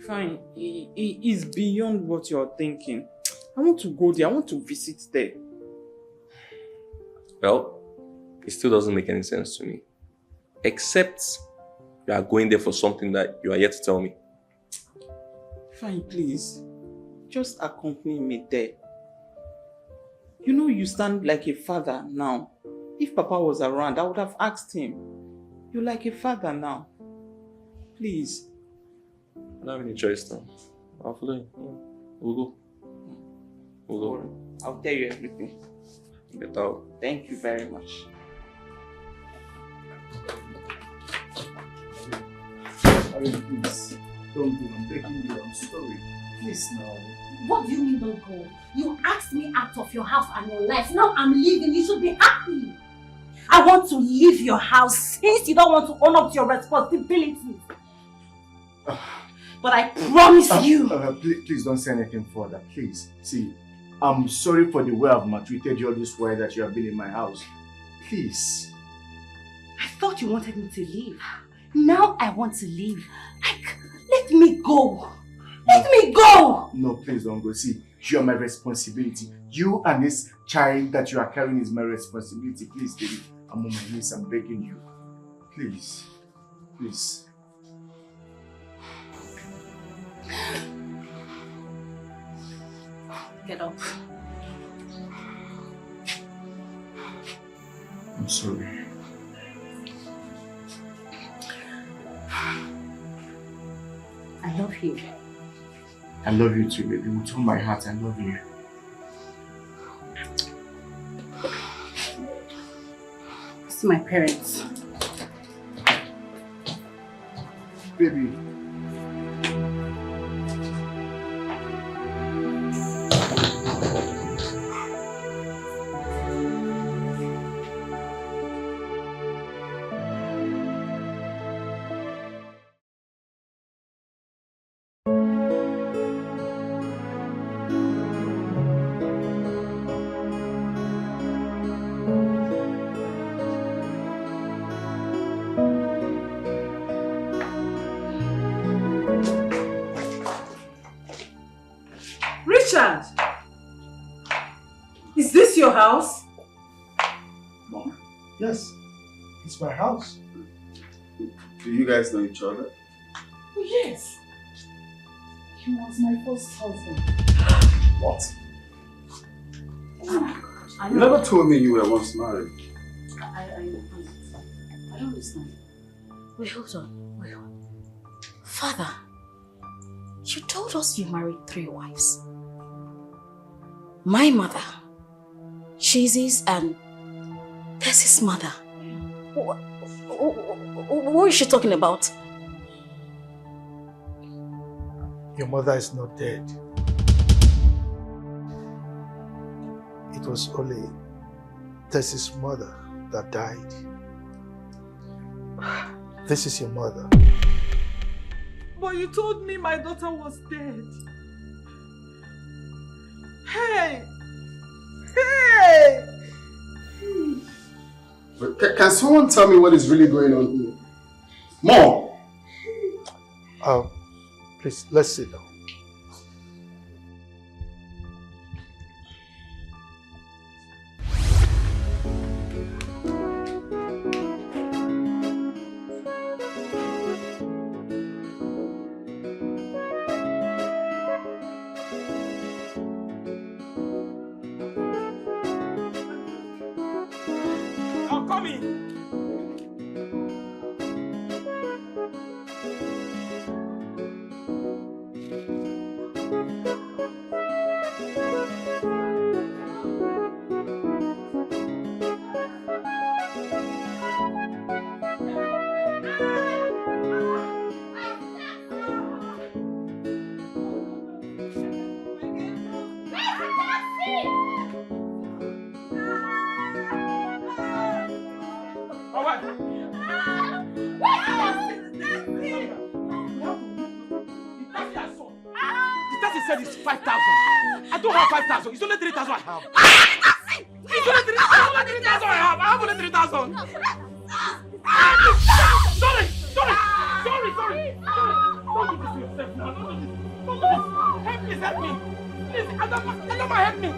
Fine, it is beyond what you're thinking. I want to go there. I want to visit there. Well, it still doesn't make any sense to me. Except you are going there for something that you are yet to tell me. Fine, please. Just accompany me there. You know you stand like a father now. If Papa was around, I would have asked him. You're like a father now. Please. I don't have any choice now. I'll follow you. We'll go. We'll go. I'll tell you everything. Get out. Thank you very much. Please, don't go. I'm begging you. I'm sorry. Please now. What do you mean don't go? You asked me out of your house and your life. Now I'm leaving. You should be happy. I want to leave your house since you don't want to own up to your responsibilities. But I promise you. Please don't say anything further. Please. See, I'm sorry for the way I've maltreated you all this while that you have been in my house. Please. I thought you wanted me to leave. Now I want to leave. Like, let me go. Let me go! No, please don't go. See, you are my responsibility. You and this child that you are carrying is my responsibility. Please, baby. I'm on my knees. I'm begging you. Please. Please. Get up. I'm sorry. I love you. I love you too, baby. With all my heart, I love you. See my parents. Baby. Richard! Is this your house? Mom? Yes. It's my house. Do you guys know each other? Oh, yes. He was my first husband. What? You never told me you were once married. I don't understand. Wait, hold on. Wait, hold on. Father, you told us you married 3 wives. My mother, Cheesy's, and Tessie's mother. What is she talking about? Your mother is not dead. It was only Tessie's mother that died. This is your mother. But you told me my daughter was dead. Hey! Hey! But can someone tell me what is really going on here? Mom! Please, let's sit down. Said it's 5,000. I don't have 5,000. It's only 3,000 I have. It's only 3,000 I have. I have only 3,000. Sorry. Don't do this to yourself now. Don't do this. Help me. Please, Adama, help me.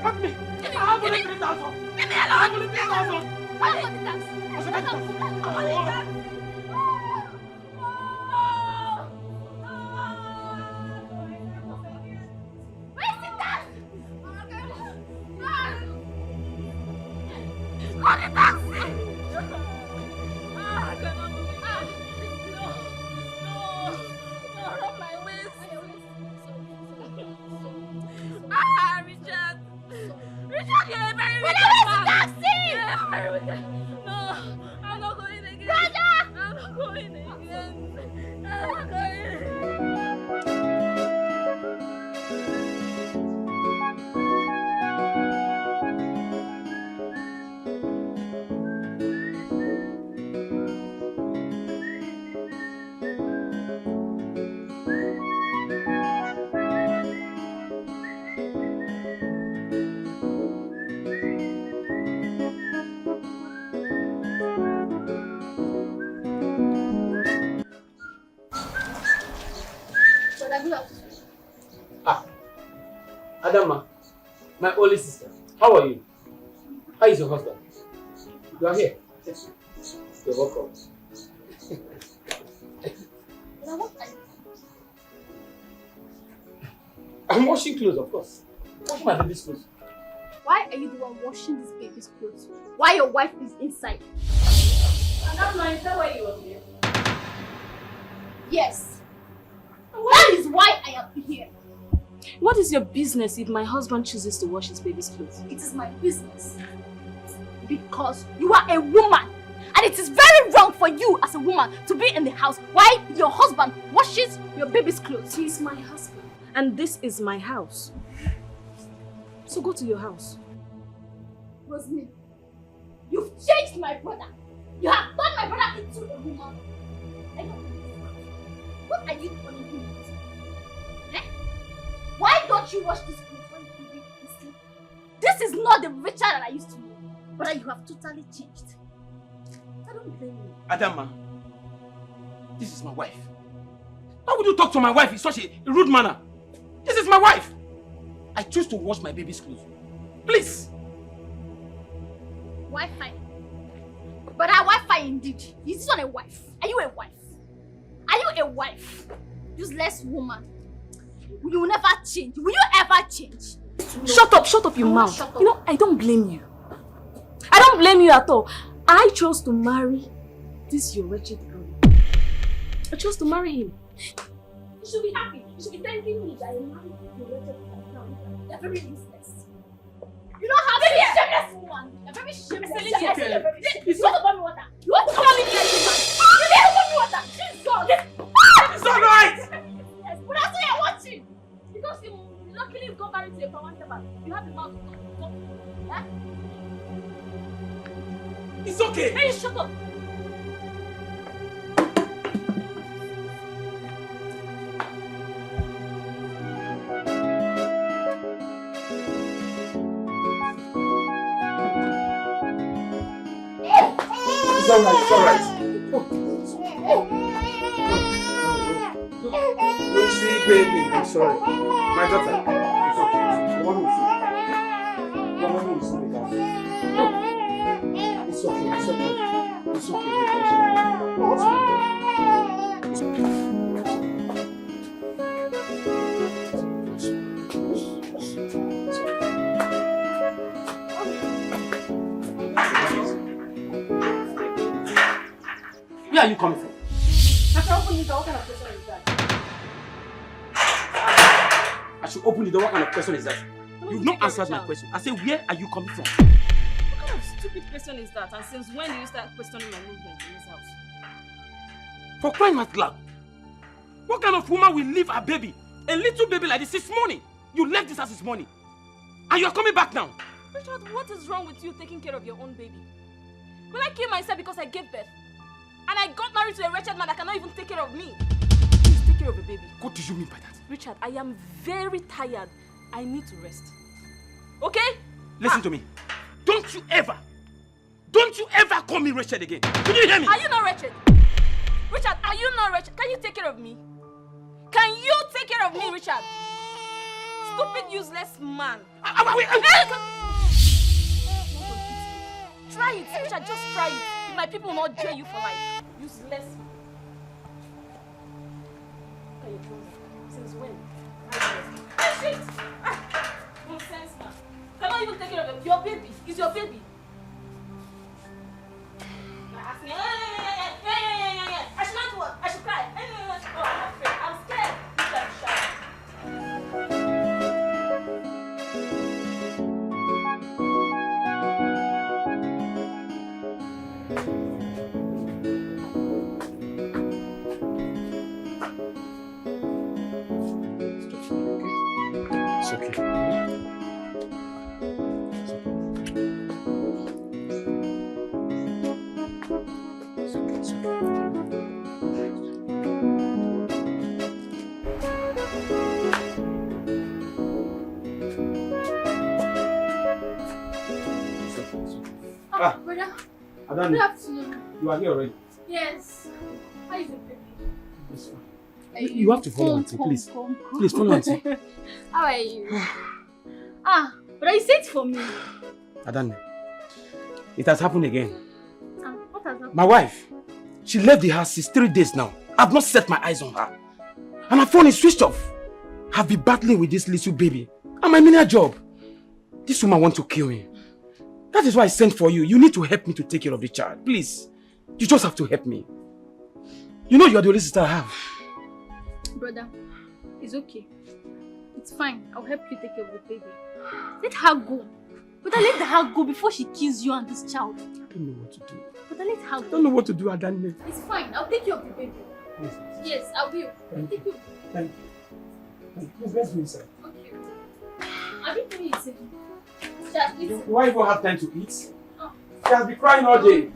Help me. I have only 3,000. Leave me alone. I have only 3,000. I want the tax. Richard, you're a very wicked man. Taxi! You're very wicked. No, I'm not going again. Brother! I'm not going again. I'm not going again. Adama, my only sister, how are you? How is your husband? You are here. Yes. You're welcome. I'm washing clothes, of course. Washing my baby's clothes. Why are you the one washing this baby's clothes? Why your wife is inside? Adama, is that why you were here? Yes. That is why I am here. What is your business if my husband chooses to wash his baby's clothes? It is my business. Because you are a woman. And it is very wrong for you as a woman to be in the house while your husband washes your baby's clothes. He is my husband. And this is my house. So go to your house. Rosemary, you've changed my brother. You have turned my brother into a woman. I don't understand. What are you calling him? Eh? Why don't you wash this clothes when you wake and sleep? This is not the Richard that I used to know. But you have totally changed. I don't blame you. Adama, this is my wife. Why would you talk to my wife in such a rude manner? This is my wife. I choose to wash my baby's clothes. Please. Wi-Fi. But our Wi-Fi indeed. Is this not a wife? Are you a wife? Are you a wife? Useless woman. You will never change. Will you ever change? No. Shut up your mouth. You know, I don't blame you. I don't blame you at all. I chose to marry this your wretched girl. I chose to marry him. You should be happy. You should be thanking me that I married your wretched girl. You're very useless. You don't have any shameless woman. You're very shameless. You want to buy me water? You want to call me like a man? You didn't buy me water. Jesus. It's not right. Yes, but that's why you're watching. Because you luckily got married to a power servant. You have the mouth to talk. Yeah? It's okay. Hey, shut up. It's alright, it's alright. Lucy, baby, I'm sorry. My daughter, it's okay. One will see. One will see me down. It's okay, it's okay. It's okay, it's okay. Where are you coming from? I can open the door. What kind of question is that? I should open the door. What kind of question is that? You've not answered my question. I say, where are you coming from? What kind of stupid question is that? And since when do you start questioning my movement in this house? For crying out loud. What kind of woman will leave her baby? A little baby like this morning. You left this house this morning. And you are coming back now. Richard, what is wrong with you taking care of your own baby? Will I kill myself because I gave birth? And I got married to a wretched man that cannot even take care of me. Please take care of the baby. What do you mean by that? Richard, I am very tired. I need to rest. Okay? Listen to me. Don't you ever call me wretched again. Can you hear me? Are you not wretched? Richard, are you not wretched? Can you take care of me? Can you take care of me, Richard? Stupid, useless man. Try it, Richard, just try it. My people will not jail you for life. Useless. Since when? Shit! Nonsense, man. Cannot even take care of your baby. It's your baby. I should not work. I should cry. Oh, I'm afraid. I'm scared. Richard, shut up. Brother. Adani, Good afternoon. you are here already. Yes. How is it, baby? You have to follow auntie, please. Please follow auntie. How are you? But you said for me. Adani, it has happened again. What has happened? My wife, she left the house since 3 days now. I've not set my eyes on her. And her phone is switched off. I've been battling with this little baby. And my menial job. This woman wants to kill me. That is why I sent for you. You need to help me to take care of the child. Please. You just have to help me. You know you are the only sister I have. Brother, it's okay. It's fine. I'll help you take care of the baby. Let her go. Brother, let her go before she kills you and this child. I don't know what to do. Brother, let her go. I don't know what to do, Adani. It's fine. I'll take care of the baby. Yes. Yes, I will. I'll take you. Thank you. Please, let's go inside. Okay. I'll be doing it. Do I even have time to eat? She has been crying all day.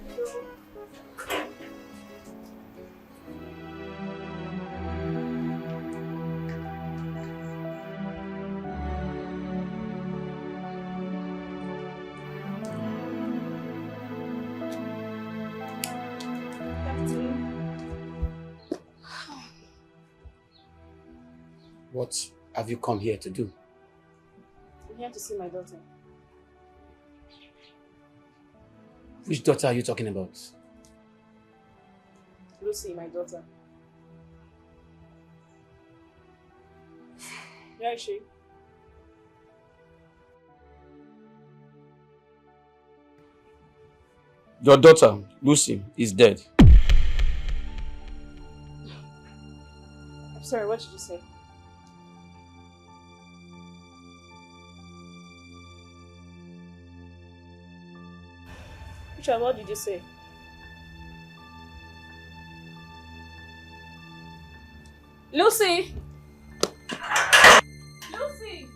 What have you come here to do? I'm here to see my daughter. Which daughter are you talking about? Lucy, my daughter. Where is she? Your daughter, Lucy, is dead. I'm sorry, what did you say? Uche, what did you say? Lucy! Lucy!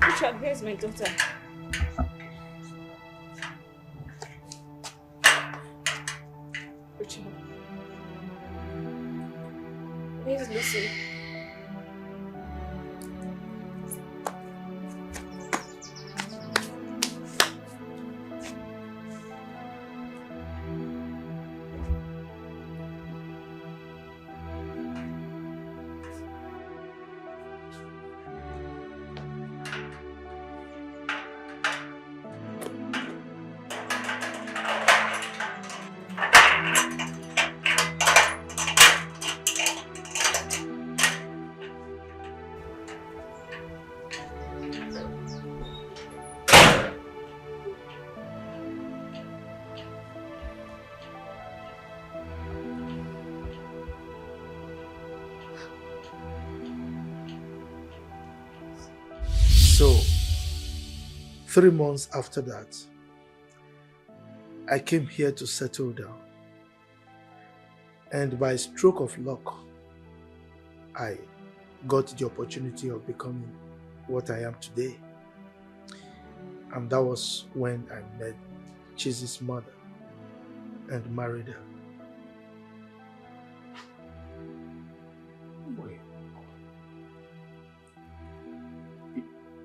Uche, here's my daughter. Where's Lucy? So, 3 months after that, I came here to settle down. And by stroke of luck, I got the opportunity of becoming what I am today. And that was when I met Chizi's mother and married her.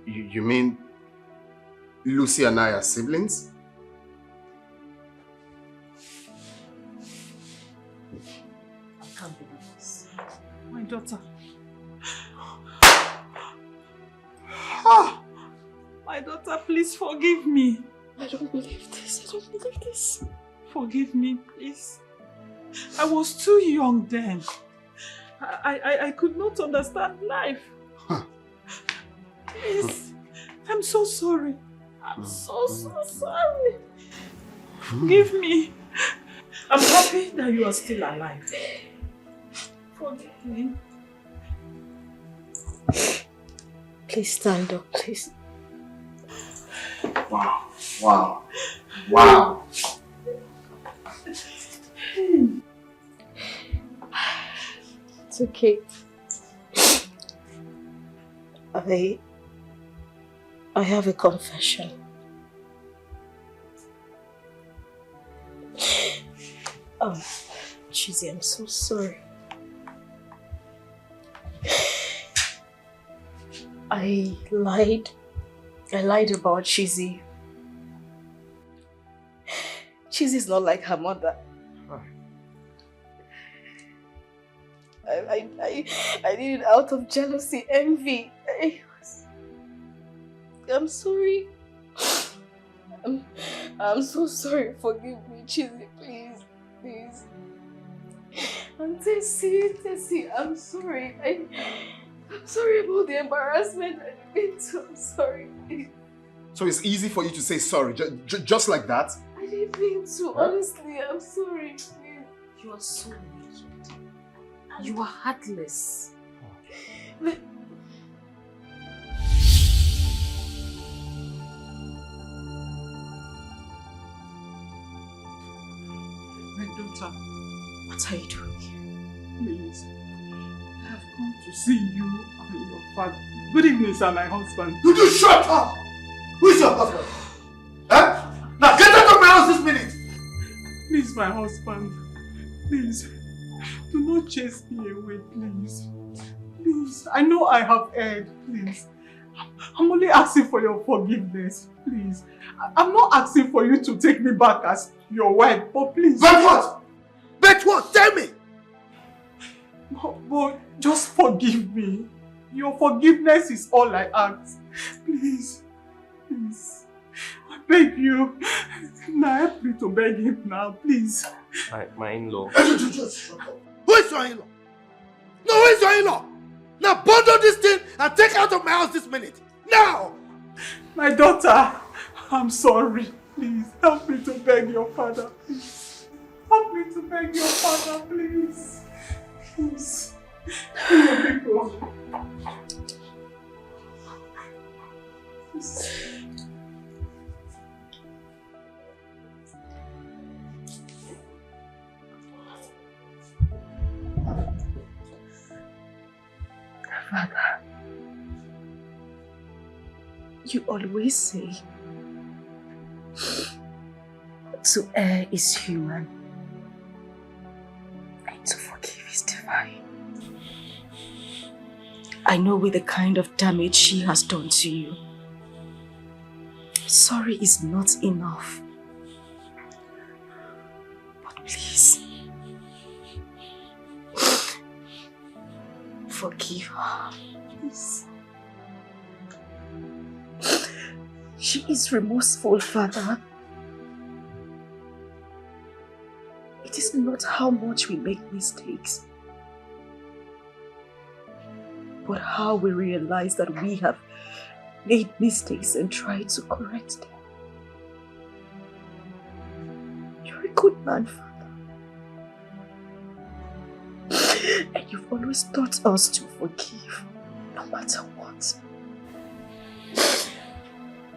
You mean Lucy and I are siblings? I can't believe this. My daughter. My daughter, please forgive me. I don't believe this. I don't believe this. Forgive me, please. I was too young then. I could not understand life. Please. I'm so sorry. I'm so sorry. Forgive me. I'm happy that you are still alive. Forgive me. Please stand up, please. Wow. Wow. Wow. It's okay. I have a confession. Oh, Chizzy, I'm so sorry. I lied about Chizzy. Chizzy's not like her mother. I did it out of jealousy, envy. I'm sorry. I'm so sorry. Forgive me, Chizzy, please. Please. And Tessie, I'm sorry. I'm sorry about the embarrassment I did to. I'm sorry. So it's easy for you to say sorry, just like that? I didn't mean to, honestly. I'm sorry. Please. You are so wicked. You are heartless. But my daughter, what are you doing here? Please, I have come to see you and your father. Good evening, sir, my husband. You just shut up! Who is your husband? Huh? Now get out of my house this minute! Please, my husband. Please, do not chase me away, please. Please, I know I have erred, please. I'm only asking for your forgiveness, please. I'm not asking for you to take me back as your wife, but please. But what? Bet what? Tell me! But just forgive me. Your forgiveness is all I ask. Please. Please. I beg you. Now help me to beg him now, please. My in-law. Just shut up. Who is your in-law? No, who is your in-law? Now bundle this thing and take out of my house this minute. Now! My daughter, I'm sorry. Please help me to beg your father, please. Help me to beg your father, please. Please. People. Father, you always say to err is human and to forgive is divine. I know with the kind of damage she has done to you, sorry is not enough. But please, forgive her. Please. She is remorseful, Father. It is not how much we make mistakes, but how we realize that we have made mistakes and try to correct them. You're a good man, Father. And you've always taught us to forgive, no matter what.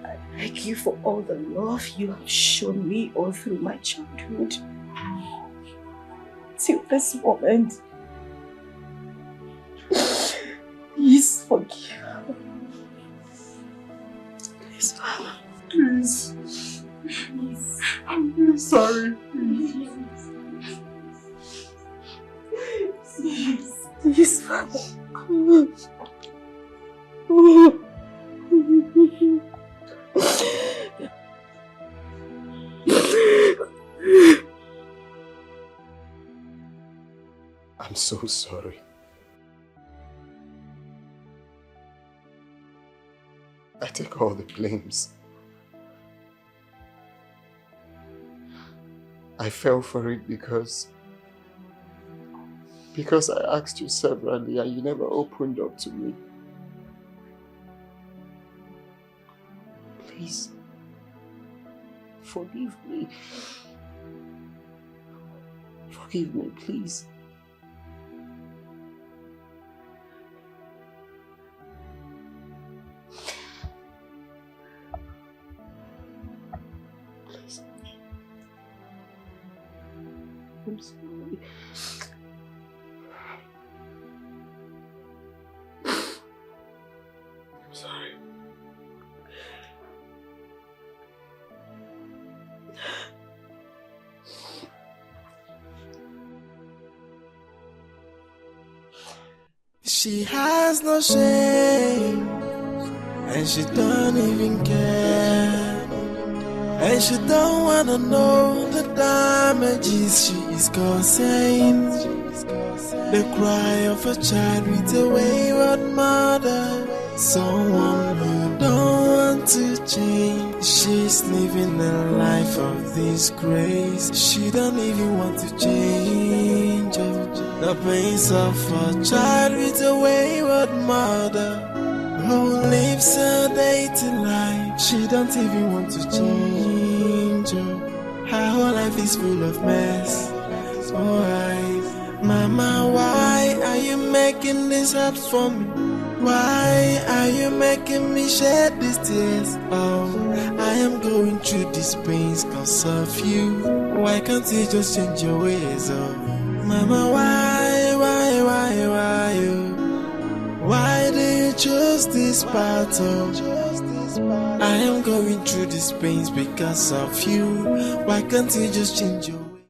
I thank you for all the love you have shown me all through my childhood. Till this moment. Please forgive her. Please, Father. Please. Please. I'm really sorry. Please. Please, Father. I'm so sorry. I take all the blames. I fell for it because I asked you severally and you never opened up to me. Please, forgive me. Forgive me, please. I'm sorry. I'm sorry. She has no shame, and she don't even care, and she don't wanna know the damages she is causing. The cry of a child with a wayward mother, someone who don't want to change. She's living a life of disgrace. She don't even want to change. The pains of a child with a wayward mother who lives a daily life. She don't even want to change. Her whole life is full of mess. Why, Mama, why are you making this hard for me? Why are you making me shed these tears? Oh, I am going through these pains cause of you. Why can't you just change your ways? Oh, Mama, why do you choose this battle? I am going through these pains because of you. Why can't you just change your